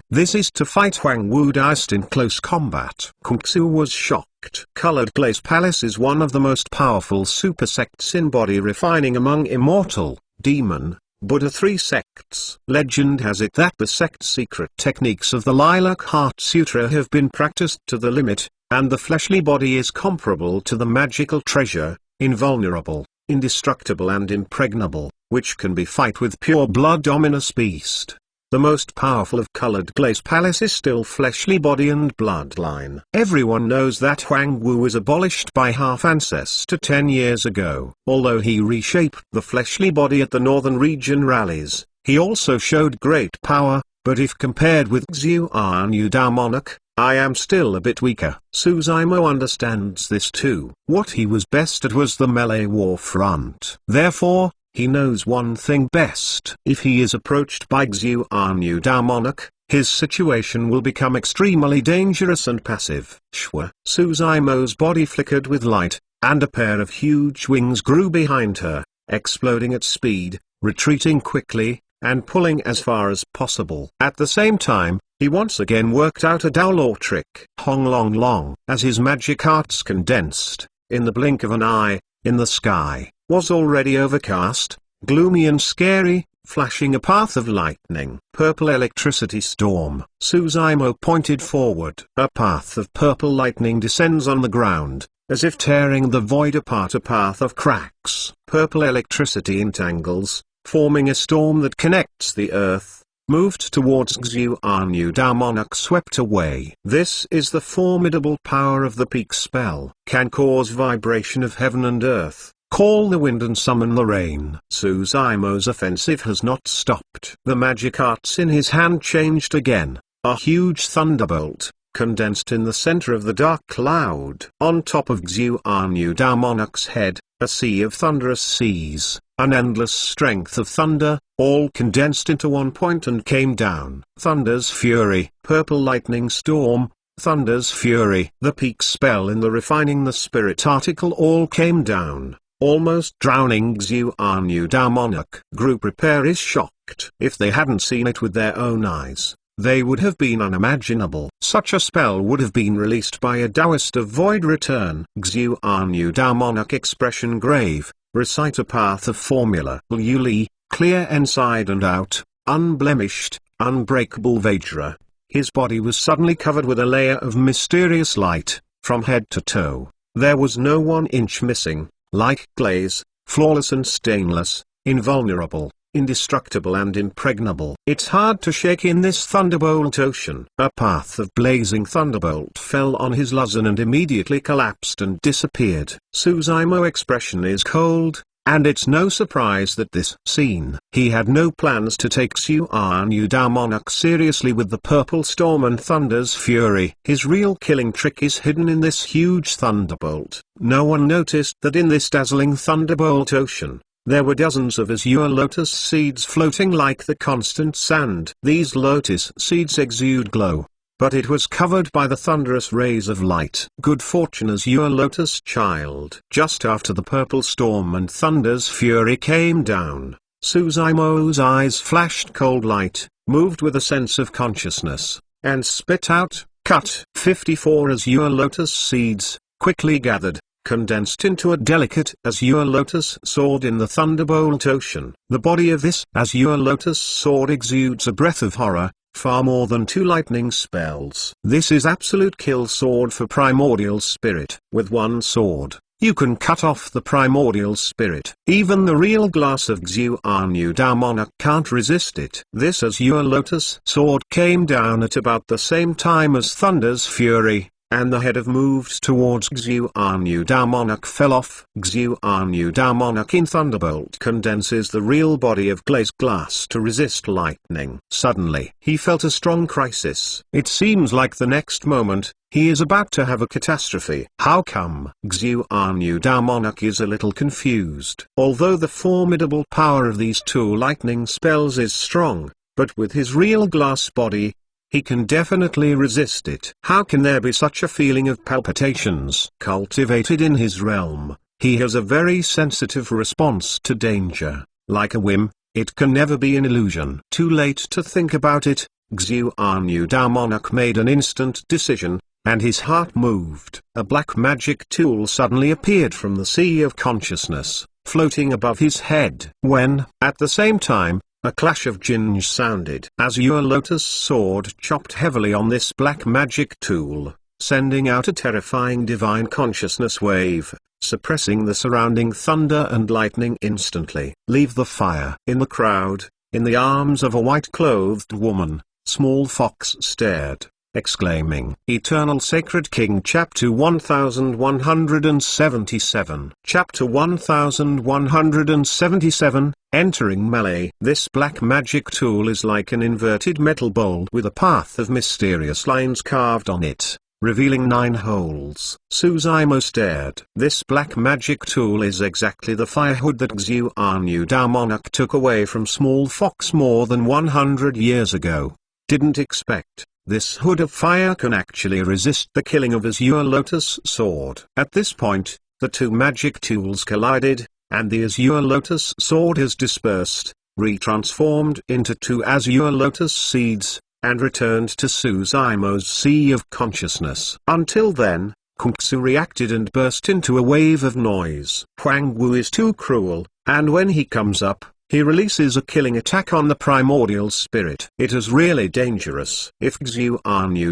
This is to fight Huang Wu Daoist in close combat. Kung Su was shocked. Colored Glaze Palace is one of the most powerful super sects in body refining among immortal, demon, Buddha 3 sects. Legend has it that the sect's secret techniques of the Lilac Heart Sutra have been practiced to the limit, and the fleshly body is comparable to the magical treasure, invulnerable, indestructible and impregnable, which can be fight with pure blood ominous beast. The most powerful of Colored Glaze Palace is still fleshly body and bloodline. Everyone knows that Huang Wu was abolished by Half Ancestor 10 years ago. Although he reshaped the fleshly body at the northern region rallies, he also showed great power, but if compared with Xuanyu Dao monarch, I am still a bit weaker. Suzumo understands this too. What he was best at was the melee war front. Therefore, he knows one thing best. If he is approached by Xuanyuda monarch, his situation will become extremely dangerous and passive. Shwa. Suzumo's body flickered with light, and a pair of huge wings grew behind her, exploding at speed, retreating quickly, and pulling as far as possible. At the same time, he once again worked out a Daolor trick. Hong Long Long. As his magic arts condensed, in the blink of an eye, in the sky, was already overcast, gloomy and scary, flashing a path of lightning. Purple electricity storm. Suzumo pointed forward. A path of purple lightning descends on the ground, as if tearing the void apart. A path of cracks. Purple electricity entangles, forming a storm that connects the earth, moved towards Xuanyuda monarch, swept away. This is the formidable power of the peak spell. Can cause vibration of heaven and earth, call the wind and summon the rain. Suzumo's offensive has not stopped. The magic arts in his hand changed again. A huge thunderbolt condensed in the center of the dark cloud. On top of Xuanyuda monarch's head, a sea of thunderous seas, an endless strength of thunder, all condensed into one point and came down. Thunder's fury. Purple lightning storm. Thunder's fury. The peak spell in the refining the spirit article all came down, almost drowning Xuanyuda monarch. Group repair is shocked. If they hadn't seen it with their own eyes, they would have been unimaginable. Such a spell would have been released by a Taoist of void return. Xuanyuda monarch expression grave, recite a path of formula. Yuli, clear inside and out, unblemished, unbreakable Vajra. His body was suddenly covered with a layer of mysterious light, from head to toe. There was no 1 inch missing, like glaze, flawless and stainless, invulnerable, indestructible and impregnable. It's hard to shake in this thunderbolt ocean. A path of blazing thunderbolt fell on his Luzon and immediately collapsed and disappeared. Suzumo expression is cold, and it's no surprise that this scene. He had no plans to take Xuanyuda monarch seriously with the purple storm and thunder's fury. His real killing trick is hidden in this huge thunderbolt. No one noticed that in this dazzling thunderbolt ocean, there were dozens of azure lotus seeds floating like the constant sand. These lotus seeds exude glow, but it was covered by the thunderous rays of light. Good fortune azure lotus child. Just after the purple storm and thunder's fury came down, Suzumo's eyes flashed cold light, moved with a sense of consciousness, and spit out, cut. 54 azure lotus seeds, quickly gathered, condensed into a delicate azure lotus sword in the thunderbolt ocean. The body of this azure lotus sword exudes a breath of horror, far more than 2 lightning spells. This is absolute kill sword for primordial spirit. With one sword, you can cut off the primordial spirit. Even the real glass of Xuanyuda monarch can't resist it. This azure lotus sword came down at about the same time as thunder's fury, and the head of moved towards Xuanyuda monarch fell off. Xuanyuda monarch in thunderbolt condenses the real body of glazed glass to resist lightning. Suddenly, he felt a strong crisis. It seems like the next moment, he is about to have a catastrophe. How come? Xuanyuda monarch is a little confused. Although the formidable power of these 2 lightning spells is strong, but with his real glass body, he can definitely resist it. How can there be such a feeling of palpitations? Cultivated in his realm, he has a very sensitive response to danger. Like a whim, it can never be an illusion. Too late to think about it, Xuanyuda monarch made an instant decision, and his heart moved. A black magic tool suddenly appeared from the sea of consciousness, floating above his head. When, at the same time, a clash of jinj sounded. Azure lotus sword chopped heavily on this black magic tool, sending out a terrifying divine consciousness wave, suppressing the surrounding thunder and lightning instantly. Leave the fire. In the crowd, in the arms of a white-clothed woman, Small Fox stared. exclaiming, "Eternal Sacred King." Chapter 1177. Chapter 1177, Entering Melee. This black magic tool is like an inverted metal bowl with a path of mysterious lines carved on it, revealing 9 holes. Suzaimo stared. This black magic tool is exactly the fire hood that Xuan Dao monarch took away from Small Fox more than 100 years ago. Didn't expect. This hood of fire can actually resist the killing of Azure Lotus Sword. At this point, the 2 magic tools collided, and the Azure Lotus Sword is dispersed, retransformed into 2 Azure Lotus Seeds, and returned to Suzaimo's Sea of Consciousness. Until then, Kung-Su reacted and burst into a wave of noise. Huang Wu is too cruel, and when he comes up, he releases a killing attack on the primordial spirit. It is really dangerous. If Xuan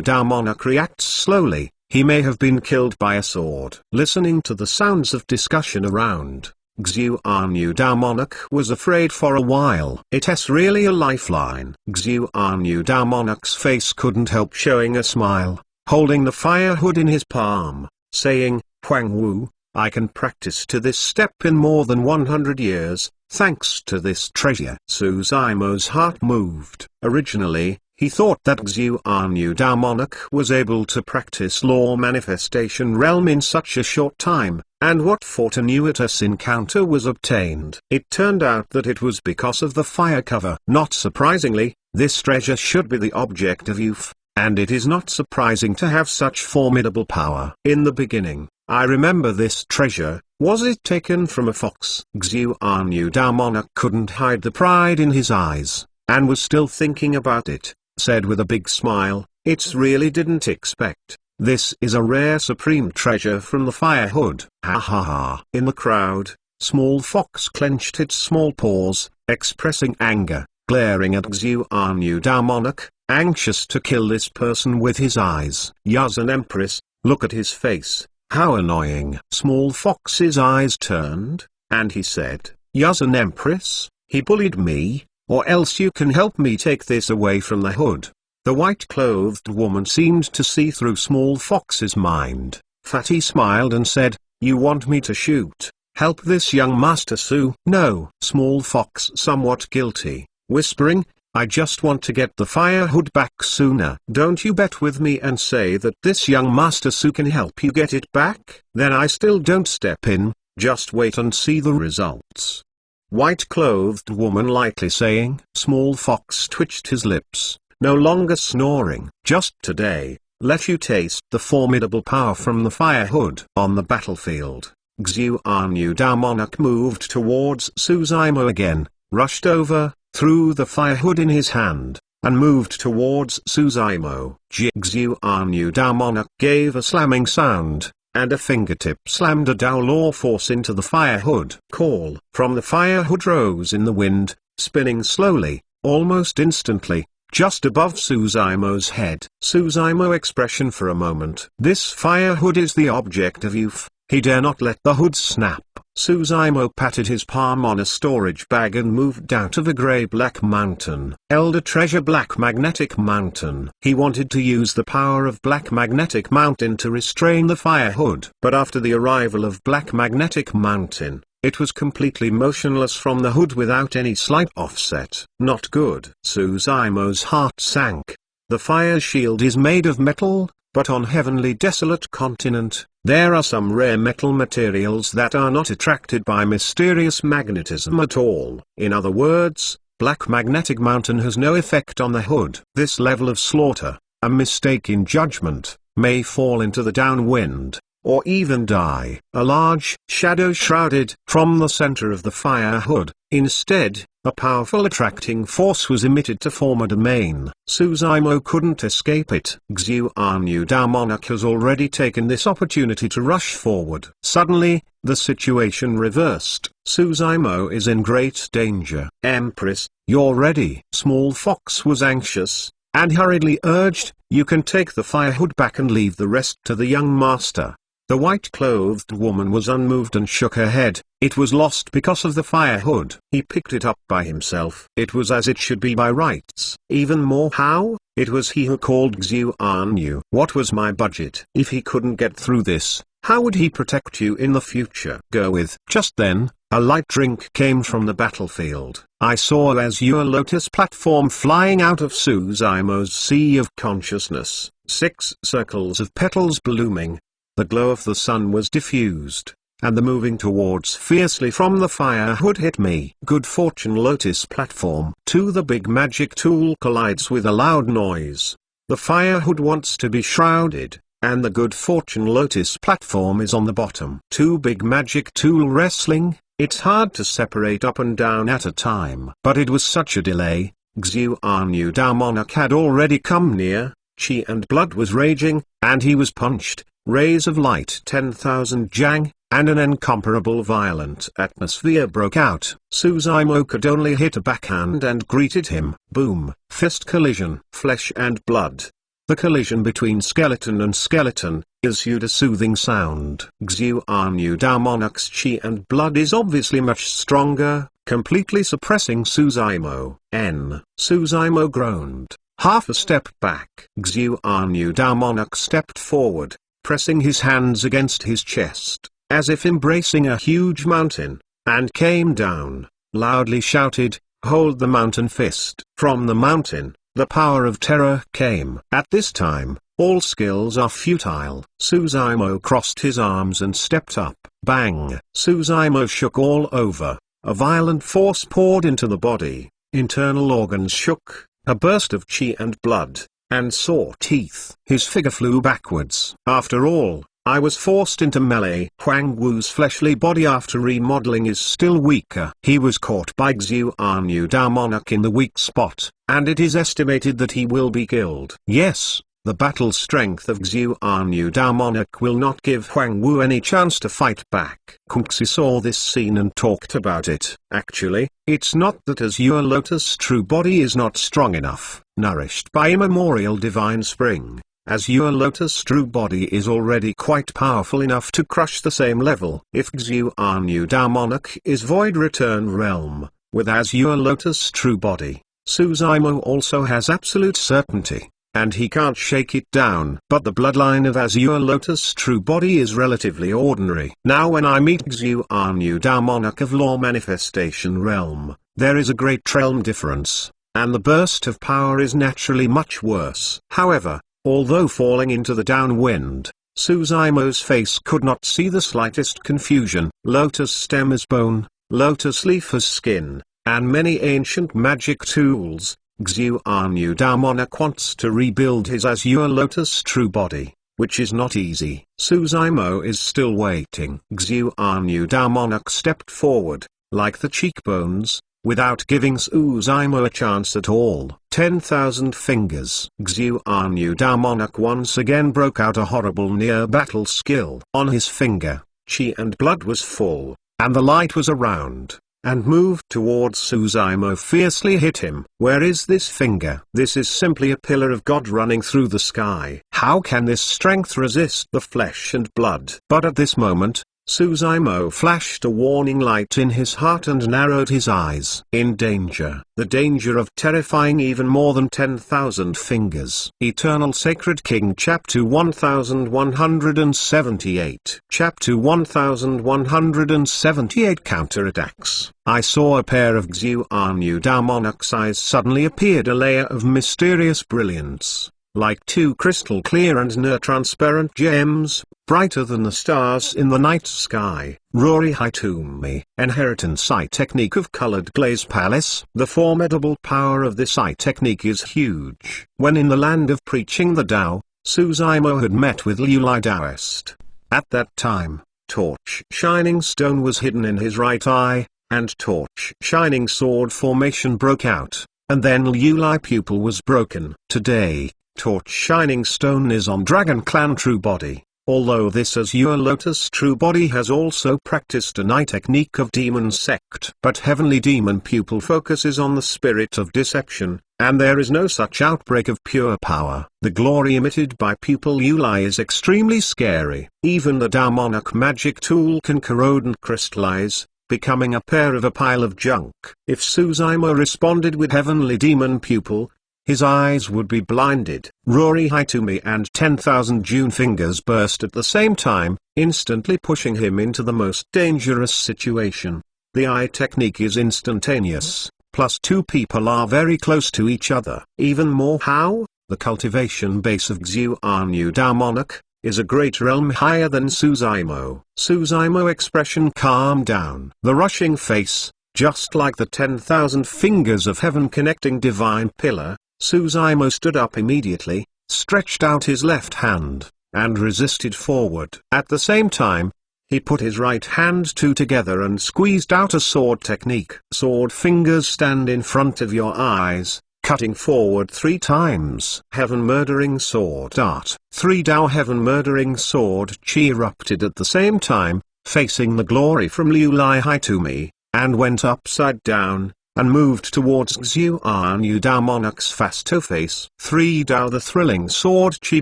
Dao monarch reacts slowly, he may have been killed by a sword. Listening to the sounds of discussion around, Xuan Dao monarch was afraid for a while. It's really a lifeline. Xuan Dao monarch's face couldn't help showing a smile, holding the fire hood in his palm, saying, "Huang Wu, I can practice to this step in more than 100 years, thanks to this treasure." Suzaimo's heart moved. Originally, he thought that Xuan Dao monarch was able to practice law manifestation realm in such a short time, and what fortuitous encounter was obtained. It turned out that it was because of the fire cover. Not surprisingly, this treasure should be the object of youth, and it is not surprising to have such formidable power. In the beginning, I remember this treasure. Was it taken from a fox? Xuan Dao monarch couldn't hide the pride in his eyes, and was still thinking about it, said with a big smile, "It's really didn't expect. This is a rare supreme treasure from the fire hood." Ha ha ha. In the crowd, Small Fox clenched its small paws, expressing anger, glaring at Xuan Dao monarch, anxious to kill this person with his eyes. Yazan Empress, look at his face, how annoying. Small Fox's eyes turned, and he said, "Yazan Empress, he bullied me, or else you can help me take this away from the hood." The white-clothed woman seemed to see through Small Fox's mind. Fatty smiled and said, "You want me to shoot, help this young Master Su?" "No." Small Fox somewhat guilty, whispering, "I just want to get the fire hood back sooner." "Don't you bet with me and say that this young Master Su can help you get it back? Then I still don't step in, just wait and see the results." White-clothed woman lightly saying. Small Fox twitched his lips, no longer snoring. "Just today, let you taste the formidable power from the fire hood." On the battlefield, Xuan Dao monarch moved towards Suzaimo again, rushed over, threw the fire hood in his hand, and moved towards Suzaimo. Xuan Dao monarch gave a slamming sound, and a fingertip slammed a Dao law force into the fire hood. Call from the fire hood rose in the wind, spinning slowly, almost instantly, just above Suzaimo's head. Suzaimo expression for a moment. This fire hood is the object of youth. He dare not let the hood snap. Suzaimo patted his palm on a storage bag and moved out of a grey-black mountain. Elder Treasure Black Magnetic Mountain. He wanted to use the power of Black Magnetic Mountain to restrain the fire hood. But after the arrival of Black Magnetic Mountain, it was completely motionless from the hood without any slight offset. Not good. Suzaimo's heart sank. The fire shield is made of metal, but on Heavenly Desolate Continent, there are some rare metal materials that are not attracted by mysterious magnetism at all. In other words, Black Magnetic Mountain has no effect on the hood. This level of slaughter, a mistake in judgment, may fall into the downwind, or even die. A large shadow shrouded from the center of the fire hood. Instead, a powerful attracting force was emitted to form a domain. Suzaimo couldn't escape it. Xuan Dao monarch has already taken this opportunity to rush forward. Suddenly, the situation reversed. Suzaimo is in great danger. "Empress, you're ready." Small Fox was anxious, and hurriedly urged, "You can take the fire hood back and leave the rest to the young master." The white-clothed woman was unmoved and shook her head. It was lost because of the fire hood. He picked it up by himself. It was as it should be by rights. Even more how? It was he who called Xuanyu. What was my budget? If he couldn't get through this, how would he protect you in the future? Go with. Just then, a light drink came from the battlefield. I saw Azure Lotus platform flying out of Suzaimo's sea of consciousness, 6 circles of petals blooming. The glow of the sun was diffused, and the moving towards fiercely from the fire hood hit me. Good fortune Lotus platform. 2. The big magic tool collides with a loud noise. The fire hood wants to be shrouded, and the good fortune Lotus platform is on the bottom. 2. Big magic tool wrestling. It's hard to separate up and down at a time. But it was such a delay. Xuanyu Dao Monarch had already come near, chi and blood was raging, and he was punched. Rays of light 10,000 jang, and an incomparable violent atmosphere broke out. Suzaimo could only hit a backhand and greeted him. Boom, fist collision. Flesh and blood. The collision between skeleton and skeleton issued a soothing sound. Xuanyu Dao Monarch's chi and blood is obviously much stronger, completely suppressing Suzaimo. Suzaimo groaned. Half a step back. Xuanyu Dao Monarch stepped forward, pressing his hands against his chest, as if embracing a huge mountain, and came down, loudly shouted, "Hold the mountain fist!" From the mountain, the power of terror came. At this time, all skills are futile. Suzaimo crossed his arms and stepped up. Bang! Suzaimo shook all over. A violent force poured into the body, internal organs shook, a burst of chi and blood, and saw teeth. His figure flew backwards. After all, I was forced into melee. Huang Wu's fleshly body after remodeling is still weaker. He was caught by Xuanyu Dao Monarch in the weak spot, and it is estimated that he will be killed. Yes, the battle strength of Xuanyu Dao Monarch will not give Huang Wu any chance to fight back. Kung Xi saw this scene and talked about it. Actually, it's not that Azure Lotus' true body is not strong enough. Nourished by immemorial divine spring, Azure Lotus' true body is already quite powerful enough to crush the same level. If Xuanyu Dao Monarch is Void Return Realm, with Azure Lotus' true body, Suzaimo also has absolute certainty, and he can't shake it down. But the bloodline of Azure Lotus' true body is relatively ordinary. Now when I meet Xuanyu Dao Monarch of Law Manifestation Realm, there is a great realm difference, and the burst of power is naturally much worse. However, although falling into the downwind, Suzaimo's face could not see the slightest confusion. Lotus stem as bone, lotus leaf as skin, and many ancient magic tools. Xuanyu Dao Monarch wants to rebuild his Azure Lotus true body, which is not easy. Suzaimo is still waiting. Xuanyu Dao Monarch stepped forward, like the cheekbones, without giving Suzaimo a chance at all. 10,000 fingers. Xuanyu Dao Monarch once again broke out a horrible near-battle skill. On his finger, chi and blood was full, and the light was around, and moved towards Suzaimo fiercely hit him. Where is this finger? This is simply a pillar of God running through the sky. How can this strength resist the flesh and blood? But at this moment, Suzaimo flashed a warning light in his heart and narrowed his eyes. In danger. The danger of terrifying even more than 10,000 fingers. Eternal Sacred King Chapter 1178. Chapter 1178 Counterattacks. I saw a pair of Xuanyu Dao Monarch's eyes suddenly appeared a layer of mysterious brilliance, like 2 crystal clear and near-transparent gems, brighter than the stars in the night sky. Rory Hitumi. Inheritance Eye Technique of Colored Glaze Palace. The formidable power of this eye technique is huge. When in the land of preaching the Tao, Suzaimo had met with Liu Lai Daoist. At that time, Torch Shining Stone was hidden in his right eye, and Torch Shining Sword formation broke out, and then Liu Lai pupil was broken. Today, Torch Shining Stone is on Dragon Clan True Body. Although this Azure Lotus True Body has also practiced an eye technique of Demon Sect. But Heavenly Demon Pupil focuses on the spirit of deception, and there is no such outbreak of pure power. The glory emitted by Pupil Yulai is extremely scary. Even the Dao Monarch magic tool can corrode and crystallize, becoming a pair of a pile of junk. If Suzaimo responded with Heavenly Demon Pupil, his eyes would be blinded. Rory Hitomi and 10,000 June fingers burst at the same time, instantly pushing him into the most dangerous situation. The eye technique is instantaneous, plus two people are very close to each other. Even more how? The cultivation base of Xuanyu Dao Monarch is a great realm higher than Suzaimo. Suzaimo expression calm down. The rushing face, just like the 10,000 fingers of heaven connecting divine pillar, Suzaimo stood up immediately, stretched out his left hand, and resisted forward. At the same time, he put his right hand two together and squeezed out a sword technique. Sword fingers stand in front of your eyes, cutting forward 3 times. Heaven murdering sword art. 3 Dao heaven murdering sword chi erupted at the same time, facing the glory from Liu Lai Hitomi, and went upside down, and moved towards Xuanyu Dao Monarch's fasto face. 3 Dao the thrilling sword chi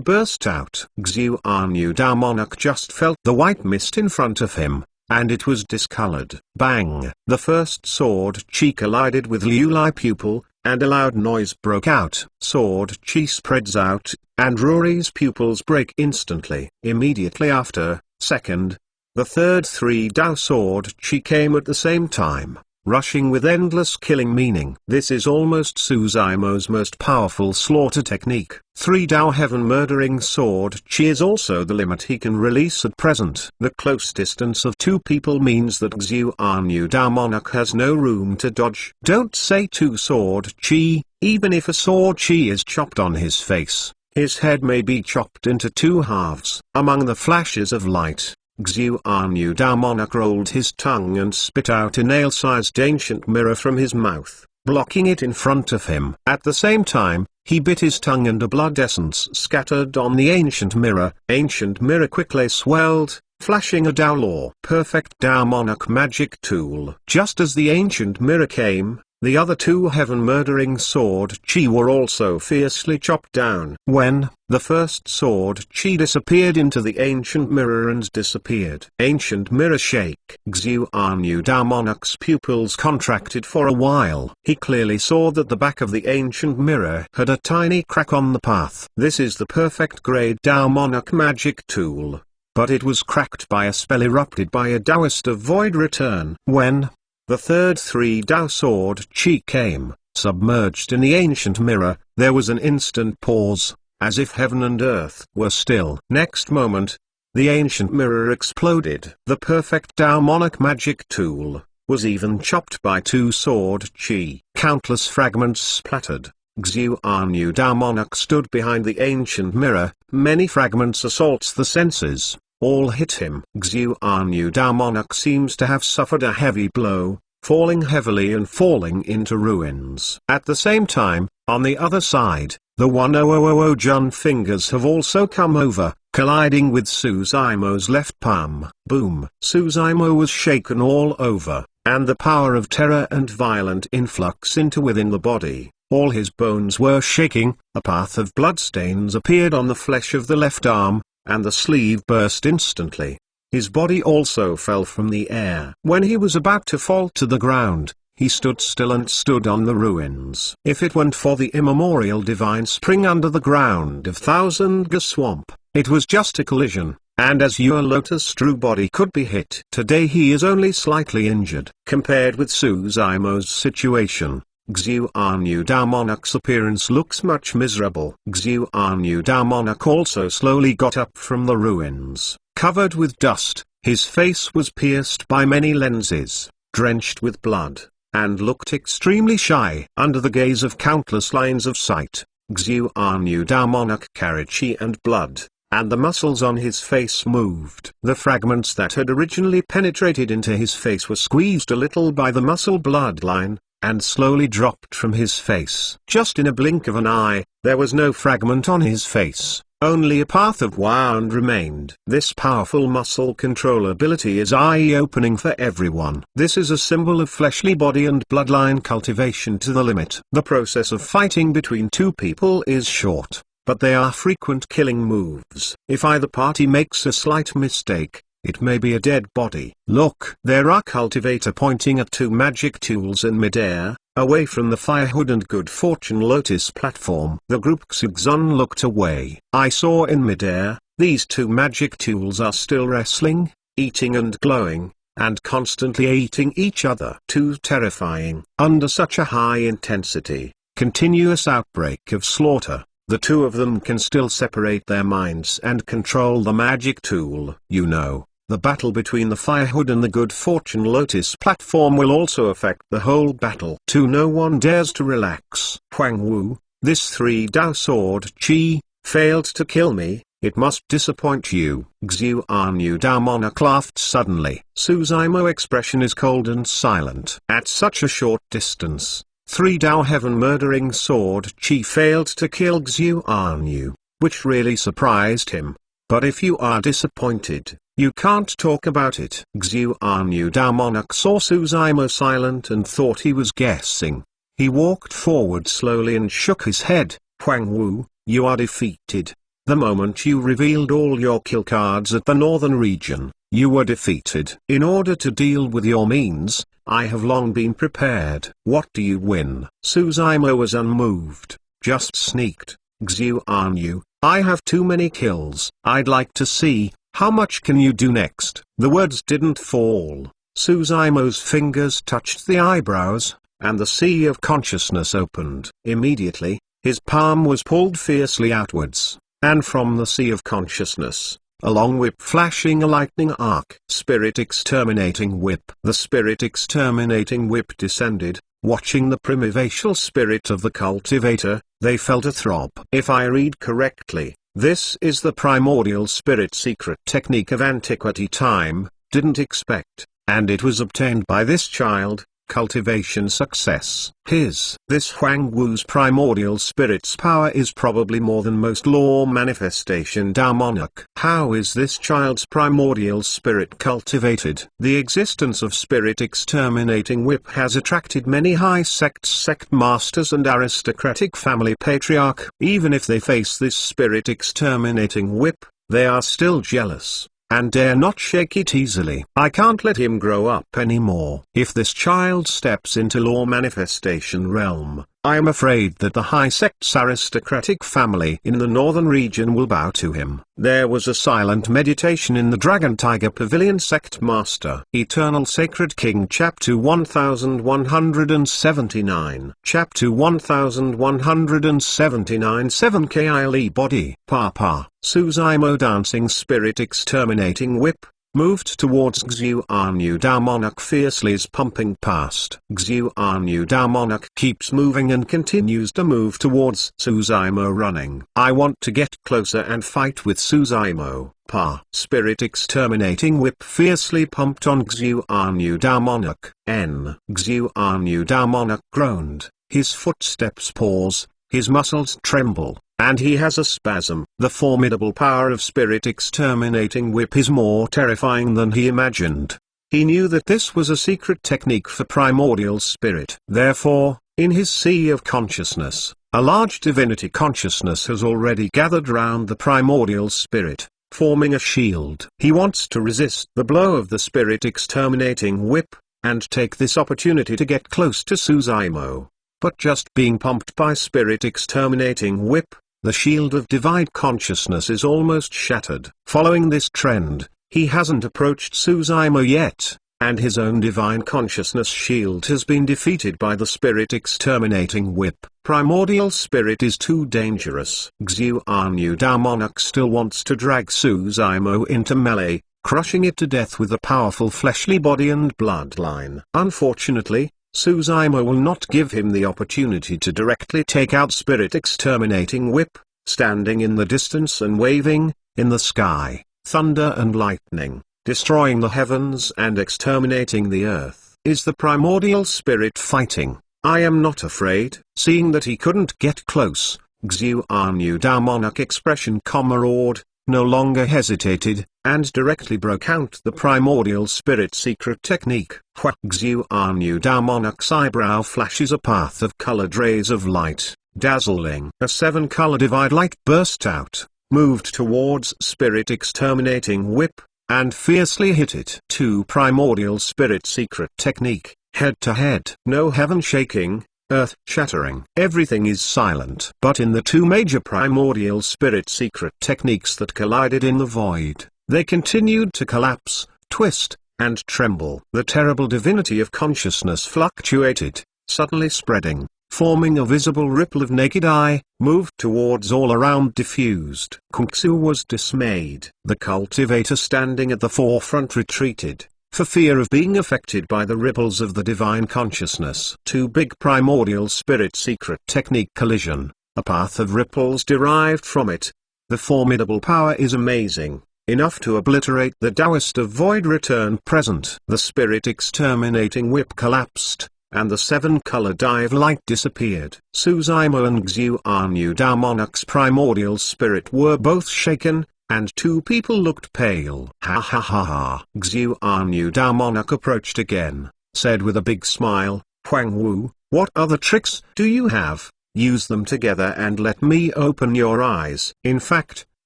burst out. Xuanyu Dao Monarch just felt the white mist in front of him, and it was discolored. Bang! The first sword chi collided with Liu Lai pupil, and a loud noise broke out. Sword chi spreads out, and Rory's pupils break instantly. Immediately after, second, the third 3 Dao sword chi came at the same time, rushing with endless killing meaning. This is almost Suzaimo's most powerful slaughter technique. 3 Dao heaven murdering sword chi is also the limit he can release at present. The close distance of 2 people means that Xuanyu Dao Monarch has no room to dodge. Don't say 2 sword chi, even if a sword chi is chopped on his face, his head may be chopped into 2 halves. Among the flashes of light, Xuanyu Dao Monarch rolled his tongue and spit out a nail-sized ancient mirror from his mouth, blocking it in front of him. At the same time, he bit his tongue and a blood essence scattered on the ancient mirror. Ancient mirror quickly swelled, flashing a Dao law. Perfect Dao Monarch magic tool. Just as the ancient mirror came, the other 2 heaven murdering sword chi were also fiercely chopped down. When the first sword chi disappeared into the ancient mirror and disappeared. Ancient mirror shake. Xuanyu Dao Monarch's pupils contracted for a while. He clearly saw that the back of the ancient mirror had a tiny crack on the path. This is the perfect grade Dao Monarch magic tool, but it was cracked by a spell erupted by a Taoist of void return. When the third 3 Dao sword chi came, submerged in the ancient mirror, there was an instant pause, as if heaven and earth were still. Next moment, the ancient mirror exploded. The perfect Dao Monarch magic tool was even chopped by 2 sword chi. Countless fragments splattered. Xuanyu Dao Monarch stood behind the ancient mirror. Many fragments assaults the senses. All hit him. Xuanyu Dao Monarch seems to have suffered a heavy blow, falling heavily and falling into ruins. At the same time, on the other side, the 1000 Jun fingers have also come over, colliding with Suzaimo's left palm. Boom! Suzaimo was shaken all over, and the power of terror and violent influx into within the body. All his bones were shaking, a path of bloodstains appeared on the flesh of the left arm, and the sleeve burst instantly. His body also fell from the air. When he was about to fall to the ground, he stood still and stood on the ruins. If it weren't for the immemorial divine spring under the ground of Thousand Ga Swamp, it was just a collision, and as your lotus true body could be hit. Today he is only slightly injured. Compared with Suzaimo's situation, Xuanyu Dao Monarch's appearance looks much miserable. Xuanyu Dao Monarch also slowly got up from the ruins. Covered with dust, his face was pierced by many lenses, drenched with blood, and looked extremely shy. Under the gaze of countless lines of sight, Xuanyu Dao Monarch carried chi and blood, and the muscles on his face moved. The fragments that had originally penetrated into his face were squeezed a little by the muscle bloodline, and slowly dropped from his face. Just in a blink of an eye, there was no fragment on his face, only a path of wound remained. This powerful muscle control ability is eye-opening for everyone. This is a symbol of fleshly body and bloodline cultivation to the limit. The process of fighting between 2 people is short, but they are frequent killing moves. If either party makes a slight mistake, it may be a dead body. Look, there are cultivator pointing at 2 magic tools in midair, away from the Firehood and Good Fortune Lotus platform. The group Xuxun looked away. I saw in midair, these two magic tools are still wrestling, eating and glowing, and constantly eating each other. Too terrifying. Under such a high intensity, continuous outbreak of slaughter, the two of them can still separate their minds and control the magic tool. You know, the battle between the Firehood and the Good Fortune Lotus platform will also affect the whole battle. No one dares to relax. Huang Wu, this 3-Dao sword Qi, failed to kill me. It must disappoint you. Xuanyu Dao Monarch laughed suddenly. Suzaimo expression is cold and silent. At such a short distance, 3-Dao heaven murdering sword Qi failed to kill Xuanyu, which really surprised him. But if you are disappointed, you can't talk about it. Xuanyu Dao Monarch saw Suzaimo silent and thought he was guessing. He walked forward slowly and shook his head. Huang Wu, you are defeated. The moment you revealed all your kill cards at the northern region, you were defeated. In order to deal with your means, I have long been prepared. What do you win? Suzaimo was unmoved, just sneaked. Xuanyu, I have too many kills. I'd like to see, how much can you do next? The words didn't fall. Suzaimo's fingers touched the eyebrows, and the sea of consciousness opened. Immediately, his palm was pulled fiercely outwards. And from the sea of consciousness, a long whip flashing a lightning arc. Spirit exterminating whip. The spirit exterminating whip descended, watching the primivacial spirit of the cultivator, they felt a throb. If I read correctly, this is the primordial spirit secret technique of antiquity time, didn't expect, and it was obtained by this child. Cultivation success. This Huang Wu's primordial spirit's power is probably more than most law manifestation Dao Monarch. How is this child's primordial spirit cultivated? The existence of spirit exterminating whip has attracted many high sects, sect masters and aristocratic family patriarch. Even if they face this spirit exterminating whip, they are still jealous, and dare not shake it easily. I can't let him grow up anymore. If this child steps into law manifestation realm, I am afraid that the high sect's aristocratic family in the northern region will bow to him. There was a silent meditation in the Dragon Tiger Pavilion. Sect Master. Eternal Sacred King. Chapter 1179. Chapter 1179. 7 Kile Body. Papa. Suzaimo dancing spirit exterminating whip, moved towards Xuanyu Dao Monarch fiercely is pumping past. Xuanyu Dao Monarch keeps moving and continues to move towards Suzaimo running. I want to get closer and fight with Suzaimo. Pa. Spirit exterminating whip fiercely pumped on Xuanyu Dao Monarch. Xuanyu Dao Monarch groaned, his footsteps pause, his muscles tremble, and he has a spasm. The formidable power of spirit exterminating whip is more terrifying than he imagined. He knew that this was a secret technique for primordial spirit. Therefore, in his sea of consciousness, a large divinity consciousness has already gathered round the primordial spirit, forming a shield. He wants to resist the blow of the spirit exterminating whip, and take this opportunity to get close to Suzaimo. But just being pumped by spirit exterminating whip, the shield of divine consciousness is almost shattered. Following this trend, he hasn't approached Suzaimo yet, and his own divine consciousness shield has been defeated by the spirit exterminating whip. Primordial spirit is too dangerous. Xuanyu Dao Monarch still wants to drag Suzaimo into melee, crushing it to death with a powerful fleshly body and bloodline. Unfortunately, Suzaimo will not give him the opportunity to directly take out spirit exterminating whip. Standing in the distance and waving, in the sky, thunder and lightning, destroying the heavens and exterminating the earth, is the primordial spirit fighting. I am not afraid. Seeing that he couldn't get close, Xuanyu Dao Monarch expression comrade, no longer hesitated, and directly broke out the primordial spirit secret technique. Xuanyu Dao Monarch's eyebrow flashes a path of colored rays of light, dazzling. A 7-color divide light burst out, moved towards spirit exterminating whip, and fiercely hit it. 2 Primordial spirit secret technique. head to head. No heaven shaking, earth shattering. Everything is silent. But in the two major primordial spirit secret techniques that collided in the void, they continued to collapse, twist, and tremble. The terrible divinity of consciousness fluctuated, suddenly spreading, forming a visible ripple of naked eye, moved towards all around, diffused. Kung-Su was dismayed. The cultivator standing at the forefront retreated, for fear of being affected by the ripples of the divine consciousness. Two big primordial spirit secret technique collision, a path of ripples derived from it. The formidable power is amazing, enough to obliterate the Taoist of void return present. The spirit exterminating whip collapsed, and the seven-color dive light disappeared. Suzaimo and Xiu Anyu Dao Monarch's primordial spirit were both shaken, and two people looked pale. Ha ha ha ha. Xiu Anyu Dao Monarch approached again, said with a big smile, Huang Wu, what other tricks do you have? Use them together and let me open your eyes. In fact,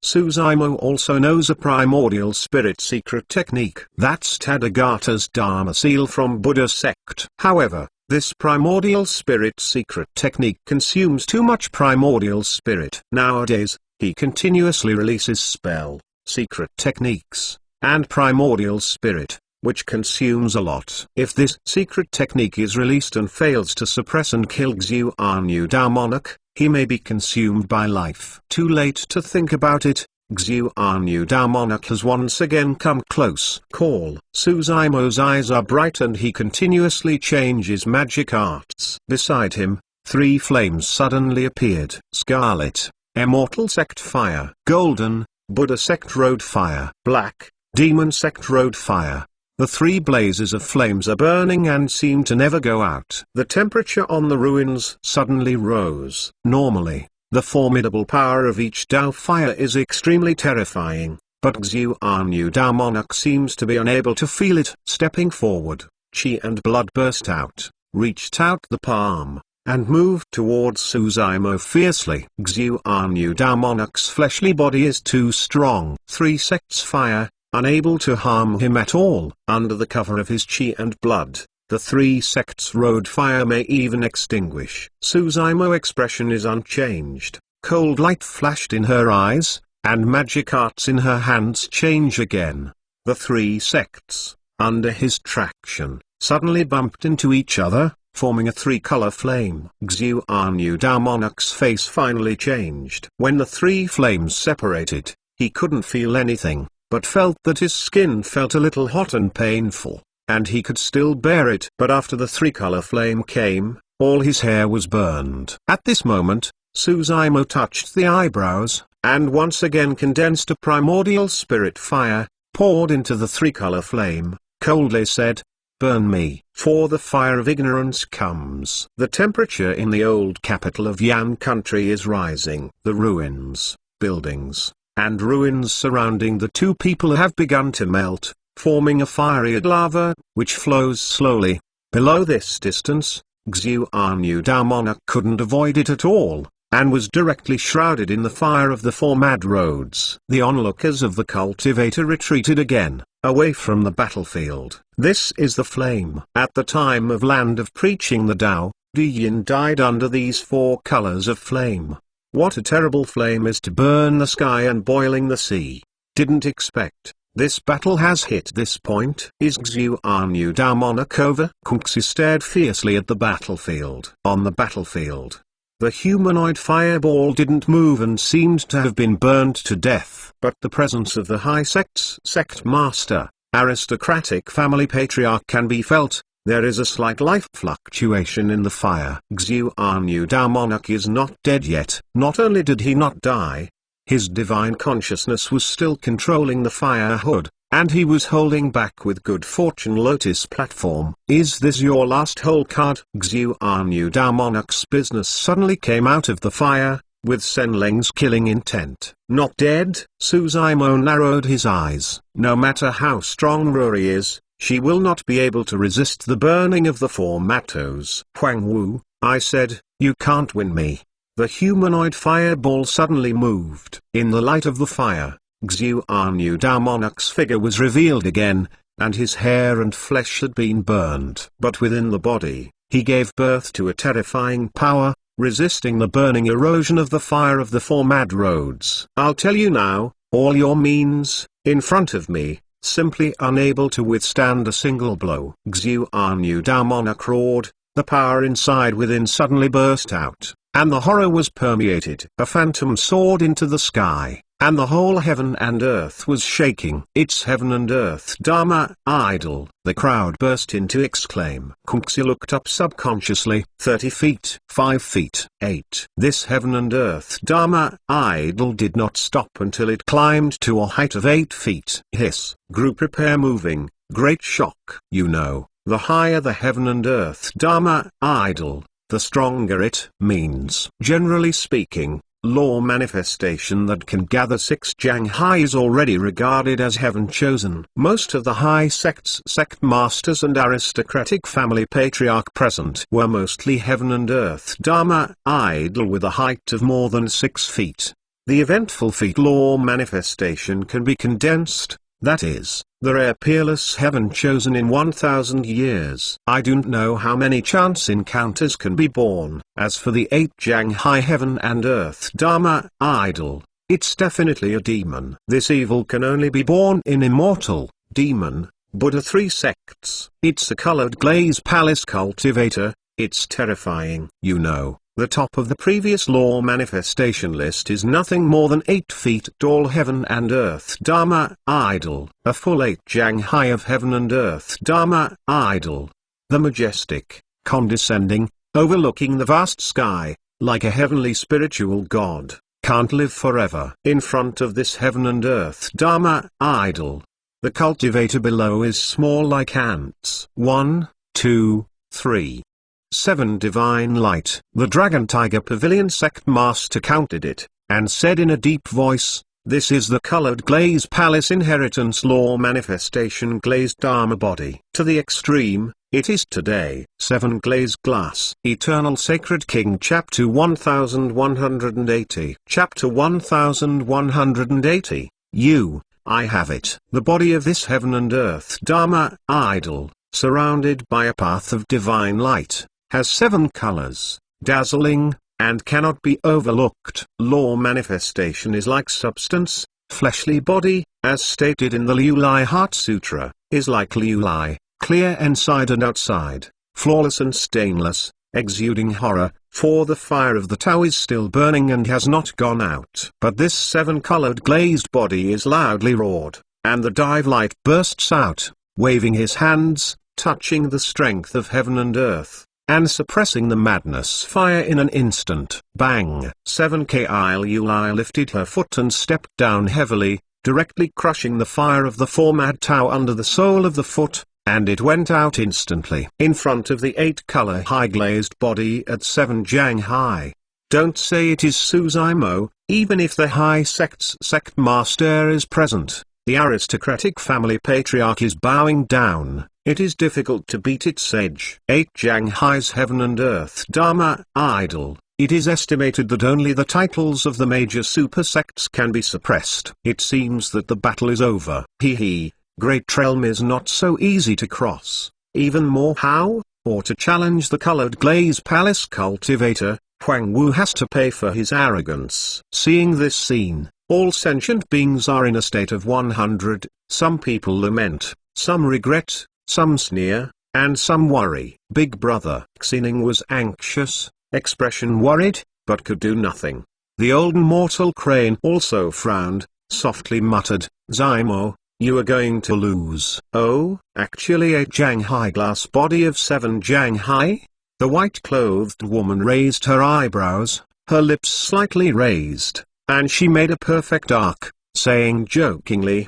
Suzaimo also knows a primordial spirit secret technique. That's Tathagata's Dharma seal from Buddha sect. However, this primordial spirit secret technique consumes too much primordial spirit. Nowadays, he continuously releases spell, secret techniques, and primordial spirit, which consumes a lot. If this secret technique is released and fails to suppress and kill Xiu Anyu Dao Monarch, he may be consumed by life. Too late to think about it. Xiu Anyu Dao Monarch has once again come close. Call. Suzaimo's eyes are bright and he continuously changes magic arts. Beside him, three flames suddenly appeared. Scarlet, Immortal Sect Fire. Golden, Buddha Sect Road Fire. Black, Demon Sect Road Fire. The three blazes of flames are burning and seem to never go out. The temperature on the ruins suddenly rose. Normally, the formidable power of each Dao fire is extremely terrifying, but Xiu Anyu Dao Monarch seems to be unable to feel it. Stepping forward, chi and blood burst out, reached out the palm, and moved towards Suzaimo fiercely. Xiu Anyu Dao Monarch's fleshly body is too strong. Three sects fire, unable to harm him at all. Under the cover of his chi and blood, the three sects' road fire may even extinguish. Suzaimo's expression is unchanged. Cold light flashed in her eyes, and magic arts in her hands change again. The three sects, under his traction, suddenly bumped into each other, forming a three-color flame. Xiu Anyu Dao Monarch's face finally changed. When the three flames separated, he couldn't feel anything, but felt that his skin felt a little hot and painful, and he could still bear it. But after the three-color flame came, all his hair was burned. At this moment, Suzaimo touched the eyebrows, and once again condensed a primordial spirit fire, poured into the three-color flame, coldly said, burn me. For the fire of ignorance comes. The temperature in the old capital of Yan country is rising. The ruins, buildings, and ruins surrounding the two people have begun to melt, forming a fiery lava, which flows slowly. Below this distance, Xiu Anyu Dao Monarch couldn't avoid it at all, and was directly shrouded in the fire of the four mad roads. The onlookers of the cultivator retreated again, away from the battlefield. This is the flame. At the time of Land of Preaching the Tao, Di Yin died under these four colors of flame. What a terrible flame is to burn the sky and boiling the sea. Didn't expect. This battle has hit this point. Is Xiu Anyu Dao Monarch over? Kung-Su stared fiercely at the battlefield. On the battlefield, the humanoid fireball didn't move and seemed to have been burned to death. But the presence of the high sect's sect master, aristocratic family patriarch can be felt. There is a slight life fluctuation in the fire. Xiu Anyu Dao Monarch is not dead yet. Not only did he not die, his divine consciousness was still controlling the fire hood, and he was holding back with good fortune Lotus platform. Is this your last hole card? Xiu Anyu Dao Monarch's business suddenly came out of the fire, with Senleng's killing intent. Not dead? Suzaimo narrowed his eyes. No matter how strong Ruri is, she will not be able to resist the burning of the four Matos. Huang Wu, I said, you can't win me. The humanoid fireball suddenly moved. In the light of the fire, Xiu Anyu Dao Monarch's figure was revealed again, and his hair and flesh had been burned. But within the body, he gave birth to a terrifying power, resisting the burning erosion of the fire of the four mad roads. I'll tell you now, all your means, in front of me, simply unable to withstand a single blow. Xiu Anu Damonok roared, the power inside within suddenly burst out, and the horror was permeated. A phantom soared into the sky, and the whole heaven and earth was shaking. It's heaven and earth Dharma, idol, the crowd burst into exclaim. Kungzi looked up subconsciously. 30 feet, 5 feet, 8. This heaven and earth Dharma, idol did not stop until it climbed to a height of 8 feet. Hiss, grew prepare moving, great shock. You know, the higher the heaven and earth Dharma, idol, the stronger it means. Generally speaking, law manifestation that can gather 6 Jianghai is already regarded as heaven chosen. Most of the high sects, sect masters and aristocratic family patriarch present were mostly heaven and earth Dharma, idol with a height of more than 6 feet. The eventful feat law manifestation can be condensed, that is, the rare peerless heaven chosen in 1,000 years. I don't know how many chance encounters can be born. As for the 8 Jianghai heaven and earth Dharma, idol, it's definitely a demon. This evil can only be born in immortal, demon, Buddha 3 sects. It's a colored glaze palace cultivator, it's terrifying. You know, the top of the previous law manifestation list is nothing more than 8 feet tall heaven and earth Dharma, idol, a full 8 Jianghai of heaven and earth Dharma, idol. The majestic, condescending, overlooking the vast sky, like a heavenly spiritual god, can't live forever. In front of this heaven and earth Dharma, idol, the cultivator below is small like ants. 1, 2, 3. 7 divine light. The Dragon Tiger Pavilion sect master counted it, and said in a deep voice, this is the colored glaze palace inheritance law manifestation glazed Dharma body. To the extreme, it is today. 7 glazed glass. Eternal Sacred King Chapter 1180. Chapter 1180. I have it. The body of this heaven and earth Dharma, idol, surrounded by a path of divine light, has 7 colors, dazzling, and cannot be overlooked. Law manifestation is like substance, fleshly body, as stated in the Liu Lai Heart Sutra, is like Liu Lai, clear inside and outside, flawless and stainless, exuding horror, for the fire of the Tao is still burning and has not gone out. But this 7-colored glazed body is loudly roared, and the dive light bursts out, waving his hands, touching the strength of heaven and earth, and suppressing the madness fire in an instant. Bang! 7Ki Liu Lai lifted her foot and stepped down heavily, directly crushing the fire of the 4 mad Tao under the sole of the foot, and it went out instantly. In front of the 8-color high glazed body at 7 Jianghai. Don't say it is Suzaimo, even if the high sect's sect master is present. The aristocratic family patriarch is bowing down. It is difficult to beat its edge. 8 Jianghai's heaven and earth Dharma, idol. It is estimated that only the titles of the major super sects can be suppressed. It seems that the battle is over. Great realm is not so easy to cross. Even more how, or to challenge the colored glaze palace cultivator, Huang Wu has to pay for his arrogance. Seeing this scene, all sentient beings are in a state of 100, some people lament, some regret, some sneer, and some worry. Big Brother Xining was anxious, expression worried, but could do nothing. The old immortal crane also frowned, softly muttered, Zaimo, you are going to lose. Oh, actually 8 Jianghai glass body of 7 Jianghai? The white-clothed woman raised her eyebrows, her lips slightly raised, and she made a perfect arc, saying jokingly,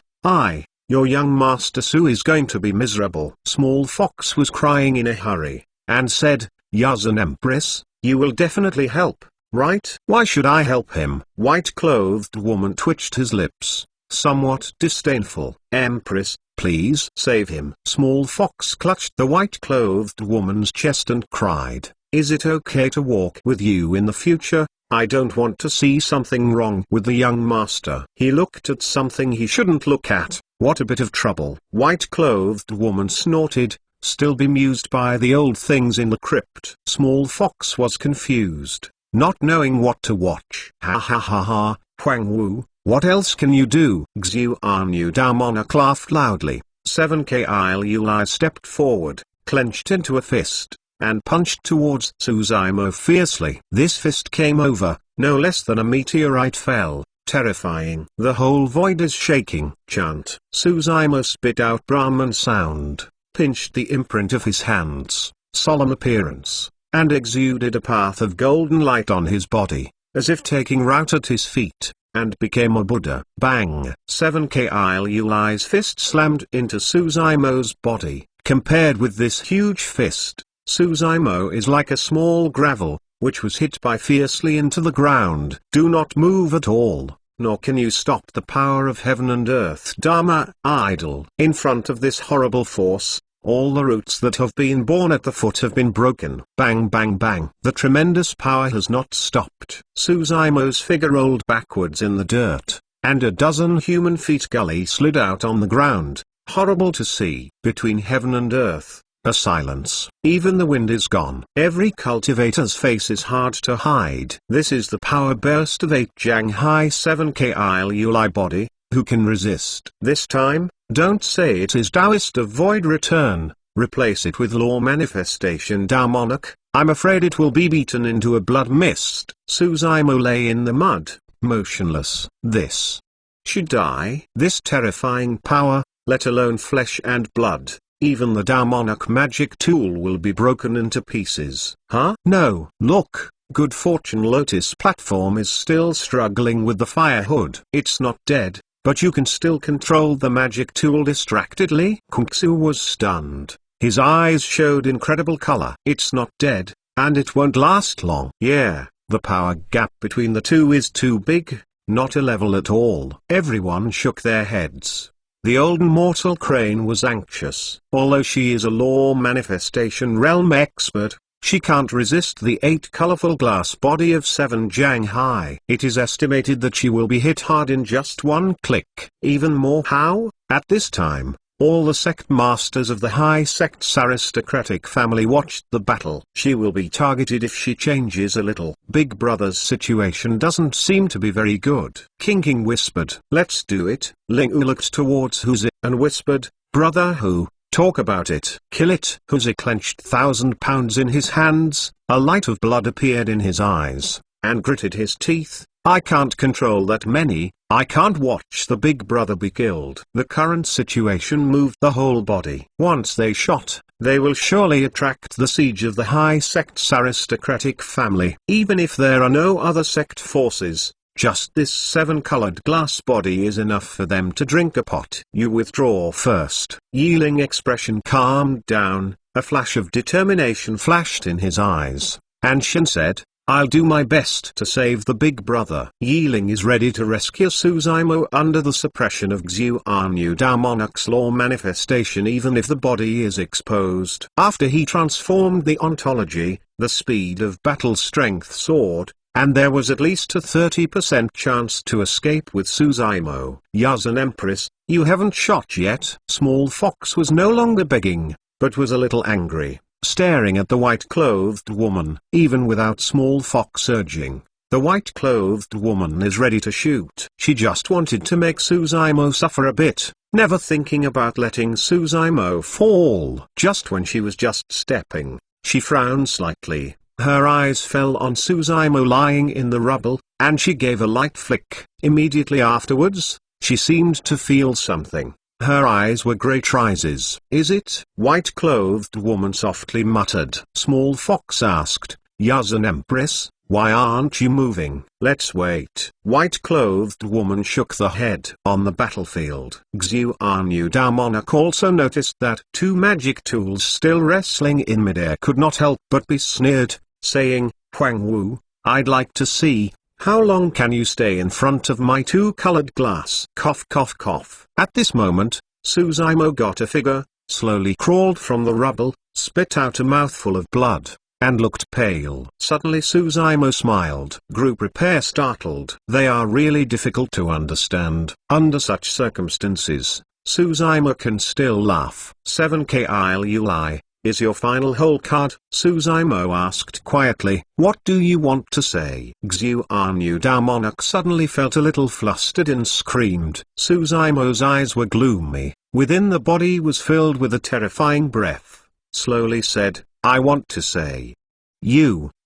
your young master Su is going to be miserable. Small Fox was crying in a hurry, and said, Yazan Empress, you will definitely help, right? Why should I help him? White-clothed woman twitched his lips, somewhat disdainful. Empress, please save him. Small Fox clutched the white-clothed woman's chest and cried, is it okay to walk with you in the future? I don't want to see something wrong with the young master. He looked at something he shouldn't look at, What a bit of trouble. White-clothed woman snorted, still bemused by the old things in the crypt. Small Fox was confused, not knowing what to watch. Ha ha ha ha, Huang Wu, what else can you do? Xuanyu Damonok laughed loudly. 7K stepped forward, clenched into a fist, and punched towards Suzaimo fiercely. This fist came over, no less than a meteorite fell, terrifying. The whole void is shaking. Chant. Suzaimo spit out Brahman sound, pinched the imprint of his hands, solemn appearance, and exuded a path of golden light on his body, as if taking root at his feet, and became a Buddha. Bang! 7K fist slammed into Suzaimo's body. Compared with this huge fist, Suzaimo is like a small gravel, which was hit by fiercely into the ground. Do not move at all, nor can you stop the power of heaven and earth. Dharma, idle. In front of this horrible force, all the roots that have been born at the foot have been broken. Bang bang bang. The tremendous power has not stopped. Suzaimo's figure rolled backwards in the dirt, and a dozen human feet gully slid out on the ground. Horrible to see. Between heaven and earth, a silence. Even the wind is gone. Every cultivator's face is hard to hide. This is the power burst of 8 Shanghai 7K body. Who can resist? This time, don't say it is Taoist of void return, replace it with law manifestation Damonok. I'm afraid it will be beaten into a blood mist. Suzaimo lay in the mud, motionless. This should die. This terrifying power, let alone flesh and blood, even the Damonok magic tool will be broken into pieces. Huh? No. Look, Good Fortune Lotus platform is still struggling with the fire hood. It's not dead, but you can still control the magic tool distractedly. Kung-Su was stunned. His eyes showed incredible color. It's not dead, and it won't last long. Yeah, the power gap between the two is too big, not a level at all. Everyone shook their heads. The old immortal crane was anxious. Although she is a law manifestation realm expert, she can't resist the 8 colorful glass body of 7 Shanghai. It is estimated that she will be hit hard in just one click. Even more how? At this time, all the sect masters of the high sect's aristocratic family watched the battle. She will be targeted if she changes a little. Big Brother's situation doesn't seem to be very good. King whispered, "Let's do it." Ling Wu looked towards Huzi and whispered, "Brother Hu, talk about it." "Kill it." Huzi clenched 1,000 pounds in his hands, a light of blood appeared in his eyes, and gritted his teeth. "I can't control that many, I can't watch the Big Brother be killed." The current situation moved the whole body. Once they shot, they will surely attract the siege of the high sect's aristocratic family. Even if there are no other sect forces, just this 7-colored glass body is enough for them to drink a pot. "You withdraw first." Yiling expression calmed down, a flash of determination flashed in his eyes, and Shin said, "I'll do my best to save the Big Brother." Yiling is ready to rescue Suzaimo under the suppression of Xuanyu Damonok's law manifestation even if the body is exposed. After he transformed the ontology, the speed of battle strength soared, and there was at least a 30% chance to escape with Suzaimo. "Yazan Empress, you haven't shot yet." Small Fox was no longer begging, but was a little angry, staring at the white-clothed woman. Even without Small Fox urging, the white-clothed woman is ready to shoot. She just wanted to make Suzaimo suffer a bit, never thinking about letting Suzaimo fall. Just when she was just stepping, she frowned slightly. Her eyes fell on Suzaimo lying in the rubble, and she gave a light flick. Immediately afterwards, she seemed to feel something. Her eyes were grey trises. "Is it?" White-clothed woman softly muttered. Small Fox asked, "Yazan Empress, why aren't you moving?" "Let's wait." White-clothed woman shook the head. On the battlefield, Xuanyu Damonok also noticed that 2 magic tools still wrestling in midair could not help but be sneered, saying, "Huang Wu, I'd like to see, how long can you stay in front of my 2-colored glass?" Cough cough cough. At this moment, Suzaimo got a figure, slowly crawled from the rubble, spit out a mouthful of blood, and looked pale. Suddenly Suzaimo smiled. Group repair startled. They are really difficult to understand. Under such circumstances, Suzuima can still laugh. 7K Iluli, is your final hole card? Suzuimo asked quietly. What do you want to say? Xuanyu Damonok suddenly felt a little flustered and screamed. Suzuimo's eyes were gloomy, within the body was filled with a terrifying breath. Slowly said, I want to say.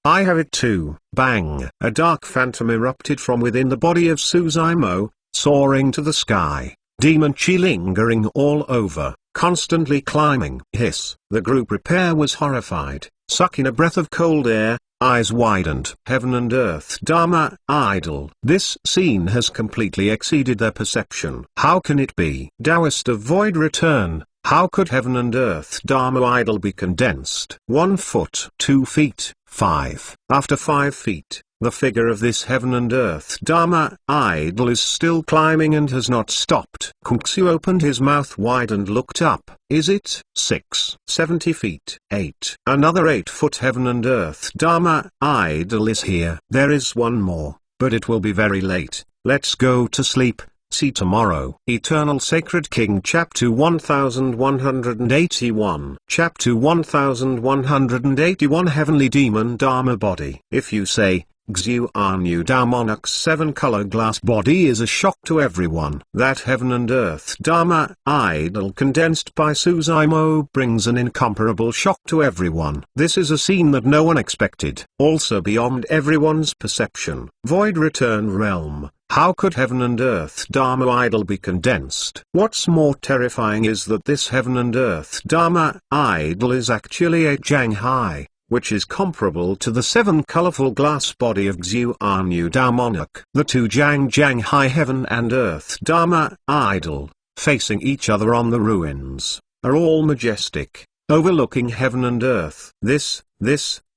I have it too. Bang! A dark phantom erupted from within the body of Suzuimo, soaring to the sky. Demon chi lingering all over, constantly climbing. Hiss! The group repair was horrified, sucking a breath of cold air, eyes widened. Heaven and Earth Dharma Idol. This scene has completely exceeded their perception. How can it be? Taoist of Void Return. How could Heaven and Earth Dharma Idol be condensed? 1 foot, 2 feet, 5. After 5 feet, the figure of this Heaven and Earth Dharma Idol is still climbing and has not stopped. Kungsu opened his mouth wide and looked up. Is it 6, 70 feet, 8? Another 8-foot Heaven and Earth Dharma Idol is here. There is one more, but it will be very late. Let's go to sleep. See tomorrow. Eternal Sacred King Chapter 1181. Chapter 1181 Heavenly Demon Dharma Body. If you say, Xuanyu Damonok's 7-color glass body is a shock to everyone. That Heaven and Earth Dharma Idol condensed by Suzuimo brings an incomparable shock to everyone. This is a scene that no one expected. Also beyond everyone's perception. Void Return Realm. How could Heaven and Earth Dharma Idol be condensed? What's more terrifying is that this Heaven and Earth Dharma Idol is actually a Jang Hai, which is comparable to the 7 colorful glass body of Xuanyu Damonok. The two Jang Hai Heaven and Earth Dharma Idol, facing each other on the ruins, are all majestic, overlooking heaven and earth.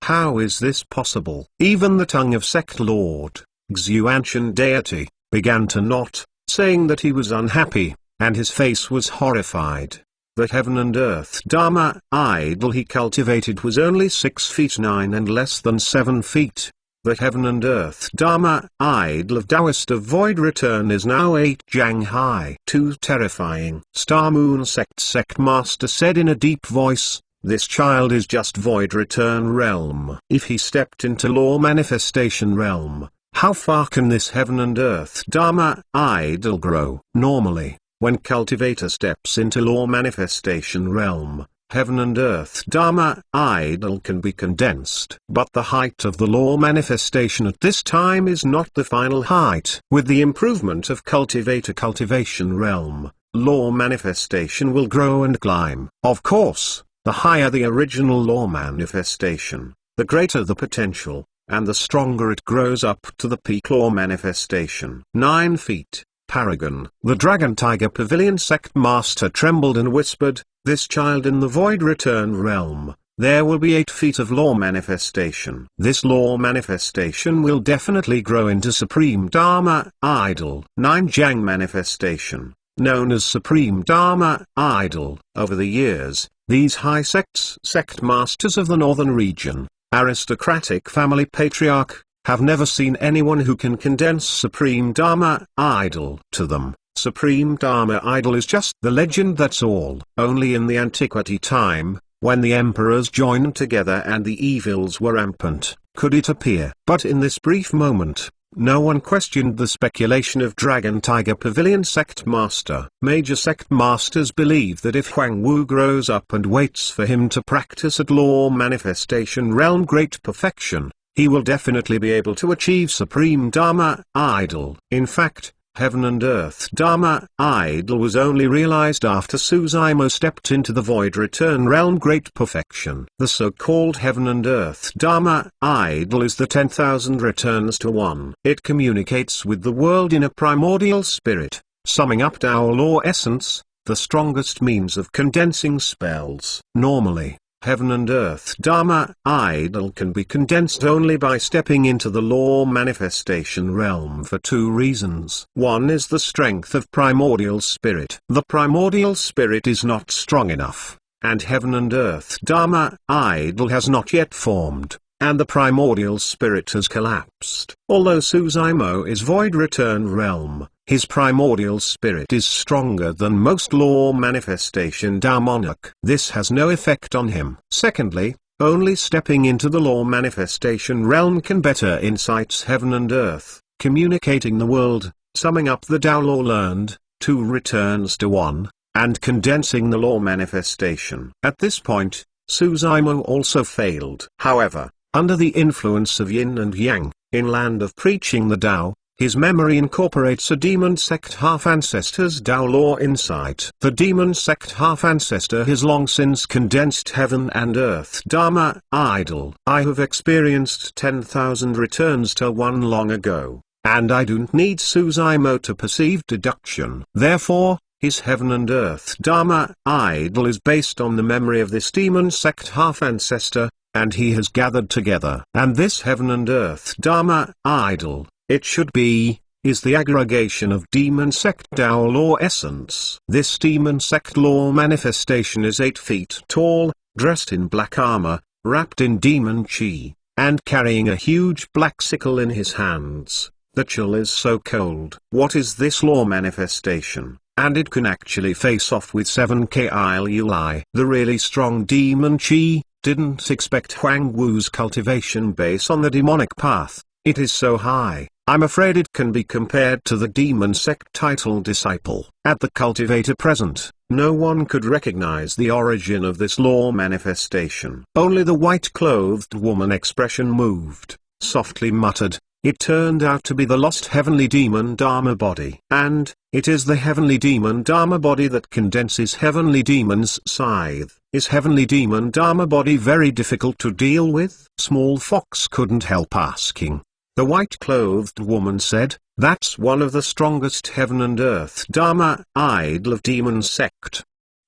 How is this possible? Even the tongue of Sect Lord, Xuantian deity, began to knot, saying that he was unhappy, and his face was horrified. The Heaven and Earth Dharma Idol he cultivated was only 6 feet 9 and less than 7 feet. The Heaven and Earth Dharma Idol of Taoist of Void Return is now 8 Jang Hai. Too terrifying. Star Moon Sect Master said in a deep voice, this child is just Void Return Realm. If he stepped into Law Manifestation Realm, how far can this Heaven and Earth Dharma Idol grow? Normally, when cultivator steps into Law Manifestation Realm, Heaven and Earth Dharma Idol can be condensed. But the height of the Law Manifestation at this time is not the final height. With the improvement of Cultivation Realm, Law Manifestation will grow and climb. Of course, the higher the original Law Manifestation, the greater the potential, and the stronger it grows up to the peak Law Manifestation. 9 feet. Paragon. The Dragon Tiger Pavilion Sect Master trembled and whispered, this child in the Void Return Realm, there will be 8 feet of Law Manifestation. This Law Manifestation will definitely grow into Supreme Dharma Idol. 9 Jang Manifestation, known as Supreme Dharma Idol. Over the years, these high sect masters of the northern region, aristocratic family patriarch, have never seen anyone who can condense Supreme Dharma Idol to them. Supreme Dharma Idol is just the legend, that's all. Only in the antiquity time, when the emperors joined together and the evils were rampant, could it appear. But in this brief moment, no one questioned the speculation of Dragon Tiger Pavilion Sect Master. Major Sect Masters believe that if Huang Wu grows up and waits for him to practice at Law Manifestation Realm great perfection, he will definitely be able to achieve Supreme Dharma Idol. In fact, Heaven and Earth Dharma Idol was only realized after Suzuimo stepped into the Void Return Realm great perfection. The so-called Heaven and Earth Dharma Idol is the 10,000 returns to one. It communicates with the world in a primordial spirit, summing up Tao Law essence, the strongest means of condensing spells. Normally, Heaven and Earth Dharma Idol can be condensed only by stepping into the Law Manifestation Realm for 2 reasons. One is the strength of Primordial Spirit. The Primordial Spirit is not strong enough, and Heaven and Earth Dharma Idol has not yet formed, and the Primordial Spirit has collapsed. Although Suzuimo is Void Return Realm, his primordial spirit is stronger than most law manifestation Damonok. This has no effect on him. Secondly, only stepping into the law manifestation realm can better insights heaven and earth, communicating the world, summing up the Tao law learned, 2 returns to 1, and condensing the law manifestation. At this point, Suzaimo also failed. However, under the influence of yin and yang, in land of preaching the Tao, his memory incorporates a demon sect half-ancestor's Tao law insight. The demon sect half-ancestor has long since condensed heaven and earth Dharma idol. I have experienced 10,000 returns to 1 long ago, and I don't need Suzaimo to perceive deduction. Therefore, his heaven and earth Dharma idol is based on the memory of this demon sect half-ancestor, and he has gathered together. And this heaven and earth Dharma idol, it should be, is the aggregation of demon sect Tao law essence. This demon sect law manifestation is 8 feet tall, dressed in black armor, wrapped in demon chi, and carrying a huge black sickle in his hands. The chill is so cold. What is this law manifestation? And it can actually face off with 7 Kiluli. The really strong demon chi didn't expect Huang Wu's cultivation base on the demonic path. It is so high, I'm afraid it can be compared to the demon sect title disciple. At the cultivator present, no one could recognize the origin of this law manifestation. Only the white-clothed woman expression moved, softly muttered. It turned out to be the lost heavenly demon Dharma body. And, it is the heavenly demon Dharma body that condenses heavenly demon's scythe. Is heavenly demon Dharma body very difficult to deal with? Small Fox couldn't help asking. The white-clothed woman said, that's one of the strongest heaven and earth Dharma idol of demon sect.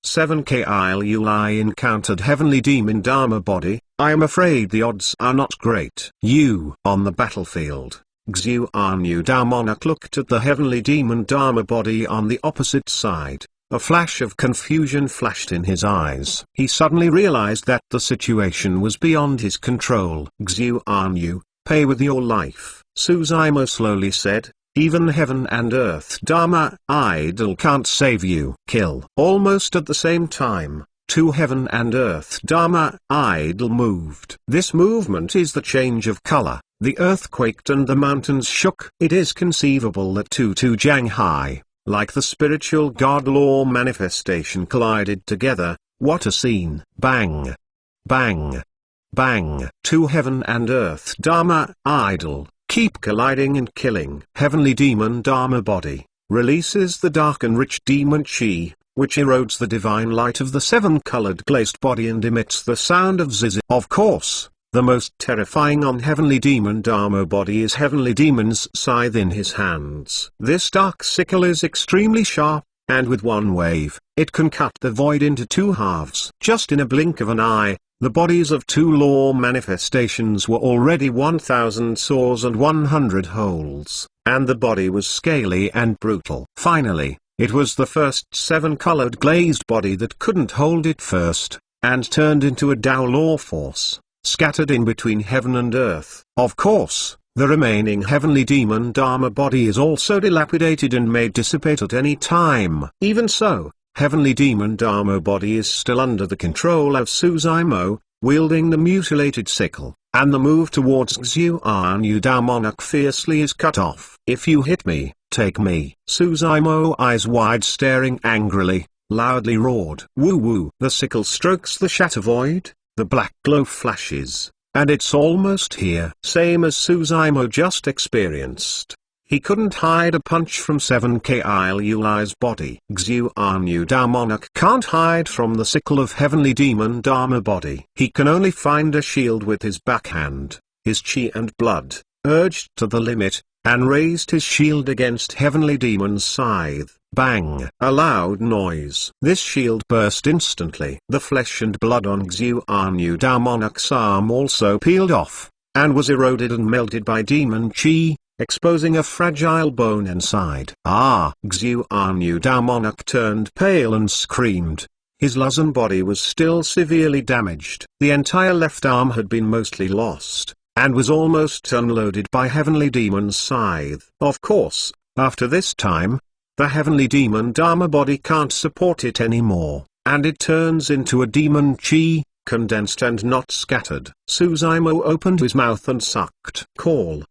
7 Kiluli encountered heavenly demon Dharma body. I am afraid the odds are not great. On the battlefield, Xuanyu Damonok looked at the heavenly demon Dharma body on the opposite side. A flash of confusion flashed in his eyes. He suddenly realized that the situation was beyond his control. Xuanyu, pay with your life. Suzaimo slowly said, even heaven and earth Dharma idol can't save you. Kill. Almost at the same time, 2 heaven and earth Dharma idol moved. This movement is the change of color. The earth quaked and the mountains shook. It is conceivable that two Jianghai, like the spiritual god law manifestation, collided together. What a scene. Bang. Bang. Bang. 2 heaven and earth Dharma idol keep colliding and killing. Heavenly demon Dharma body releases the dark and rich demon chi, which erodes the divine light of the 7-colored glazed body and emits the sound of zzz. Of course, the most terrifying on heavenly demon Dharma body is heavenly demon's scythe in his hands. This dark sickle is extremely sharp, and with one wave, it can cut the void into 2 halves. Just in a blink of an eye, the bodies of 2 law manifestations were already 1,000 sores and 100 holes, and the body was scaly and brutal. Finally, it was the first 7-colored glazed body that couldn't hold it first, and turned into a Tao law force, scattered in between heaven and earth. Of course, the remaining heavenly demon Dharma body is also dilapidated and may dissipate at any time. Even so, heavenly demon Dharma body is still under the control of Suzaimo, wielding the mutilated sickle, and the move towards Xuanyu Damonok fiercely is cut off. If you hit me, take me. Suzaimo, eyes wide staring angrily, loudly roared. Woo woo. The sickle strokes the shatter void, the black glow flashes, and it's almost here. Same as Suzaimo just experienced. He couldn't hide a punch from 7 Kiluli's body. Xuanyu Damonok can't hide from the sickle of heavenly demon Dharma body. He can only find a shield with his backhand. His chi and blood, urged to the limit, and raised his shield against heavenly demon's scythe. Bang! A loud noise. This shield burst instantly. The flesh and blood on Xuanyu Damonok's arm also peeled off, and was eroded and melted by demon chi, exposing a fragile bone inside. Xuanyu Damonok turned pale and screamed. His Luzon body was still severely damaged. The entire left arm had been mostly lost, and was almost unloaded by heavenly demon's scythe. Of course, After this time, the heavenly demon Dharma body can't support it anymore, and it turns into a demon chi, condensed and not scattered. Suzaimo opened his mouth and sucked.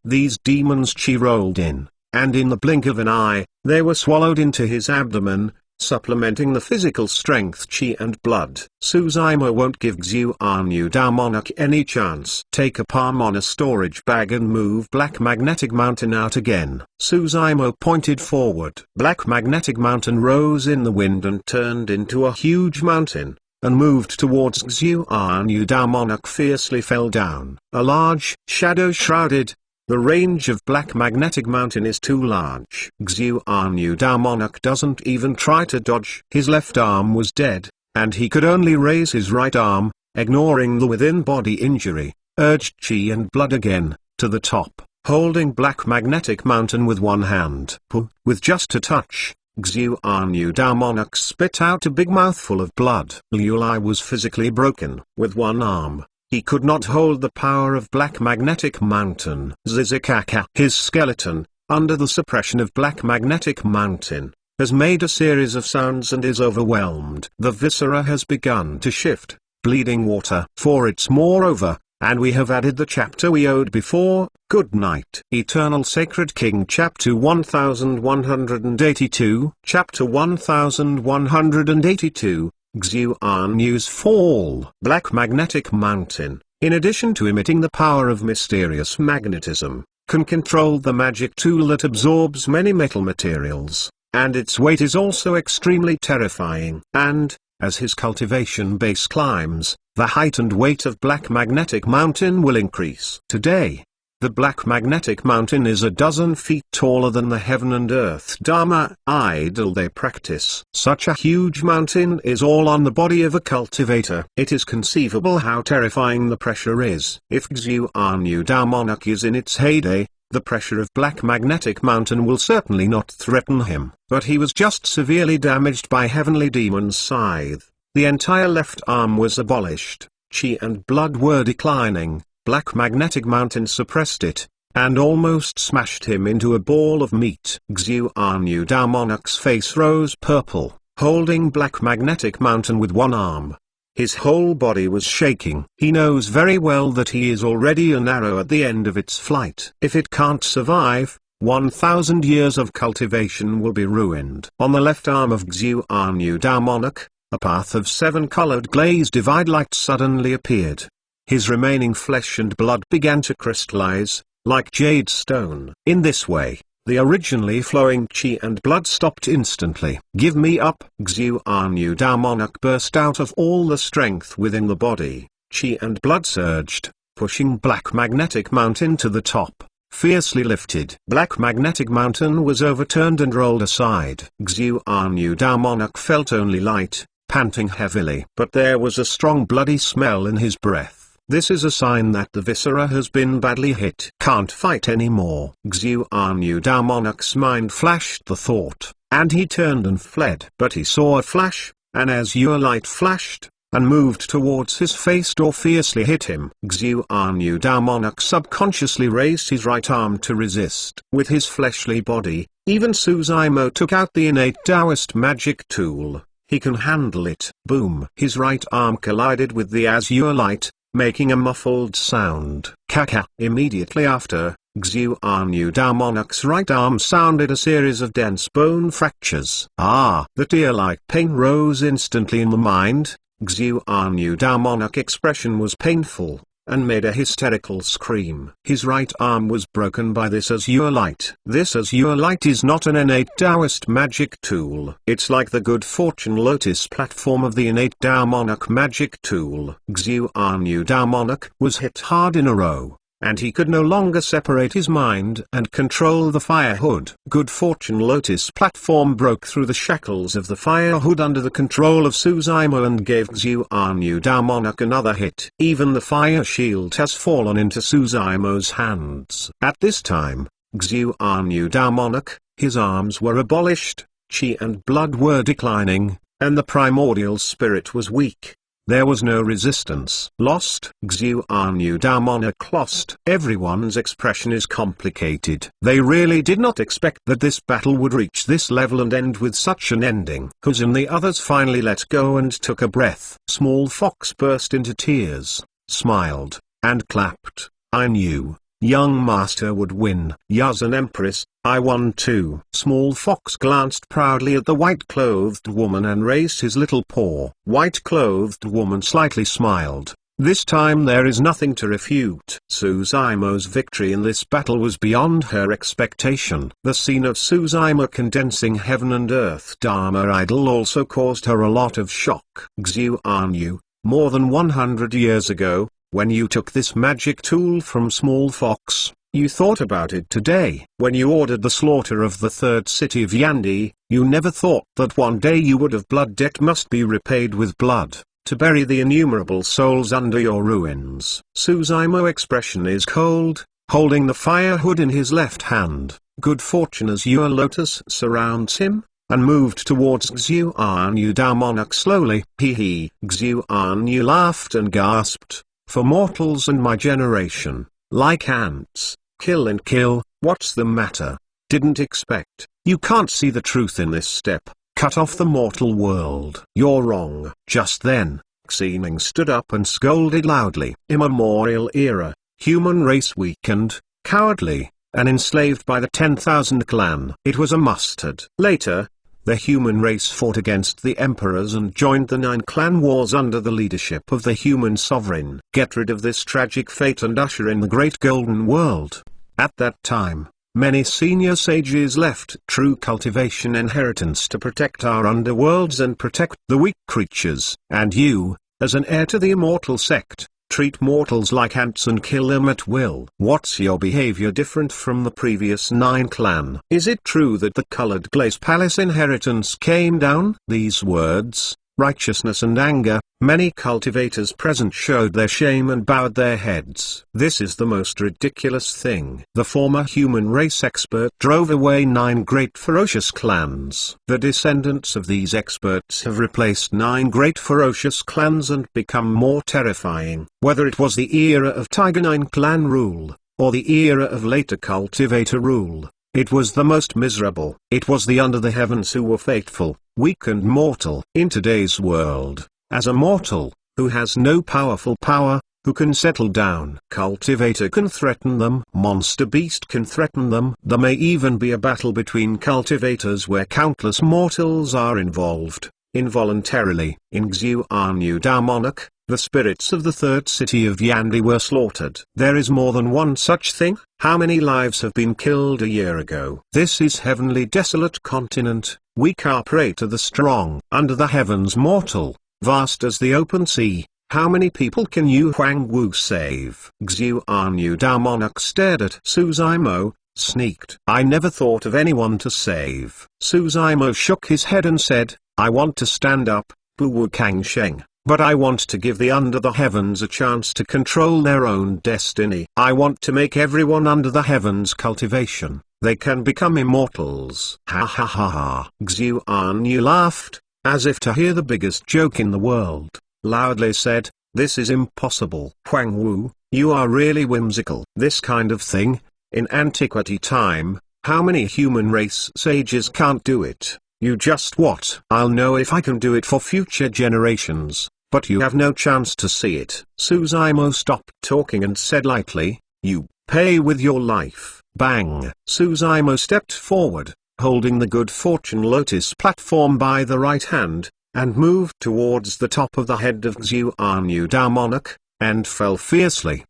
These demons chi rolled in, and in the blink of an eye, they were swallowed into his abdomen, supplementing the physical strength chi and blood. Suzaimo won't give Xuan Damonok any chance. Take a palm on a storage bag and move Black Magnetic Mountain out again. Suzaimo pointed forward. Black Magnetic Mountain rose in the wind and turned into a huge mountain, and moved towards Xuan Damonok. Fiercely fell down. A large, shadow-shrouded, the range of Black Magnetic Mountain is too large. Xuan Damonok doesn't even try to dodge. His left arm was dead, and he could only raise his right arm, ignoring the within-body injury, urged chi and blood again, to the top, holding Black Magnetic Mountain with one hand. With just a touch, Xuan Damonok spit out a big mouthful of blood. Liu Lai was physically broken. With one arm, he could not hold the power of Black Magnetic Mountain. Zizikaka. His skeleton, under the suppression of Black Magnetic Mountain, has made a series of sounds and is overwhelmed. The viscera has begun to shift, bleeding water. For it's moreover, and we have added the chapter we owed before. Good night. Eternal Sacred King Chapter 1182. Chapter 1182. Xuan's fall. Black Magnetic Mountain, in addition to emitting the power of mysterious magnetism, can control the magic tool that absorbs many metal materials, and its weight is also extremely terrifying. And, as his cultivation base climbs, the height and weight of Black Magnetic Mountain will increase. Today, the Black Magnetic Mountain is 12 feet taller than the heaven and earth Dharma idol they practice. Such a huge mountain is all on the body of a cultivator. It is conceivable how terrifying the pressure is. If Xuan Damonok is in its heyday, the pressure of Black Magnetic Mountain will certainly not threaten him. But he was just severely damaged by Heavenly Demon's scythe. The entire left arm was abolished, chi and blood were declining. Black Magnetic Mountain suppressed it, and almost smashed him into a ball of meat. Xuan Damonok's face rose purple, holding Black Magnetic Mountain with one arm. His whole body was shaking. He knows very well that he is already an arrow at the end of its flight. If it can't survive, 1,000 years of cultivation will be ruined. On the left arm of Xuan Damonok, a path of 7-colored glazed divide light suddenly appeared. His remaining flesh and blood began to crystallize, like jade stone. In this way, the originally flowing chi and blood stopped instantly. Give me up! Xuan Damonok burst out of all the strength within the body. Chi and blood surged, pushing Black Magnetic Mountain to the top. Fiercely lifted. Black Magnetic Mountain was overturned and rolled aside. Xuan Damonok felt only light, panting heavily. But there was a strong bloody smell in his breath. This is a sign that the viscera has been badly hit. Can't fight anymore. Xuan Damonok's mind flashed the thought, and he turned and fled. But he saw a flash, an azure light flashed, and moved towards his face or fiercely hit him. Xuan Damonok subconsciously raised his right arm to resist. With his fleshly body, even Suzaimo took out the innate Taoist magic tool. He can handle it. Boom! His right arm collided with the azure light, making a muffled sound. Kaka. Immediately after, Xuan Damonok's right arm sounded a series of dense bone fractures. The tear-like pain rose instantly in the mind. Xuan Damonok's expression was painful, and made a hysterical scream. His right arm was broken by this azure light. This azure light is not an innate Taoist magic tool. It's like the good fortune lotus platform of the innate Damonok magic tool. Xuan Damonok was hit hard in a row, and he could no longer separate his mind and control the fire hood. Good fortune lotus platform broke through the shackles of the fire hood under the control of Suzaimo and gave Xuan Damonok another hit. Even the fire shield has fallen into Suzaimo's hands. At this time, Xuan Damonok, his arms were abolished, chi and blood were declining, and the primordial spirit was weak. There was no resistance. Lost. Xuan Damonok lost. Everyone's expression is complicated. They really did not expect that this battle would reach this level and end with such an ending. Huz and the others finally let go and took a breath. Small Fox burst into tears, smiled, and clapped. I knew young master would win. Yas and Empress, I won too. Small Fox glanced proudly at the white-clothed woman and raised his little paw. White-clothed woman slightly smiled. This time there is nothing to refute. Suzaimo's victory in this battle was beyond her expectation. The scene of Suzaimo condensing heaven and earth Dharma idol also caused her a lot of shock. Xuan, more than 100 years ago, when you took this magic tool from Small Fox, you thought about it today. When you ordered the slaughter of the third city of Yandi, you never thought that one day you would have blood debt must be repaid with blood, to bury the innumerable souls under your ruins. Suzaimo's expression is cold, holding the fire hood in his left hand. Good fortune as your lotus surrounds him, and moved towards Xuan Damonok slowly. Hee. Xuan laughed and gasped. For mortals and my generation, like ants, kill and kill, what's the matter? Didn't expect. You can't see the truth in this step. Cut off the mortal world. You're wrong. Just then, Xening stood up and scolded loudly. Immemorial era, human race weakened, cowardly, and enslaved by the 10,000 clan. It was a mustard. Later, the human race fought against the emperors and joined the 9 clan wars under the leadership of the human sovereign. Get rid of this tragic fate and usher in the great golden world. At that time, many senior sages left true cultivation inheritance to protect our underworlds and protect the weak creatures. And you, as an heir to the immortal sect, treat mortals like ants and kill them at will. What's your behavior different from the previous 9 clan? Is it true that the colored glaze palace inheritance came down? These words, righteousness and anger, many cultivators present showed their shame and bowed their heads. This is the most ridiculous thing. The former human race expert drove away 9 great ferocious clans. The descendants of these experts have replaced 9 great ferocious clans and become more terrifying. Whether it was the era of Tiger 9 clan rule, or the era of later cultivator rule, it was the most miserable. It was the under the heavens who were fateful, weak and mortal. In today's world, as a mortal, who has no powerful power, who can settle down? Cultivator can threaten them. Monster beast can threaten them. There may even be a battle between cultivators where countless mortals are involved, involuntarily. In Xuan Damonok, the spirits of the third city of Yandi were slaughtered. There is more than one such thing. How many lives have been killed a year ago? This is heavenly desolate continent, weak are prey to the strong. Under the heavens mortal, vast as the open sea, how many people can Yu Huangwu save? Xuan Damonok stared at Suzaimo, sneaked. I never thought of anyone to save. Suzaimo shook his head and said, I want to stand up, Bu Wu Kang Sheng. But I want to give the under the heavens a chance to control their own destiny. I want to make everyone under the heavens cultivation. They can become immortals. Ha ha ha ha. Xuan laughed, as if to hear the biggest joke in the world, loudly said, this is impossible. Huang Wu, you are really whimsical. This kind of thing, in antiquity time, how many human race sages can't do it? You just what? I'll know if I can do it for future generations, but you have no chance to see it. Suzaimo stopped talking and said lightly, you pay with your life. Bang! Suzaimo stepped forward, holding the good fortune lotus platform by the right hand, and moved towards the top of the head of Xuan Damonok, and fell fiercely.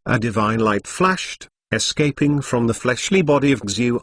A divine light flashed, escaping from the fleshly body of Xuan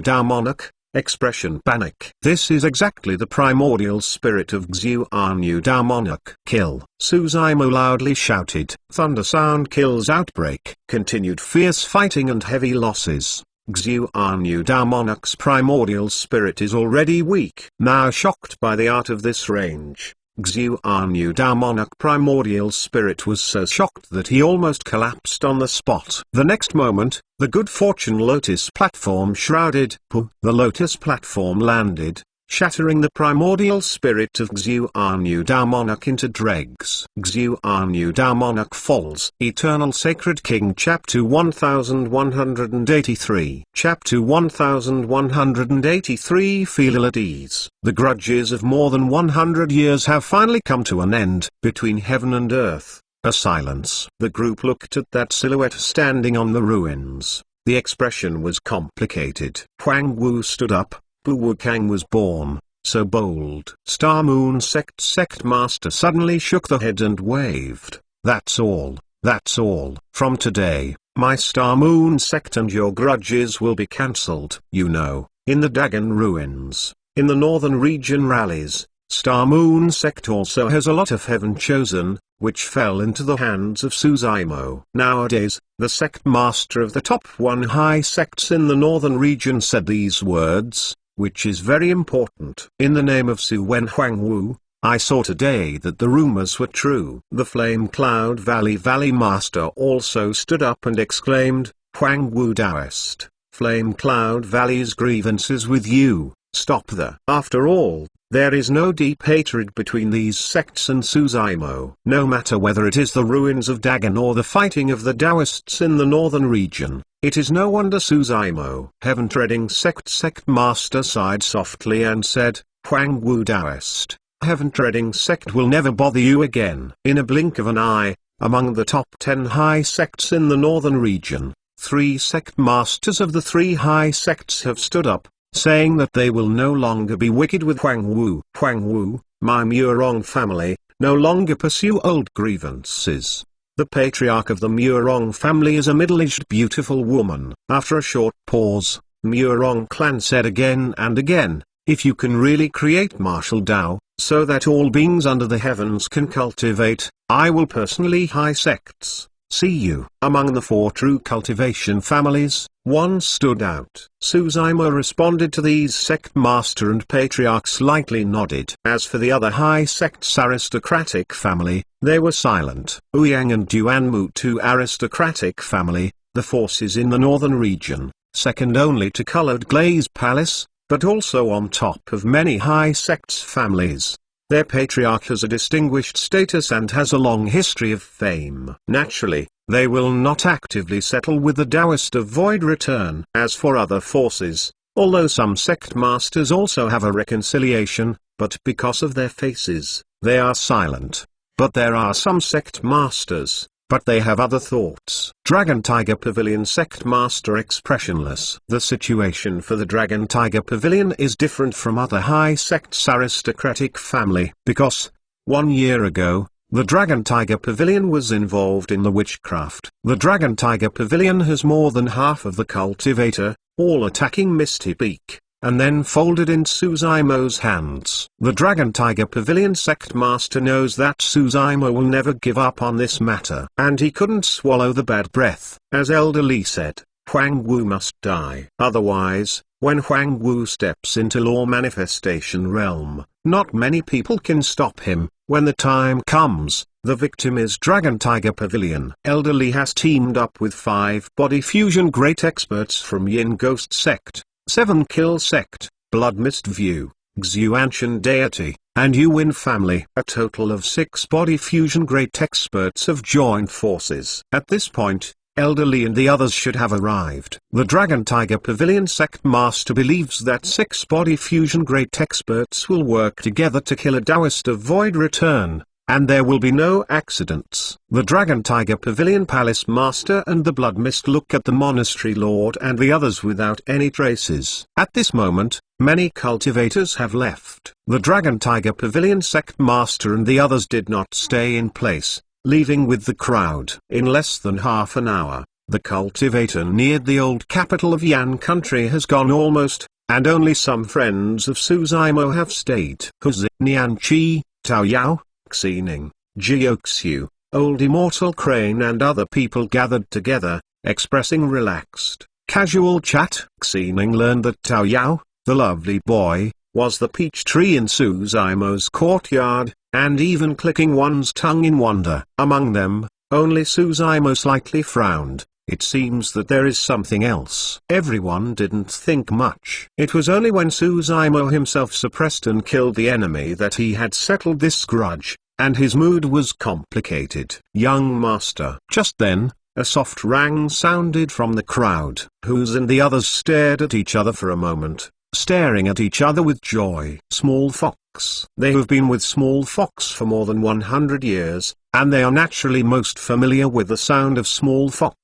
Damonok. Expression panic. This is exactly the primordial spirit of Xuan Damonok. Kill. Suzaimo loudly shouted. Thunder sound kills outbreak. Continued fierce fighting and heavy losses. Xuan Damonok's primordial spirit is already weak. Now shocked by the art of this range, Xuan Damonok primordial spirit was so shocked that he almost collapsed on the spot. The next moment, the good fortune lotus platform shrouded. The lotus platform landed, shattering the primordial spirit of Xuanyu Dao Monarch into dregs. Xuanyu Dao Monarch falls. Eternal Sacred King Chapter 1183 Chapter 1183 Feel ill at ease. The grudges of more than 100 years have finally come to an end. Between heaven and earth, a silence. The group looked at that silhouette standing on the ruins. The expression was complicated. Huang Wu stood up. Bu Wukang was born, so bold. Star Moon Sect Master suddenly shook the head and waved. That's all, that's all. From today, my Star Moon Sect and your grudges will be cancelled. You know, in the Dagon ruins, in the northern region rallies, Star Moon Sect also has a lot of heaven chosen, which fell into the hands of Suzaimo. Nowadays, the sect master of the top 1 high sects in the northern region said these words, which is very important. In the name of Su Wen Huangwu, I saw today that the rumors were true. The Flame Cloud Valley Master also stood up and exclaimed, Huangwu Taoist, Flame Cloud Valley's grievances with you, stop there. After all, there is no deep hatred between these sects and Suzaimo. No matter whether it is the ruins of Dagon or the fighting of the Taoists in the northern region, it is no wonder Suzaimo. Heaven Treading Sect Master sighed softly and said, Huangwu Taoist, Heaven Treading Sect will never bother you again. In a blink of an eye, among the top 10 high sects in the northern region, 3 sect masters of the 3 high sects have stood up, saying that they will no longer be wicked with Huangwu. Huangwu, my Murong family, no longer pursue old grievances. The patriarch of the Murong family is a middle-aged beautiful woman. After a short pause, Murong clan said again and again, if you can really create martial Tao, so that all beings under the heavens can cultivate, I will personally high sects. See you. Among the 4 true cultivation families, one stood out. Suzaimo responded to these sect master and patriarch slightly nodded. As for the other high sect's aristocratic family, they were silent. Ouyang and Duanmu 2 aristocratic family, the forces in the northern region, second only to Colored Glaze Palace, but also on top of many high sects families. Their patriarch has a distinguished status and has a long history of fame. Naturally, they will not actively settle with the Taoist of Void Return. As for other forces, although some sect masters also have a reconciliation, but because of their faces, they are silent. But there are some sect masters, but they have other thoughts. Dragon Tiger Pavilion Sect Master expressionless. The situation for the Dragon Tiger Pavilion is different from other high sects' aristocratic family, because 1 year ago, the Dragon Tiger Pavilion was involved in the witchcraft. The Dragon Tiger Pavilion has more than half of the cultivator, all attacking Misty Peak, and then folded in Suzaimo's hands. The Dragon Tiger Pavilion Sect Master knows that Suzaimo will never give up on this matter. And he couldn't swallow the bad breath. As Elder Li said, Huangwu must die. Otherwise, when Huangwu steps into law manifestation realm, not many people can stop him. When the time comes, the victim is Dragon Tiger Pavilion. Elder Li has teamed up with 5 body fusion great experts from Yin Ghost Sect, 7 Kill Sect, Blood Mist View, Xuanshan Deity, and Yuwin family. A total of 6 body fusion great experts have joined forces. At this point, Elder Li and the others should have arrived. The Dragon Tiger Pavilion Sect Master believes that 6 body fusion great experts will work together to kill a Taoist of Void Return, and there will be no accidents. The Dragon Tiger Pavilion Palace Master and the Blood Mist look at the Monastery Lord and the others without any traces. At this moment, many cultivators have left. The Dragon Tiger Pavilion Sect Master and the others did not stay in place, leaving with the crowd. In less than half an hour, the cultivator near the old capital of Yan country has gone almost, and only some friends of Suzaimo have stayed. Huzin Nianqi, Tao Yao, Xining, Jiuxiu, Old Immortal Crane and other people gathered together, expressing relaxed, casual chat. Xining learned that Tao Yao, the lovely boy, was the peach tree in Suzaimo's courtyard, and even clicking one's tongue in wonder. Among them, only Suzaimo slightly frowned, It seems that there is something else. Everyone didn't think much. It was only when Suzumo himself suppressed and killed the enemy that he had settled this grudge, and his mood was complicated. Young master. Just then, a soft rang sounded from the crowd. Who's and the others stared at each other for a moment, staring at each other with joy. Small Fox. They have been with Small Fox for more than 100 years, and they are naturally most familiar with the sound of Small Fox.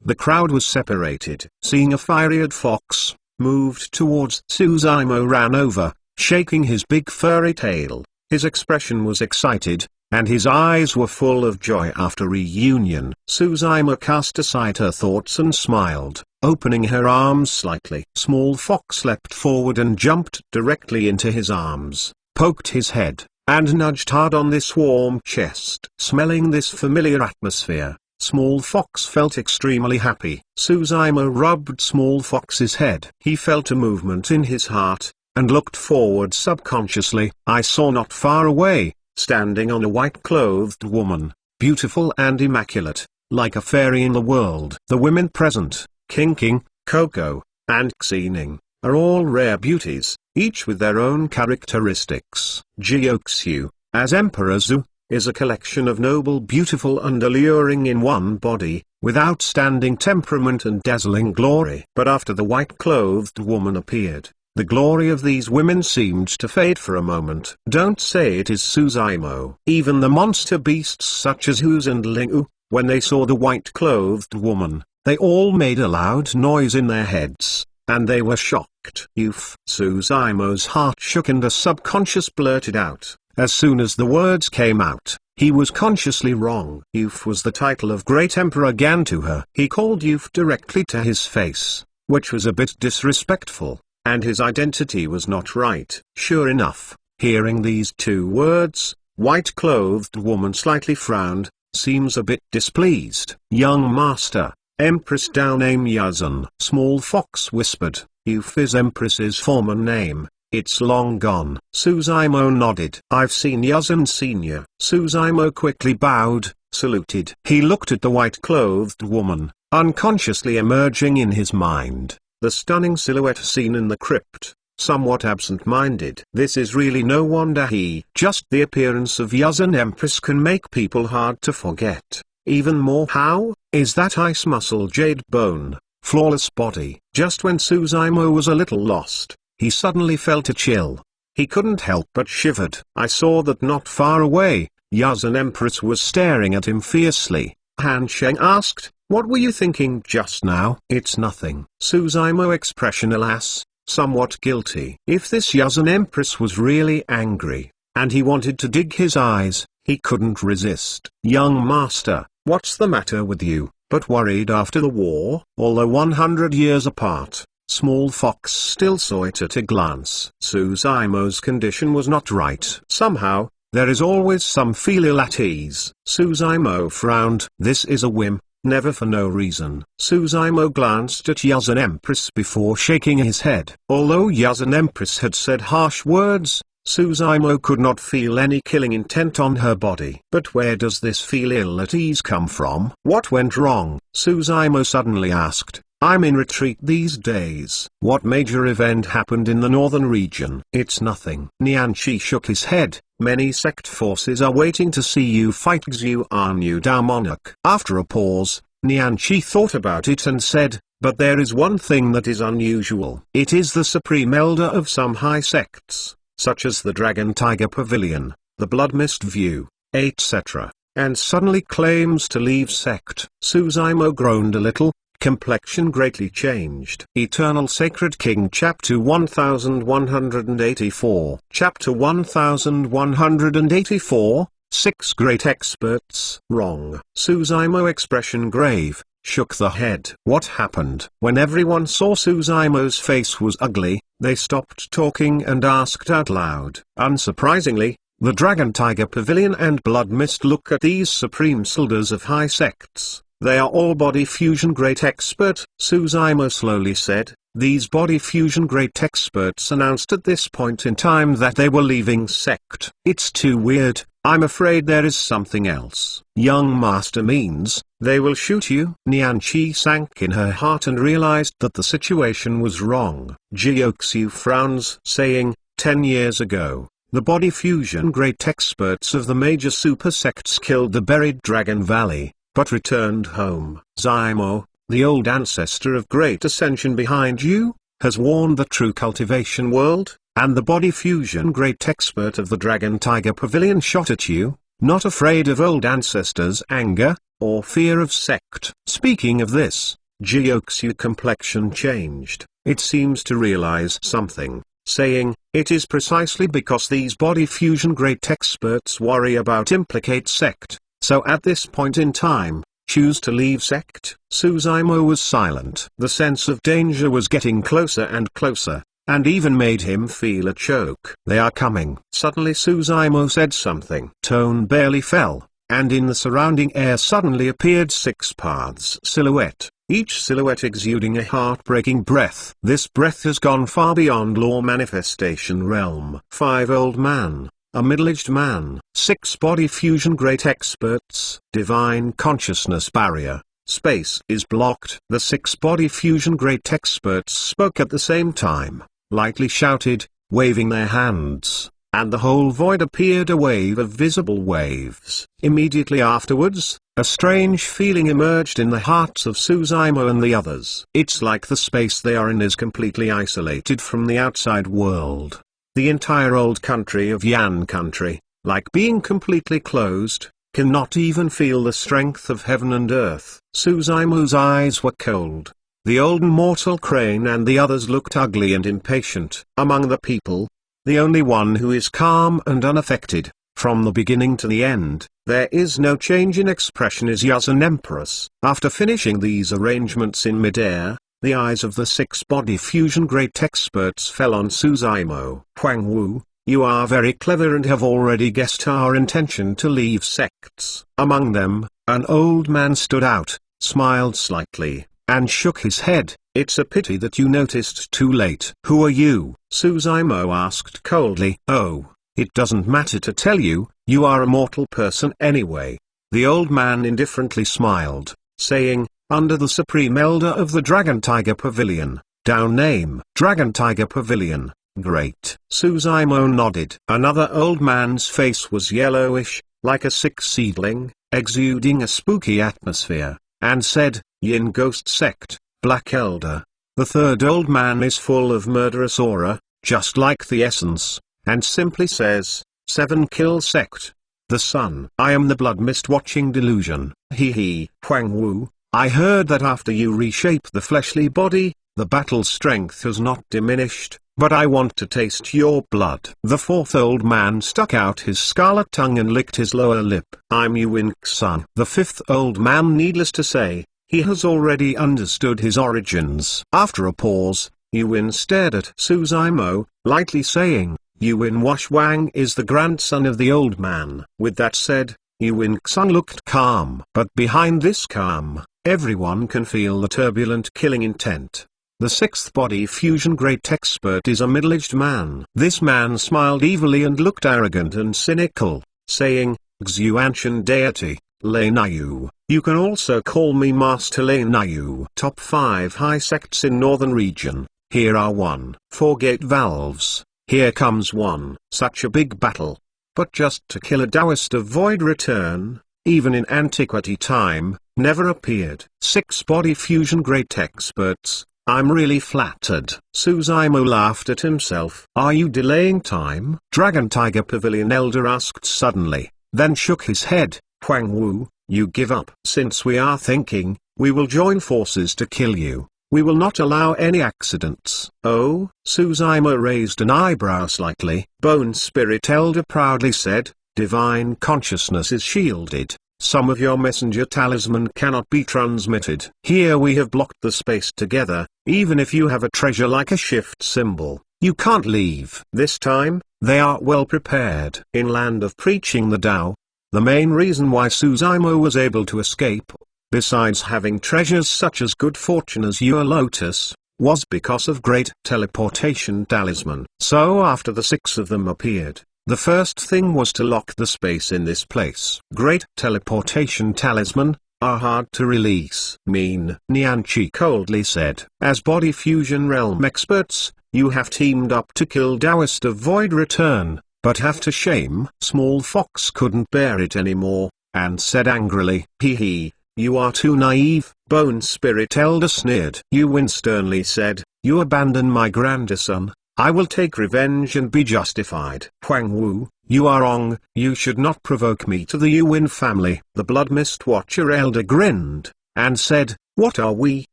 The crowd was separated. Seeing a fiery-eyed fox, moved towards Suzumo, ran over, shaking his big furry tail. His expression was excited, and his eyes were full of joy after reunion. Suzumo cast aside her thoughts and smiled, opening her arms slightly. Small Fox leapt forward and jumped directly into his arms, poked his head, and nudged hard on this warm chest. Smelling this familiar atmosphere, Small Fox felt extremely happy. Suzumo rubbed Small Fox's head. He felt a movement in his heart, and looked forward subconsciously. I saw not far away, standing on a white-clothed woman, beautiful and immaculate, like a fairy in the world. The women present, King, Coco, and Xining, are all rare beauties, each with their own characteristics. Gyoksu, as Emperor Zu, is a collection of noble, beautiful and alluring in one body, with outstanding temperament and dazzling glory. But after the white-clothed woman appeared, the glory of these women seemed to fade for a moment. Don't say it is Suzumo. Even the monster beasts such as Huz and Lingu, when they saw the white-clothed woman, they all made a loud noise in their heads, and they were shocked. Youth. Suzumo's heart shook and a subconscious blurted out. As soon as the words came out, he was consciously wrong. Youth was the title of Great Emperor Gantuha. He called Youth directly to his face, which was a bit disrespectful, and his identity was not right. Sure enough, hearing these two words, white-clothed woman slightly frowned, seems a bit displeased. Young master, Empress Dao name Yuzan. Small Fox whispered, Youth is Empress's former name. It's long gone. Suzumo nodded. I've seen Yuzan Senior. Suzumo quickly bowed, saluted. He looked at the white-clothed woman, unconsciously emerging in his mind, the stunning silhouette seen in the crypt, somewhat absent-minded. This is really no wonder just the appearance of Yuzan Empress can make people hard to forget. Even more how, is that ice muscle jade bone, flawless body. Just when Suzumo was a little lost, he suddenly felt a chill. He couldn't help but shivered. I saw that not far away, Yuzan Empress was staring at him fiercely. Han Sheng asked, what were you thinking just now? It's nothing. Suzumo expression alas, somewhat guilty. If this Yuzan Empress was really angry, and he wanted to dig his eyes, he couldn't resist. Young master, what's the matter with you? But worried after the war? Although 100 years apart, Small Fox still saw it at a glance. Suzumo's condition was not right. Somehow, there is always some filial at ease. Suzumo frowned. This is a whim, never for no reason. Suzumo glanced at Yuzan Empress before shaking his head. Although Yuzan Empress had said harsh words, Suzumo could not feel any killing intent on her body. But where does this filial at ease come from? What went wrong? Suzumo suddenly asked. I'm in retreat these days. What major event happened in the northern region? It's nothing. Nianqi shook his head. Many sect forces are waiting to see you fight Xu Anu Dao monarch. After a pause, Nianqi thought about it and said, but there is one thing that is unusual. It is the supreme elder of some high sects, such as the Dragon Tiger Pavilion, the Blood Mist View, etc., and suddenly claims to leave sect. Suzumo groaned a little. Complexion greatly changed. Eternal Sacred King Chapter 1184 Chapter 1184, 6 Great Experts. Wrong. Suzumo expression grave, shook the head. What happened? When everyone saw Suzumo's face was ugly, they stopped talking and asked out loud. Unsurprisingly, the Dragon Tiger Pavilion and Blood Mist look at these supreme elders of high sects. They are all body fusion great expert, Suzumo slowly said. These body fusion great experts announced at this point in time that they were leaving sect. It's too weird, I'm afraid there is something else. Young master means, they will shoot you. Nianqi sank in her heart and realized that the situation was wrong. Jiuxiu frowns, saying, 10 years ago, the body fusion great experts of the major super sects killed the buried Dragon Valley, but returned home. Zymo, the old ancestor of great ascension behind you, has warned the true cultivation world, and the body fusion great expert of the Dragon Tiger Pavilion shot at you, not afraid of old ancestors' anger, or fear of sect. Speaking of this, Jiuxiu's complexion changed. It seems to realize something, saying, it is precisely because these body fusion great experts worry about implicate sect, so at this point in time, choose to leave sect. Suzaimo was silent. The sense of danger was getting closer and closer, and even made him feel a choke. They are coming. Suddenly Suzaimo said something. Tone barely fell, and in the surrounding air suddenly appeared 6 paths silhouette, each silhouette exuding a heartbreaking breath. This breath has gone far beyond law manifestation realm. 5 old man, a middle-aged man, 6 body fusion great experts, divine consciousness barrier, space is blocked. The 6 body fusion great experts spoke at the same time, lightly shouted, waving their hands, and the whole void appeared a wave of visible waves. Immediately afterwards, a strange feeling emerged in the hearts of Suzaimo and the others. It's like the space they are in is completely isolated from the outside world. The entire old country of Yan country, like being completely closed, cannot even feel the strength of heaven and earth. Suzaimo's eyes were cold. The old immortal crane and the others looked ugly and impatient. Among the people, the only one who is calm and unaffected, from the beginning to the end, there is no change in expression, is Yuzan Empress. After finishing these arrangements in midair, the eyes of the 6 body fusion great experts fell on Suzaimo. Huang Wu, you are very clever and have already guessed our intention to leave sects. Among them, an old man stood out, smiled slightly, and shook his head. It's a pity that you noticed too late. Who are you? Suzaimo asked coldly. Oh, it doesn't matter to tell you, you are a mortal person anyway. The old man indifferently smiled, saying, under the Supreme Elder of the Dragon Tiger Pavilion, down name. Dragon Tiger Pavilion, great. Suzaimo nodded. Another old man's face was yellowish, like a sick seedling, exuding a spooky atmosphere, and said, Yin Ghost Sect, Black Elder. The third old man is full of murderous aura, just like the essence, and simply says, 7 Kill Sect. The Sun. I am the Blood Mist Watching Delusion. He. Huang Wu, I heard that after you reshape the fleshly body, the battle strength has not diminished, but I want to taste your blood. The 4th old man stuck out his scarlet tongue and licked his lower lip. I'm Yuin Xun. The 5th old man, needless to say, he has already understood his origins. After a pause, Yuin stared at Suzaimo, lightly saying, Yuin Washwang is the grandson of the old man. With that said, Yuin Xun looked calm. But behind this calm, everyone can feel the turbulent killing intent. The 6th body fusion great expert is a middle-aged man. This man smiled evilly and looked arrogant and cynical, saying, Xuanshan deity, Lei Nayu. You can also call me Master Lei Nayu. Top 5 high sects in northern region. Here are 1. 4 gate valves. Here comes 1. Such a big battle. But just to kill a Taoist of void return, even in antiquity time, never appeared. 6 body fusion great experts. I'm really flattered. Suzaimo laughed at himself. Are you delaying time? Dragon Tiger Pavilion Elder asked suddenly, then shook his head. Huang Wu, you give up. Since we are thinking, we will join forces to kill you. We will not allow any accidents. Oh? Suzaimo raised an eyebrow slightly. Bone Spirit Elder proudly said, divine consciousness is shielded. Some of your messenger talisman cannot be transmitted. Here we have blocked the space together. Even if you have a treasure like a shift symbol, you can't leave. This time, they are well prepared. In land of preaching the Tao, the main reason why Suzaimo was able to escape, besides having treasures such as good fortune as your lotus, was because of great teleportation talisman. So after the 6 of them appeared, The first thing was to lock the space in this place. Great teleportation talisman are hard to release. Mean, Nianchi coldly said. As body fusion realm experts, you have teamed up to kill Taoist of Void Return, but have to shame. Small Fox couldn't bear it anymore, and said angrily, hee hee, you are too naive. Bone Spirit Elder sneered. Yuan sternly said, you abandon my grandson. I will take revenge and be justified. Huang Wu, you are wrong. You should not provoke me to the Yuan family. The Blood Mist Watcher Elder grinned, and said, what are we,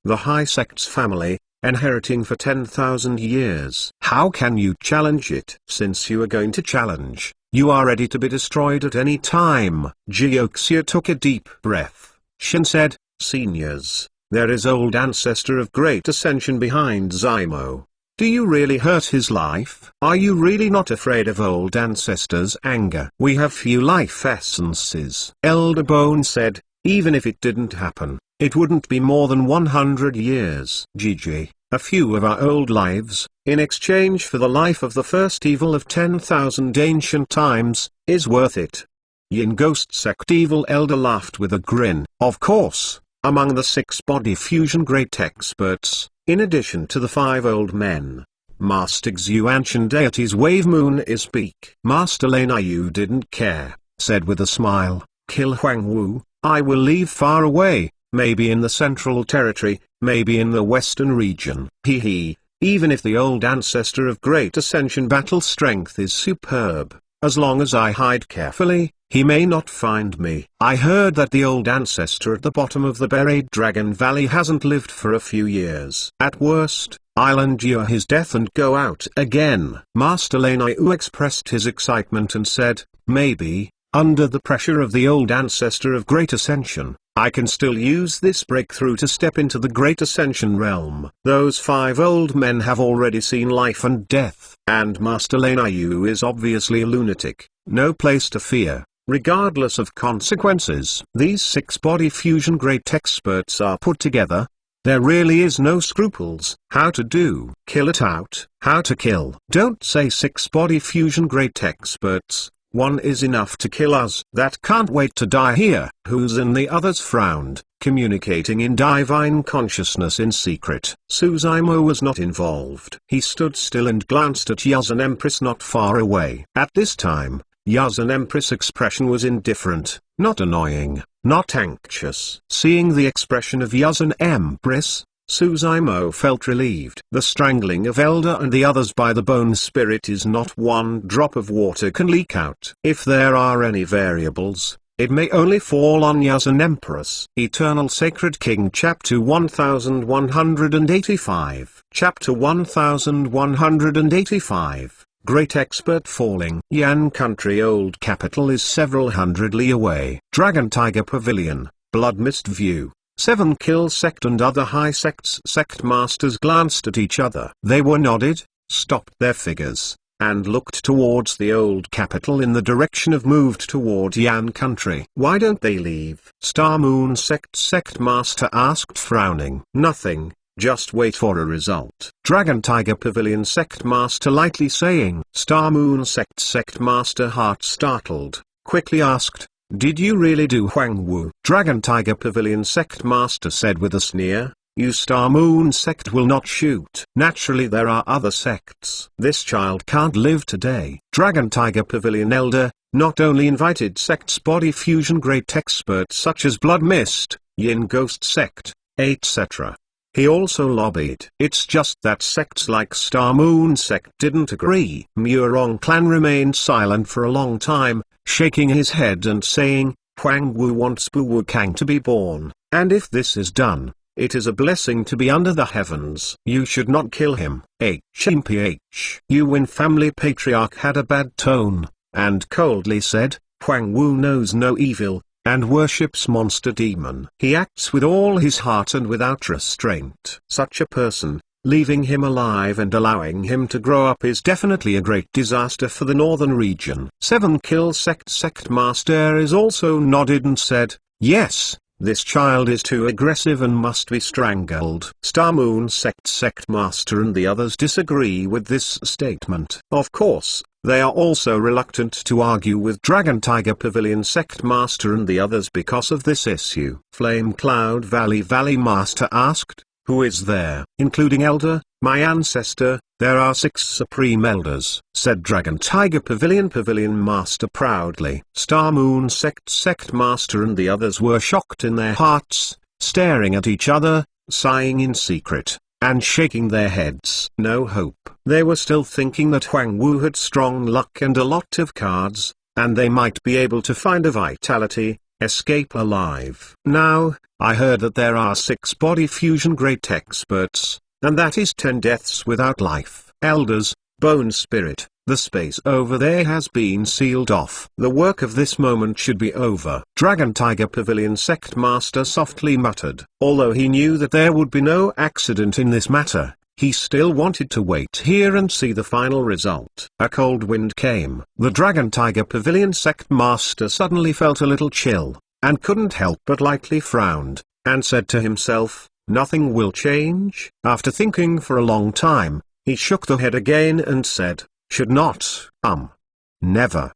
the High Sect's family, inheriting for 10,000 years? How can you challenge it? Since you are going to challenge, you are ready to be destroyed at any time. Jioxia took a deep breath. Shin said, seniors, there is old ancestor of great ascension behind Zymo. Do you really hurt his life? Are you really not afraid of old ancestor's anger? We have few life essences. Elder Bone said, even if it didn't happen, it wouldn't be more than 100 years. GG, a few of our old lives, in exchange for the life of the first evil of 10,000 ancient times, is worth it. Yin Ghost Sect Evil Elder laughed with a grin. Of course, among the 6 body fusion great experts, in addition to the 5 old men, Master Xu ancient deities Wave Moon is peak. Master Lane Yu didn't care, said with a smile, kill Huang Wu, I will leave far away, maybe in the Central Territory, maybe in the Western region. Hee hee, even if the old ancestor of great ascension battle strength is superb, as long as I hide carefully, he may not find me. I heard that the old ancestor at the bottom of the buried Dragon Valley hasn't lived for a few years. At worst, I'll endure his death and go out again. Master Lane Yu expressed his excitement and said, maybe, under the pressure of the old ancestor of great ascension, I can still use this breakthrough to step into the great ascension realm. Those 5 old men have already seen life and death, and Master Lane Yu is obviously a lunatic, no place to fear. Regardless of consequences. These 6 body fusion great experts are put together. There really is no scruples. How to do. Kill it out. How to kill. Don't say 6 body fusion great experts. 1 is enough to kill us. That can't wait to die here. Who's and the others frowned, communicating in divine consciousness in secret. Suzaimo was not involved. He stood still and glanced at Yazan Empress not far away. At this time, Yazan Empress' expression was indifferent, not annoying, not anxious. Seeing the expression of Yazan Empress, Suzaimo felt relieved. The strangling of Elder and the others by the bone spirit is not one drop of water can leak out. If there are any variables, it may only fall on Yazan Empress. Eternal Sacred King Chapter 1185 Chapter 1185 Great Expert Falling. Yan Country Old Capital is several hundred li away. Dragon Tiger Pavilion, Blood Mist View. 7 Kill Sect and other high sects. Sect masters glanced at each other. They were nodded, stopped their figures, and looked towards the old capital in the direction of moved toward Yan Country. Why don't they leave? Star Moon Sect Master asked frowning. Nothing. Just wait for a result. Dragon Tiger Pavilion Sect Master lightly saying. Star Moon Sect Master heart startled, quickly asked, did you really do Huang Wu? Dragon Tiger Pavilion Sect Master said with a sneer, you Star Moon Sect will not shoot. Naturally there are other sects. This child can't live today. Dragon Tiger Pavilion Elder, not only invited sects body fusion great experts such as Blood Mist, Yin Ghost Sect, etc. He also lobbied. It's just that sects like Star Moon Sect didn't agree. Murong Clan remained silent for a long time, shaking his head and saying, Huang Wu wants Bu Wukang to be born, and if this is done, it is a blessing to be under the heavens. You should not kill him. HMPH. Yuan family patriarch had a bad tone, and coldly said, Huang Wu knows no evil, and worships monster demon. He acts with all his heart and without restraint. Such a person, leaving him alive and allowing him to grow up is definitely a great disaster for the northern region. 7 Kill Sect Master is also nodded and said, yes, This child is too aggressive and must be strangled. Star Moon Sect Master and the others disagree with this statement. Of course, they are also reluctant to argue with Dragon Tiger Pavilion Sect Master and the others because of this issue. Flame Cloud Valley Master asked, "Who is there?" "Including Elder, my ancestor, there are 6 Supreme Elders," said Dragon Tiger Pavilion Master proudly. Star Moon Sect Master and the others were shocked in their hearts, staring at each other, sighing in secret, and shaking their heads. No hope. They were still thinking that Huang Wu had strong luck and a lot of cards, and they might be able to find a vitality, escape alive. "Now, I heard that there are 6 body fusion great experts, and that is 10 deaths without life. Elders, Bone Spirit, the space over there has been sealed off. The work of this moment should be over." Dragon Tiger Pavilion Sect Master softly muttered. Although he knew that there would be no accident in this matter, he still wanted to wait here and see the final result. A cold wind came. The Dragon Tiger Pavilion Sect Master suddenly felt a little chill, and couldn't help but lightly frowned, and said to himself, "Nothing will change." After thinking for a long time, he shook the head again and said, "Should not, never.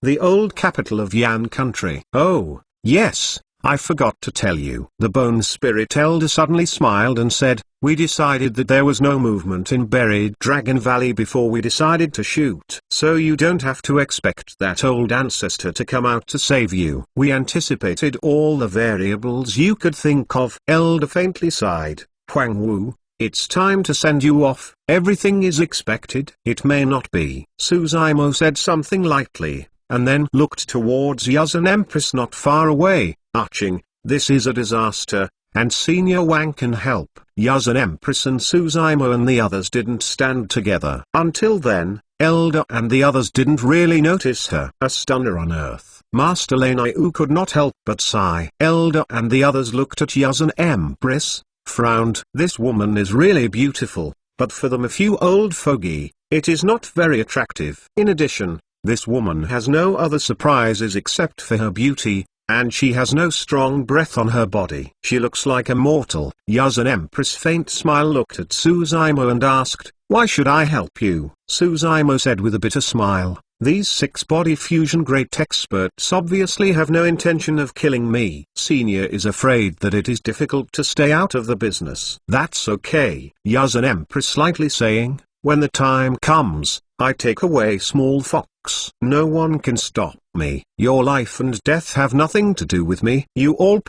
The old capital of Yan country. Oh, yes, I forgot to tell you." The Bone Spirit Elder suddenly smiled and said, "We decided that there was no movement in Buried Dragon Valley before we decided to shoot. So you don't have to expect that old ancestor to come out to save you. We anticipated all the variables you could think of." Elder faintly sighed. "Huang Wu, it's time to send you off. Everything is expected." "It may not be." Suzaimo said something lightly, and then looked towards Yuzan Empress not far away, arching, "This is a disaster, and Senior Wang can help." Yuzan Empress and Suzaimo and the others didn't stand together. Until then, Elder and the others didn't really notice her. A stunner on earth. Master Lin Yu could not help but sigh. Elder and the others looked at Yuzan Empress, frowned. This woman is really beautiful, but for them a few old fogey, it is not very attractive. In addition, this woman has no other surprises except for her beauty, and she has no strong breath on her body. She looks like a mortal. Yuzan Empress faint smile looked at Suzaimo and asked, "Why should I help you?" Suzaimo said with a bitter smile, "These 6 body fusion great experts obviously have no intention of killing me. Senior is afraid that it is difficult to stay out of the business." "That's okay," Yuzan Empress slightly saying, "when the time comes, I take away Small Fox. No one can stop me. Your life and death have nothing to do with me. You all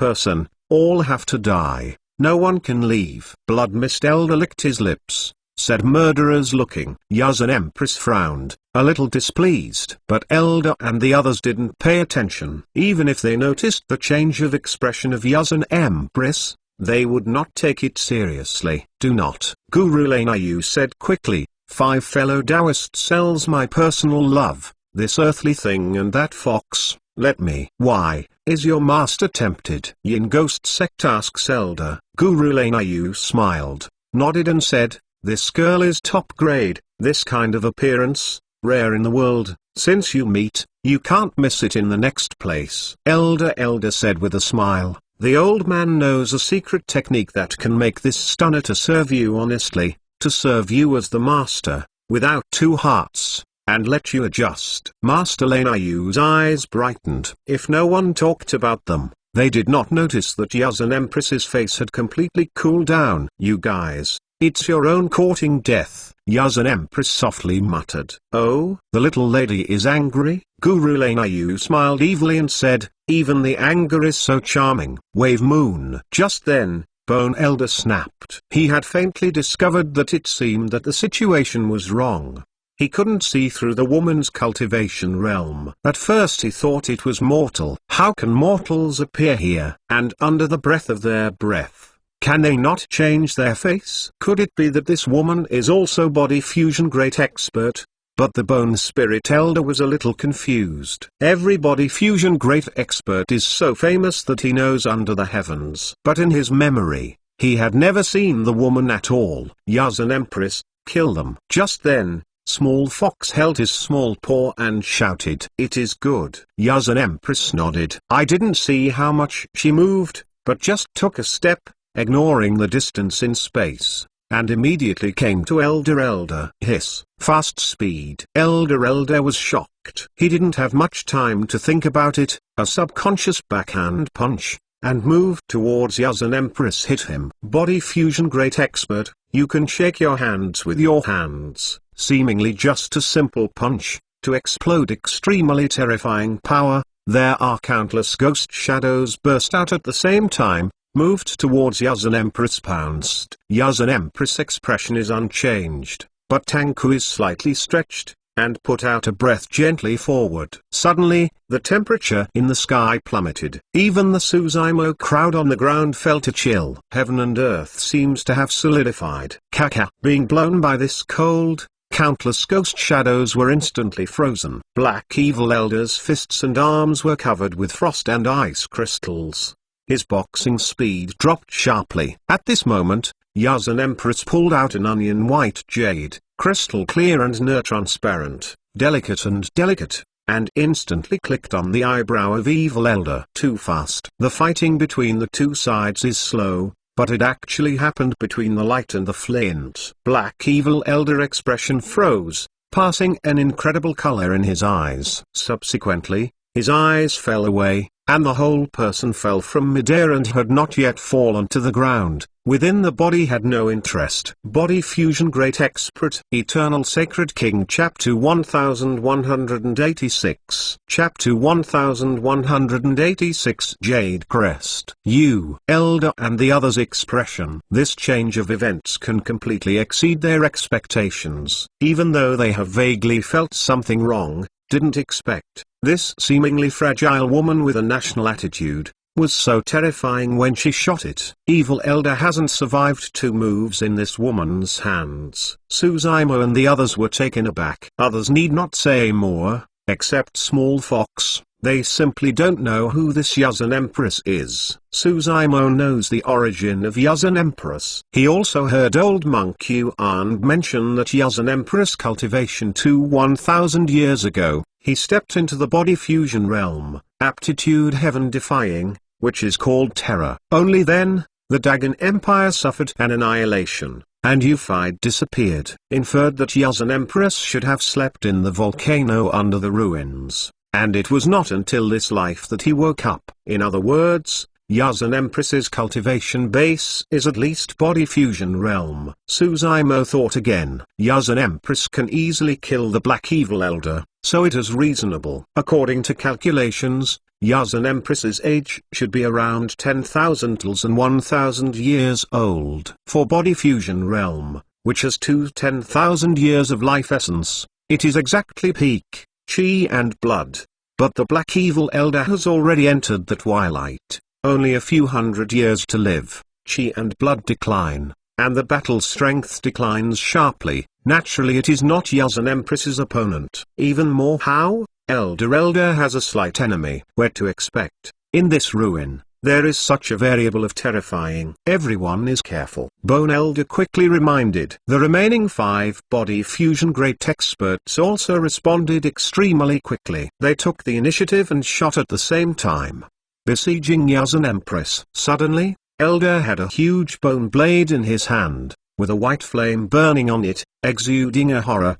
have to die. No one can leave." Blood Mist Elder licked his lips, said, "Murderers looking." Yuzan Empress frowned, a little displeased. But Elder and the others didn't pay attention. Even if they noticed the change of expression of Yuzan Empress, they would not take it seriously. "Do not." Guru Lin Yu said quickly, 5 fellow Taoist cells my personal love, this earthly thing and that fox, let me. "Why, is your master tempted?" Yin Ghost Sect asks Elder. Guru Lin Yu smiled, nodded and said, "This girl is top grade, this kind of appearance, rare in the world. Since you meet, you can't miss it in the next place." Elder said with a smile, "The old man knows a secret technique that can make this stunner to serve you honestly, to serve you as the master, without 2 hearts, and let you adjust." Master Lin Yu's eyes brightened. If no one talked about them, they did not notice that Yuzan Empress's face had completely cooled down. "You guys, it's your own courting death," Yuzan Empress softly muttered. "Oh, the little lady is angry?" Guru Lin Yu smiled evilly and said, "Even the anger is so charming." Wave Moon. Just then, Bone Elder snapped. He had faintly discovered that it seemed that the situation was wrong. He couldn't see through the woman's cultivation realm. At first he thought it was mortal. How can mortals appear here, and under the breath of their breath? Can they not change their face? Could it be that this woman is also body fusion great expert? But the Bone Spirit Elder was a little confused. Every body fusion great expert is so famous that he knows under the heavens. But in his memory, he had never seen the woman at all. Yuzan Empress, kill them. Just then, Small Fox held his small paw and shouted, "It is good." Yuzan Empress nodded. I didn't see how much she moved, but just took a step, ignoring the distance in space, and immediately came to Elder. Hiss. Fast speed. Elder was shocked. He didn't have much time to think about it. A subconscious backhand punch, and moved towards Yuzan Empress hit him. Body fusion great expert, you can shake your hands with your hands, seemingly just a simple punch, to explode extremely terrifying power. There are countless ghost shadows burst out at the same time, moved towards Yuzan Empress pounced. Yuzan Empress expression is unchanged, but Tanku is slightly stretched, and put out a breath gently forward. Suddenly, the temperature in the sky plummeted. Even the Suzumo crowd on the ground felt a chill. Heaven and earth seems to have solidified. Kaka. Being blown by this cold, countless ghost shadows were instantly frozen. Black Evil Elder's fists and arms were covered with frost and ice crystals. His boxing speed dropped sharply. At this moment, Yuzan Empress pulled out an onion white jade, crystal clear and transparent, delicate, and instantly clicked on the eyebrow of Evil Elder. Too fast. The fighting between the two sides is slow, but it actually happened between the light and the flint. Black Evil Elder expression froze, passing an incredible color in his eyes. Subsequently, his eyes fell away, and the whole person fell from midair and had not yet fallen to the ground. Within the body had no interest. Body fusion great expert. Eternal Sacred King. Chapter 1186. Chapter 1186. Jade Crest. You, Elder and the others' expression. This change of events can completely exceed their expectations. Even though they have vaguely felt something wrong, didn't expect. This seemingly fragile woman with a national attitude was so terrifying when she shot it. Evil Elder hasn't survived 2 moves in this woman's hands. Suzumo and the others were taken aback. Others need not say more, except Small Fox. They simply don't know who this Yuzan Empress is. Suzumo knows the origin of Yuzan Empress. He also heard old monk Yuan mention that Yuzan Empress cultivation 1,000 years ago. He stepped into the body fusion realm, aptitude heaven defying, which is called terror. Only then, the Dagon Empire suffered an annihilation, and Euphide disappeared. Inferred that Yuzan Empress should have slept in the volcano under the ruins, and it was not until this life that he woke up. In other words, Yuzan Empress's cultivation base is at least body fusion realm. Suzumo thought again. Yuzan Empress can easily kill the Black Evil Elder, so it is reasonable. According to calculations, Yuzan Empress's age should be around 10,000 and 1,000 years old. For body fusion realm, which has 10,000 years of life essence, it is exactly peak, chi and blood. But the Black Evil Elder has already entered the twilight. Only a few hundred years to live, chi and blood decline, and the battle strength declines sharply. Naturally it is not Yuzan Empress's opponent. Even more how? Elder has a slight enemy. Where to expect? In this ruin, there is such a variable of terrifying. Everyone is careful. Bone Elder quickly reminded. The remaining 5 body fusion great experts also responded extremely quickly. They took the initiative and shot at the same time, besieging Yuzan Empress. Suddenly, Elder had a huge bone blade in his hand, with a white flame burning on it, exuding a horror.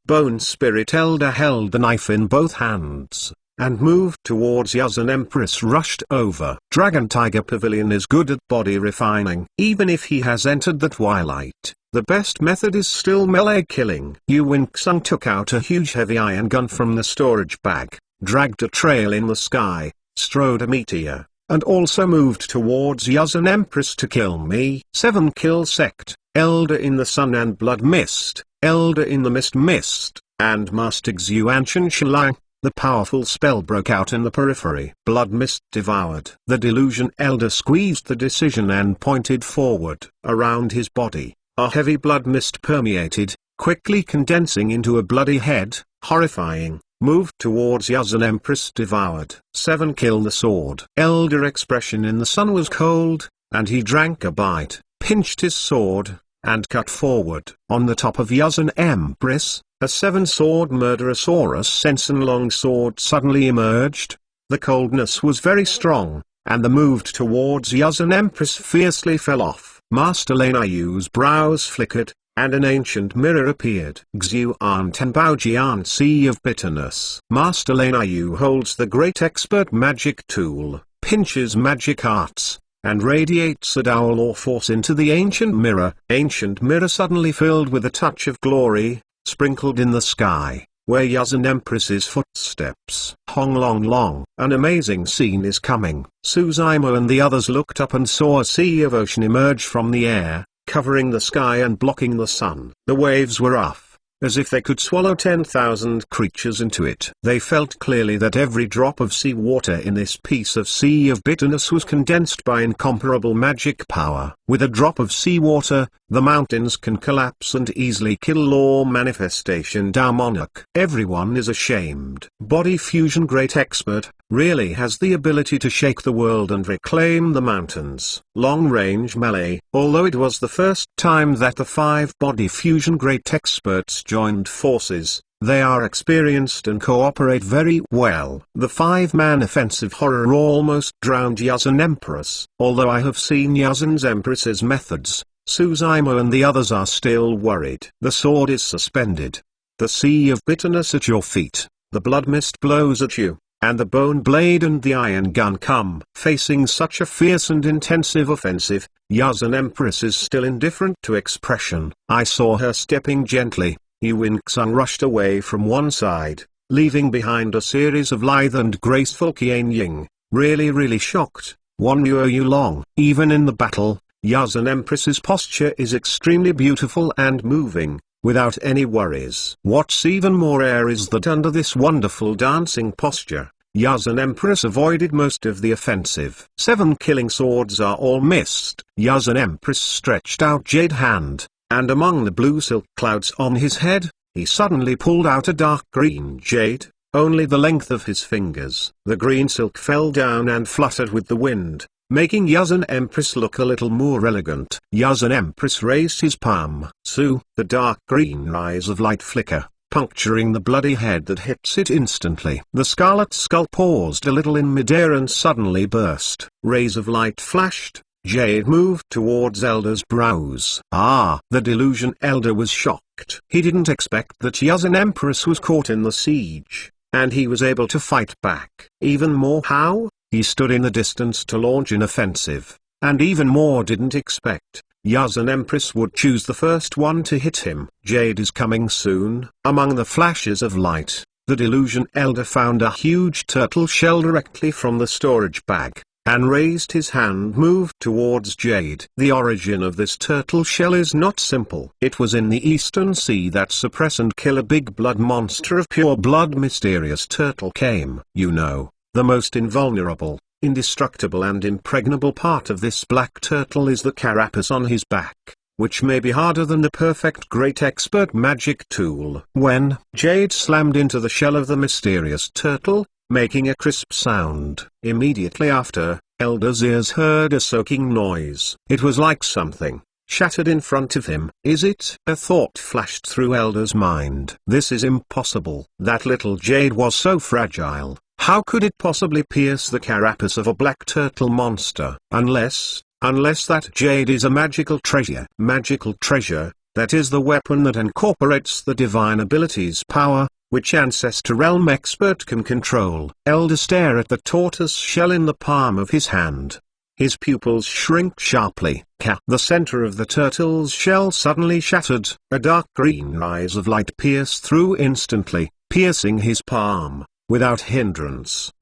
Bone Spirit Elder held the knife in both hands, and moved towards Yuzan Empress. Rushed over. Dragon Tiger Pavilion is good at body refining. Even if he has entered the twilight, the best method is still melee killing. Yu Winksung took out a huge heavy iron gun from the storage bag, dragged a trail in the sky, strode a meteor, and also moved towards Yuzan Empress to kill me. 7 Kill Sect. Elder in the Sun and Blood Mist, Elder in the Mist, and Master Xuanchen Shilang. The powerful spell broke out in the periphery. Blood Mist devoured. The Delusion Elder squeezed the decision and pointed forward. Around his body, a heavy blood mist permeated, quickly condensing into a bloody head. Horrifying. Moved towards Yuzan Empress devoured. 7 Kill the Sword. Elder expression in the sun was cold, and he drank a bite, pinched his sword, and cut forward. On the top of Yuzan Empress, a seven-sword Murderosaurus Sensen longsword suddenly emerged. The coldness was very strong, and the move towards Yuzan Empress fiercely fell off. Master Lin Yu's brows flickered, and an ancient mirror appeared. Xuan Tenbao Jian Sea of Bitterness. Master Lin Yu holds the great expert magic tool, pinches magic arts, and radiates a Dao law force into the ancient mirror. Ancient mirror suddenly filled with a touch of glory, sprinkled in the sky, where Yuzan Empress's footsteps. Hong Long Long. An amazing scene is coming. Suzaimo and the others looked up and saw a sea of ocean emerge from the air, covering the sky and blocking the sun. The waves were rough, as if they could swallow 10,000 creatures into it. They felt clearly that every drop of sea water in this piece of sea of bitterness was condensed by incomparable magic power. With a drop of sea water, the mountains can collapse and easily kill Law Manifestation Dao Monarch. Everyone is ashamed. Body Fusion Great Expert really has the ability to shake the world and reclaim the mountains. Long-range melee. Although it was the first time that the 5 Body Fusion Great Experts joined forces, they are experienced and cooperate very well. The 5-man offensive horror almost drowned Yuzan Empress. Although I have seen Yuzan's Empress's methods, Suzaimo and the others are still worried. The sword is suspended. The sea of bitterness at your feet, the blood mist blows at you, and the bone blade and the iron gun come. Facing such a fierce and intensive offensive, Yuzan Empress is still indifferent to expression. I saw her stepping gently. Yu Wingxun rushed away from one side, leaving behind a series of lithe and graceful Qian Ying, really shocked. Wan Yu Long. Even in the battle, Yuzan Empress's posture is extremely beautiful and moving, without any worries. What's even more rare is that under this wonderful dancing posture, Yuzan Empress avoided most of the offensive. 7 killing swords are all missed. Yuzan Empress stretched out jade hand, and among the blue silk clouds on his head, he suddenly pulled out a dark green jade, only the length of his fingers. The green silk fell down and fluttered with the wind, making Yuzan Empress look a little more elegant. Yuzan Empress raised his palm. Su, the dark green rise of light flicker, puncturing the bloody head that hits it instantly. The scarlet skull paused a little in midair and suddenly burst. Rays of light flashed. Jade moved towards Elder's brows. The Delusion Elder was shocked. He didn't expect that Yuzan Empress was caught in the siege, and he was able to fight back. Even more how? He stood in the distance to launch an offensive, and even more didn't expect Yuzan Empress would choose the first one to hit him. Jade is coming soon. Among the flashes of light, the Delusion Elder found a huge turtle shell directly from the storage bag, and raised his hand moved towards Jade. The origin of this turtle shell is not simple. It was in the Eastern Sea that suppress and kill a big blood monster of pure blood mysterious turtle came. You know, the most invulnerable, indestructible and impregnable part of this black turtle is the carapace on his back, which may be harder than the perfect great expert magic tool. When Jade slammed into the shell of the mysterious turtle, making a crisp sound, immediately after, Elder's ears heard a soaking noise. It was like something shattered in front of him. Is it? A thought flashed through Elder's mind. This is impossible. That little Jade was so fragile. How could it possibly pierce the carapace of a black turtle monster? Unless that Jade is a magical treasure. Magical treasure, that is the weapon that incorporates the divine abilities power, which Ancestor Realm expert can control. Elder stared at the tortoise shell in the palm of his hand. His pupils shrink sharply. The center of the turtle's shell suddenly shattered. A dark green rise of light pierced through instantly, piercing his palm, without hindrance.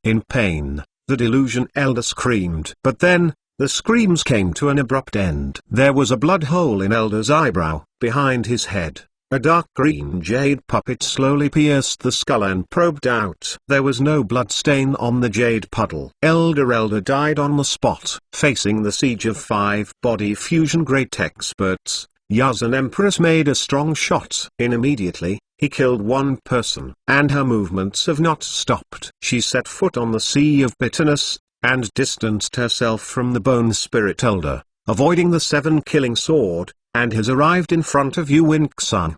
In pain, the Delusion Elder screamed. But then, the screams came to an abrupt end. There was a blood hole in Elder's eyebrow, behind his head. A dark green jade puppet slowly pierced the skull and probed out. There was no blood stain on the jade puddle. Elder died on the spot. Facing the siege of 5 body fusion great experts, Yuzan Empress made a strong shot. Immediately, he killed one person, and her movements have not stopped. She set foot on the sea of bitterness, and distanced herself from the bone spirit elder, avoiding the 7 killing sword, and has arrived in front of Yuwen Xang.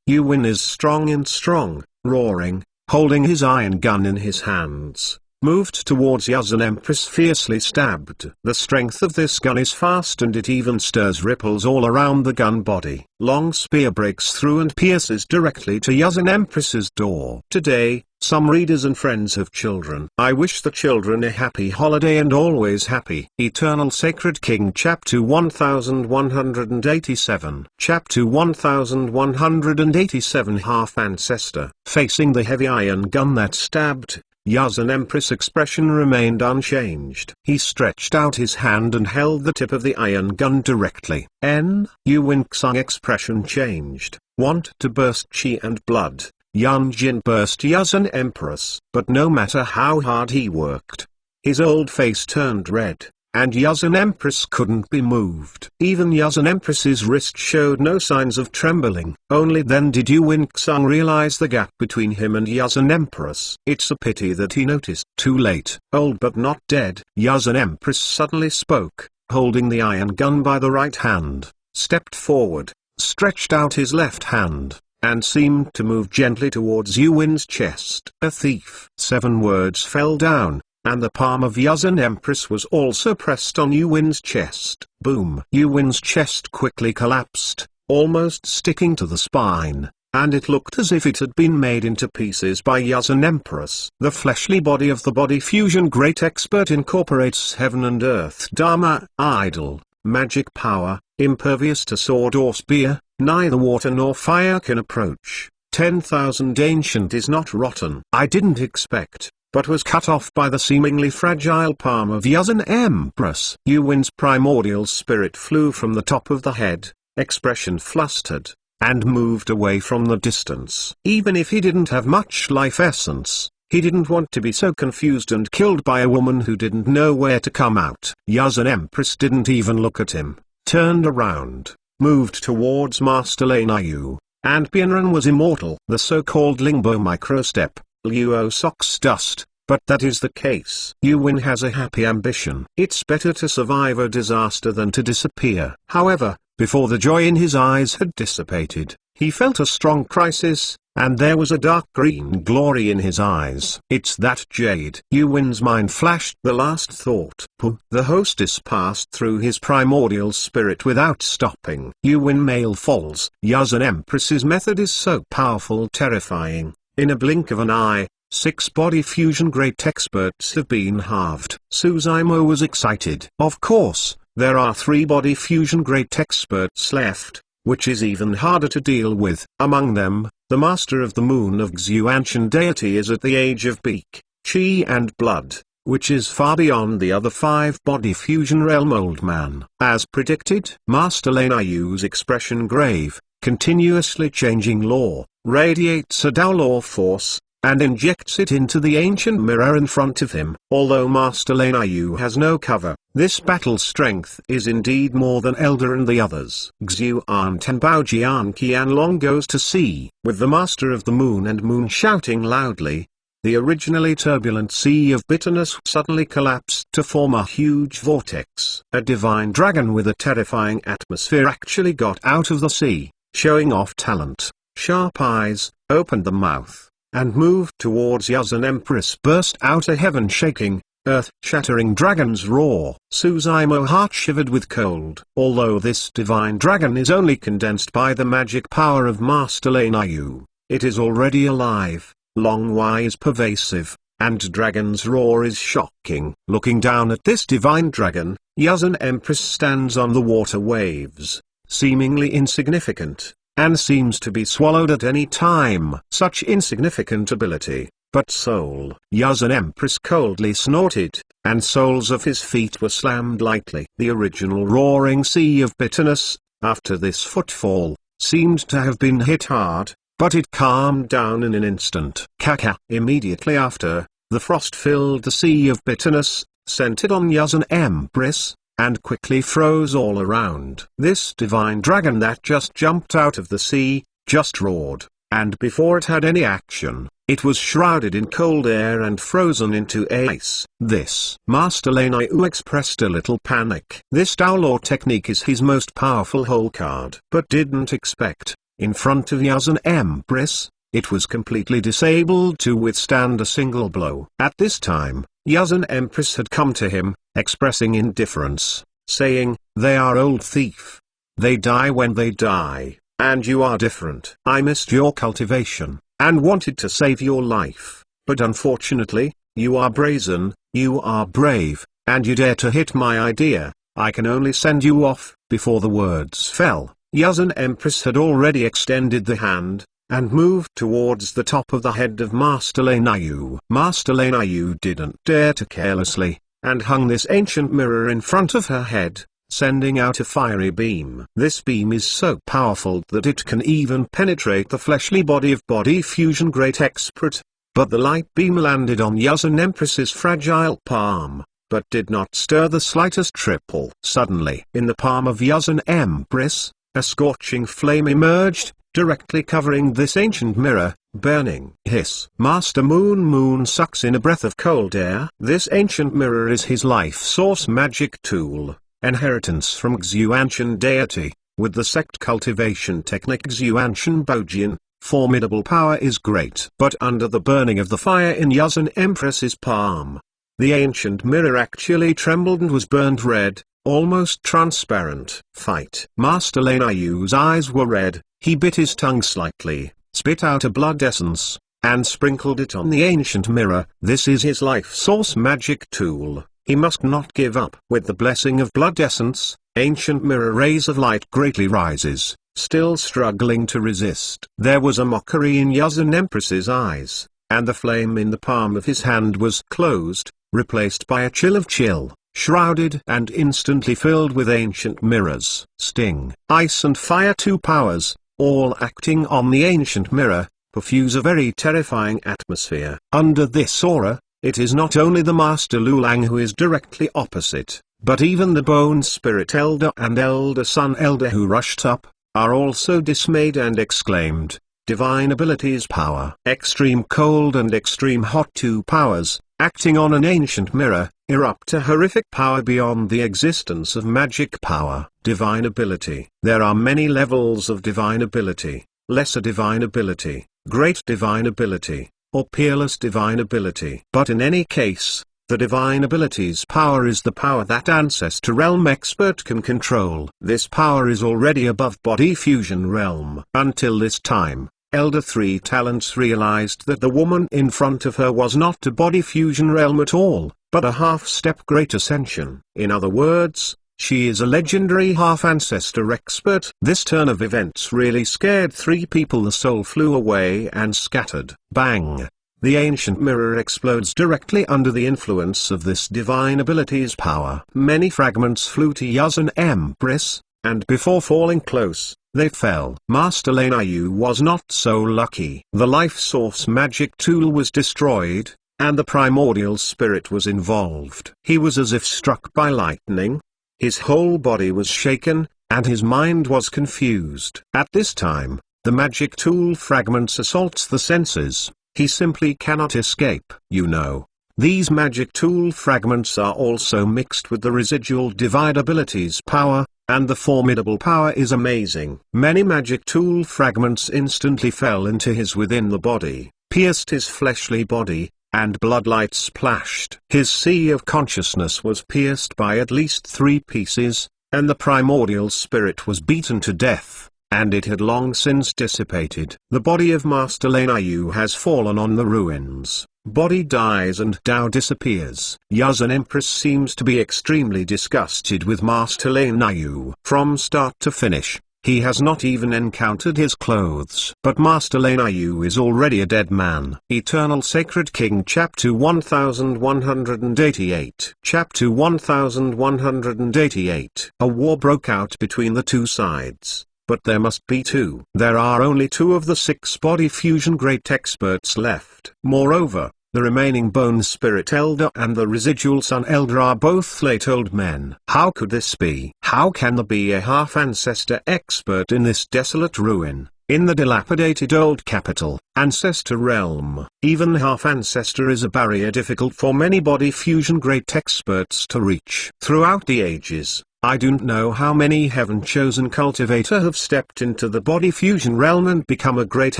Yuwen is strong and strong, roaring, holding his iron gun in his hands, moved towards Yuzhan Empress, fiercely stabbed. The strength of this gun is fast, and it even stirs ripples all around the gun body. Long spear breaks through and pierces directly to Yuzhan Empress's door. Today, some readers and friends have children. I wish the children a happy holiday and always happy. Eternal Sacred King Chapter 1187. Chapter 1187. Half Ancestor. Facing the heavy iron gun that stabbed, Yuzhan Empress' expression remained unchanged. He stretched out his hand and held the tip of the iron gun directly. Yuwen Xang expression changed. Want to burst chi and blood. Yun Jin burst Yuzhan Empress. But no matter how hard he worked, his old face turned red, and Yuzhan Empress couldn't be moved. Even Yuzhan Empress's wrist showed no signs of trembling. Only then did Yuwen Xang realize the gap between him and Yuzhan Empress. It's a pity that he noticed too late. Old but not dead. Yuzhan Empress suddenly spoke, holding the iron gun by the right hand, stepped forward, stretched out his left hand, and seemed to move gently towards Yuwen's chest. A thief. 7 words fell down, and the palm of Yuzhan Empress was also pressed on Yuwen's chest. Boom! Yuwen's chest quickly collapsed, almost sticking to the spine, and it looked as if it had been made into pieces by Yuzhan Empress. The fleshly body of the body fusion great expert incorporates heaven and earth. Dharma, idol, magic power, impervious to sword or spear, neither water nor fire can approach. 10,000 ancient is not rotten. I didn't expect, but was cut off by the seemingly fragile palm of Yuzhan Empress. Yuwen's primordial spirit flew from the top of the head, expression flustered, and moved away from the distance. Even if he didn't have much life essence, he didn't want to be so confused and killed by a woman who didn't know where to come out. Yuzhan Empress didn't even look at him, turned around, moved towards Master Lane Yu, and Bianran was immortal. The so-called Lingbo microstep, Luo Socks dust, but that is the case. Yuwen has a happy ambition. It's better to survive a disaster than to disappear. However, before the joy in his eyes had dissipated, he felt a strong crisis, and there was a dark green glory in his eyes. It's that jade. Yuwen's mind flashed the last thought. The hostess passed through his primordial spirit without stopping. Yuwen male falls. Yuzhan Empress's method is so powerful, terrifying. In a blink of an eye, 6 body fusion great experts have been halved. Suzaimo was excited. Of course, there are 3 body fusion great experts left, which is even harder to deal with. Among them, the Master of the Moon of Xuantian deity is at the age of beak, chi and blood, which is far beyond the other 5 body fusion realm. Old man. As predicted, Master Lane Yu's expression grave, continuously changing law, radiates a Dao law force, and injects it into the ancient mirror in front of him. Although Master Lane Yu has no cover, this battle strength is indeed more than Elder and the others. Xuan Tenbao Jian Qianlong goes to sea. With the Master of the Moon and Moon shouting loudly, the originally turbulent sea of bitterness suddenly collapsed to form a huge vortex. A divine dragon with a terrifying atmosphere actually got out of the sea, showing off talent. Sharp eyes, opened the mouth, and moved towards Yuzhan Empress. Burst out a heaven-shaking, earth-shattering dragon's roar. Suzaimo heart shivered with cold. Although this divine dragon is only condensed by the magic power of Master Lane Yu, it is already alive, long-wise pervasive, and dragon's roar is shocking. Looking down at this divine dragon, Yuzhan Empress stands on the water waves, seemingly insignificant, and seems to be swallowed at any time. Such insignificant ability, but soul. Yuzhan Empress coldly snorted, and soles of his feet were slammed lightly. The original roaring sea of bitterness, after this footfall, seemed to have been hit hard, but it calmed down in an instant. Kaka. Immediately after, the frost filled the sea of bitterness, centered on Yuzhan Empress, and quickly froze all around. This divine dragon that just jumped out of the sea, just roared, and before it had any action, it was shrouded in cold air and frozen into ice. This Master Lin Yu expressed a little panic. This Daolor technique is his most powerful hole card, but didn't expect, in front of Yuzhan Empress, it was completely disabled to withstand a single blow. At this time, Yuzhan Empress had come to him, expressing indifference, saying, "They are old thief. They die when they die, and you are different. I missed your cultivation, and wanted to save your life, but unfortunately, you are brazen, you are brave, and you dare to hit my idea. I can only send you off." Before the words fell, Yuzhan Empress had already extended the hand, and moved towards the top of the head of Master Lin Yu. Master Lin Yu didn't dare to carelessly, and hung this ancient mirror in front of her head, sending out a fiery beam. This beam is so powerful that it can even penetrate the fleshly body of Body Fusion Great Expert. But the light beam landed on Yuzhan Empress's fragile palm, but did not stir the slightest ripple. Suddenly, in the palm of Yuzhan Empress, a scorching flame emerged, directly covering this ancient mirror, burning. Hiss. Master Moon sucks in a breath of cold air. This ancient mirror is his life source magic tool, inheritance from Xuantian deity, with the sect cultivation technique Xuantian Bojian. Formidable power is great. But under the burning of the fire in Yuzhan Empress's palm, the ancient mirror actually trembled and was burned red, almost transparent. Fight. Master Lin Yu's eyes were red, he bit his tongue slightly, spit out a blood essence, and sprinkled it on the ancient mirror. This is his life source magic tool. He must not give up. With the blessing of blood essence, ancient mirror rays of light greatly rises, still struggling to resist. There was a mockery in Yuzhan Empress's eyes, and the flame in the palm of his hand was closed, replaced by a chill of chill, shrouded and instantly filled with ancient mirrors. Sting, ice and fire, two powers, all acting on the ancient mirror, perfuse a very terrifying atmosphere. Under this aura, it is not only the Master Lulang who is directly opposite, but even the Bone Spirit Elder and Elder Sun Elder who rushed up, are also dismayed and exclaimed, "Divine abilities power." Extreme cold and extreme hot, two powers, acting on an ancient mirror, erupt a horrific power beyond the existence of magic power. Divine ability. There are many levels of divine ability: lesser divine ability, great divine ability, or peerless divine ability. But in any case, the divine ability's power is the power that Ancestor Realm Expert can control. This power is already above Body Fusion Realm. Until this time, Elder Three Talents realized that the woman in front of her was not a Body Fusion Realm at all, but a half-step Great Ascension. In other words, she is a legendary half-ancestor expert. This turn of events really scared three people. The soul flew away and scattered. Bang! The ancient mirror explodes directly under the influence of this divine ability's power. Many fragments flew to Yuzhan Empress, and before falling close, they fell. Master Lin Yu was not so lucky. The life source magic tool was destroyed, and the primordial spirit was involved. He was as if struck by lightning. His whole body was shaken, and his mind was confused. At this time, the magic tool fragments assaults the senses. He simply cannot escape. You know, these magic tool fragments are also mixed with the residual divine abilities power, and the formidable power is amazing. Many magic tool fragments instantly fell into his within the body, pierced his fleshly body, and bloodlight splashed. His sea of consciousness was pierced by at least 3 pieces, and the primordial spirit was beaten to death, and it had long since dissipated. The body of Master Lin Yu has fallen on the ruins. Body dies and Tao disappears. Yuzhan Empress seems to be extremely disgusted with Master Lin Yu. From start to finish, he has not even encountered his clothes. But Master Lin Yu is already a dead man. Eternal Sacred King Chapter 1188. Chapter 1188. A war broke out between the two sides. But there must be 2. There are only 2 of the 6 body fusion great experts left. Moreover, the remaining Bone Spirit Elder and the residual Sun Elder are both late old men. How could this be? How can there be a half-ancestor expert in this desolate ruin? in the dilapidated old capital, Ancestor Realm. Even Half-Ancestor is a barrier difficult for many body fusion great experts to reach. Throughout the ages, I don't know how many heaven-chosen cultivator have stepped into the body fusion realm and become a great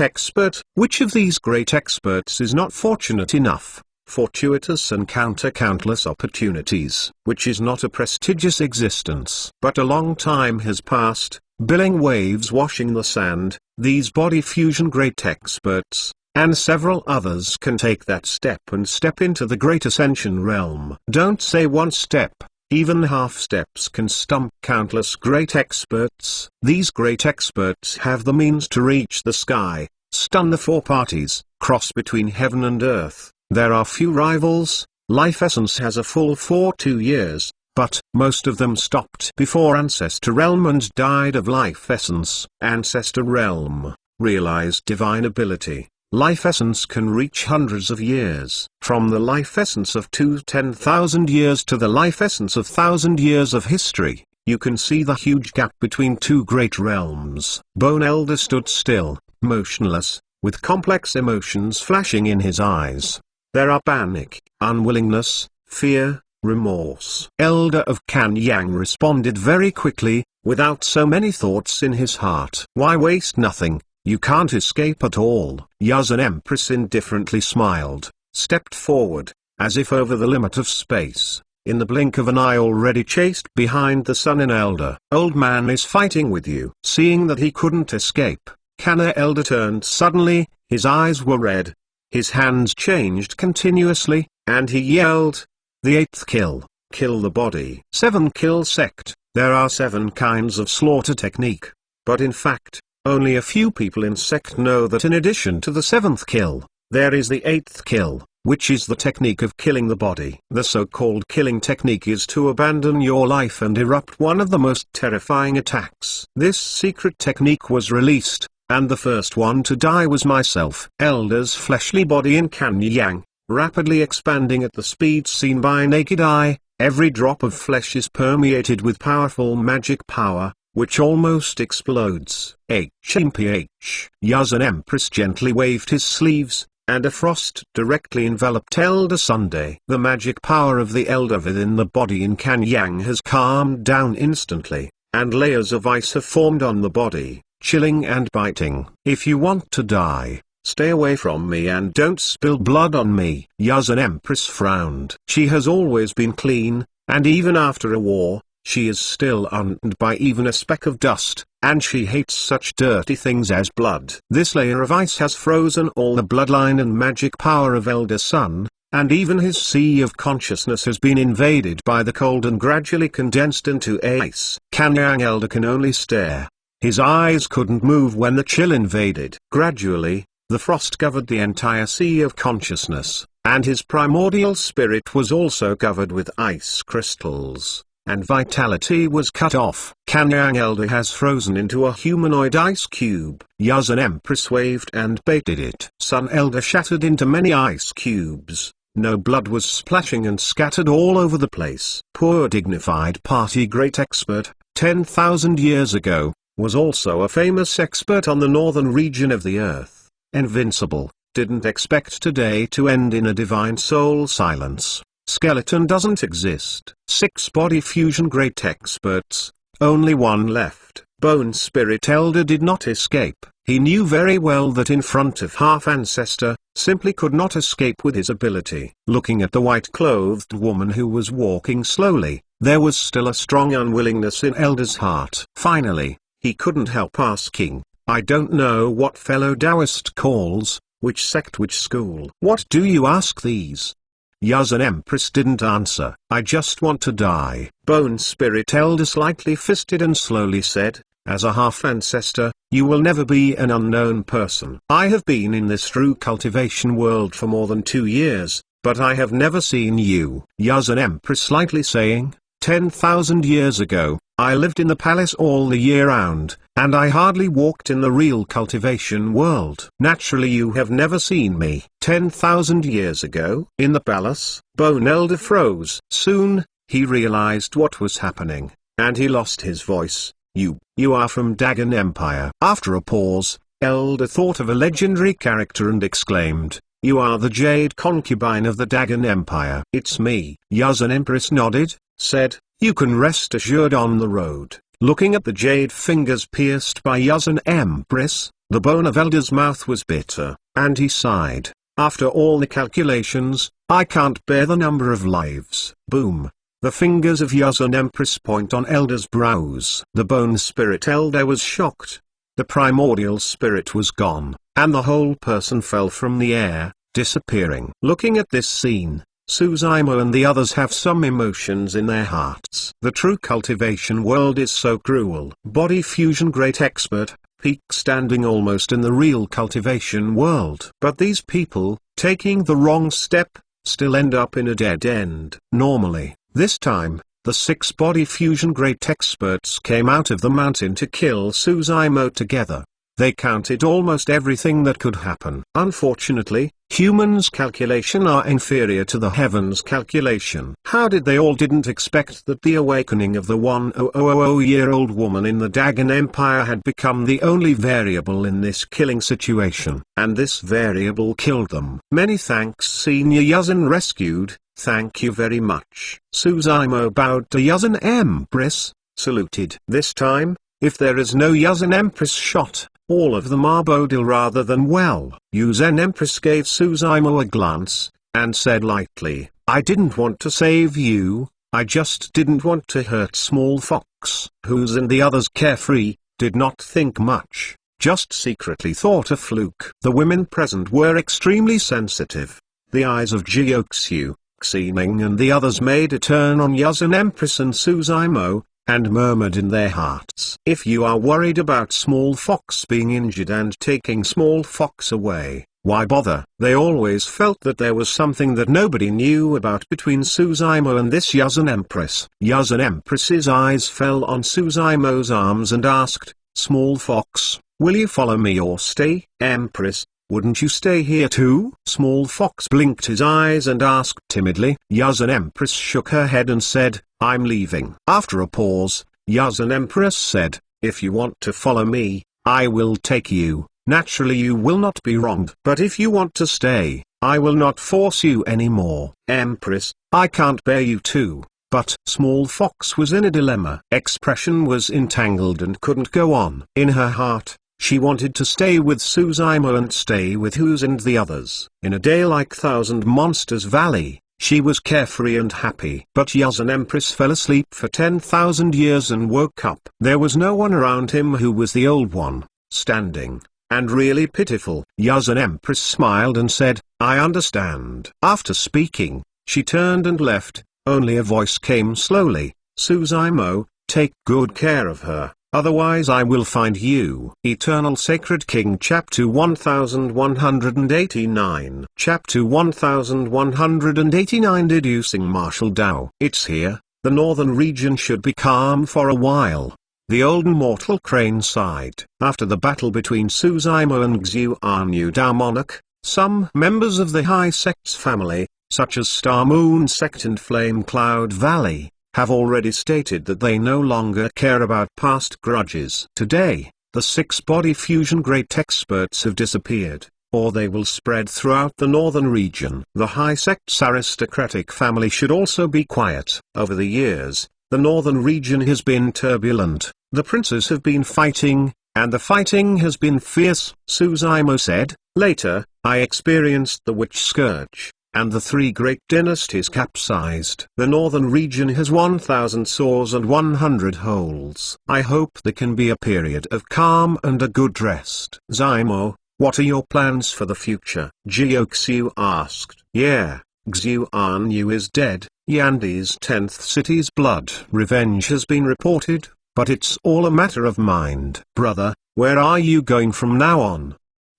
expert. Which of these great experts is not fortunate enough, fortuitous encounter countless opportunities? Which is not a prestigious existence. But a long time has passed, billing waves washing the sand. These body fusion great experts, and several others can take that step and step into the great ascension realm. Don't say one step. Even half steps can stump countless great experts. These great experts have the means to reach the sky, stun the four parties, cross between heaven and earth. There are few rivals. Life Essence has a full 42 years, but most of them stopped before Ancestor Realm and died of Life Essence. Ancestor Realm, realized divine ability. Life Essence can reach hundreds of years. From the Life Essence of 10,000 years to the Life Essence of 1,000 years of history, you can see the huge gap between two great realms. Bone Elder stood still, motionless, with complex emotions flashing in his eyes. There are panic, unwillingness, fear, remorse. Elder of Kanyang responded very quickly, without so many thoughts in his heart. Why waste nothing? You can't escape at all. Yazan Empress indifferently smiled, stepped forward, as if over the limit of space, in the blink of an eye already chased behind the sun in Elder. Old man is fighting with you. Seeing that he couldn't escape, Kana Elder turned suddenly, his eyes were red, his hands changed continuously, and he yelled, "The eighth kill, kill the body." 7 kill sect. There are 7 kinds of slaughter technique, but in fact, only a few people in sect know that in addition to the 7th kill, there is the 8th kill, which is the technique of killing the body. The so-called killing technique is to abandon your life and erupt one of the most terrifying attacks. This secret technique was released, and the first one to die was myself. Elder's fleshly body in Kanyang, rapidly expanding at the speed seen by naked eye. Every drop of flesh is permeated with powerful magic power, which almost explodes. HMPH. Yazan Empress gently waved his sleeves, and a frost directly enveloped Elder Sunday. The magic power of the Elder within the body in Kanyang has calmed down instantly, and layers of ice have formed on the body, chilling and biting. If you want to die, stay away from me and don't spill blood on me. Yazan Empress frowned. She has always been clean, and even after a war, she is still undone by even a speck of dust, and she hates such dirty things as blood. This layer of ice has frozen all the bloodline and magic power of Elder Sun, and even his sea of consciousness has been invaded by the cold and gradually condensed into ice. Kanyang Elder can only stare. His eyes couldn't move when the chill invaded. Gradually, the frost covered the entire sea of consciousness, and his primordial spirit was also covered with ice crystals, and vitality was cut off. Kanyang Elder has frozen into a humanoid ice cube. Yazan Empress waved and baited it. Sun Elder shattered into many ice cubes. No blood was splashing and scattered all over the place. Poor dignified party great expert, 10,000 years ago, was also a famous expert on the northern region of the earth. Invincible, didn't expect today to end in a divine soul silence. Skeleton doesn't exist. 6 body fusion great experts, only 1 left. Bone Spirit Elder did not escape. He knew very well that in front of Half-Ancestor, simply could not escape with his ability. Looking at the white-clothed woman who was walking slowly, there was still a strong unwillingness in Elder's heart. Finally, he couldn't help asking, "I don't know what fellow Taoist calls, which sect, which school." "What do you ask these?" Yazan Empress didn't answer. "I just want to die." Bone Spirit Elder slightly fisted and slowly said, "As a half-ancestor, you will never be an unknown person. I have been in this true cultivation world for more than 2 years, but I have never seen you." Yazan Empress slightly saying, 10,000 years ago, I lived in the palace all the year round, and I hardly walked in the real cultivation world. Naturally you have never seen me. 10,000 years ago? In the palace? Bone Elder froze. Soon, he realized what was happening, and he lost his voice. You are from Dagon Empire." After a pause, Elder thought of a legendary character and exclaimed, "You are the Jade Concubine of the Dagon Empire." "It's me." Yuzan Empress nodded, said, "You can rest assured on the road." Looking at the jade fingers pierced by Yuzan Empress, the bone of Elder's mouth was bitter, and he sighed. "After all the calculations, I can't bear the number of lives." Boom. The fingers of Yuzan Empress point on Elder's brows. The bone spirit Elder was shocked. The primordial spirit was gone, and the whole person fell from the air, disappearing. Looking at this scene, Suzaimo and the others have some emotions in their hearts. The true cultivation world is so cruel. Body fusion great expert, peak standing almost in the real cultivation world. But these people, taking the wrong step, still end up in a dead end. Normally, this time, the 6 body fusion great experts came out of the mountain to kill Suzaimo together. They counted almost everything that could happen. Unfortunately, humans' calculation are inferior to the heavens' calculation. How did they all didn't expect that the awakening of the 1000-year-old woman in the Dagon Empire had become the only variable in this killing situation, and this variable killed them. Many thanks Senior Yuzan rescued, thank you very much. Suzaimo bowed to Yuzan Empress, saluted. This time, if there is no Yuzan Empress shot, all of them are Bodil rather than well. Yuzan Empress gave Suzaimo a glance, and said lightly, "I didn't want to save you, I just didn't want to hurt Small Fox." Who's and the others carefree, did not think much, just secretly thought a fluke. The women present were extremely sensitive. The eyes of Jiuxiu, Xining and the others made a turn on Yuzan Empress and Suzaimo, and murmured in their hearts, "If you are worried about Small Fox being injured and taking Small Fox away, why bother?" They always felt that there was something that nobody knew about between Suzaimo and this Yuzan Empress. Yuzan Empress's eyes fell on Suzaimo's arms and asked, "Small Fox, will you follow me or stay?" "Empress, wouldn't you stay here too?" Small Fox blinked his eyes and asked timidly. Yuzan Empress shook her head and said, "I'm leaving." After a pause, Yuzan Empress said, "If you want to follow me, I will take you. Naturally you will not be wronged. But if you want to stay, I will not force you anymore." "Empress, I can't bear you too." But Small Fox was in a dilemma. Expression was entangled and couldn't go on. In her heart, she wanted to stay with Suzaimo and stay with Who's and the others. In a day like Thousand Monsters Valley, she was carefree and happy. But Yuzan Empress fell asleep for 10,000 years and woke up. There was no one around him who was the old one, standing, and really pitiful. Yuzan Empress smiled and said, "I understand." After speaking, she turned and left. Only a voice came slowly, "Suzaimo, take good care of her. Otherwise I will find you." Eternal Sacred King Chapter 1189 Chapter 1189 Deducing Martial Dao. It's here, the northern region should be calm for a while. The old immortal Crane sighed. After the battle between Suzaimo and Xuanyu Dao Monarch, some members of the High Sect's family, such as Star Moon Sect and Flame Cloud Valley, have already stated that they no longer care about past grudges. Today, the 6 body fusion great experts have disappeared, or they will spread throughout the northern region. The High Sect's aristocratic family should also be quiet. Over the years, the northern region has been turbulent, the princes have been fighting, and the fighting has been fierce. Suzaimo said, "Later, I experienced the witch scourge, and the 3 great dynasties capsized. The northern region has 1,000 sores and 100 holes. I hope there can be a period of calm and a good rest." "Zaimo, what are your plans for the future?" Jiuxiu asked. "Yeah, Xuanyu is dead, Yandi's 10th city's blood revenge has been reported, but it's all a matter of mind." "Brother, where are you going from now on?"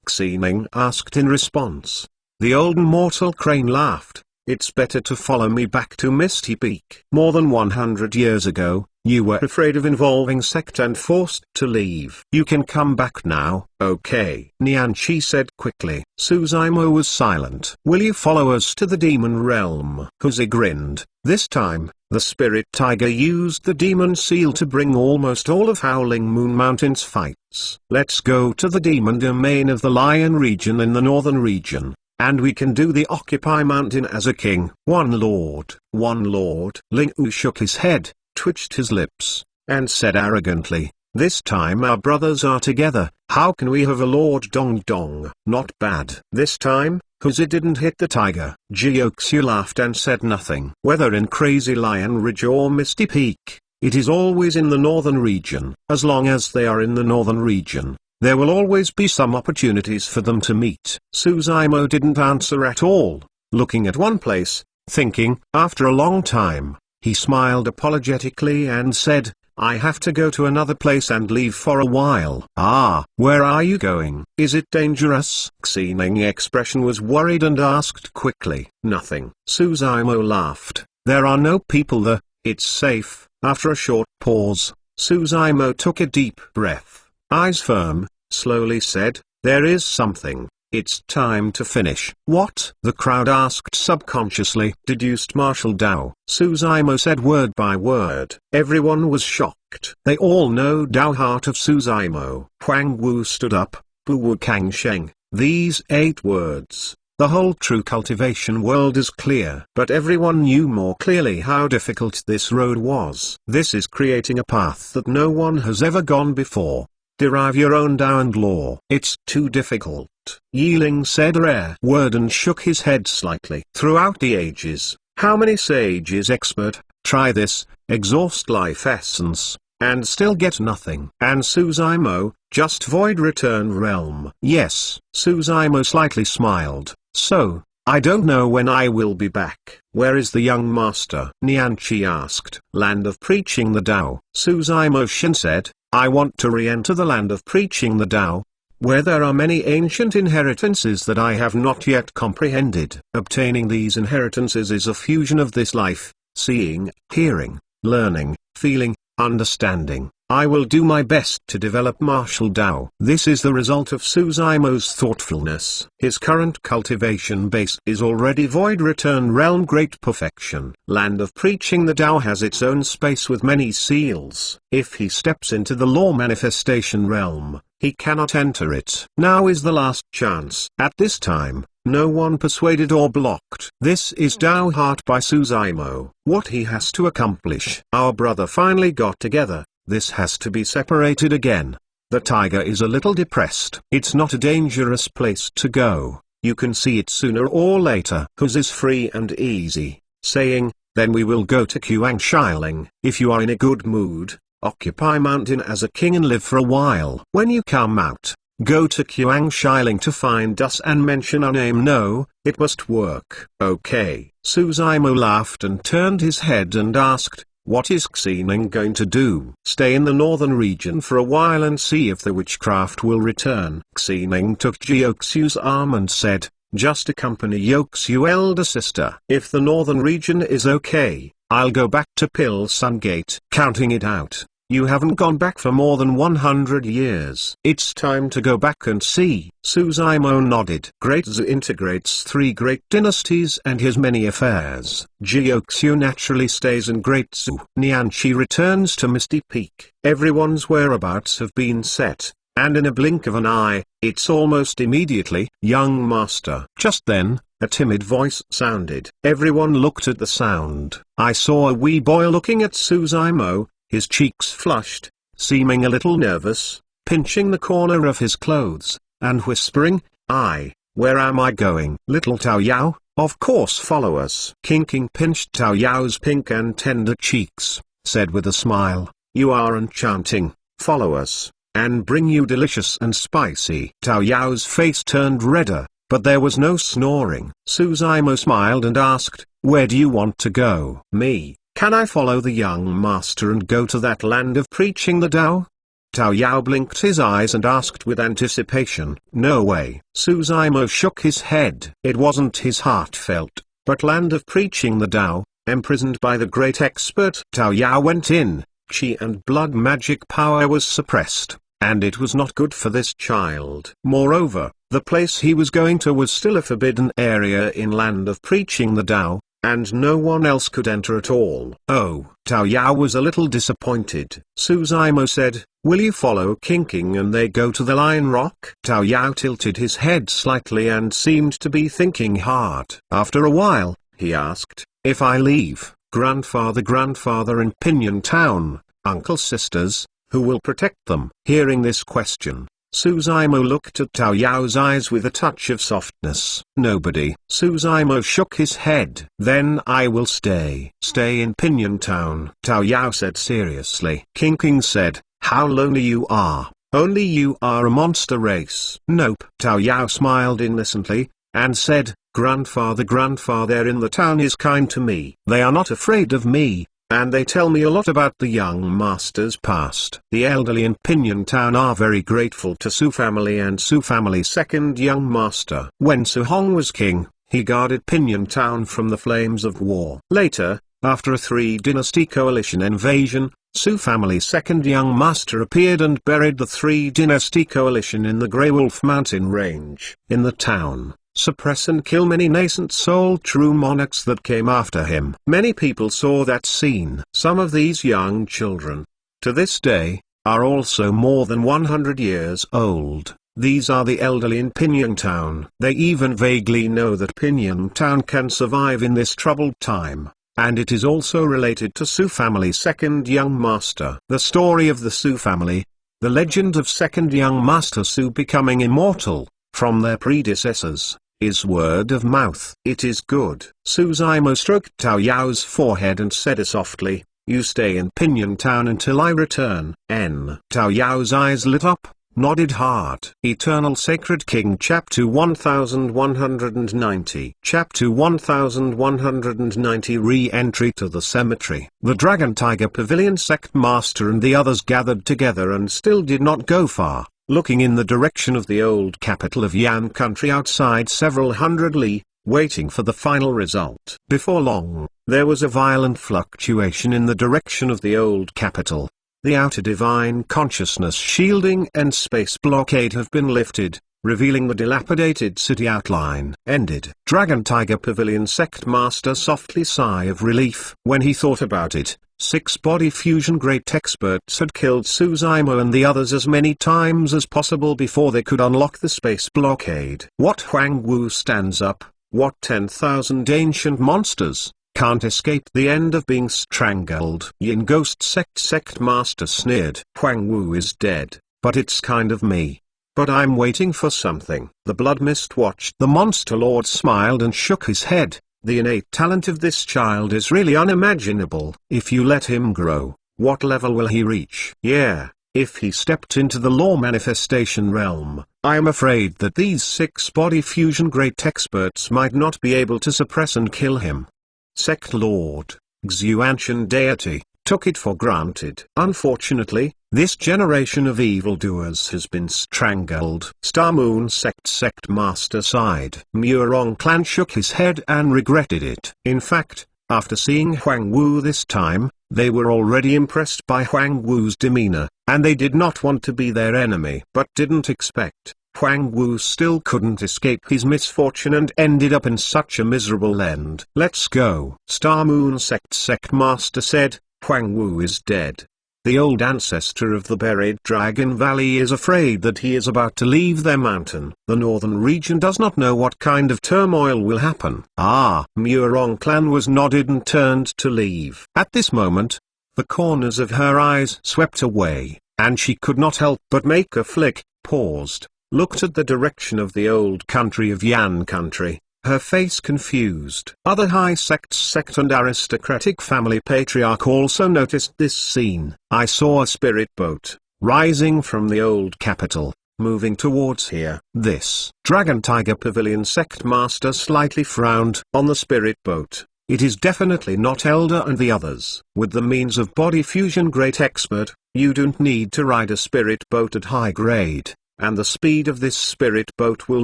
Xining asked in response. The old immortal Crane laughed. "It's better to follow me back to Misty Peak." More than 100 years ago, You were afraid of involving sect and forced to leave. You can come back now, okay? Nianchi said quickly. Suzaimo was silent. Will you follow us to the demon realm? Kuzi grinned. This time, the spirit tiger used the demon seal to bring almost all of Howling Moon Mountain's fights. Let's go to the demon domain of the Lion region in the northern region. And we can do the Occupy Mountain as a king. One lord. Ling Wu shook his head, twitched his lips, and said arrogantly, this time our brothers are together, how can we have a Lord Dong Dong? Not bad. This time, Kuzi didn't hit the tiger. Jioxu laughed and said nothing. Whether in Crazy Lion Ridge or Misty Peak, it is always in the northern region. As long as they are in the northern region, there will always be some opportunities for them to meet. Suzaimo didn't answer at all, looking at one place, thinking. After a long time, he smiled apologetically and said, I have to go to another place and leave for a while. Ah, where are you going? Is it dangerous? Xining's expression was worried and asked quickly. Nothing. Suzaimo laughed. There are no people there, it's safe. After a short pause, Suzaimo took a deep breath. Eyes firm, slowly said, there is something. It's time to finish. What? The crowd asked subconsciously. Deduced Martial Dao. Suzaimo said word by word. Everyone was shocked. They all know Dao Heart of Suzaimo. Huang Wu stood up. Bu Wu Kang Sheng. These 8 words. The whole true cultivation world is clear. But everyone knew more clearly how difficult this road was. This is creating a path that no one has ever gone before. Derive your own Dao and law. It's too difficult. Yiling said a rare word and shook his head slightly. Throughout the ages, how many sages expert, try this, exhaust life essence, and still get nothing. And Suzaimo, just void return realm. Yes, Suzaimo slightly smiled. So, I don't know when I will be back. Where is the young master? Nianchi asked. Land of Preaching the Tao. Suzaimo Shin said, I want to re-enter the land of Preaching the Tao, where there are many ancient inheritances that I have not yet comprehended. Obtaining these inheritances is a fusion of this life, seeing, hearing, learning, feeling, understanding. I will do my best to develop Martial Dao. This is the result of Suzaimo's thoughtfulness. His current cultivation base is already Void Return Realm Great Perfection. Land of Preaching the Tao has its own space with many seals. If he steps into the Law Manifestation Realm, he cannot enter it. Now is the last chance. At this time, no one persuaded or blocked. This is Dao Heart by Suzaimo. What he has to accomplish. Our brother finally got together. This has to be separated again. The tiger is a little depressed. It's not a dangerous place to go. You can see it sooner or later. Huz is free and easy, saying, then we will go to Kuang Shiling. If you are in a good mood, occupy mountain as a king and live for a while. When you come out, go to Kuang Shiling to find us and mention our name. No, it must work. Okay. Suzaimo laughed and turned his head and asked, what is Xining going to do? Stay in the northern region for a while and see if the witchcraft will return. Xining took Jioxu's arm and said, just accompany Yoxu elder sister. If the northern region is okay, I'll go back to Pilsun Gate. Counting it out, you haven't gone back for more than 100 years. It's time to go back and see. Suzaimo nodded. Great Zu integrates 3 great dynasties and his many affairs. Jioxu naturally stays in Great Zu. Nianchi returns to Misty Peak. Everyone's whereabouts have been set, and in a blink of an eye, it's almost immediately, young master. Just then, a timid voice sounded. Everyone looked at the sound. I saw a wee boy looking at Suzaimo. His cheeks flushed, seeming a little nervous, pinching the corner of his clothes, and whispering, where am I going? Little Tao Yao, of course follow us. King pinched Tao Yao's pink and tender cheeks, said with a smile, you are enchanting, follow us, and bring you delicious and spicy. Tao Yao's face turned redder, but there was no snoring. Suzaimo smiled and asked, where do you want to go? Me. Can I follow the young master and go to that land of Preaching the Tao? Tao Yao blinked his eyes and asked with anticipation. No way. Suzaimo shook his head. It wasn't his heartfelt, but land of Preaching the Tao, imprisoned by the great expert. Tao Yao went in, Chi and blood magic power was suppressed, and it was not good for this child. Moreover, the place he was going to was still a forbidden area in Land of Preaching the Tao, and no one else could enter at all. Oh, Tao Yao was a little disappointed. Suzaimo said, "Will you follow King King and they go to the Lion Rock?" Tao Yao tilted his head slightly and seemed to be thinking hard. After a while, he asked, "If I leave, grandfather in Pinyon Town, uncle sisters, who will protect them?" Hearing this question, Suzaimo looked at Tao Yao's eyes with a touch of softness. "Nobody." Suzaimo shook his head. "Then I will stay. Stay in Pinyon Town," Tao Yao said seriously. King King said, "How lonely you are. Only you are a monster race." "Nope." Tao Yao smiled innocently, and said, Grandfather in the town is kind to me. They are not afraid of me, and they tell me a lot about the young master's past." The elderly in Pinyon Town are very grateful to Su family and Su family's second young master. When Su Hong was king, he guarded Pinyon Town from the flames of war. Later, after a three-dynasty coalition invasion, Su family's second young master appeared and buried the three-dynasty coalition in the Grey Wolf Mountain range. In the town, suppress and kill many nascent soul true monarchs that came after him. Many people saw that scene. Some of these young children, to this day, are also more than 100 years old. These are the elderly in Pinyon Town. They even vaguely know that Pinyon Town can survive in this troubled time, and it is also related to Su family's second young master. The story of the Su family, the legend of second young master Su becoming immortal, from their predecessors, is word of mouth. It is good. Suzaimo stroked Tao Yao's forehead and said softly, "You stay in Pinyon Town until I return." Tao Yao's eyes lit up, nodded hard. Eternal Sacred King Chapter 1190 Chapter 1190 Re-entry to the cemetery. The Dragon Tiger Pavilion sect master and the others gathered together and still did not go far, looking in the direction of the old capital of Yan country outside several hundred li, waiting for the final result. Before long, there was a violent fluctuation in the direction of the old capital. The outer divine consciousness shielding and space blockade have been lifted, revealing the dilapidated city outline. Ended. Dragon Tiger Pavilion sect master softly sigh of relief. When he thought about it, 6 body fusion great experts had killed Suzaimo and the others as many times as possible before they could unlock the space blockade. What Huang Wu stands up, what 10,000 ancient monsters, can't escape the end of being strangled. Yin Ghost sect master sneered. Huang Wu is dead, but it's kind of me. But I'm waiting for something. The Blood Mist watched. The monster lord smiled and shook his head. The innate talent of this child is really unimaginable. If you let him grow, what level will he reach? Yeah, if he stepped into the law manifestation realm, I am afraid that these 6 body fusion great experts might not be able to suppress and kill him. Sect Lord, Xuanshan deity, took it for granted. Unfortunately, this generation of evildoers has been strangled. Star Moon sect master sighed. Muerong clan shook his head and regretted it. In fact, after seeing Huang Wu this time, they were already impressed by Huang Wu's demeanor, and they did not want to be their enemy. But didn't expect, Huang Wu still couldn't escape his misfortune and ended up in such a miserable end. Let's go. Star Moon sect master said, Huang Wu is dead. The old ancestor of the buried Dragon Valley is afraid that he is about to leave their mountain. The northern region does not know what kind of turmoil will happen. Muerong clan was nodded and turned to leave. At this moment, the corners of her eyes swept away, and she could not help but make a flick, paused, looked at the direction of the old country of Yan country, her face confused. Other high sect and aristocratic family patriarch also noticed this scene. I saw a spirit boat, rising from the old capital, moving towards here. This Dragon Tiger Pavilion sect master slightly frowned. On the spirit boat, it is definitely not Elder and the others. With the means of body fusion great expert, you don't need to ride a spirit boat at high grade. And the speed of this spirit boat will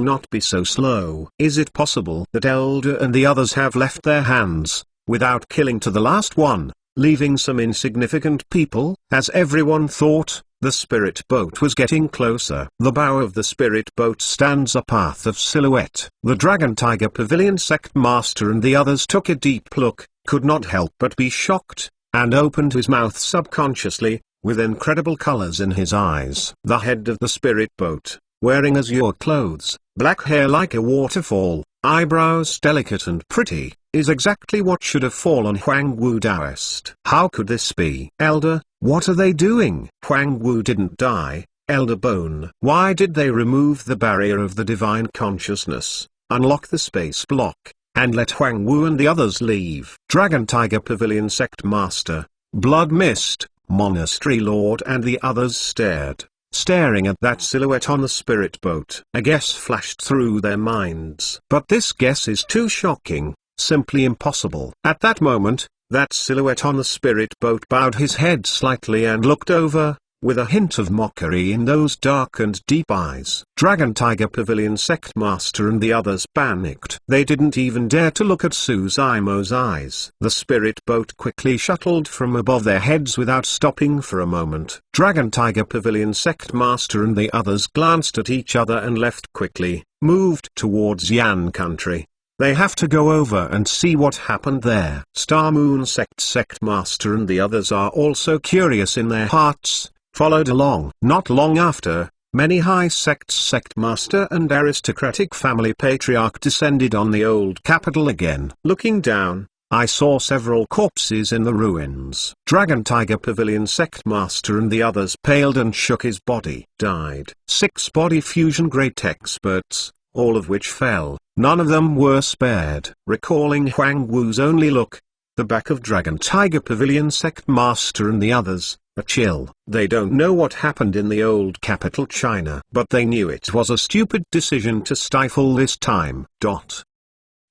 not be so slow. Is it possible that Elder and the others have left their hands, without killing to the last one, leaving some insignificant people. As everyone thought, the spirit boat was getting closer. The bow of the spirit boat stands a path of silhouette. The Dragon Tiger Pavilion sect master and the others took a deep look, could not help but be shocked, and opened his mouth subconsciously, with incredible colors in his eyes. The head of the spirit boat, wearing azure clothes, black hair like a waterfall, eyebrows delicate and pretty, is exactly what should have fallen Huang Wu Daoist. How could this be? Elder, what are they doing? Huang Wu didn't die, Elder Bone. Why did they remove the barrier of the divine consciousness, unlock the space block, and let Huang Wu and the others leave? Dragon Tiger Pavilion sect master, Blood Mist, Monastery Lord and the others staring at that silhouette on the spirit boat. A guess flashed through their minds. But this guess is too shocking, simply impossible. At that moment, that silhouette on the spirit boat bowed his head slightly and looked over, with a hint of mockery in those dark and deep eyes. Dragon Tiger Pavilion sect master and the others panicked. They didn't even dare to look at Suzaimo's eyes. The spirit boat quickly shuttled from above their heads without stopping for a moment. Dragon Tiger Pavilion sect master and the others glanced at each other and left quickly, moved towards Yan country. They have to go over and see what happened there. Star Moon sect master and the others are also curious in their hearts, followed along. Not long after, many high sect master and aristocratic family patriarch descended on the old capital again. Looking down, I saw several corpses in the ruins. Dragon Tiger Pavilion sect master and the others paled and shook his body. Died 6 body fusion great experts, all of which fell. None of them were spared. Recalling Huang Wu's only look, the back of Dragon Tiger Pavilion sect master and the others, a chill. They don't know what happened in the old capital China, but they knew it was a stupid decision to stifle this time.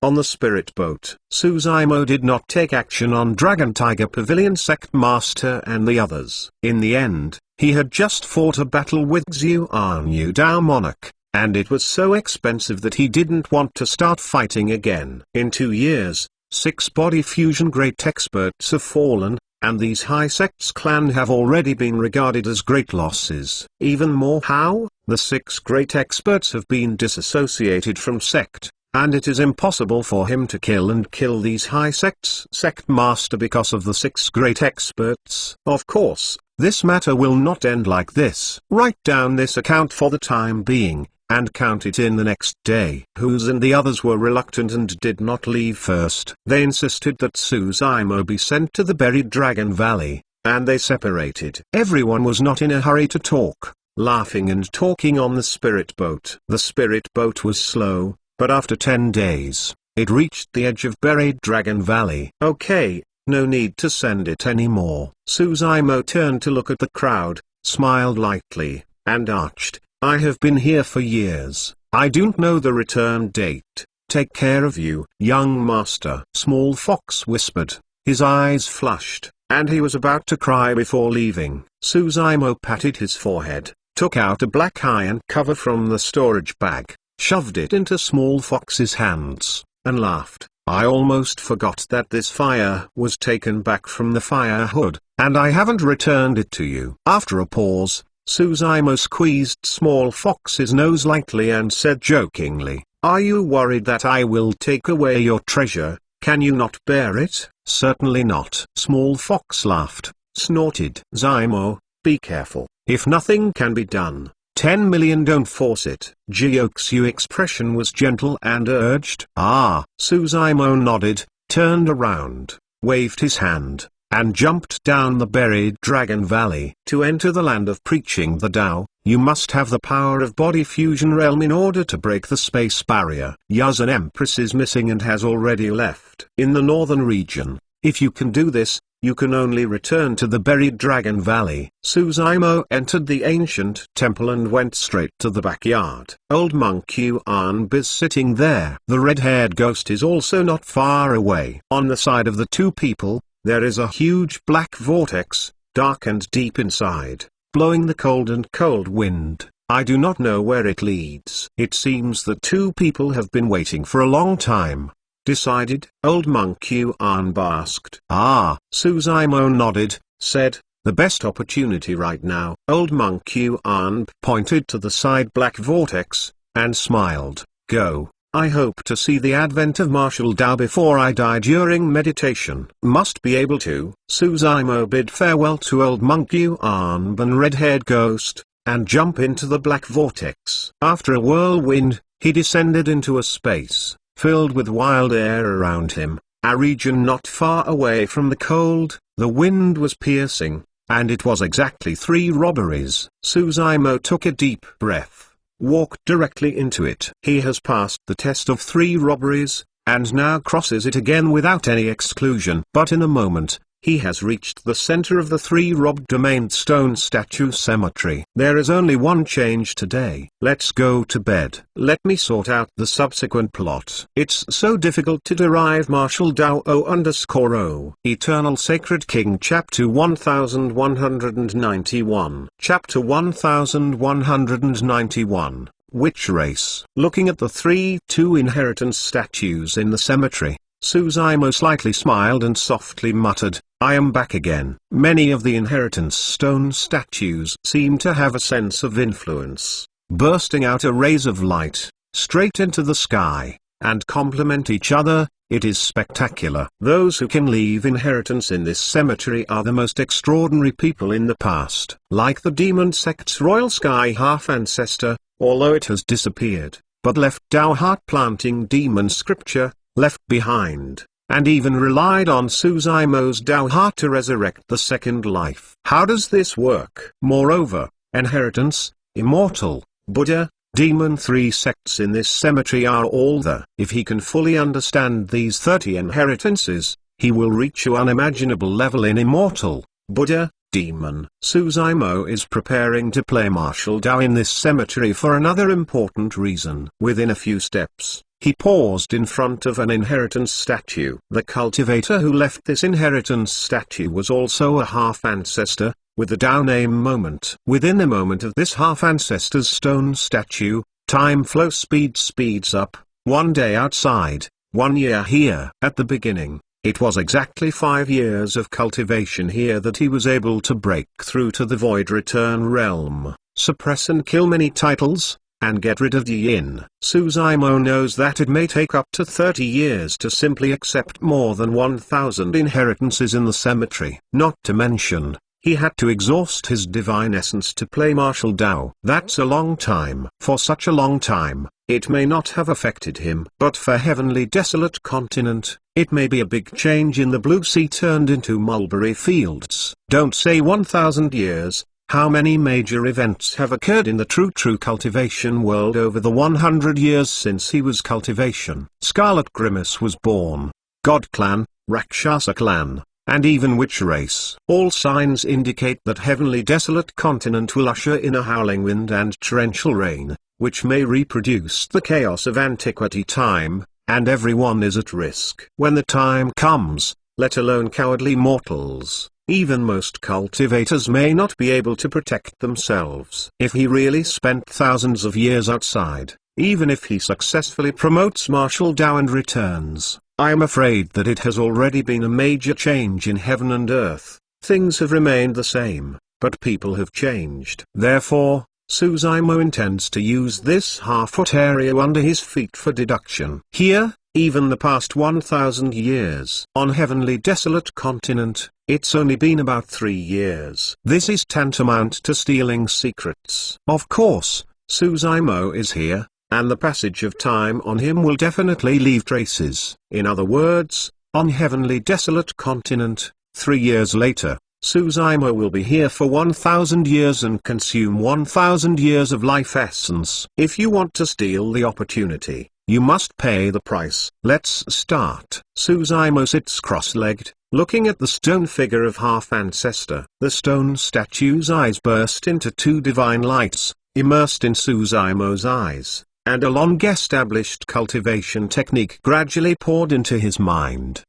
On the spirit boat, Suzaimo did not take action on Dragon Tiger Pavilion sect master and the others. In the end, he had just fought a battle with Xuan Yu Dao monarch, and it was so expensive that he didn't want to start fighting again. In 2 years, 6 body fusion great experts have fallen, and these high sects clan have already been regarded as great losses. Even more how? The 6 great experts have been disassociated from sect, and it is impossible for him to kill these high sects sect master because of the 6 great experts. Of course, this matter will not end like this. Write down this account for the time being, and count it in the next day. Who's and the others were reluctant and did not leave first. They insisted that Suzaimo be sent to the buried Dragon Valley, and they separated. Everyone was not in a hurry to talk, laughing and talking on the spirit boat. The spirit boat was slow, but after 10 days, it reached the edge of buried Dragon Valley. Okay, no need to send it anymore. Suzaimo turned to look at the crowd, smiled lightly, and arched. I have been here for years. I don't know the return date. Take care of you, young master. Small Fox whispered. His eyes flushed, and he was about to cry before leaving. Suzaimo patted his forehead, took out a black iron cover from the storage bag, shoved it into Small Fox's hands, and laughed. I almost forgot that this fire was taken back from the fire hood, and I haven't returned it to you. After a pause, Suzaimo squeezed Small Fox's nose lightly and said jokingly, "Are you worried that I will take away your treasure? Can you not bear it?" "Certainly not." Small Fox laughed, snorted. "Zaimo, be careful. If nothing can be done, 10 million don't force it." Jiaoxiu's expression was gentle and urged. "Ah." Suzaimo nodded, turned around, waved his hand, and jumped down the buried Dragon Valley. To enter the land of preaching the Tao, you must have the power of body fusion realm in order to break the space barrier. Yazan Empress is missing and has already left. In the northern region, if you can do this, you can only return to the buried Dragon Valley. Suzaimo entered the ancient temple and went straight to the backyard. Old monk Yuan is sitting there. The red-haired ghost is also not far away. On the side of the two people, there is a huge black vortex, dark and deep inside, blowing the cold wind. I do not know where it leads. It seems that two people have been waiting for a long time. decided? Old Monk Yuan asked. Ah, Suzaimo nodded, said, the best opportunity right now. Old Monk Yuan pointed to the side black vortex, and smiled. Go. I hope to see the advent of martial Dao before I die during meditation. Must be able to. Suzaimo bid farewell to Old Monk Yuan and red-haired ghost, and jump into the black vortex. After a whirlwind, he descended into a space, filled with wild air around him, a region not far away from the cold. The wind was piercing, and it was exactly 3 robberies. Suzaimo took a deep breath, walked directly into it. He has passed the test of 3 robberies, and now crosses it again without any exclusion. But in a moment, he has reached the center of the 3 robbed domained stone statue cemetery. There is only one change today. Let's go to bed. Let me sort out the subsequent plot. It's so difficult to derive martial Dao O_O. Eternal Sacred King Chapter 1191. Chapter 1191. Which race? Looking at the 2 inheritance statues in the cemetery, Suzaimo slightly smiled and softly muttered, I am back again. Many of the inheritance stone statues seem to have a sense of influence, bursting out a rays of light, straight into the sky, and complement each other. It is spectacular. Those who can leave inheritance in this cemetery are the most extraordinary people in the past. Like the demon sect's royal sky half-ancestor, although it has disappeared, but left Dao heart-planting demon scripture, left behind, and even relied on Suzaimo's Dao heart to resurrect the second life. How does this work? Moreover, inheritance, immortal, Buddha, demon 3 sects in this cemetery are all there. If he can fully understand these 30 inheritances, he will reach an unimaginable level in immortal, Buddha, demon. Suzaimo is preparing to play martial Dao in this cemetery for another important reason. Within a few steps, he paused in front of an inheritance statue. The cultivator who left this inheritance statue was also a half-ancestor, with the Dao name Moment. Within a moment of this half-ancestor's stone statue, time flow speeds up, 1 day outside, 1 year here. At the beginning, it was exactly 5 years of cultivation here that he was able to break through to the Void Return realm, suppress and kill many titles, and get rid of the yin. Suzaimo knows that it may take up to 30 years to simply accept more than 1,000 inheritances in the cemetery. Not to mention, he had to exhaust his divine essence to play martial Dao. That's a long time. For such a long time, it may not have affected him. But for Heavenly Desolate Continent, it may be a big change in the blue sea turned into mulberry fields. Don't say 1,000 years. How many major events have occurred in the true cultivation world over the 100 years since he was cultivation? Scarlet Grimace was born, God Clan, Rakshasa Clan, and even Witch Race. All signs indicate that Heavenly Desolate Continent will usher in a howling wind and torrential rain, which may reproduce the chaos of antiquity time, and everyone is at risk. When the time comes, let alone cowardly mortals, even most cultivators may not be able to protect themselves. If he really spent thousands of years outside, even if he successfully promotes martial Dao and returns, I am afraid that it has already been a major change in heaven and earth. Things have remained the same, but people have changed. Therefore, Suzaimo intends to use this half-foot area under his feet for deduction. Here, even the past 1,000 years. On Heavenly Desolate Continent, it's only been about 3 years. This is tantamount to stealing secrets. Of course, Suzaimo is here, and the passage of time on him will definitely leave traces. In other words, on Heavenly Desolate Continent, 3 years later, Suzaimo will be here for 1,000 years and consume 1,000 years of life essence. If you want to steal the opportunity, you must pay the price. Let's start. Suzaimo sits cross-legged, looking at the stone figure of half-ancestor. The stone statue's eyes burst into 2 divine lights, immersed in Suzaimo's eyes, and a long-established cultivation technique gradually poured into his mind.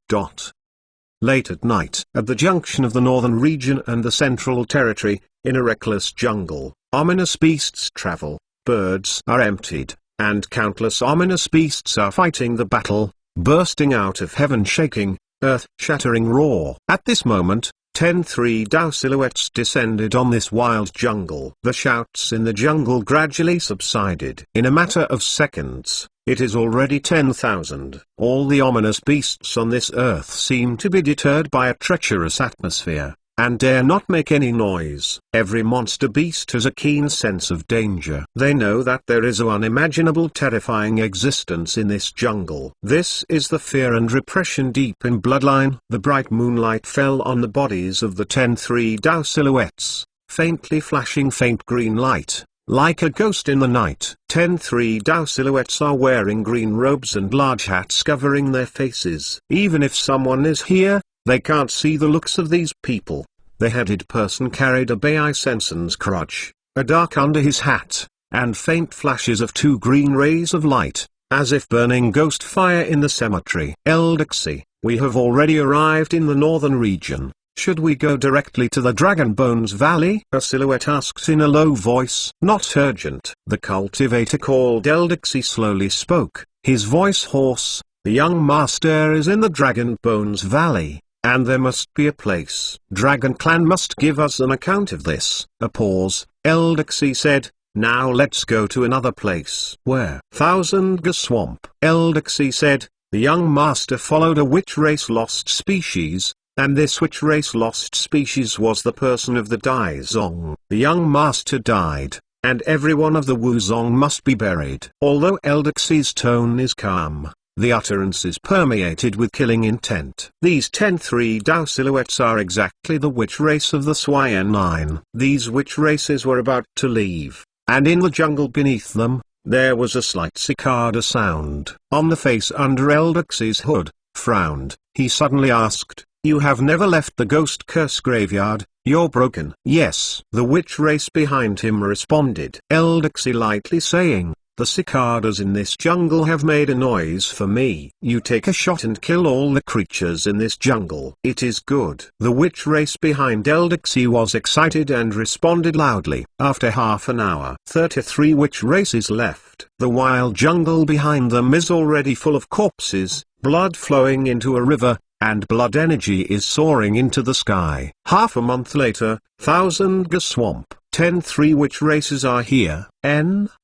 Late at night, at the junction of the northern region and the central territory, in a reckless jungle, ominous beasts travel, birds are emptied, and countless ominous beasts are fighting the battle, bursting out of heaven, shaking, earth-shattering roar. At this moment, 10-3 Tao silhouettes descended on this wild jungle. The shouts in the jungle gradually subsided. In a matter of seconds, it is already 10,000. All the ominous beasts on this earth seem to be deterred by a treacherous atmosphere, and dare not make any noise. Every monster beast has a keen sense of danger. They know that there is an unimaginable terrifying existence in this jungle. This is the fear and repression deep in bloodline. The bright moonlight fell on the bodies of the 10-3 Tao silhouettes, faintly flashing faint green light, like a ghost in the night. 10-3 Tao silhouettes are wearing green robes and large hats covering their faces. Even if someone is here, they can't see the looks of these people. The headed person carried a Baisensen's crutch, a dark under his hat, and faint flashes of two green rays of light, as if burning ghost fire in the cemetery. Eldersy, we have already arrived in the northern region. Should we go directly to the Dragon Bones Valley? A silhouette asked in a low voice. Not urgent. The cultivator called Eldersy slowly spoke, his voice hoarse. The young master is in the Dragon Bones Valley, and there must be a place. Dragon Clan must give us an account of this. A pause. Eldersy said, now let's go to another place. Where? Thousand Ga Swamp. Eldersy said, the young master followed a witch race lost species, and this witch race lost species was the person of the Daizong. The young master died, and every one of the Wuzong must be buried. Although Eldersy's tone is calm, the utterance is permeated with killing intent. These 10-3 Tao silhouettes are exactly the witch race of the Swyan line. These witch races were about to leave, and in the jungle beneath them, there was a slight cicada sound. On the face under Eldersy's hood, frowned, he suddenly asked, you have never left the Ghost Curse graveyard, you're broken. Yes, the witch race behind him responded. Eldersy lightly saying, the cicadas in this jungle have made a noise for me. You take a shot and kill all the creatures in this jungle. It is good. The witch race behind Eldersy was excited and responded loudly. After half an hour, 33 witch races left. The wild jungle behind them is already full of corpses, blood flowing into a river, and blood energy is soaring into the sky. Half a month later, Thousand Ga Swamp. 10-3 witch races are here.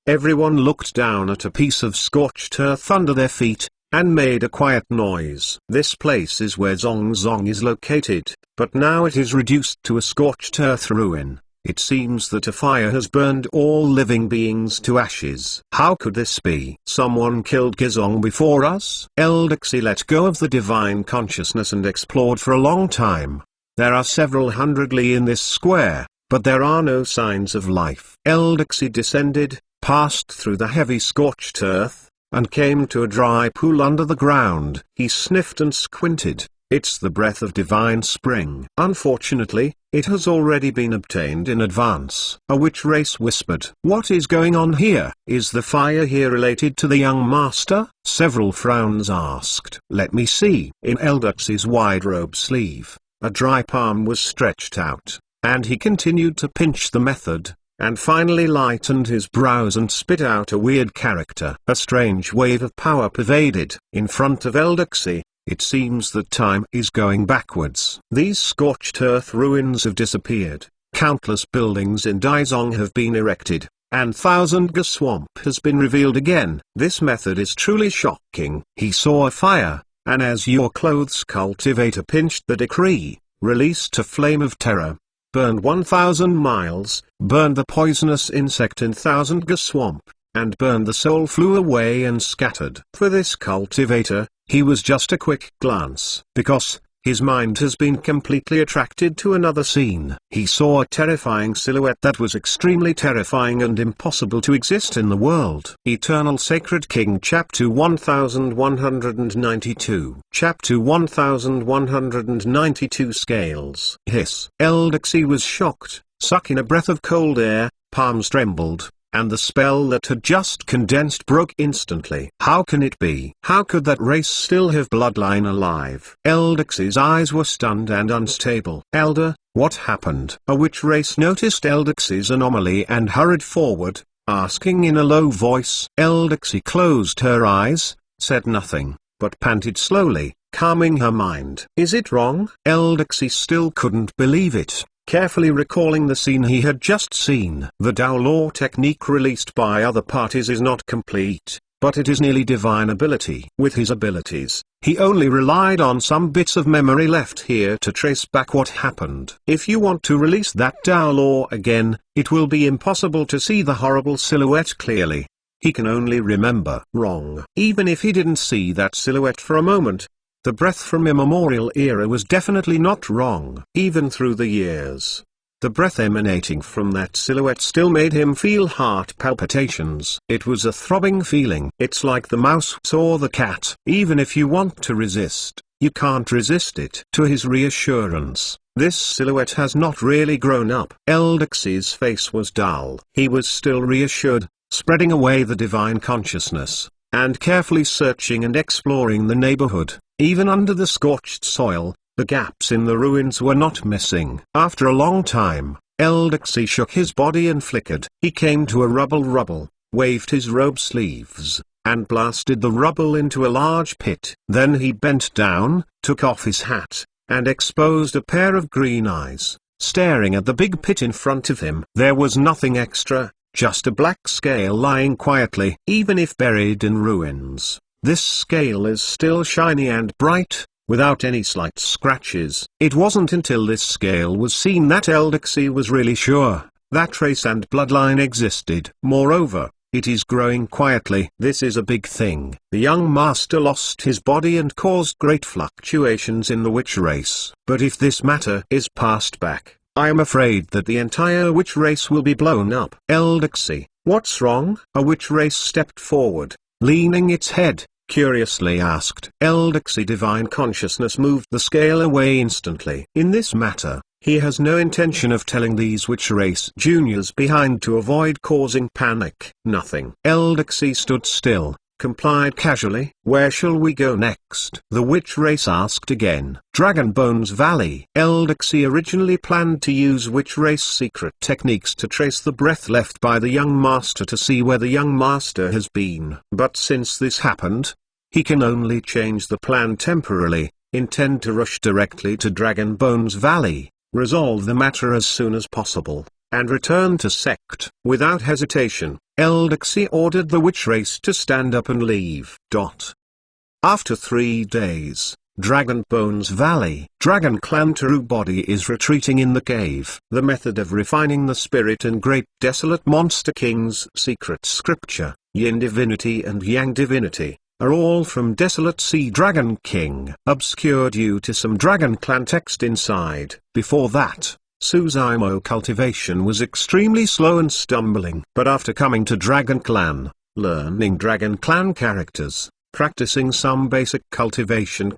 Everyone looked down at a piece of scorched earth under their feet, and made a quiet noise. This place is where Zong Zong is located, but now it is reduced to a scorched earth ruin. It seems that a fire has burned all living beings to ashes. How could this be? Someone killed Gizong before us? Eldersy let go of the divine consciousness and explored for a long time. There are several hundred li in this square, but there are no signs of life. Eldersy descended, passed through the heavy scorched earth, and came to a dry pool under the ground. He sniffed and squinted. It's the breath of divine spring. Unfortunately, it has already been obtained in advance. A witch race whispered. What is going on here? Is the fire here related to the young master? Several frowns asked. Let me see. In Eldersy's wide robe sleeve, a dry palm was stretched out, and he continued to pinch the method, and finally lightened his brows and spit out a weird character. A strange wave of power pervaded. In front of Eldersy, it seems that time is going backwards. These scorched earth ruins have disappeared. Countless buildings in Daizong have been erected, and Thousand Ga Swamp has been revealed again. This method is truly shocking. He saw a fire, and as your clothes cultivator pinched the decree, released a flame of terror, burned 1,000 miles, burned the poisonous insect in Thousand Ga Swamp, and burned the soul flew away and scattered. For this cultivator, he was just a quick glance. Because his mind has been completely attracted to another scene. He saw a terrifying silhouette that was extremely terrifying and impossible to exist in the world. Eternal Sacred King Chapter 1192. Chapter 1192 Scales. Hiss. Eldersy was shocked, sucking a breath of cold air, palms trembled, and the spell that had just condensed broke instantly. How can it be? How could that race still have bloodline alive? Eldersy's eyes were stunned and unstable. Elder, what happened? A witch race noticed Eldersy's anomaly and hurried forward, asking in a low voice. Eldersy closed her eyes, said nothing, but panted slowly, calming her mind. Is it wrong? Eldersy still couldn't believe it, carefully recalling the scene he had just seen. The Tao Law technique released by other parties is not complete, but it is nearly divine ability. With his abilities, he only relied on some bits of memory left here to trace back what happened. If you want to release that Tao Law again, it will be impossible to see the horrible silhouette clearly. He can only remember wrong. Even if he didn't see that silhouette for a moment, the breath from immemorial era was definitely not wrong. Even through the years, the breath emanating from that silhouette still made him feel heart palpitations. It was a throbbing feeling. It's like the mouse saw the cat. Even if you want to resist, you can't resist it. To his reassurance, this silhouette has not really grown up. Eldex's face was dull. He was still reassured, spreading away the divine consciousness, and carefully searching and exploring the neighborhood. Even under the scorched soil, the gaps in the ruins were not missing. After a long time, Eldexy shook his body and flickered. He came to a rubble, waved his robe sleeves, and blasted the rubble into a large pit. Then he bent down, took off his hat, and exposed a pair of green eyes, staring at the big pit in front of him. There was nothing extra, just a black scale lying quietly. Even if buried in ruins, this scale is still shiny and bright, without any slight scratches. It wasn't until this scale was seen that Eldexy was really sure that race and bloodline existed. Moreover, it is growing quietly. This is a big thing. The young master lost his body and caused great fluctuations in the witch race. But if this matter is passed back, I am afraid that the entire witch race will be blown up. Eldexy, what's wrong? A witch race stepped forward, leaning its head, curiously asked. Eldexy divine consciousness moved the scale away instantly. In this matter, he has no intention of telling these witch race juniors behind to avoid causing panic. Nothing. Eldexy stood still, complied casually. Where shall we go next? The witch race asked again. Dragonbones Valley. Eldexy originally planned to use witch race secret techniques to trace the breath left by the young master to see where the young master has been. But since this happened, he can only change the plan temporarily, intend to rush directly to Dragonbones Valley, resolve the matter as soon as possible, and return to Sect. Without hesitation, Eldexy ordered the witch race to stand up and leave. After 3 days, Dragonbones Valley. Dragon Clan Taru body is retreating in the cave. The method of refining the spirit in Great Desolate Monster King's secret scripture, Yin Divinity and Yang Divinity, are all from Desolate Sea Dragon King. Obscure due to some Dragon Clan text inside. Before that, Suzaimo cultivation was extremely slow and stumbling. But after coming to Dragon Clan, learning Dragon Clan characters, practicing some basic cultivation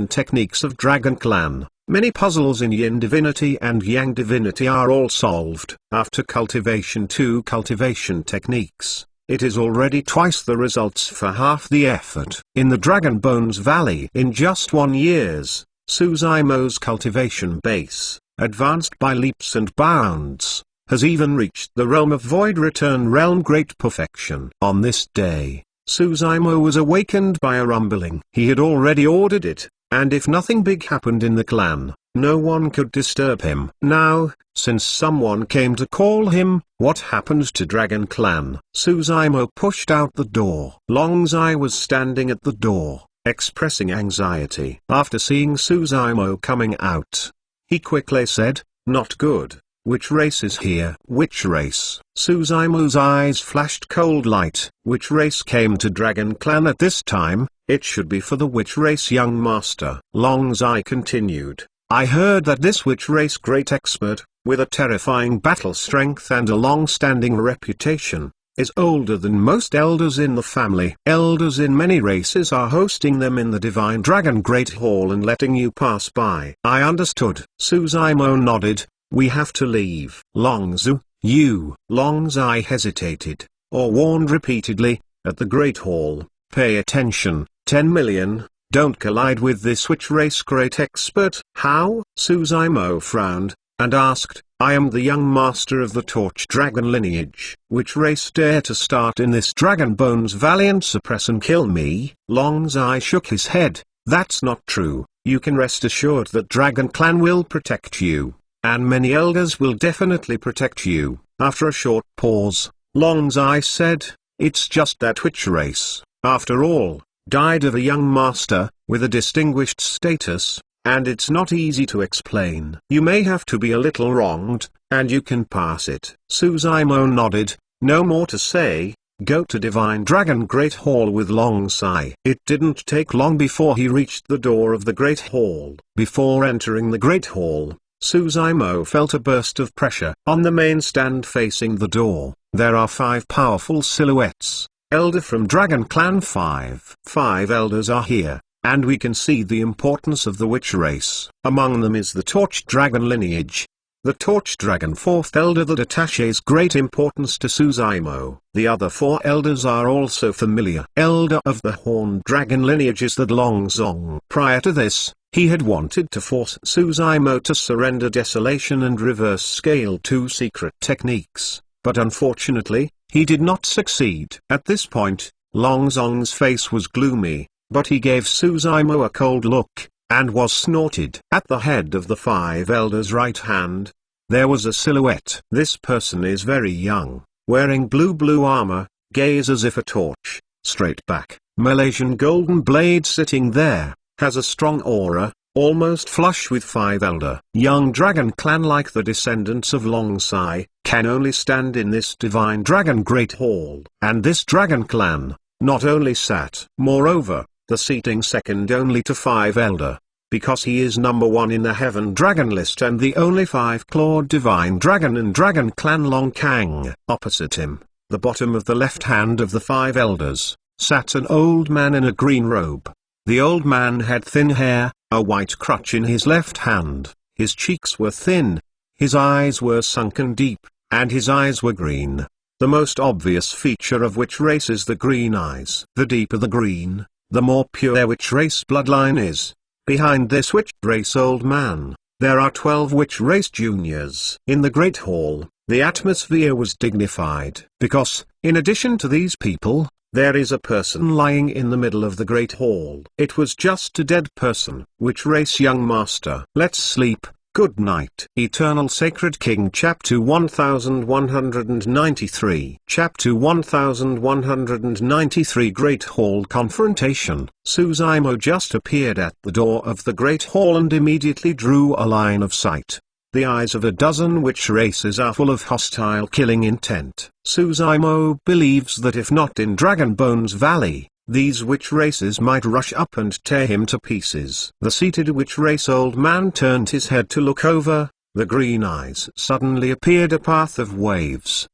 techniques of Dragon Clan, many puzzles in Yin Divinity and Yang Divinity are all solved. After cultivation 2 cultivation techniques, it is already twice the results for half the effort. In the Dragonbones Valley, in just 1 year, Suzaimo's cultivation base, advanced by leaps and bounds, has even reached the realm of Void Return Realm Great Perfection. On this day, Suzaimo was awakened by a rumbling. He had already ordered it, and if nothing big happened in the clan, no one could disturb him. Now, since someone came to call him, what happened to Dragon Clan? Suzaimo pushed out the door. Longzai was standing at the door, expressing anxiety. After seeing Suzaimo coming out, he quickly said, "Not good. Which race is here?" Which race? Suzaimo's eyes flashed cold light. Which race came to Dragon Clan at this time? It should be for the witch race young master. Longzai continued, "I heard that this witch race great expert, with a terrifying battle strength and a long-standing reputation, is older than most elders in the family. Elders in many races are hosting them in the Divine Dragon Great Hall and letting you pass by." I understood. Suzaimo nodded. "We have to leave." Longzu, you. Longzai hesitated, or warned repeatedly, at the Great Hall, "Pay attention, 10 million, don't collide with this witch race great expert." "How?" Suzaimo frowned, and asked, I am the young master of the Torch Dragon lineage. Which race dare to start in this Dragon Bones Valley and suppress and kill me? Longzai shook his head. That's not true. You can rest assured that Dragon Clan will protect you, and many elders will definitely protect you. After a short pause, Longzai said, it's just that which race, after all, died of a young master, with a distinguished status, and it's not easy to explain. You may have to be a little wronged, and you can pass it. Suzaimo nodded. No more to say. Go to Divine Dragon Great Hall with Longzai. It didn't take long before he reached the door of the Great Hall. Before entering the Great Hall, Suzaimo felt a burst of pressure. On the main stand facing the door, there are 5 powerful silhouettes. Elder from Dragon Clan 5. 5 elders are here, and we can see the importance of the witch race. Among them is the Torch Dragon lineage. The Torch Dragon 4th Elder that attaches great importance to Suzaimo. The other 4 elders are also familiar. Elder of the Horned Dragon lineage is that Longzong. Prior to this, he had wanted to force Suzaimo to surrender Desolation and Reverse Scale 2 secret techniques, but unfortunately, he did not succeed. At this point, Longzong's face was gloomy, but he gave Suzaimo a cold look, and was snorted. At the head of the 5 elders' right hand, there was a silhouette. This person is very young, wearing blue armor, gaze as if a torch, straight back, Malaysian golden blade sitting there, has a strong aura, almost flush with 5 elder. Young Dragon Clan like the descendants of Longzai, can only stand in this Divine Dragon Great Hall. And this Dragon Clan, not only sat. Moreover, the seating second only to 5 elder, because he is number 1 in the Heaven Dragon list and the only 5-clawed Divine Dragon in Dragon Clan Long Kang. Opposite him, the bottom of the left hand of the 5 elders, sat an old man in a green robe. The old man had thin hair, a white crutch in his left hand, his cheeks were thin, his eyes were sunken deep, and his eyes were green. The most obvious feature of which race is the green eyes. The deeper the green, the more pure which race bloodline is. Behind this witch race old man, there are 12 witch race juniors. In the Great Hall, the atmosphere was dignified, because, in addition to these people, there is a person lying in the middle of the Great Hall. It was just a dead person. Which race young master? Let's sleep. Good night. Eternal Sacred King Chapter 1193 Chapter 1193 Great Hall Confrontation. Suzaimo just appeared at the door of the Great Hall and immediately drew a line of sight. The eyes of a dozen witch races are full of hostile killing intent. Suzaimo believes that if not in Dragon Bones Valley, these witch races might rush up and tear him to pieces. The seated witch race old man turned his head to look over. The green eyes suddenly appeared a path of waves.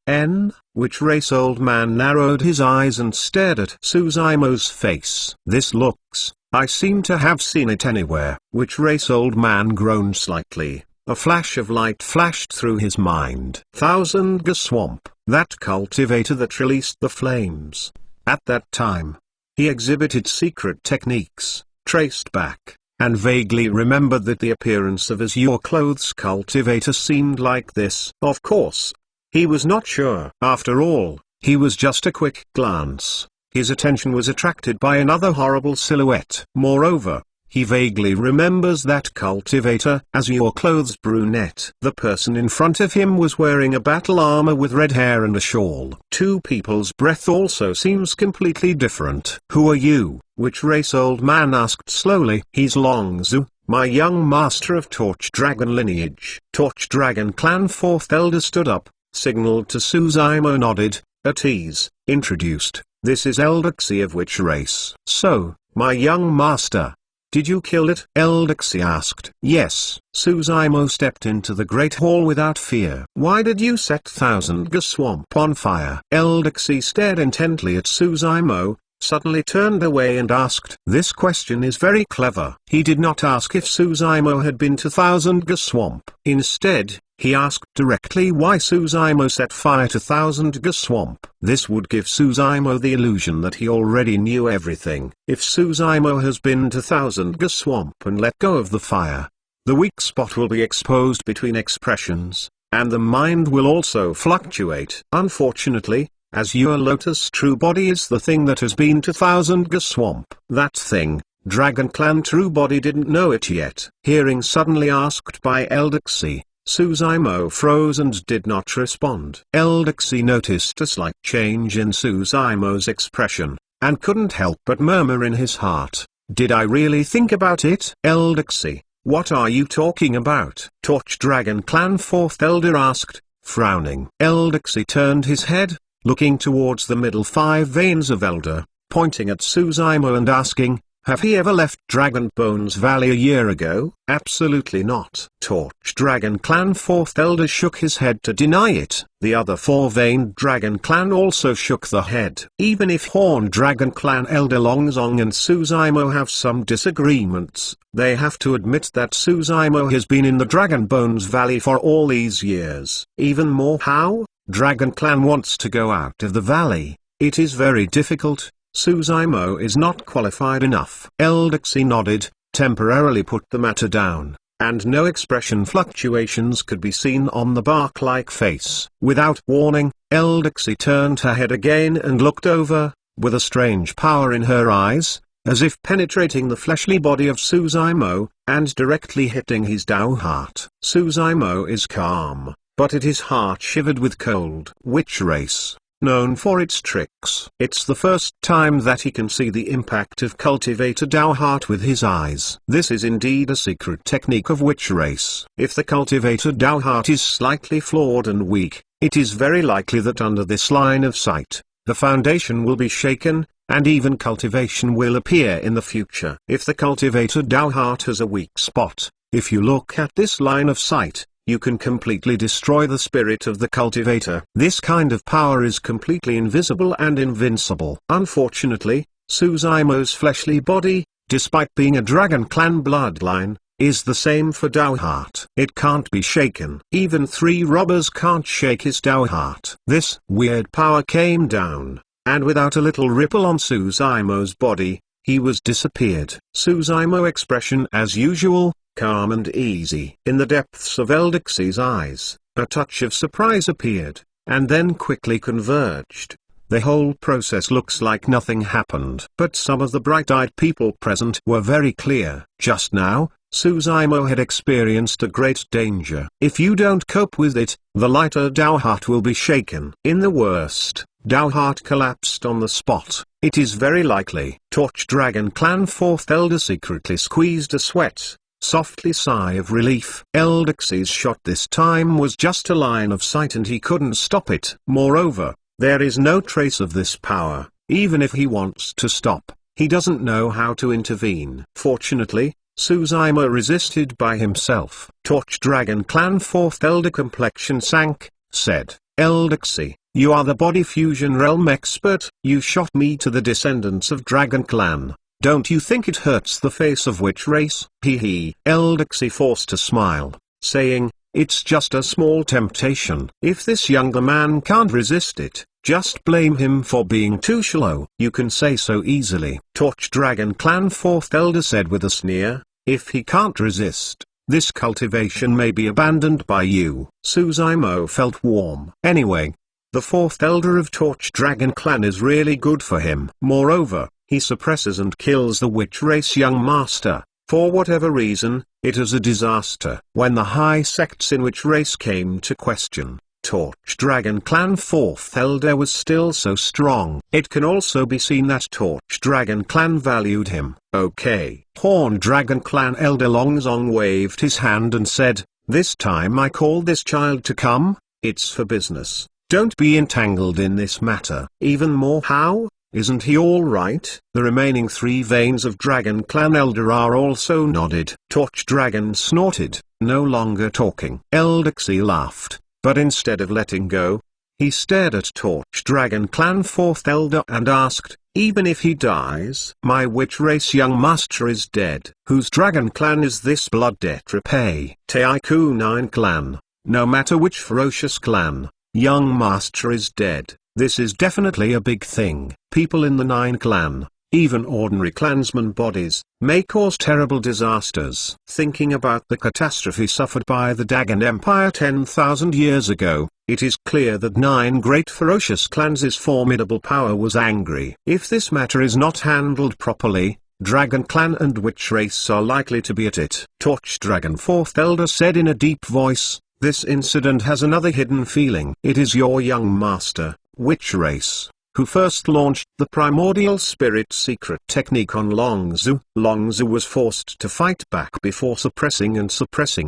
Witch race old man narrowed his eyes and stared at Suzaimo's face. This looks, I seem to have seen it anywhere. Witch race old man groaned slightly. A flash of light flashed through his mind. Thousand Ga Swamp, that cultivator that released the flames. At that time, he exhibited secret techniques, traced back, and vaguely remembered that the appearance of Azure Clothes cultivator seemed like this. Of course, he was not sure. After all, he was just a quick glance. His attention was attracted by another horrible silhouette. Moreover, he vaguely remembers that cultivator, Azure Clothes brunette. The person in front of him was wearing a battle armor with red hair and a shawl. Two people's breath also seems completely different. Who are you? Which race old man asked slowly. He's Longzu, my young master of Torch Dragon lineage. Torch Dragon Clan 4th Elder stood up, signaled to Suzaimo, nodded, at ease, introduced. This is Eldaxi of which race? So, my young master, did you kill it? Eldaxi asked. Yes. Suzaimo stepped into the Great Hall without fear. Why did you set Thousand Ga Swamp on fire? Eldaxi stared intently at Suzaimo, suddenly turned away and asked. This question is very clever. He did not ask if Suzaimo had been to Thousand Ga Swamp. Instead, he asked directly why Suzaimo set fire to Thousand Ga Swamp. This would give Suzaimo the illusion that he already knew everything. If Suzaimo has been to Thousand Ga Swamp and let go of the fire, the weak spot will be exposed between expressions. and the mind will also fluctuate. Unfortunately, Azure Lotus True Body is the thing that has been to Thousand Ga Swamp. That thing, Dragon Clan True Body didn't know it yet. Hearing suddenly asked by Eldex, Suzaimo froze and did not respond. Eldex noticed a slight change in Suzaimo's expression, and couldn't help but murmur in his heart, "Did I really think about it?" "Eldex, what are you talking about?" Torch Dragon Clan 4th Elder asked, frowning. Eldex turned his head, looking towards the middle 5 veins of Elder, pointing at Suzaimo and asking, "Have he ever left Dragon Bones Valley a year ago?" "Absolutely not." Torch Dragon Clan 4th Elder shook his head to deny it. The other 4-veined Dragon Clan also shook the head. Even if Horn Dragon Clan Elder Longzong and Suzaimo have some disagreements, they have to admit that Suzaimo has been in the Dragon Bones Valley for all these years. Even more, how? Dragon Clan wants to go out of the valley. It is very difficult. Suzaimo is not qualified enough. Eldex nodded, temporarily put the matter down, and no expression fluctuations could be seen on the bark-like face. Without warning, Eldex turned her head again and looked over, with a strange power in her eyes, as if penetrating the fleshly body of Suzaimo, and directly hitting his Dao heart. Suzaimo is calm, but it is heart shivered with cold. Witch race, known for its tricks. It's the first time that he can see the impact of Cultivator Dao Heart with his eyes. This is indeed a secret technique of Witch race. If the Cultivator Dao Heart is slightly flawed and weak, it is very likely that under this line of sight, the foundation will be shaken, and even cultivation will appear in the future. If the Cultivator Dao Heart has a weak spot, if you look at this line of sight, you can completely destroy the spirit of the cultivator. This kind of power is completely invisible and invincible. Unfortunately, Suzaimo's fleshly body, despite being a Dragon Clan bloodline, is the same for Dao Heart. It can't be shaken. Even 3 robbers can't shake his Dao Heart. This weird power came down, and without a little ripple on Suzaimo's body, he was disappeared. Suzaimo expression as usual, calm and easy. In the depths of Eldex's eyes, a touch of surprise appeared, and then quickly converged. The whole process looks like nothing happened. But some of the bright-eyed people present were very clear. Just now, Suzaimo had experienced a great danger. If you don't cope with it, the lighter Dao Heart will be shaken. In the worst, Dao Heart collapsed on the spot. It is very likely. Torch Dragon Clan 4th Elder secretly squeezed a sweat. Softly sigh of relief. Eldex's shot this time was just a line of sight and he couldn't stop it. Moreover, there is no trace of this power. Even if he wants to stop, he doesn't know how to intervene. Fortunately, Suzaimo resisted by himself. Torch Dragon Clan 4th Elder complexion sank, said, "Eldex, you are the body fusion realm expert. You shot me to the descendants of Dragon Clan. Don't you think it hurts the face of Witch race?" Hee. Eldex forced a smile, saying, "It's just a small temptation. If this younger man can't resist it, just blame him for being too shallow." "You can say so easily," Torch Dragon Clan 4th Elder said with a sneer. "If he can't resist, this cultivation may be abandoned by you." Suzaimo felt warm. Anyway, the 4th Elder of Torch Dragon Clan is really good for him. Moreover, he suppresses and kills the Witch race young master. For whatever reason, it is a disaster. When the high sects in Witch race came to question, Torch Dragon Clan 4th Elder was still so strong. It can also be seen that Torch Dragon Clan valued him. Okay. Horn Dragon Clan Elder Longzong waved his hand and said, "This time I call this child to come. It's for business. Don't be entangled in this matter." "Even more, how? Isn't he all right?" The remaining 3 veins of Dragon Clan Elder are also nodded. Torch Dragon snorted, no longer talking. Eldex laughed, but instead of letting go, he stared at Torch Dragon Clan 4th Elder and asked, "Even if he dies, my Witch race young master is dead. Whose Dragon Clan is this blood debt repay?" "Taiku 9 Clan. No matter which ferocious clan, young master is dead. This is definitely a big thing. People in the 9 Clan, even ordinary clansman bodies, may cause terrible disasters. Thinking about the catastrophe suffered by the Dagon Empire 10,000 years ago, it is clear that 9 great ferocious clans' formidable power was angry. If this matter is not handled properly, Dragon Clan and Witch Race are likely to be at it. Torch Dragon 4th Elder said in a deep voice, "This incident has another hidden feeling. It is your young master, Witch Race, who first launched the primordial spirit secret technique on Longzhu." Longzhu was forced to fight back before suppressing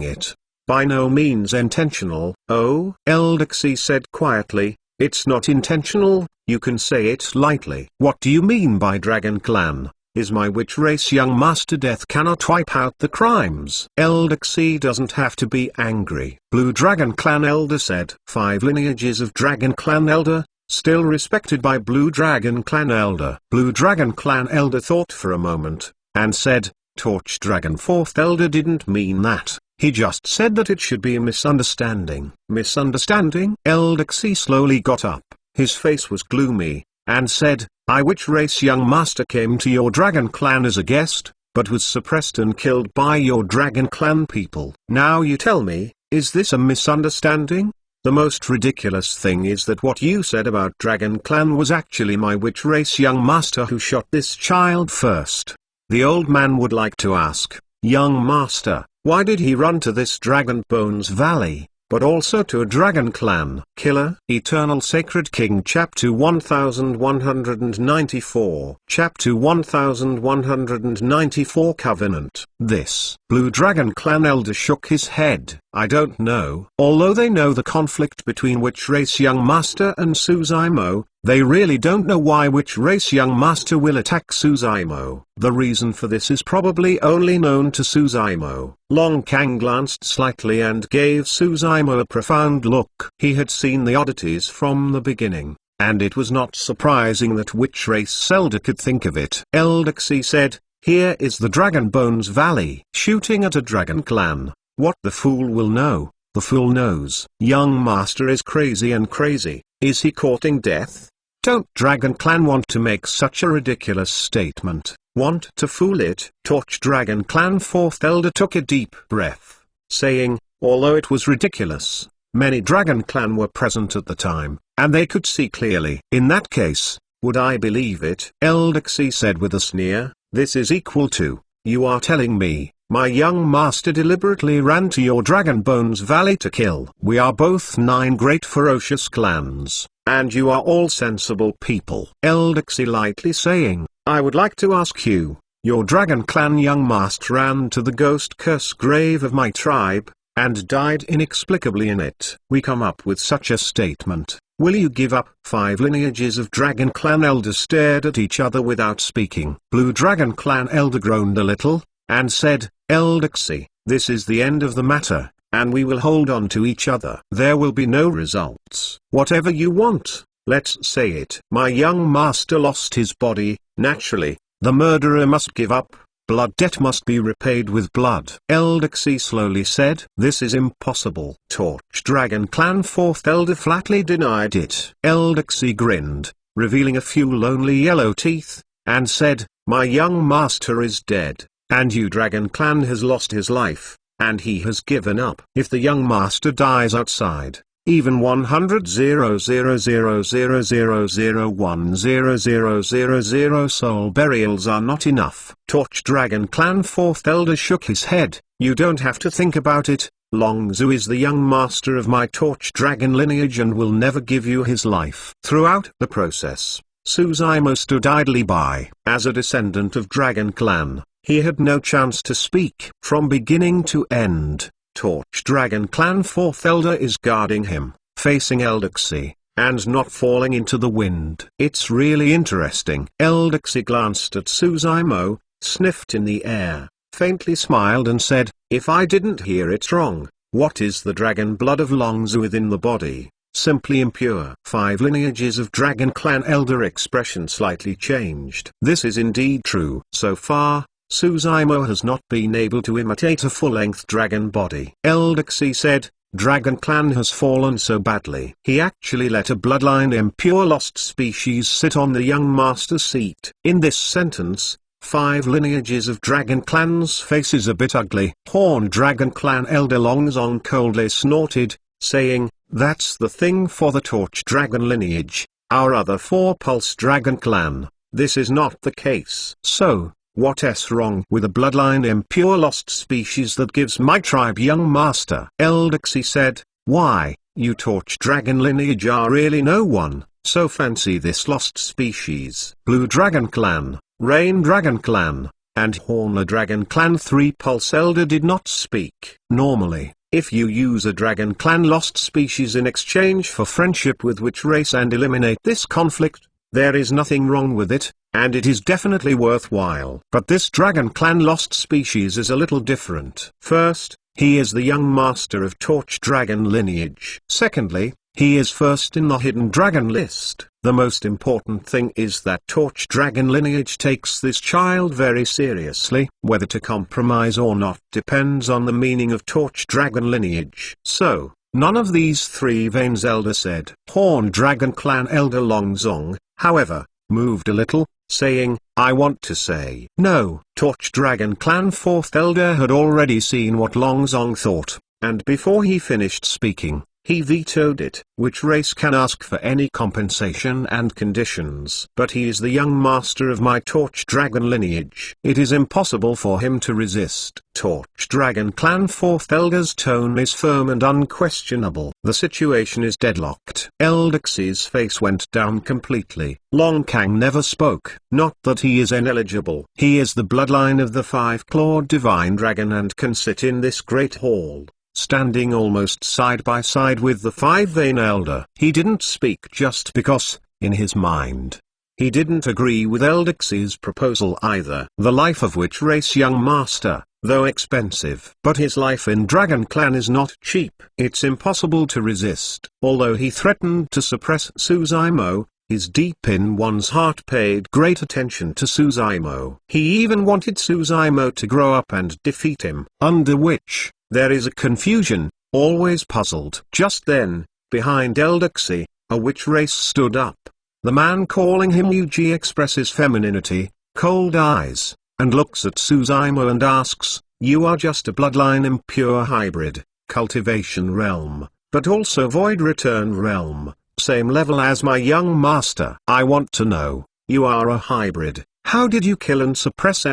it. By no means intentional. "Oh," Eldex said quietly, "it's not intentional, you can say it lightly." "What do you mean by Dragon Clan? Is my Witch Race young master death cannot wipe out the crimes?" Eldex doesn't have to be angry. Blue Dragon Clan Elder said. 5 lineages of Dragon Clan Elder, still respected by Blue Dragon Clan Elder. Blue Dragon Clan Elder thought for a moment, and said, "Torch Dragon 4th Elder didn't mean that. He just said that it should be a misunderstanding." "Misunderstanding?" Eldex slowly got up, his face was gloomy, and said, "I Witch Race young master came to your Dragon Clan as a guest, but was suppressed and killed by your Dragon Clan people. Now you tell me, is this a misunderstanding? The most ridiculous thing is that what you said about Dragon Clan was actually my Witch Race young master who shot this child first." The old man would like to ask, "Young master, why did he run to this Dragon Bones Valley, but also to a Dragon Clan killer?" Eternal Sacred King Chapter 1194 Chapter 1194 Covenant. This Blue Dragon Clan Elder shook his head. "I don't know." Although they know the conflict between Witch Race young master and Suzaimo, they really don't know why Witch Race young master will attack Suzaimo. The reason for this is probably only known to Suzaimo. Long Kang glanced slightly and gave Suzaimo a profound look. He had seen the oddities from the beginning, and it was not surprising that Witch Race Elder could think of it. Eldex said, "Here is the Dragon Bones Valley." Shooting at a Dragon Clan. What the fool will know, the fool knows. Young master is crazy and crazy. Is he courting death? Don't Dragon Clan want to make such a ridiculous statement? Want to fool it? Torch Dragon Clan 4th Elder took a deep breath, saying, "Although it was ridiculous, many Dragon Clan were present at the time, and they could see clearly." "In that case, would I believe it?" Eldex said with a sneer. "This is equal to, you are telling me, my young master deliberately ran to your Dragon Bones Valley to kill." "We are both 9 great ferocious clans, and you are all sensible people." Eldex lightly saying, "I would like to ask you, your Dragon Clan young master ran to the ghost curse grave of my tribe, and died inexplicably in it. We come up with such a statement. Will you give up?" 5 lineages of Dragon Clan Elder stared at each other without speaking. Blue Dragon Clan Elder groaned a little, and said, "Eldex, this is the end of the matter, and we will hold on to each other. There will be no results. Whatever you want, let's say it. My young master lost his body, naturally, the murderer must give up, blood debt must be repaid with blood." Eldex slowly said, "This is impossible." Torch Dragon Clan 4th Elder flatly denied it. Eldex grinned, revealing a few lonely yellow teeth, and said, "My young master is dead, and you Dragon Clan has lost his life, and he has given up. If the young master dies outside, even 100,000,000,000,000 soul burials are not enough." Torch Dragon Clan 4th Elder shook his head. "You don't have to think about it. Longzhu is the young master of my Torch Dragon lineage and will never give you his life." Throughout the process, Suzaimo stood idly by. As a descendant of Dragon Clan, he had no chance to speak. From beginning to end, Torch Dragon Clan 4th Elder is guarding him, facing Eldex, and not falling into the wind. "It's really interesting." Eldex glanced at Suzaimo, sniffed in the air, faintly smiled and said, "If I didn't hear it wrong, what is the dragon blood of Longzhu within the body? Simply impure." 5 lineages of Dragon Clan Elder expression slightly changed. This is indeed true. So far, Suzaimo has not been able to imitate a full-length dragon body. Eldex said, Dragon Clan has fallen so badly. He actually let a bloodline impure lost species sit on the young master's seat. In this sentence, 5 lineages of Dragon Clan's face is a bit ugly. Horned Dragon Clan elder Longzong coldly snorted, saying, "That's the thing for the Torch Dragon lineage, our other 4 Pulse Dragon Clan. This is not the case." So, what's wrong with a bloodline impure lost species that gives my tribe young master? Eldersy said, "Why, you Torch Dragon lineage are really no one, so fancy this lost species." Blue Dragon Clan, Rain Dragon Clan, and Horner Dragon Clan 3 Pulse Elder did not speak. Normally, if you use a Dragon Clan lost species in exchange for friendship with which race and eliminate this conflict, there is nothing wrong with it, and it is definitely worthwhile. But this Dragon Clan lost species is a little different. First, he is the young master of Torch Dragon lineage. Secondly, he is first in the Hidden Dragon list. The most important thing is that Torch Dragon lineage takes this child very seriously. Whether to compromise or not depends on the meaning of Torch Dragon lineage. So, none of these 3 Veins Elder said. Horned Dragon Clan Elder Longzong, however, moved a little, saying, "I want to say no." Torch Dragon Clan 4th Elder had already seen what Longzong thought, and before he finished speaking, he vetoed it. Which race can ask for any compensation and conditions? But he is the young master of my Torch Dragon lineage. It is impossible for him to resist. Torch Dragon Clan 4th Elder's tone is firm and unquestionable. The situation is deadlocked. Eldersy's face went down completely. Long Kang never spoke. Not that he is ineligible. He is the bloodline of the 5-clawed divine dragon and can sit in this great hall, standing almost side by side with the 5-Vein Elder. He didn't speak just because, in his mind, he didn't agree with Eldersy's proposal either. The life of which race young master, though expensive. But his life in Dragon Clan is not cheap. It's impossible to resist. Although he threatened to suppress Suzaimo, his deep in one's heart paid great attention to Suzaimo. He even wanted Suzaimo to grow up and defeat him. Under which, there is a confusion, always puzzled. Just then, behind Eldersy, a witch race stood up. The man calling him Yuji expresses femininity, cold eyes, and looks at Suzaimo and asks, "You are just a bloodline impure hybrid, cultivation realm, but also void return realm, same level as my young master. I want to know, you are a hybrid, how did you kill and suppress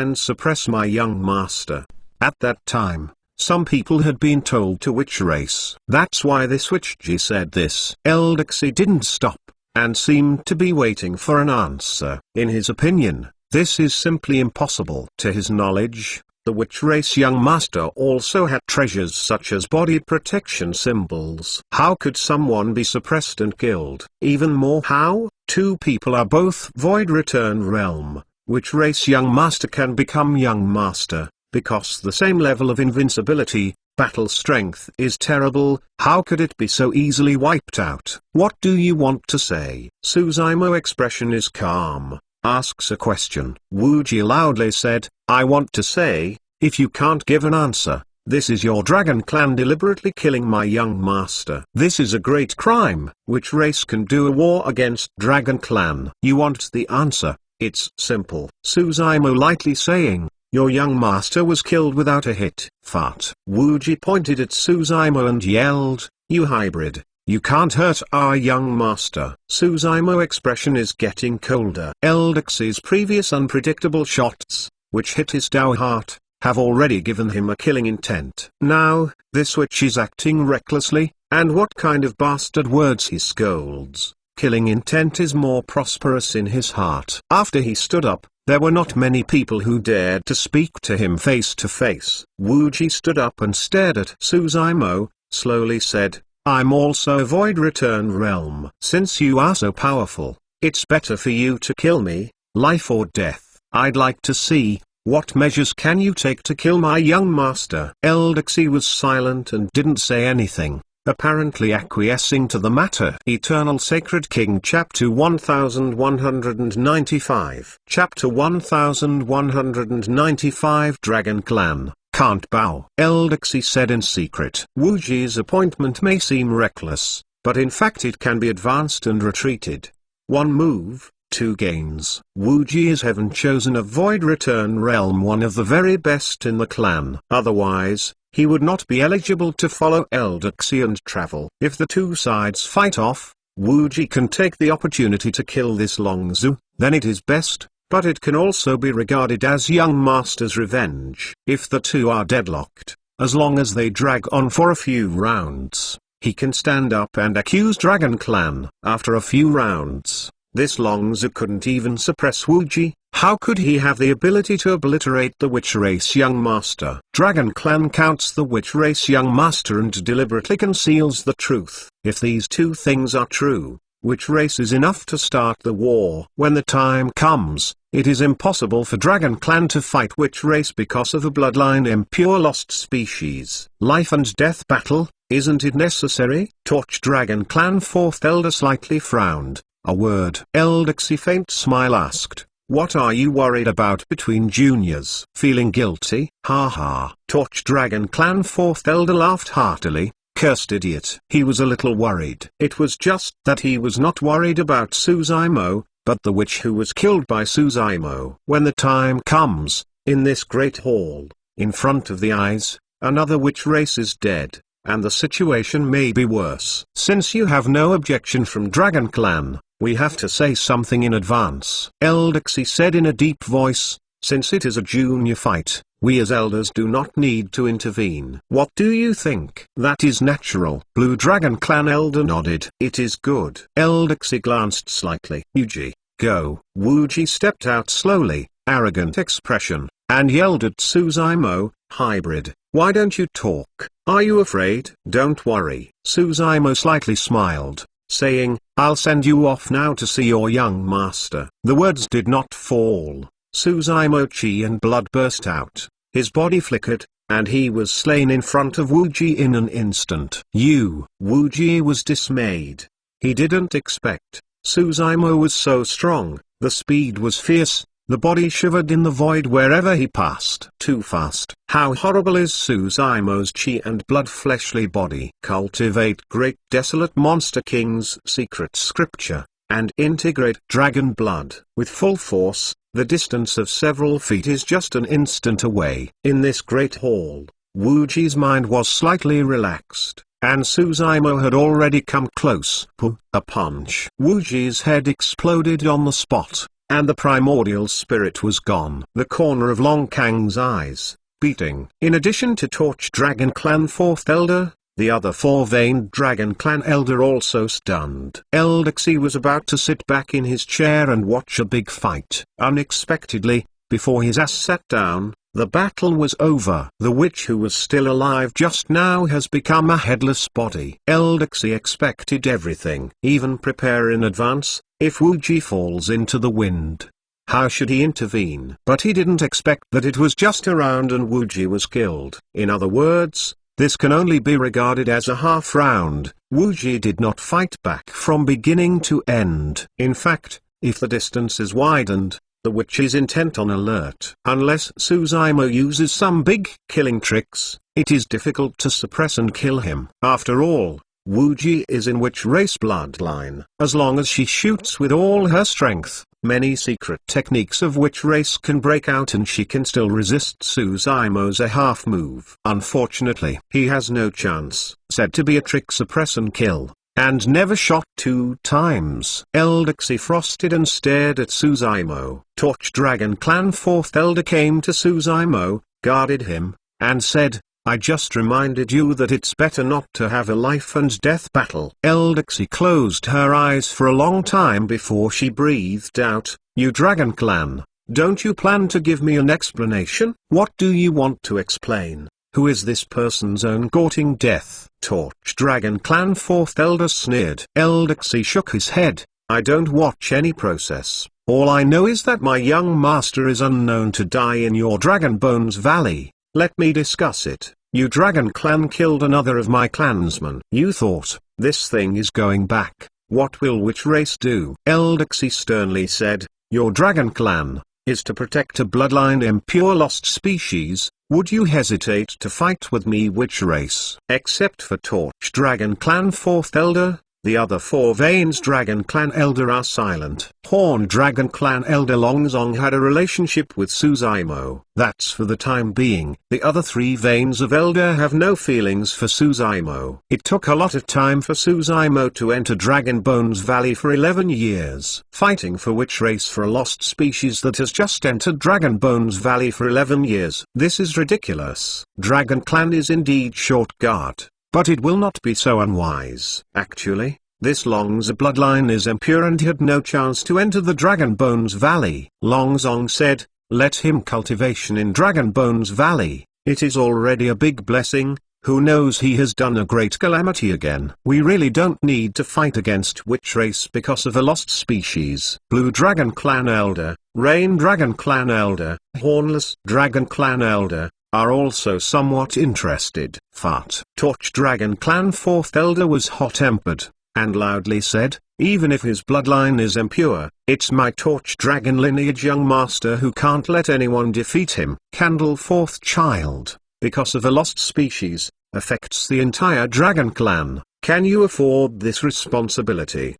my young master?" At that time, some people had been told to which race. That's why this witchji said this. Eldersy didn't stop, and seemed to be waiting for an answer. In his opinion, this is simply impossible. To his knowledge, the witch race young master also had treasures such as body protection symbols. How could someone be suppressed and killed? Even more, how? 2 people are both void return realm. Which race young master can become young master? Because the same level of invincibility, battle strength is terrible. How could it be so easily wiped out? What do you want to say? Suzaimo expression is calm, asks a question. Wuji loudly said, "I want to say, if you can't give an answer, this is your Dragon Clan deliberately killing my young master. This is a great crime. Which race can do a war against Dragon Clan? You want the answer? It's simple." Suzaimo lightly saying, "Your young master was killed without a hit." Fart. Wuji pointed at Suzaimo and yelled, "You hybrid, you can't hurt our young master." Suzaimo expression is getting colder. Eldersy's previous unpredictable shots, which hit his Dao heart, have already given him a killing intent. Now, this witch is acting recklessly, and what kind of bastard words he scolds. Killing intent is more prosperous in his heart. After he stood up, there were not many people who dared to speak to him face to face. Wuji stood up and stared at Suzaimo, slowly said, "I'm also a void return realm. Since you are so powerful, it's better for you to kill me, life or death. I'd like to see, what measures can you take to kill my young master?" Eldersy was silent and didn't say anything, apparently acquiescing to the matter. Eternal Sacred King Chapter 1195 Chapter 1195 Dragon Clan can't bow. Eldersy said in secret. Wu Ji's appointment may seem reckless, but in fact it can be advanced and retreated. One move, two gains. Wu Ji is heaven chosen of Void Return Realm, one of the very best in the clan. Otherwise, he would not be eligible to follow Eldersy and travel. If the two sides fight off, Wu Ji can take the opportunity to kill this Long Zhu, then it is best, but it can also be regarded as young master's revenge. If the two are deadlocked, as long as they drag on for a few rounds, he can stand up and accuse Dragon Clan. After a few rounds, this Long Zhu couldn't even suppress Wu Ji. How could he have the ability to obliterate the Witch Race Young Master? Dragon Clan counts the Witch Race Young Master and deliberately conceals the truth. If these two things are true, Witch Race is enough to start the war. When the time comes, it is impossible for Dragon Clan to fight Witch Race because of a bloodline impure lost species. Life and death battle, isn't it necessary? Torch Dragon Clan Fourth Elder slightly frowned. A word. Eldersy faint smile asked, "What are you worried about between juniors?" Feeling guilty? Ha ha. Torch Dragon Clan Fourth Elder laughed heartily. Cursed idiot. He was a little worried. It was just that he was not worried about Suzaimo, but the witch who was killed by Suzaimo. When the time comes, in this great hall, in front of the eyes, another witch race is dead, and the situation may be worse. Since you have no objection from Dragon Clan, we have to say something in advance. Eldersy said in a deep voice, since it is a junior fight, we as elders do not need to intervene. What do you think? That is natural. Blue Dragon Clan Elder nodded. It is good. Eldersy glanced slightly. Wu Ji, go. Wu Ji stepped out slowly, arrogant expression, and yelled at Suzaimo, hybrid, why don't you talk? Are you afraid? Don't worry. Suzaimo slightly smiled, saying, I'll send you off now to see your young master. The words did not fall. Suzaimo chi and blood burst out, his body flickered, and he was slain in front of Wu Ji in an instant. Wu Ji was dismayed. He didn't expect. Suzaimo was so strong, the speed was fierce, the body shivered in the void wherever he passed. Too fast. How horrible is Suzaimo's chi and blood fleshly body. Cultivate Great Desolate Monster King's secret scripture, and integrate dragon blood. With full force, the distance of several feet is just an instant away. In this great hall, Wu Ji's mind was slightly relaxed, and Suzaimo had already come close. A punch. Wu Ji's head exploded on the spot, and the primordial spirit was gone. The corner of Long Kang's eyes, beating. In addition to Torch Dragon Clan Fourth Elder, the other four-veined Dragon Clan Elder also stunned. Eldersy was about to sit back in his chair and watch a big fight. Unexpectedly, before his ass sat down, the battle was over. The witch who was still alive just now has become a headless body. Eldersy expected everything. Even prepare in advance, if Wu Ji falls into the wind. How should he intervene? But he didn't expect that it was just a round and Wu Ji was killed. In other words, this can only be regarded as a half round. Wu Ji did not fight back from beginning to end. In fact, if the distance is widened, the witch is intent on alert. Unless Suzaimo uses some big killing tricks, it is difficult to suppress and kill him. After all, Wu Ji is in witch race bloodline. As long as she shoots with all her strength, many secret techniques of witch race can break out and she can still resist Suzaimo's a half move. Unfortunately, he has no chance. Said to be a trick suppress and kill, and never shot 2 times. Eldersy frosted and stared at Suzaimo. Torch Dragon Clan Fourth Elder came to Suzaimo, guarded him, and said, I just reminded you that it's better not to have a life and death battle. Eldersy closed her eyes for a long time before she breathed out, You Dragon Clan, don't you plan to give me an explanation? What do you want to explain? Who is this person's own courting death? Torch Dragon Clan Fourth Elder sneered. Eldersy shook his head, I don't watch any process. All I know is that my young master is unknown to die in your Dragon Bones Valley. Let me discuss it. You Dragon Clan killed another of my clansmen. You thought, this thing is going back. What will witch race do? Eldersy sternly said, Your Dragon Clan is to protect a bloodline impure lost species, Would you hesitate to fight with me, witch race? Except for Torch Dragon Clan 4th Elder, the other 4 Veins Dragon Clan Elder are silent. Horn Dragon Clan Elder Longzong had a relationship with Suzaimo. That's for the time being. The other 3 Veins of Elder have no feelings for Suzaimo. It took a lot of time for Suzaimo to enter Dragon Bones Valley for 11 years. Fighting for witch race for a lost species that has just entered Dragon Bones Valley for 11 years. This is ridiculous. Dragon Clan is indeed short guard. But it will not be so unwise. Actually, this Long's bloodline is impure and had no chance to enter the Dragon Bones Valley. Longzong said, let him cultivation in Dragon Bones Valley. It is already a big blessing. Who knows, he has done a great calamity again. We really don't need to fight against witch race because of a lost species. Blue Dragon Clan Elder, Rain Dragon Clan Elder, Hornless Dragon Clan Elder are also somewhat interested. Fart. Torch Dragon Clan 4th Elder was hot-tempered, and loudly said, even if his bloodline is impure, it's my Torch Dragon lineage young master who can't let anyone defeat him. Candle 4th Child, because of a lost species, affects the entire Dragon Clan. Can you afford this responsibility?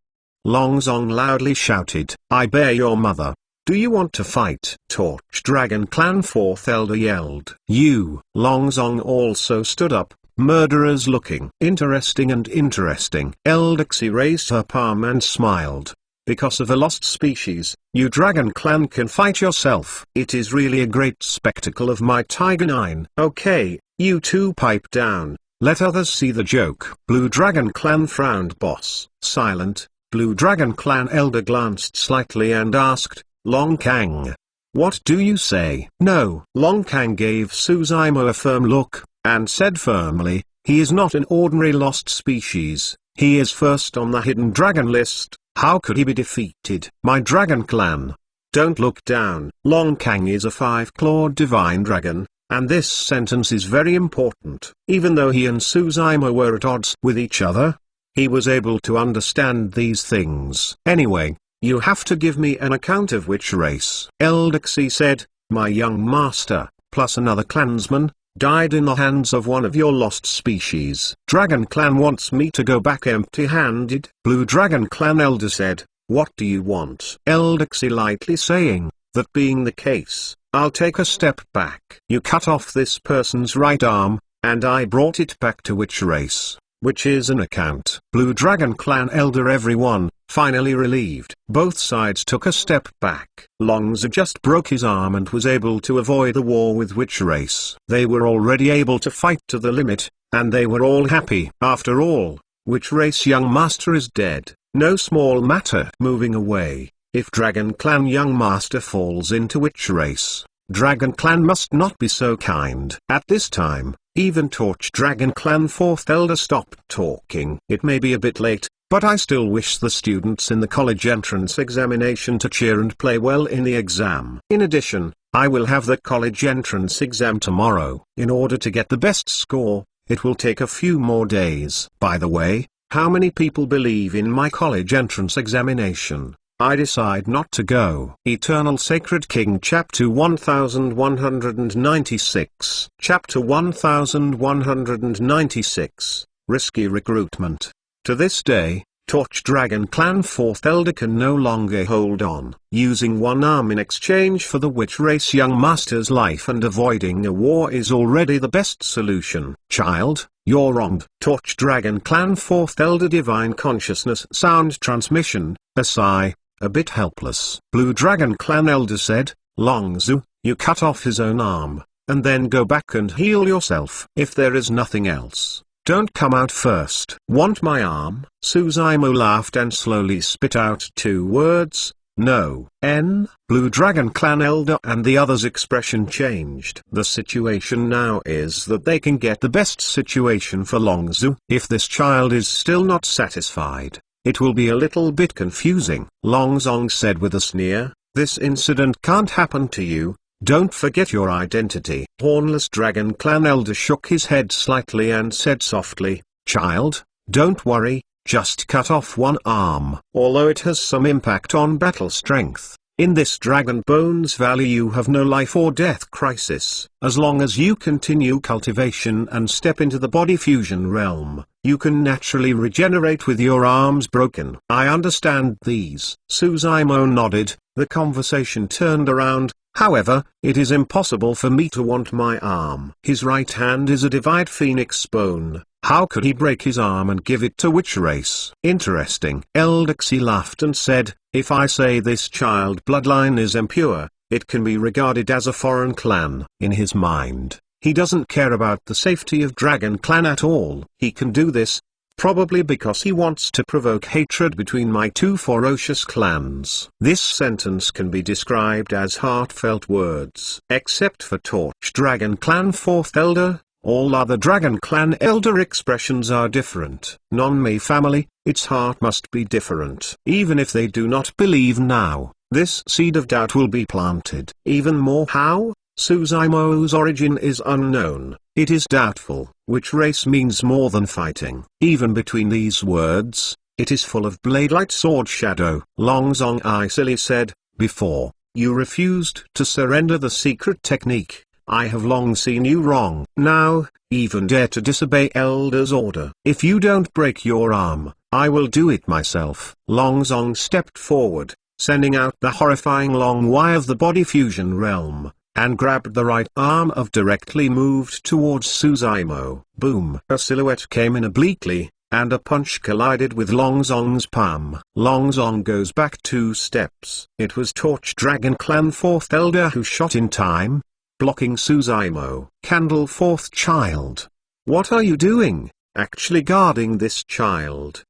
Longzong loudly shouted, I bear your mother. Do you want to fight? Torch Dragon Clan 4th Elder yelled. You. Longzong also stood up, murderers looking. Interesting and interesting. Eldersy raised her palm and smiled. Because of a lost species, you Dragon Clan can fight yourself. It is really a great spectacle of my Tiger 9. Okay, you two pipe down. Let others see the joke. Blue Dragon Clan frowned. Boss. Silent. Blue Dragon Clan Elder glanced slightly and asked, Long Kang. What do you say? No. Long Kang gave Suzaimo a firm look, and said firmly, he is not an ordinary lost species, he is first on the hidden dragon list, how could he be defeated? My Dragon Clan. Don't look down. Long Kang is a 5-clawed divine dragon, and this sentence is very important. Even though he and Suzaimo were at odds with each other, he was able to understand these things. Anyway, you have to give me an account of which race. Eldersy said, my young master, plus another clansman, died in the hands of one of your lost species. Dragon Clan wants me to go back empty-handed. Blue Dragon Clan Elder said, what do you want? Eldersy lightly saying, that being the case, I'll take a step back. You cut off this person's right arm, and I brought it back to which race? Which is an account. Blue Dragon Clan Elder everyone, finally relieved. Both sides took a step back. Longzong just broke his arm and was able to avoid the war with which race. They were already able to fight to the limit, and they were all happy. After all, which race young master is dead, no small matter. Moving away, if Dragon Clan young master falls into which race, Dragon Clan must not be so kind. At this time, even Torch Dragon Clan 4th Elder stopped talking. It may be a bit late, but I still wish the students in the college entrance examination to cheer and play well in the exam. In addition, I will have the college entrance exam tomorrow. In order to get the best score, it will take a few more days. By the way, how many people believe in my college entrance examination? I decide not to go. Eternal Sacred King Chapter 1196. Chapter 1196, Risky Recruitment. To this day, Torch Dragon Clan 4th Elder can no longer hold on. Using one arm in exchange for the witch race young master's life and avoiding a war is already the best solution. Child, you're wrong. Torch Dragon Clan 4th Elder Divine Consciousness Sound Transmission, a sigh. A bit helpless. Blue Dragon Clan Elder said, Longzong, you cut off his own arm, and then go back and heal yourself. If there is nothing else, don't come out first. Want my arm? Suzaimo laughed and slowly spit out 2 words, no. Blue Dragon Clan Elder and the others' expression changed. The situation now is that they can get the best situation for Longzong. If this child is still not satisfied, it will be a little bit confusing. Longzong said with a sneer, this incident can't happen to you, don't forget your identity. Hornless Dragon Clan Elder shook his head slightly and said softly, child, don't worry, just cut off one arm. Although it has some impact on battle strength, In this Dragon Bones Valley you have no life or death crisis. As long as you continue cultivation and step into the body fusion realm, you can naturally regenerate with your arms broken. I understand these. Suzaimo nodded. The conversation turned around. However, it is impossible for me to want my arm. His right hand is a divide phoenix bone. How could he break his arm and give it to which race? Interesting. Eldex laughed and said, if I say this child bloodline is impure, it can be regarded as a foreign clan. In his mind, he doesn't care about the safety of Dragon Clan at all. He can do this, probably because he wants to provoke hatred between my two ferocious clans. This sentence can be described as heartfelt words. Except for Torch Dragon Clan 4th Elder, all other Dragon Clan Elder expressions are different. Non-me family, its heart must be different. Even if they do not believe now, this seed of doubt will be planted. Even more how? Suzaimo's origin is unknown. It is doubtful. Which race means more than fighting. Even between these words, it is full of blade-light sword shadow. Longzong icily said, before, you refused to surrender the secret technique. I have long seen you wrong. Now, even dare to disobey Elder's order. If you don't break your arm, I will do it myself. Longzong stepped forward, sending out the horrifying long Y of the body fusion realm, and grabbed the right arm of directly moved towards Suzaimo. Boom! A silhouette came in obliquely, and a punch collided with Longzong's palm. Longzong goes back 2 steps. It was Torch Dragon Clan 4th Elder who shot in time, blocking Suzaimo. Candle 4th Child. What are you doing, actually guarding this child?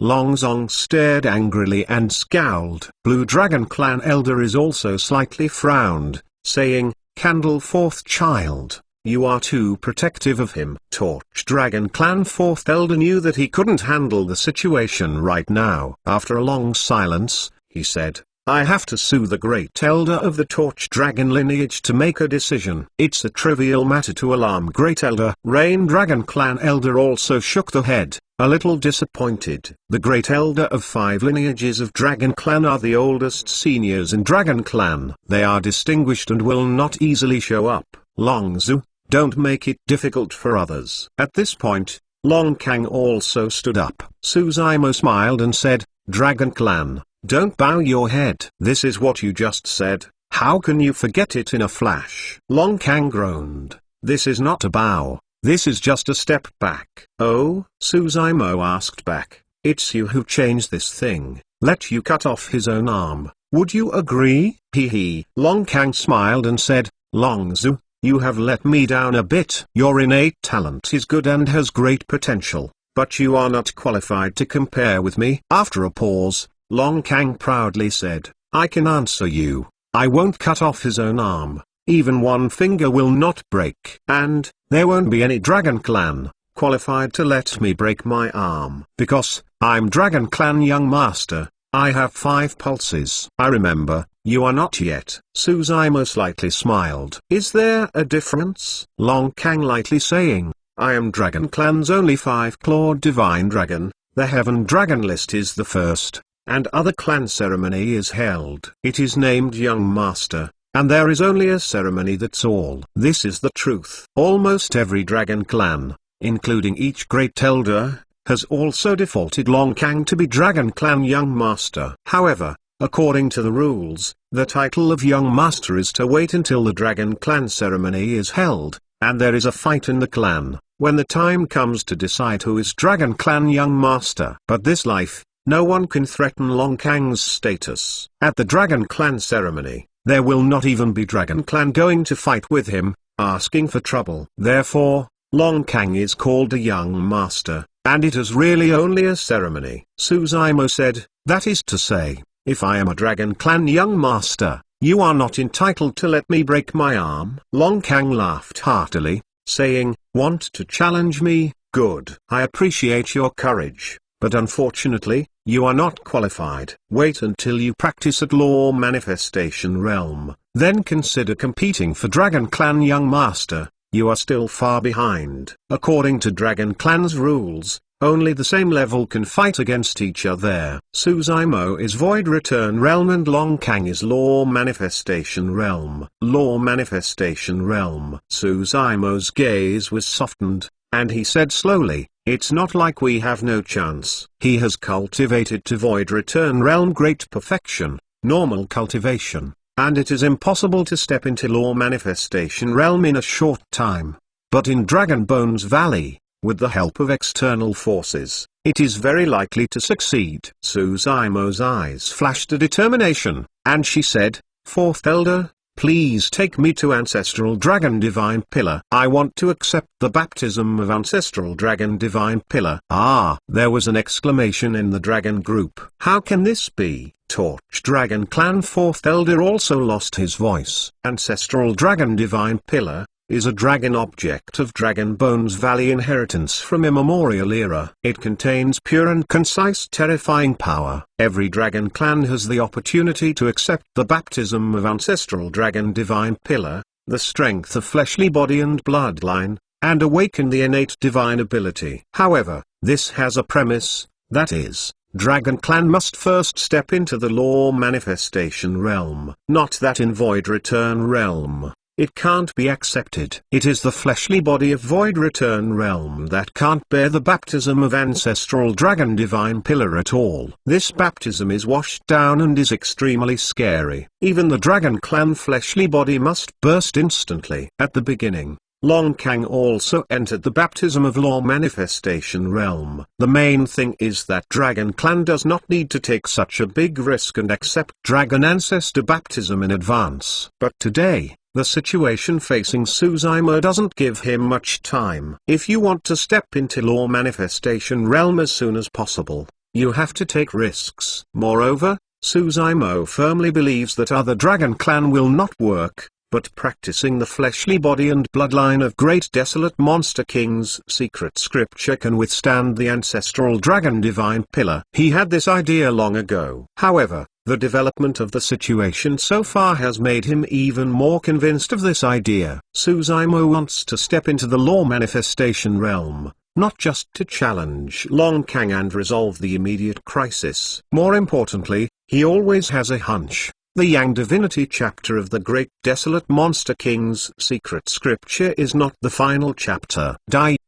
Longzong stared angrily and scowled. Blue Dragon Clan Elder is also slightly frowned, saying, Candle 4th Child, you are too protective of him. Torch Dragon Clan 4th Elder knew that he couldn't handle the situation right now. After a long silence, he said, I have to sue the Great Elder of the Torch Dragon lineage to make a decision. It's a trivial matter to alarm Great Elder. Rain Dragon Clan Elder also shook the head, a little disappointed. The Great Elder of 5 lineages of Dragon Clan are the oldest seniors in Dragon Clan. They are distinguished and will not easily show up. Longzu, don't make it difficult for others. At this point, Long Kang also stood up. Suzaimo smiled and said, Dragon Clan, don't bow your head. This is what you just said. How can you forget it in a flash? Long Kang groaned. This is not a bow. This is just a step back. Oh? Suzaimo asked back. It's you who changed this thing. Let you cut off his own arm. Would you agree? Hee. Long Kang smiled and said, Longzu, you have let me down a bit. Your innate talent is good and has great potential, but you are not qualified to compare with me. After a pause, Long Kang proudly said, I can answer you. I won't cut off his own arm. Even one finger will not break. And, there won't be any Dragon Clan qualified to let me break my arm. Because, I'm Dragon Clan Young Master, I have 5 pulses. I remember, you are not yet. Suzaimo slightly smiled. Is there a difference? Long Kang lightly saying, I am Dragon Clan's only 5-clawed divine dragon. The Heaven Dragon list is the first, and other clan ceremony is held. It is named Young Master, and there is only a ceremony, that's all. This is the truth. Almost every Dragon Clan, including each Great Elder, has also defaulted Long Kang to be Dragon Clan Young Master. However, according to the rules, the title of Young Master is to wait until the Dragon Clan ceremony is held, and there is a fight in the clan, when the time comes to decide who is Dragon Clan Young Master. But this life, no one can threaten Long Kang's status. At the Dragon Clan ceremony, there will not even be Dragon Clan going to fight with him, asking for trouble. Therefore, Long Kang is called a Young Master, and it is really only a ceremony. Suzaimo said, that is to say, if I am a Dragon Clan Young Master, you are not entitled to let me break my arm. Long Kang laughed heartily, saying, want to challenge me? Good. I appreciate your courage, but unfortunately, you are not qualified. Wait until you practice at Law Manifestation Realm, then consider competing for Dragon Clan Young Master. You are still far behind. According to Dragon Clan's rules, Only the same level can fight against each other. Suzaimo is Void Return Realm and Long Kang is Law Manifestation Realm. Law Manifestation Realm. Suzaimo's gaze was softened, and he said slowly, "It's not like we have no chance." He has cultivated to Void Return Realm great perfection, normal cultivation, and it is impossible to step into Law Manifestation Realm in a short time. But in Dragon Bones Valley, with the help of external forces, it is very likely to succeed. Suzaimo's eyes flashed a determination, and she said, "Fourth Elder, please take me to Ancestral Dragon Divine Pillar. I want to accept the baptism of Ancestral Dragon Divine Pillar." Ah! There was an exclamation in the dragon group. How can this be? Torch Dragon Clan Fourth Elder also lost his voice. Ancestral Dragon Divine Pillar is a dragon object of Dragon Bones Valley inheritance from immemorial era. It contains pure and concise terrifying power. Every dragon clan has the opportunity to accept the baptism of Ancestral Dragon Divine Pillar, the strength of fleshly body and bloodline, and awaken the innate divine ability. However, this has a premise, that is, Dragon Clan must first step into the Law Manifestation Realm. Not that in Void Return Realm it can't be accepted. It is the fleshly body of Void Return Realm that can't bear the baptism of Ancestral Dragon Divine Pillar at all. This baptism is washed down and is extremely scary. Even the Dragon Clan fleshly body must burst instantly. At the beginning, Long Kang also entered the baptism of Law Manifestation Realm. The main thing is that Dragon Clan does not need to take such a big risk and accept Dragon Ancestor baptism in advance. But today, the situation facing Suzaimo doesn't give him much time. If you want to step into Law Manifestation Realm as soon as possible, you have to take risks. Moreover, Suzaimo firmly believes that other Dragon Clan will not work, but practicing the fleshly body and bloodline of Great Desolate Monster King's secret scripture can withstand the Ancestral Dragon Divine Pillar. He had this idea long ago. However, the development of the situation so far has made him even more convinced of this idea. Suzaimo wants to step into the Law Manifestation Realm, not just to challenge Long Kang and resolve the immediate crisis. More importantly, he always has a hunch. The Yang Divinity chapter of the Great Desolate Monster King's secret scripture is not the final chapter.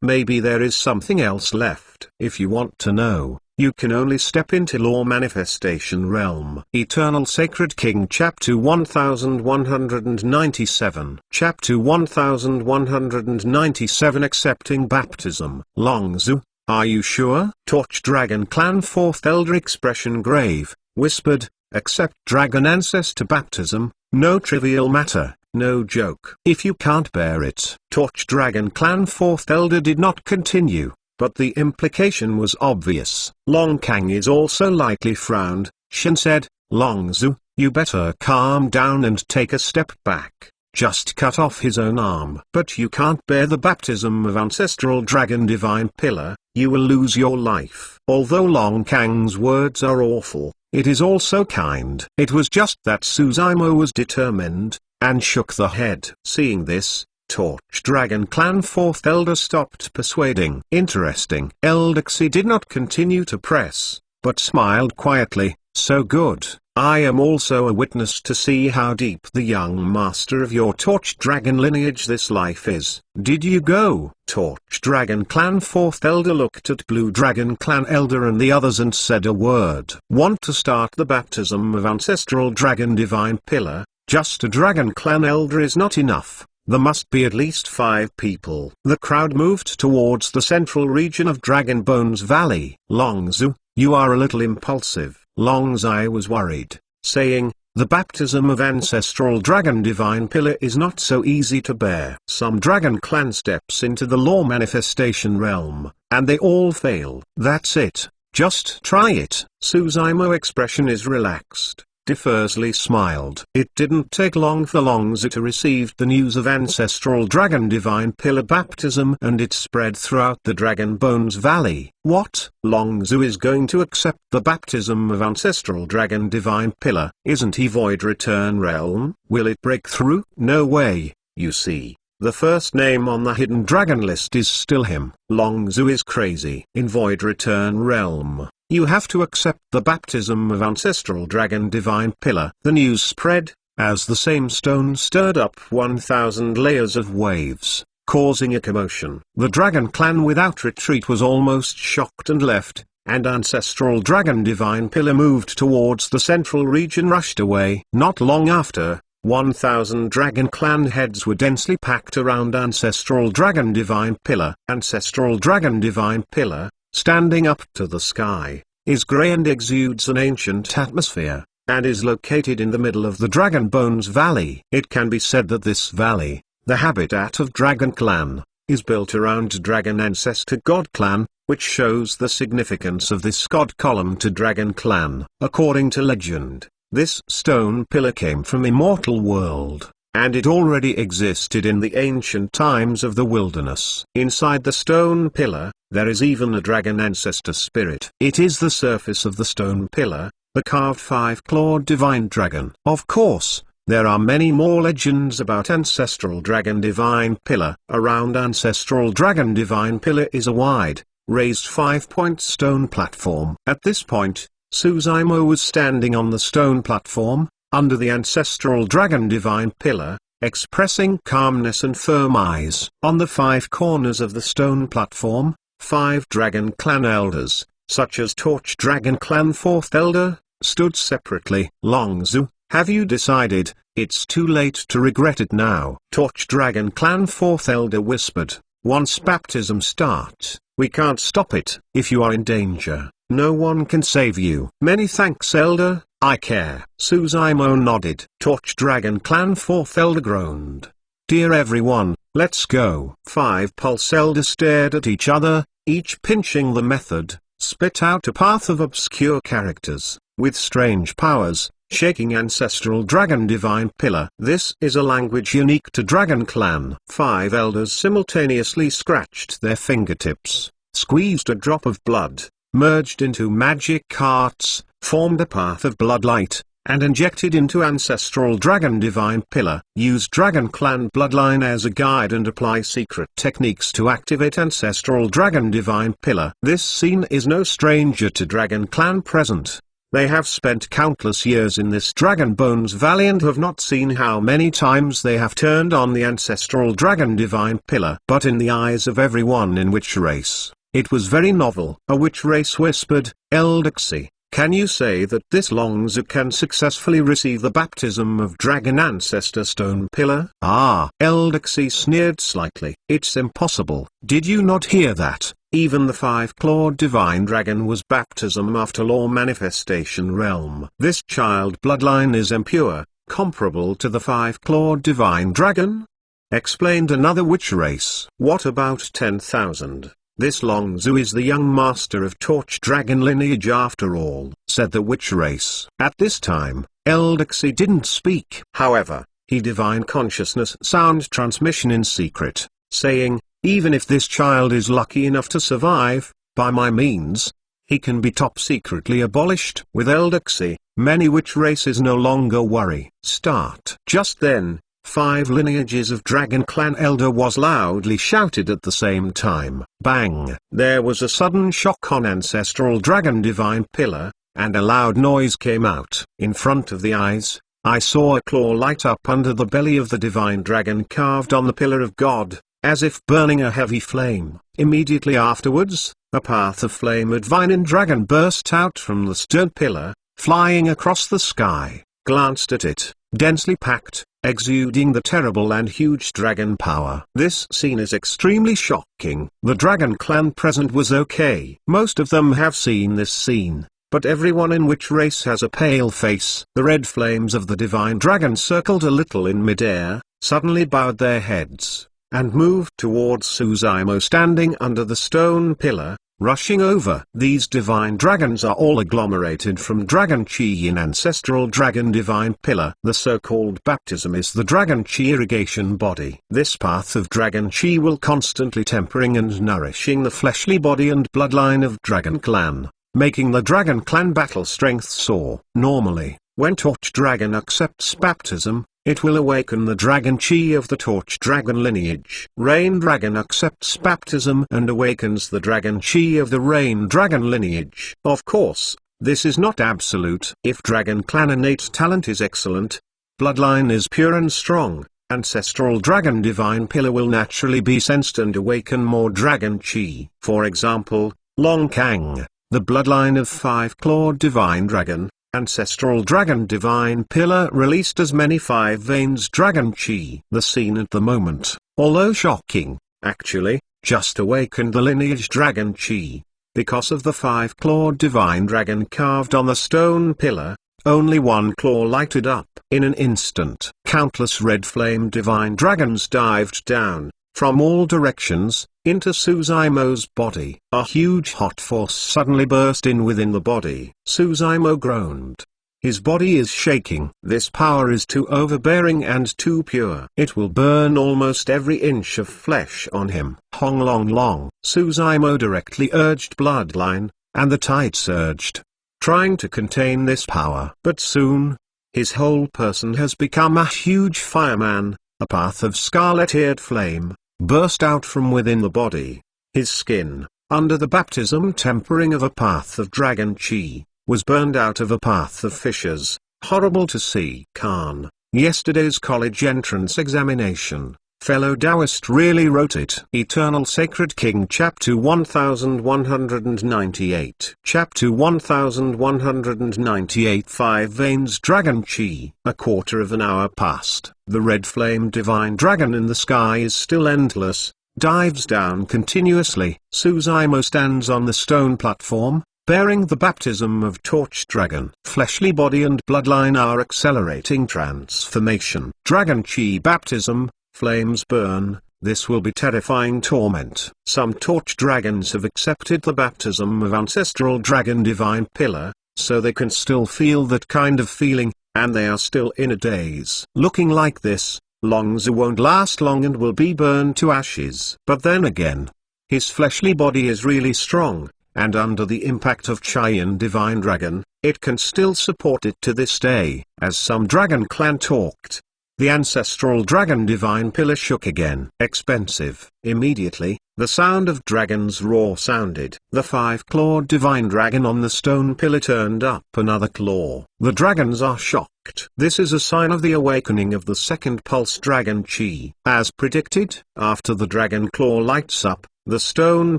Maybe there is something else left. If you want to know, you can only step into Law Manifestation Realm. Eternal Sacred King Chapter 1197. Chapter 1197 Accepting Baptism. Longzu, are you sure? Torch Dragon Clan Fourth Elder expression grave, whispered, accept Dragon Ancestor baptism, no trivial matter, no joke. If you can't bear it. Torch Dragon Clan Fourth Elder did not continue, but the implication was obvious. Long Kang is also lightly frowned. Shin said, Longzu, you better calm down and take a step back. Just cut off his own arm. But you can't bear the baptism of Ancestral Dragon Divine Pillar, you will lose your life. Although Long Kang's words are awful, it is also kind. It was just that Suzaimo was determined, and shook the head. Seeing this, Torch Dragon Clan Fourth Elder stopped persuading. Interesting. Eldersy did not continue to press, but smiled quietly. So good. I am also a witness to see how deep the young master of your Torch Dragon lineage this life is. Did you go? Torch Dragon Clan Fourth Elder looked at Blue Dragon Clan Elder and the others and said a word. Want to start the baptism of Ancestral Dragon Divine Pillar? Just a Dragon Clan Elder is not enough. There must be at least 5 people. The crowd moved towards the central region of Dragon Bones Valley. Longzu, you are a little impulsive. Longzai was worried, saying, the baptism of Ancestral Dragon Divine Pillar is not so easy to bear. Some Dragon Clan steps into the Law Manifestation Realm, and they all fail. That's it. Just try it. Suzaimo expression is relaxed. Differsely smiled. It didn't take long for Longzu to receive the news of Ancestral Dragon Divine Pillar baptism, and it spread throughout the Dragon Bones Valley. What? Longzu is going to accept the baptism of Ancestral Dragon Divine Pillar? Isn't he Void Return Realm? Will it break through? No way. You see, The first name on the hidden dragon list is still him. Long Zhu is crazy. In Void Return Realm, you have to accept the baptism of Ancestral Dragon Divine Pillar. The news spread, as the same stone stirred up 1,000 layers of waves, causing a commotion. The Dragon Clan without retreat was almost shocked and left, and Ancestral Dragon Divine Pillar moved towards the central region, rushed away. Not long after, 1,000 Dragon Clan heads were densely packed around Ancestral Dragon Divine Pillar. Ancestral Dragon Divine Pillar, standing up to the sky, is grey and exudes an ancient atmosphere, and is located in the middle of the Dragon Bones Valley. It can be said that this valley, the habitat of Dragon Clan, is built around Dragon Ancestor God Clan, which shows the significance of this god column to Dragon Clan. According to legend, this stone pillar came from Immortal World, and it already existed in the ancient times of the wilderness. Inside the stone pillar, there is even a dragon ancestor spirit. It is the surface of the stone pillar, the carved five-clawed divine dragon. Of course, there are many more legends about Ancestral Dragon Divine Pillar. Around Ancestral Dragon Divine Pillar is a wide, raised 5-point stone platform. At this point, Suzaimo was standing on the stone platform, under the Ancestral Dragon Divine Pillar, expressing calmness and firm eyes. On the 5 corners of the stone platform, 5 Dragon Clan elders, such as Torch Dragon Clan 4th Elder, stood separately. Long Zhu, have you decided? It's too late to regret it now. Torch Dragon Clan 4th Elder whispered. Once baptism starts, we can't stop it. If you are in danger, no one can save you. Many thanks, Elder, I care. Suzaimo nodded. Torch Dragon Clan 4th Elder groaned. Dear everyone, let's go. 5 Pulse Elders stared at each other, each pinching the method, spit out a path of obscure characters, with strange powers, shaking Ancestral Dragon Divine Pillar. This is a language unique to Dragon Clan. 5 elders simultaneously scratched their fingertips, squeezed a drop of blood, merged into magic hearts, formed a path of bloodlight, and injected into Ancestral Dragon Divine Pillar. Use Dragon Clan bloodline as a guide and apply secret techniques to activate Ancestral Dragon Divine Pillar. This scene is no stranger to Dragon Clan present. They have spent countless years in this Dragon Bones Valley and have not seen how many times they have turned on the Ancestral Dragon Divine Pillar. But in the eyes of everyone in Witch Race, it was very novel. A Witch Race whispered, Eldersy, can you say that this Long Zhu can successfully receive the baptism of Dragon Ancestor Stone Pillar? Ah, Eldersy sneered slightly. It's impossible. Did you not hear that? Even the 5-clawed divine dragon was baptism after law manifestation realm. This child bloodline is impure, comparable to the 5-clawed divine dragon? Explained another Witch Race. What about 10,000? This Long Zhu is the young master of Torch Dragon lineage after all, said the Witch Race. At this time, Eldersy didn't speak. However, he divine consciousness sound transmission in secret, saying, even if this child is lucky enough to survive, by my means, he can be top secretly abolished. With Eldersy, many Witch Races no longer worry. Start. Just then, 5 lineages of Dragon Clan Elder was loudly shouted at the same time. Bang! There was a sudden shock on Ancestral Dragon Divine Pillar, and a loud noise came out. In front of the eyes, I saw a claw light up under the belly of the divine dragon carved on the Pillar of God, as if burning a heavy flame. Immediately afterwards, a path of flame divine dragon burst out from the stone pillar, flying across the sky. Glanced at it, densely packed, exuding the terrible and huge dragon power. This scene is extremely shocking. The Dragon Clan present was okay. Most of them have seen this scene, but everyone in Witch Race has a pale face. The red flames of the divine dragon circled a little in midair, suddenly bowed their heads, and moved towards Suzaimo standing under the stone pillar, rushing over. These divine dragons are all agglomerated from Dragon Chi in Ancestral Dragon Divine Pillar. The so-called baptism is the Dragon Chi irrigation body. This path of Dragon Chi will constantly tempering and nourishing the fleshly body and bloodline of Dragon Clan, making the Dragon Clan battle strength soar. Normally, when Torch Dragon accepts baptism, It will awaken the dragon chi of the torch dragon lineage. Rain dragon accepts baptism and awakens the dragon chi of the rain dragon lineage. Of course, this is not absolute. If dragon clan innate talent is excellent, bloodline is pure and strong, ancestral dragon divine pillar will naturally be sensed and awaken more dragon chi. For example, Long Kang, the bloodline of five-clawed divine dragon, ancestral dragon divine pillar released as many five veins dragon chi. The scene at the moment, although shocking, actually, just awakened the lineage dragon chi. Because of the five-clawed divine dragon carved on the stone pillar, only one claw lighted up. In an instant, countless red flame divine dragons dived down, from all directions, into Suzaimo's body. A huge hot force suddenly burst in within the body. Suzaimo groaned. His body is shaking. This power is too overbearing and too pure. It will burn almost every inch of flesh on him. Hong Long Long. Suzaimo directly urged bloodline, and the tide surged, trying to contain this power. But soon, his whole person has become a huge fireman. A path of scarlet-eared flame burst out from within the body. His skin, under the baptism tempering of a path of dragon chi, was burned out of a path of fissures. Horrible to see. Khan, yesterday's college entrance examination. Fellow Taoist really wrote it. Eternal Sacred King Chapter 1198. Chapter 1198. Five Veins Dragon Chi. A quarter of an hour passed. The red flame divine dragon in the sky is still endless, dives down continuously. Suzaimo stands on the stone platform, bearing the baptism of torch dragon. Fleshly body and bloodline are accelerating transformation. Dragon Chi baptism. Flames burn, this will be terrifying torment. Some torch dragons have accepted the baptism of ancestral dragon divine pillar, so they can still feel that kind of feeling, and they are still in a daze. Looking like this, Longzu won't last long and will be burned to ashes. But then again, his fleshly body is really strong, and under the impact of Chaiyan divine dragon, it can still support it to this day. As some dragon clan talked, the ancestral dragon divine pillar shook again. Expensive. Immediately, the sound of dragon's roar sounded. The five-clawed divine dragon on the stone pillar turned up another claw. The dragons are shocked. This is a sign of the awakening of the second pulse dragon chi. As predicted, after the dragon claw lights up, the stone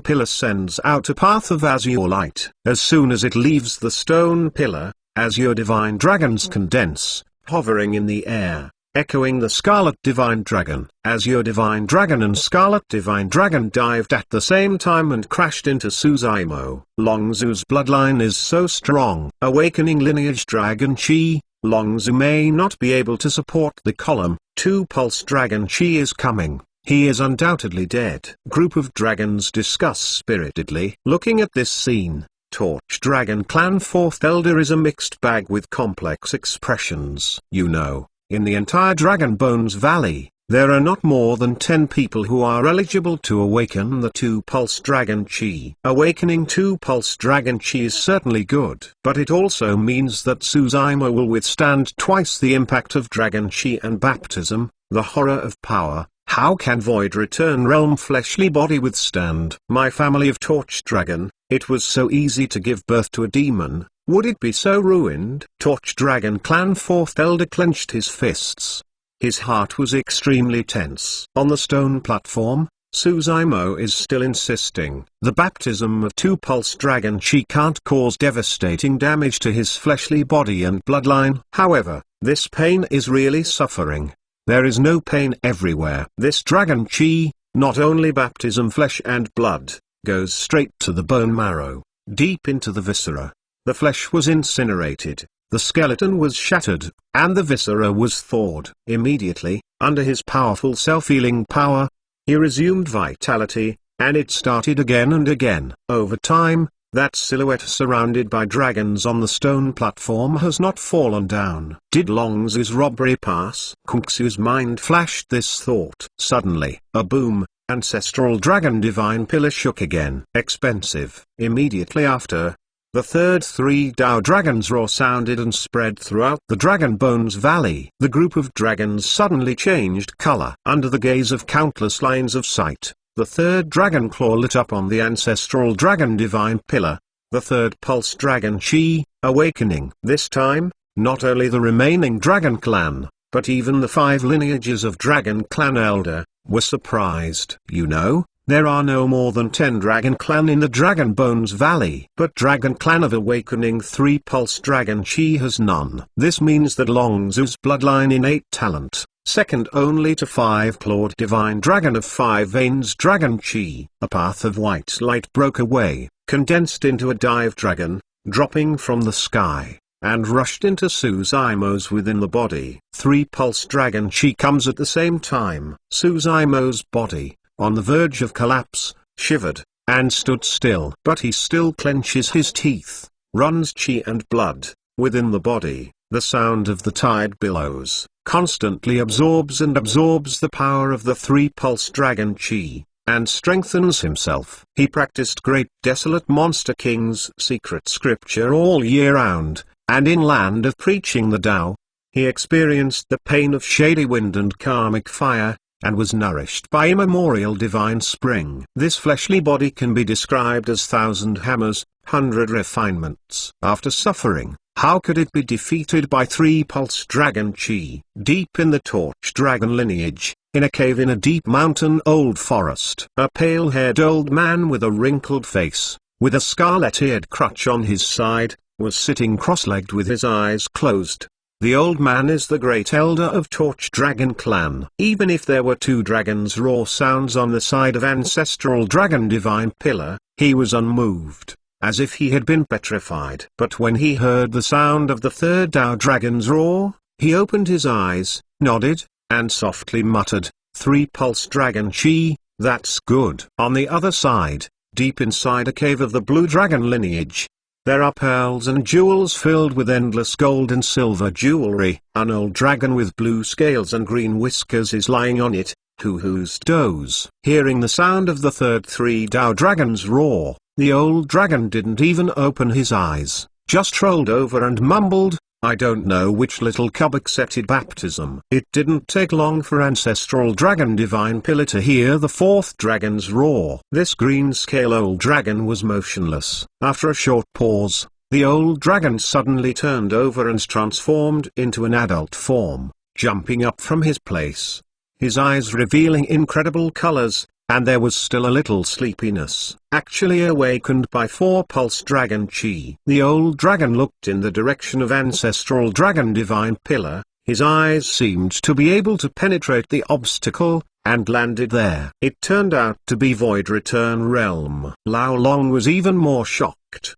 pillar sends out a path of azure light. As soon as it leaves the stone pillar, azure divine dragons condense, hovering in the air, echoing the Scarlet Divine Dragon. Azure Divine Dragon and Scarlet Divine Dragon dived at the same time and crashed into Suzaimo. Longzu's bloodline is so strong. Awakening lineage Dragon Chi, Longzu may not be able to support the column. 2 Pulse Dragon Chi is coming. He is undoubtedly dead. Group of dragons discuss spiritedly. Looking at this scene, Torch Dragon Clan 4th Elder is a mixed bag with complex expressions. You know, in the entire Dragon Bones Valley, there are not more than 10 people who are eligible to awaken the 2 Pulse Dragon Chi. Awakening 2 Pulse Dragon Chi is certainly good, but it also means that Suzaimo will withstand twice the impact of Dragon Chi and baptism. The horror of power. How can Void Return Realm fleshly body withstand? My family of Torch Dragon, it was so easy to give birth to a demon. Would it be so ruined? Torch Dragon Clan 4th Elder clenched his fists. His heart was extremely tense. On the stone platform, Suzaimo is still insisting. The baptism of 2 Pulse Dragon Chi can't cause devastating damage to his fleshly body and bloodline. However, this pain is really suffering. There is no pain everywhere. This Dragon Chi, not only baptism flesh and blood, goes straight to the bone marrow, deep into the viscera. The flesh was incinerated, the skeleton was shattered, and the viscera was thawed. Immediately, under his powerful self-healing power, he resumed vitality, and it started again and again. Over time, that silhouette surrounded by dragons on the stone platform has not fallen down. Did Longzu's robbery pass? Kungsu's mind flashed this thought. Suddenly, a boom. Ancestral Dragon Divine Pillar shook again. Expensive. Immediately after, The third three Dao dragons' roar sounded and spread throughout the Dragon Bones Valley. The group of dragons suddenly changed color. Under the gaze of countless lines of sight, the third dragon claw lit up on the ancestral dragon divine pillar, the third pulse dragon chi, awakening. This time, not only the remaining dragon clan, but even the 5 lineages of Dragon Clan Elder, were surprised. You know, there are no more than 10 Dragon Clan in the Dragon Bones Valley. But Dragon Clan of Awakening 3 Pulse Dragon Chi has none. This means that Long Zhu's bloodline innate talent, second only to 5-clawed Divine Dragon of 5 Veins Dragon Chi. A path of white light broke away, condensed into a dive dragon, dropping from the sky, and rushed into Suzaimo's within the body. 3 Pulse Dragon Chi comes at the same time. Suzaimo's body, on the verge of collapse, shivered, and stood still. But he still clenches his teeth, runs chi and blood, within the body. The sound of the tide billows, constantly absorbs the power of the 3 Pulse Dragon Chi, and strengthens himself. He practiced Great Desolate Monster King's secret scripture all year round, and in Land of Preaching the Tao, he experienced the pain of shady wind and karmic fire, and was nourished by immemorial divine spring. This fleshly body can be described as 1,000 hammers, 100 refinements. After suffering, how could it be defeated by 3 Pulse Dragon Chi? Deep in the Torch Dragon lineage, in a cave in a deep mountain old forest, a pale-haired old man with a wrinkled face, with a scarlet-eared crutch on his side, was sitting cross-legged with his eyes closed. The old man is the great elder of Torch Dragon Clan. Even if there were 2 dragons' roar sounds on the side of ancestral dragon divine pillar, he was unmoved, as if he had been petrified. But when he heard the sound of the third Dao dragon's roar, he opened his eyes, nodded, and softly muttered, 3 Pulse Dragon Chi, that's good. On the other side, deep inside a cave of the Blue Dragon lineage, there are pearls and jewels filled with endless gold and silver jewelry. An old dragon with blue scales and green whiskers is lying on it, who's doze. Hearing the sound of the third 3 Dao dragon's roar, the old dragon didn't even open his eyes, just rolled over and mumbled, I don't know which little cub accepted baptism. It didn't take long for ancestral dragon divine pillar to hear the 4th dragon's roar. This green-scale old dragon was motionless. After a short pause, the old dragon suddenly turned over and transformed into an adult form, jumping up from his place, his eyes revealing incredible colors, and there was still a little sleepiness. Actually awakened by 4 Pulse Dragon Chi. The old dragon looked in the direction of ancestral dragon divine pillar, his eyes seemed to be able to penetrate the obstacle, and landed there. It turned out to be Void Return Realm. Lao Long was even more shocked.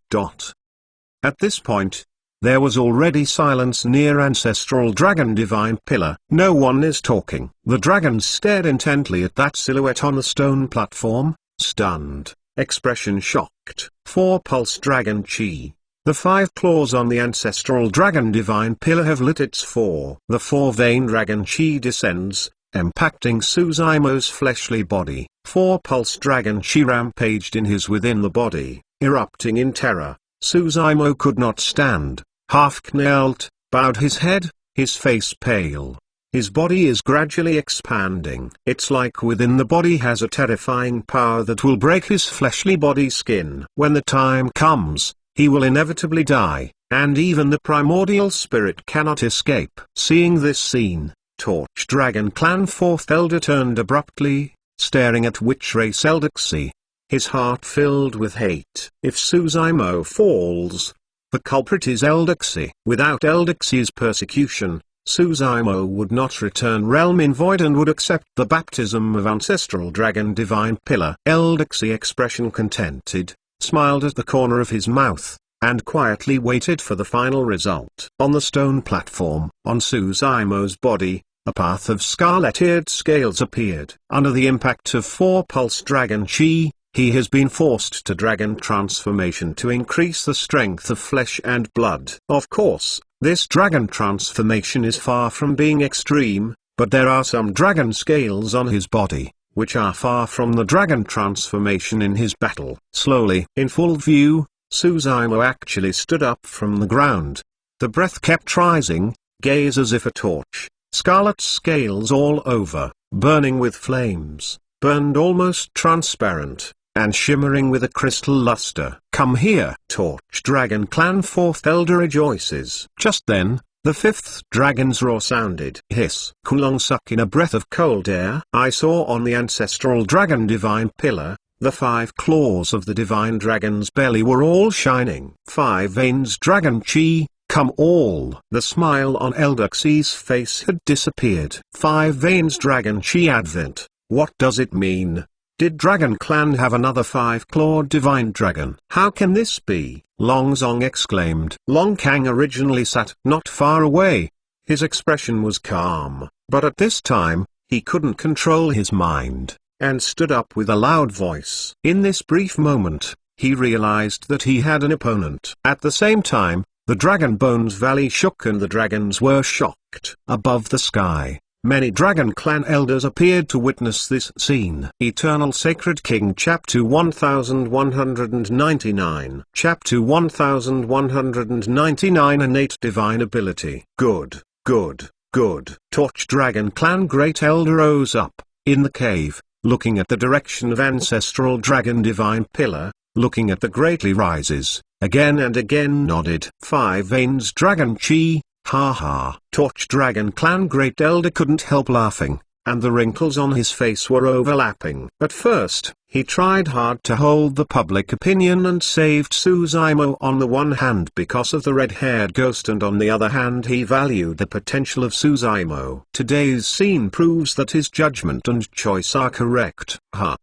At this point, there was already silence near ancestral dragon divine pillar. No one is talking. The dragons stared intently at that silhouette on the stone platform, stunned, expression shocked. 4 Pulse Dragon Chi. The 5 claws on the ancestral dragon divine pillar have lit its 4. The 4-vein dragon Chi descends, impacting Suzaimo's fleshly body. 4 Pulse Dragon Chi rampaged in his within the body, erupting in terror. Suzaimo could not stand. Half knelt, bowed his head, his face pale. His body is gradually expanding. It's like within the body has a terrifying power that will break his fleshly body skin. When the time comes, he will inevitably die, and even the primordial spirit cannot escape. Seeing this scene, Torch Dragon Clan 4th Elder turned abruptly, staring at Witch Race Eldersy, his heart filled with hate. If Suzaimo falls, the culprit is Eldersy. Without Eldersy's persecution, Suzaimo would not return Realm in Void and would accept the baptism of ancestral dragon divine pillar. Eldersy, expression contented, smiled at the corner of his mouth, and quietly waited for the final result. On the stone platform, on Suzaimo's body, a path of scarlet-eared scales appeared. Under the impact of 4 Pulse Dragon Chi, he has been forced to dragon transformation to increase the strength of flesh and blood. Of course, this dragon transformation is far from being extreme, but there are some dragon scales on his body, which are far from the dragon transformation in his battle. Slowly, in full view, Suzaimo actually stood up from the ground. The breath kept rising, gaze as if a torch, scarlet scales all over, burning with flames, burned almost transparent, and shimmering with a crystal luster. "Come here!" Torch Dragon Clan 4th Elder rejoices. Just then, the 5th dragon's roar sounded. Hiss. Kulong suck in a breath of cold air. I saw on the ancestral dragon divine pillar, the 5 claws of the divine dragon's belly were all shining. 5 veins dragon chi, come all. The smile on Elder Xi's face had disappeared. 5 veins dragon chi advent. What does it mean? Did Dragon Clan have another 5-clawed divine dragon? How can this be? Long Zong exclaimed. Long Kang originally sat not far away. His expression was calm, but at this time, he couldn't control his mind, and stood up with a loud voice. In this brief moment, he realized that he had an opponent. At the same time, the Dragon Bones Valley shook and the dragons were shocked. Above the sky, many Dragon Clan elders appeared to witness this scene. Eternal Sacred King Chapter 1199 Chapter 1199 Innate Divine Ability. Good, good, good. Torch Dragon Clan Great Elder rose up, in the cave, looking at the direction of Ancestral Dragon Divine Pillar, looking at the greatly rises, again and again nodded. 5 veins Dragon Chi. Ha ha. Torch Dragon Clan Great Elder couldn't help laughing, and the wrinkles on his face were overlapping. At first, he tried hard to hold the public opinion and saved Suzaimo on the one hand because of the red-haired ghost, and on the other hand he valued the potential of Suzaimo. Today's scene proves that his judgment and choice are correct.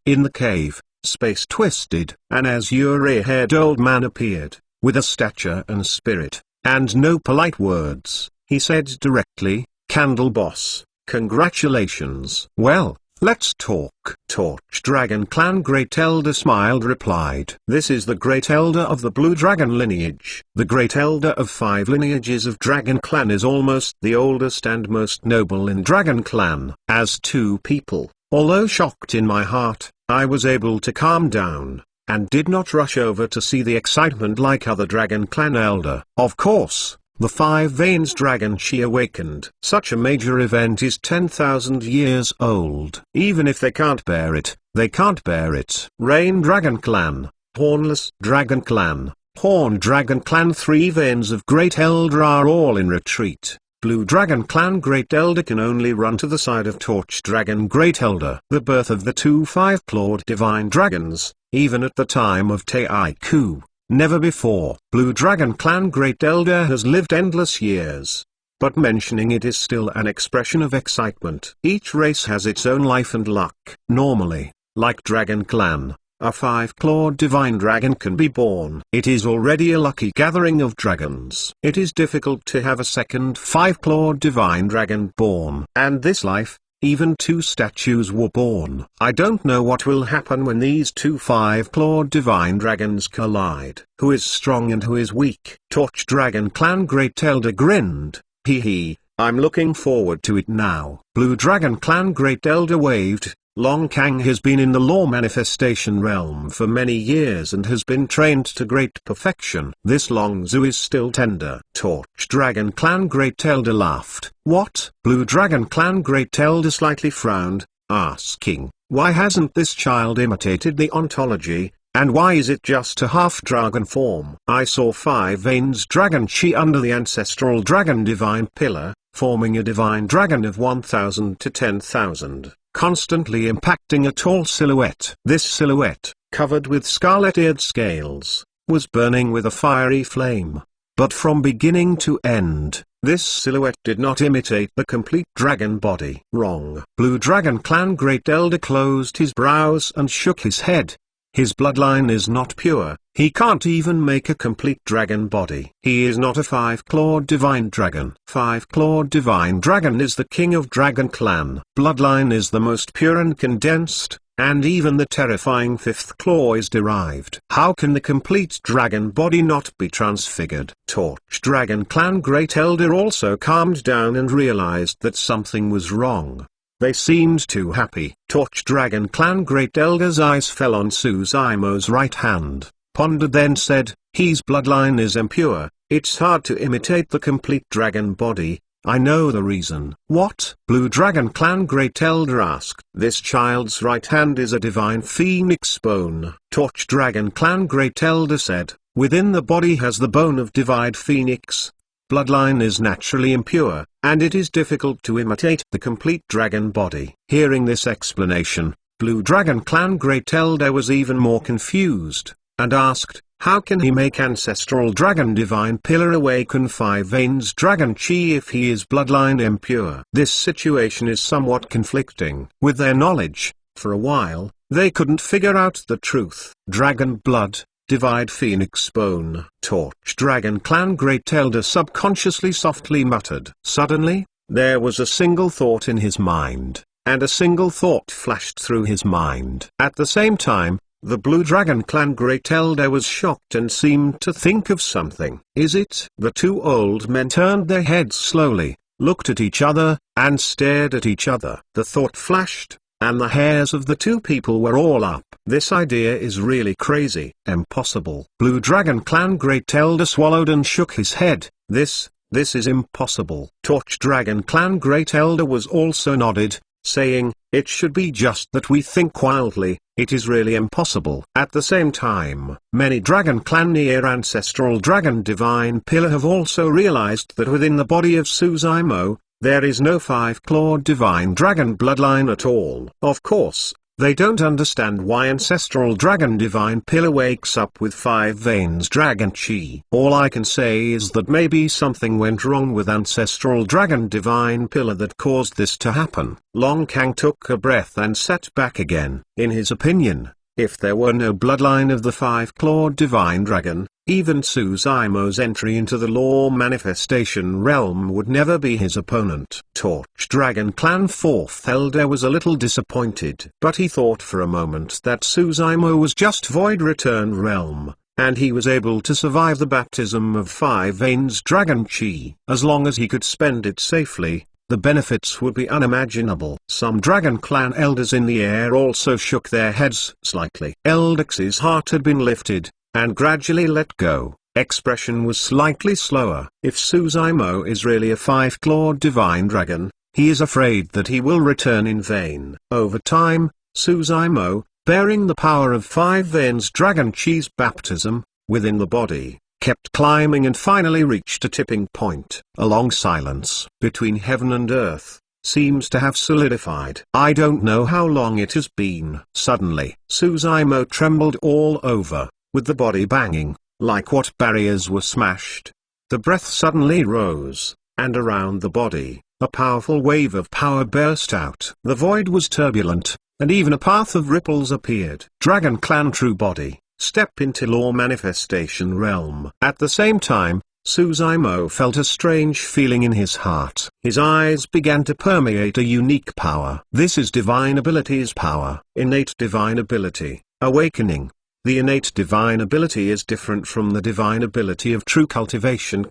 In the cave, space twisted, an azure-haired old man appeared, with a stature and spirit. And no polite words, he said directly, "Candle Boss, congratulations." "Well, let's talk." Torch Dragon Clan Great Elder smiled replied. "This is the Great Elder of the Blue Dragon lineage. The Great Elder of 5 lineages of Dragon Clan is almost the oldest and most noble in Dragon Clan." As 2 people, although shocked in my heart, I was able to calm down, and did not rush over to see the excitement like other Dragon Clan Elder. Of course, the 5 veins Dragon Chi awakened. Such a major event is 10,000 years old. Even if they can't bear it, they can't bear it. Rain Dragon Clan, Hornless Dragon Clan, Horn Dragon Clan 3 veins of Great Elder are all in retreat. Blue Dragon Clan Great Elder can only run to the side of Torch Dragon Great Elder. The birth of the 2 5-clawed divine dragons, even at the time of Taiku, never before. Blue Dragon Clan Great Elder has lived endless years, but mentioning it is still an expression of excitement. Each race has its own life and luck. Normally, like Dragon Clan, a 5-clawed divine dragon can be born. It is already a lucky gathering of dragons. It is difficult to have a second 5-clawed divine dragon born. And this life, even 2 statues were born. I don't know what will happen when these 2 5-clawed divine dragons collide. Who is strong and who is weak? Torch Dragon Clan Great Elder grinned. Hee hee, I'm looking forward to it now. Blue Dragon Clan Great Elder waved. Long Kang has been in the law manifestation realm for many years and has been trained to great perfection. This Long Zhu is still tender. Torch Dragon Clan Great Elder laughed. What? Blue Dragon Clan Great Elder slightly frowned, asking, why hasn't this child imitated the ontology, and why is it just a half-dragon form? I saw 5 veins Dragon Chi under the ancestral dragon divine pillar, forming a divine dragon of 1,000 to 10,000. Constantly impacting a tall silhouette. This silhouette, covered with scarlet-eared scales, was burning with a fiery flame. But from beginning to end, this silhouette did not imitate the complete dragon body. Wrong. Blue Dragon Clan Great Elder closed his brows and shook his head. His bloodline is not pure. He can't even make a complete dragon body. He is not a 5-clawed divine dragon. 5-clawed divine dragon is the king of Dragon Clan. Bloodline is the most pure and condensed, and even the terrifying 5th claw is derived. How can the complete dragon body not be transfigured? Torch Dragon Clan Great Elder also calmed down and realized that something was wrong. They seemed too happy. Torch Dragon Clan Great Elder's eyes fell on Suzaimo's right hand. pondered, then said, "His bloodline is impure. It's hard to imitate the complete dragon body. I know the reason." "What?" Blue Dragon Clan Great Elder asked. "This child's right hand is a divine phoenix bone," Torch Dragon Clan Great Elder said. "Within the body has the bone of divine phoenix. Bloodline is naturally impure, and it is difficult to imitate the complete dragon body." Hearing this explanation, Blue Dragon Clan Great Elder was even more confused, and asked, how can he make Ancestral Dragon Divine Pillar awaken 5 veins Dragon Chi if he is bloodline impure? This situation is somewhat conflicting with their knowledge. For a while, they couldn't figure out the truth. Dragon blood, divine phoenix bone. Torch Dragon Clan Great Elder subconsciously softly muttered. Suddenly, there was a single thought in his mind, and a single thought flashed through his mind. At the same time, the Blue Dragon Clan Great Elder was shocked and seemed to think of something. "Is it?" The two old men turned their heads slowly, looked at each other, and stared at each other. The thought flashed, and the hairs of the two people were all up. "This idea is really crazy. Impossible." Blue Dragon Clan Great Elder swallowed and shook his head. This is impossible." Torch Dragon Clan Great Elder was also nodded, saying, "It should be just that we think wildly. It is really impossible." At the same time, many Dragon Clan near Ancestral Dragon Divine Pillar have also realized that within the body of Suzaimo, there is no 5-clawed Divine Dragon bloodline at all. Of course, they don't understand why Ancestral Dragon Divine Pillar wakes up with 5 veins Dragon Chi. All I can say is that maybe something went wrong with Ancestral Dragon Divine Pillar that caused this to happen. Long Kang took a breath and sat back again. In his opinion, if there were no bloodline of the 5-clawed Divine Dragon, even Suzaimo's entry into the law manifestation realm would never be his opponent. Torch Dragon Clan 4th Elder was a little disappointed, but he thought for a moment that Suzaimo was just Void Return realm, and he was able to survive the baptism of 5 veins Dragon Chi. As long as he could spend it safely, the benefits would be unimaginable. Some Dragon Clan elders in the air also shook their heads slightly. Eldex's heart had been lifted, and gradually let go. Expression was slightly slower. If Suzaimo is really a 5-clawed divine dragon, he is afraid that he will return in vain. Over time, Suzaimo, bearing the power of 5 veins Dragon Chi's baptism, within the body, kept climbing and finally reached a tipping point. A long silence between heaven and earth seems to have solidified. I don't know how long it has been. Suddenly, Suzaimo trembled all over, with the body banging, like what barriers were smashed. The breath suddenly rose, and around the body, a powerful wave of power burst out. The void was turbulent, and even a path of ripples appeared. Dragon Clan True Body, step into law manifestation realm. At the same time, Suzaimo felt a strange feeling in his heart. His eyes began to permeate a unique power. This is divine ability's power. Innate divine ability, awakening. The innate divine ability is different from the divine ability of true cultivation.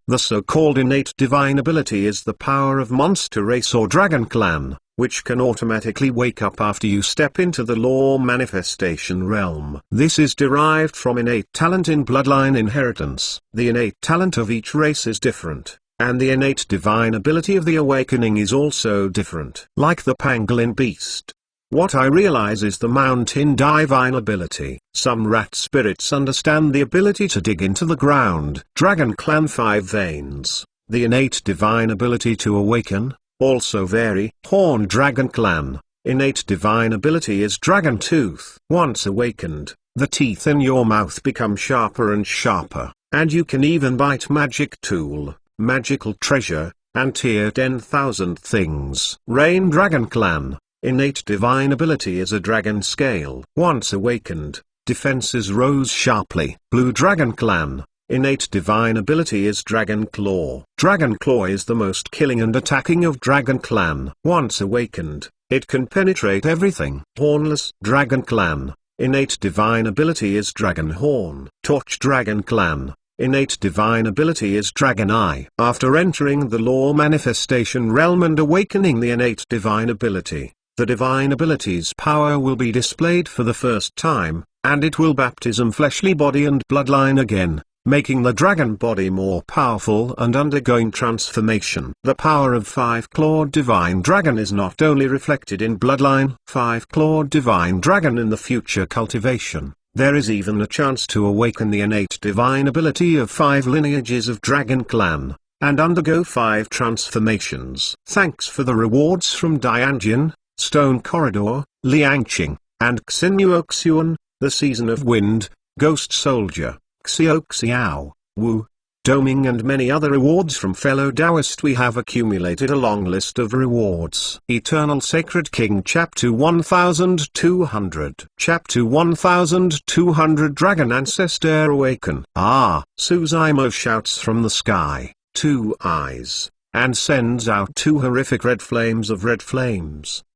The so-called innate divine ability is the power of monster race or dragon clan, which can automatically wake up after you step into the law manifestation realm. This is derived from innate talent in bloodline inheritance. The innate talent of each race is different, and the innate divine ability of the awakening is also different. Like the pangolin beast, what I realize is the mountain divine ability. Some rat spirits understand the ability to dig into the ground. Dragon Clan 5 veins, the innate divine ability to awaken, also vary. Horn Dragon Clan, innate divine ability is Dragon Tooth. Once awakened, the teeth in your mouth become sharper and sharper, and you can even bite magic tool, magical treasure, and tear 10,000 things. Rain Dragon Clan, innate divine ability is a dragon scale. Once awakened, defenses rose sharply. Blue Dragon Clan, innate divine ability is Dragon Claw. Dragon Claw is the most killing and attacking of Dragon Clan. Once awakened, it can penetrate everything. Hornless Dragon Clan, innate divine ability is Dragon Horn. Torch Dragon Clan, innate divine ability is Dragon Eye. After entering the law manifestation realm and awakening the innate divine ability, the divine ability's power will be displayed for the first time, and it will baptism fleshly body and bloodline again, making the dragon body more powerful and undergoing transformation. The power of five-clawed divine dragon is not only reflected in bloodline five-clawed divine dragon in the future cultivation, there is even a chance to awaken the innate divine ability of 5 lineages of dragon clan, and undergo 5 transformations. Thanks for the rewards from Dianjin, Stone Corridor, Liangqing, and Xinuoxian, the Season of Wind, Ghost Soldier, Xiao, Wu, Doming and many other rewards from fellow Taoist. We have accumulated a long list of rewards. Eternal Sacred King Chapter 1200 Chapter 1200 Dragon Ancestor Awaken. Suzaimo shouts from the sky, 2 eyes, and sends out 2 horrific red flames,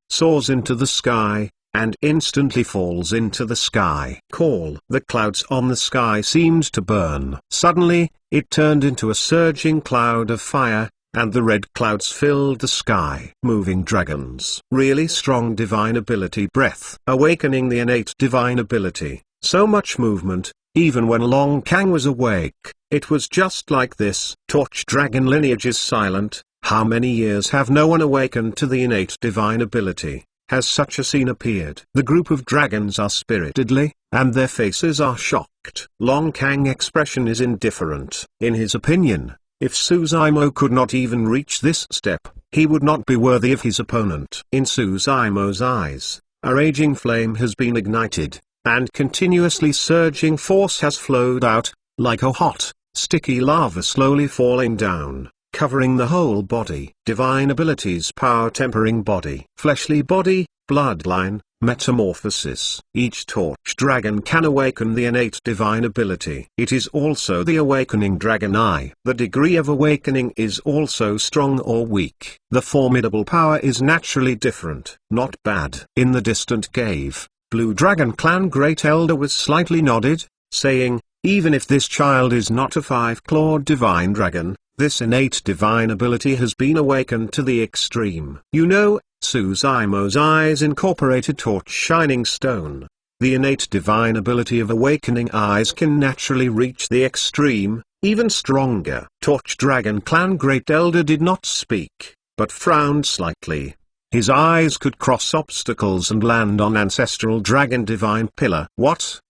soars into the sky, and instantly falls into the sky. Call. The clouds on the sky seemed to burn. Suddenly, it turned into a surging cloud of fire, and the red clouds filled the sky. Moving dragons. Really strong divine ability. Breath. Awakening the innate divine ability. So much movement, even when Long Kang was awake. It was just like this. Torch dragon lineage is silent. How many years have no one awakened to the innate divine ability? Has such a scene appeared? The group of dragons are spiritedly, and their faces are shocked. Long Kang expression is indifferent. In his opinion, if Suzaimo could not even reach this step, he would not be worthy of his opponent. In Suzaimo's eyes, a raging flame has been ignited, and continuously surging force has flowed out, like a hot, sticky lava slowly falling down, covering the whole body. Divine abilities. Power tempering body. Fleshly body, bloodline, metamorphosis. Each torch dragon can awaken the innate divine ability. It is also the awakening dragon eye. The degree of awakening is also strong or weak. The formidable power is naturally different. Not bad. In the distant cave, Blue Dragon Clan Great Elder was slightly nodded, saying, even if this child is not a 5-clawed divine dragon, this innate divine ability has been awakened to the extreme. You know, Suzaimo's eyes incorporated torch shining stone. The innate divine ability of awakening eyes can naturally reach the extreme, even stronger. Torch Dragon Clan Great Elder did not speak, but frowned slightly. His eyes could cross obstacles and land on Ancestral Dragon Divine Pillar. What's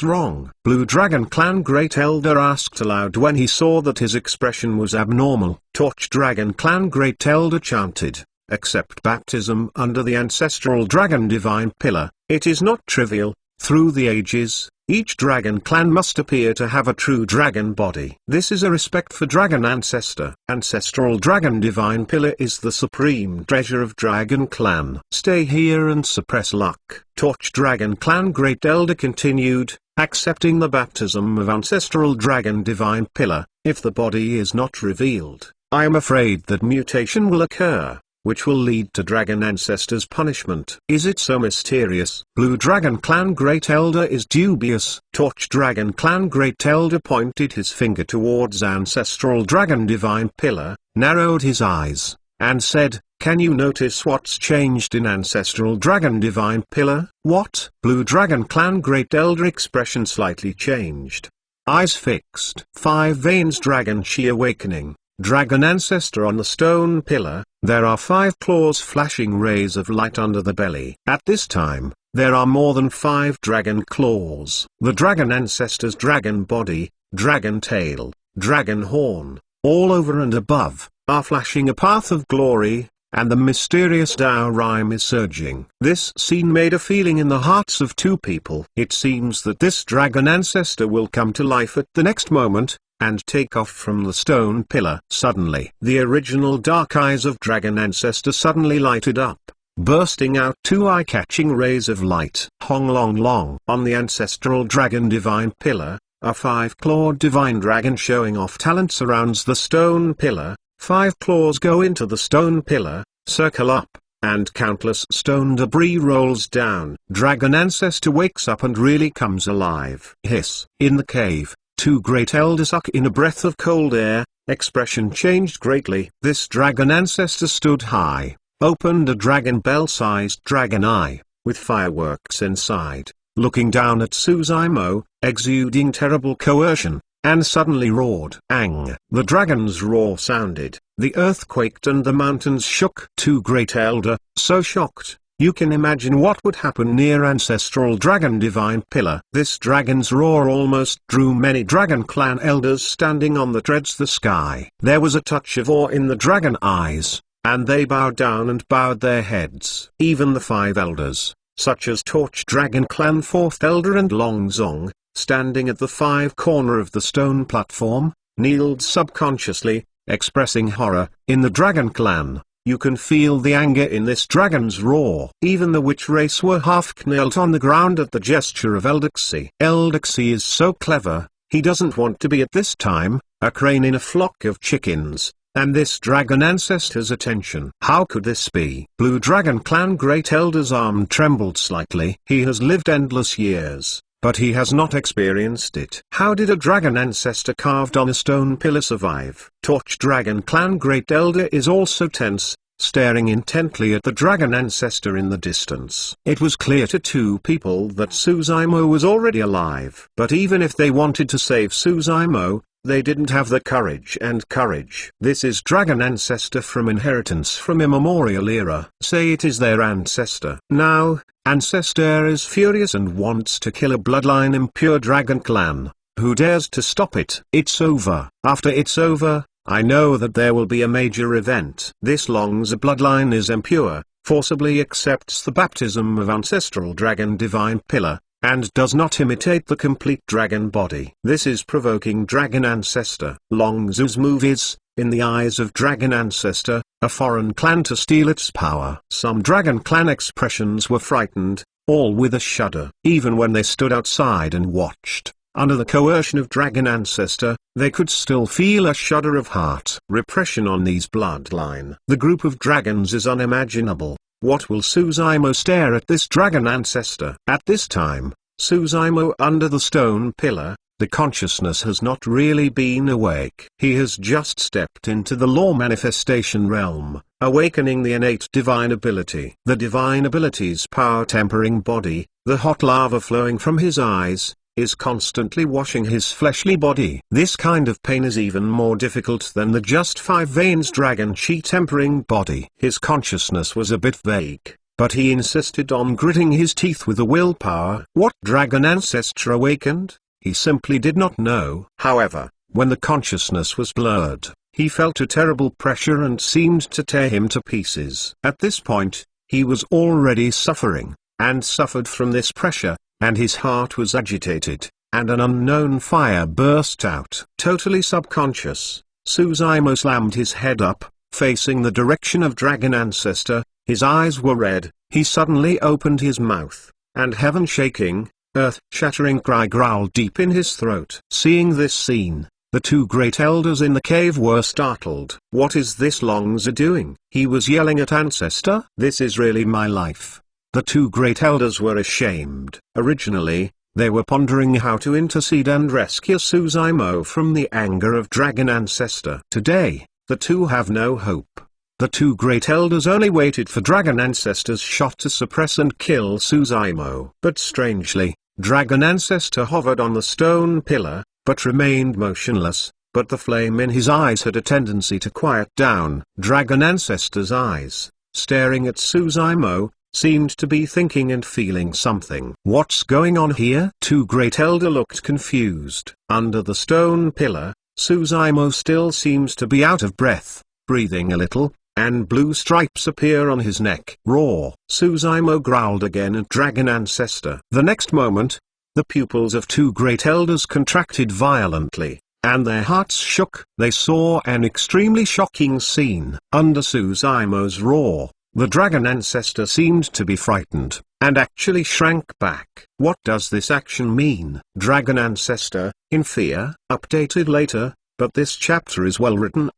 wrong? Blue Dragon Clan Great Elder asked aloud when he saw that his expression was abnormal. Torch Dragon Clan Great Elder chanted, accept baptism under the Ancestral Dragon Divine Pillar. It is not trivial. Through the ages, each dragon clan must appear to have a true dragon body. This is a respect for dragon ancestor. Ancestral Dragon Divine Pillar is the supreme treasure of Dragon Clan. Stay here and suppress luck. Torch Dragon Clan Great Elder continued, accepting the baptism of Ancestral Dragon Divine Pillar. If the body is not revealed, I am afraid that mutation will occur, which will lead to Dragon Ancestor's punishment. Is it so mysterious? Blue Dragon Clan Great Elder is dubious. Torch Dragon Clan Great Elder pointed his finger towards Ancestral Dragon Divine Pillar, narrowed his eyes, and said, can you notice what's changed in Ancestral Dragon Divine Pillar? What? Blue Dragon Clan Great Elder expression slightly changed. Eyes fixed. 5 veins Dragon Chi awakening. Dragon Ancestor on the stone pillar, there are 5 claws flashing rays of light under the belly. At this time, there are more than 5 dragon claws. The Dragon Ancestor's dragon body, dragon tail, dragon horn, all over and above, are flashing a path of glory, and the mysterious Tao rhyme is surging. This scene made a feeling in the hearts of 2 people. It seems that this Dragon Ancestor will come to life at the next moment, and take off from the stone pillar. Suddenly, the original dark eyes of Dragon Ancestor suddenly lighted up, bursting out 2 eye-catching rays of light. Hong Long Long. On the Ancestral Dragon Divine Pillar, a 5-clawed divine dragon showing off talent surrounds the stone pillar. 5 claws go into the stone pillar, circle up, and countless stone debris rolls down. Dragon Ancestor wakes up and really comes alive. Hiss. In the cave, 2 great elders suck in a breath of cold air, expression changed greatly. This Dragon Ancestor stood high, opened a dragon bell-sized dragon eye, with fireworks inside. looking down at Suzaimo, exuding terrible coercion, and suddenly roared. Ang! The dragon's roar sounded, the earth quaked and the mountains shook. Two great elder, so shocked, you can imagine what would happen near ancestral dragon divine pillar. This dragon's roar almost drew many dragon clan elders standing on the treads the sky. There was a touch of awe in the dragon eyes, and they bowed down and bowed their heads. Even the 5 elders, such as Torch Dragon Clan 4th Elder and Longzong, standing at the 5 corner of the stone platform, kneeled subconsciously, expressing horror. In the Dragon Clan, you can feel the anger in this dragon's roar. Even the witch race were half knelt on the ground at the gesture of Eldersea. Eldersea is so clever, he doesn't want to be at this time a crane in a flock of chickens, and this dragon ancestor's attention. How could this be? Blue Dragon Clan Great Elder's arm trembled slightly. He has lived endless years, but he has not experienced it. How did a dragon ancestor carved on a stone pillar survive? Torch Dragon Clan Great Elder is also tense, staring intently at the dragon ancestor in the distance. It was clear to 2 people that Suzaimo was already alive. But even if they wanted to save Suzaimo, they didn't have the courage. This is dragon ancestor from inheritance from immemorial era. Say it is their ancestor. Now, ancestor is furious and wants to kill a bloodline impure dragon clan. Who dares to stop it? It's over. After it's over, I know that there will be a major event. This Long's bloodline is impure, forcibly accepts the baptism of ancestral dragon divine pillar, and does not imitate the complete dragon body. This is provoking dragon ancestor. Longzhu's move is, in the eyes of dragon ancestor, a foreign clan to steal its power. Some dragon clan expressions were frightened, all with a shudder. Even when they stood outside and watched, under the coercion of dragon ancestor, they could still feel a shudder of heart. Repression on these bloodline. The group of dragons is unimaginable. What will Suzaimo stare at this dragon ancestor? At this time, Suzaimo under the stone pillar, the consciousness has not really been awake. He has just stepped into the law manifestation realm, awakening the innate divine ability. The divine ability's power tempering body, the hot lava flowing from his eyes, is constantly washing his fleshly body. This kind of pain is even more difficult than the just 5 veins dragon chi tempering body. His consciousness was a bit vague, but he insisted on gritting his teeth with the willpower. What dragon ancestor awakened? He simply did not know. However, when the consciousness was blurred, he felt a terrible pressure and seemed to tear him to pieces. At this point, he was already suffering, and suffered from this pressure, and his heart was agitated, and an unknown fire burst out. Totally subconscious, Suzaimo slammed his head up, facing the direction of dragon ancestor. His eyes were red. He suddenly opened his mouth, and heaven shaking, earth-shattering cry growled deep in his throat. Seeing this scene, the 2 great elders in the cave were startled. What is this Longzhu doing? He was yelling at ancestor. This is really my life. The 2 great elders were ashamed. Originally, they were pondering how to intercede and rescue Suzaimo from the anger of dragon ancestor. Today, the 2 have no hope. The 2 great elders only waited for dragon ancestor's shot to suppress and kill Suzaimo. But strangely, dragon ancestor hovered on the stone pillar, but remained motionless. But the flame in his eyes had a tendency to quiet down. Dragon ancestor's eyes, staring at Suzaimo, seemed to be thinking and feeling something. What's going on here? 2 great elder looked confused. Under the stone pillar, Suzaimo still seems to be out of breath, breathing a little, and blue stripes appear on his neck. Roar! Suzaimo growled again at dragon ancestor. The next moment, the pupils of 2 great elders contracted violently, and their hearts shook. They saw an extremely shocking scene. Under Suzaimo's roar, the dragon ancestor seemed to be frightened, and actually shrank back. What does this action mean? Dragon ancestor, in fear? Updated later, but this chapter is well written.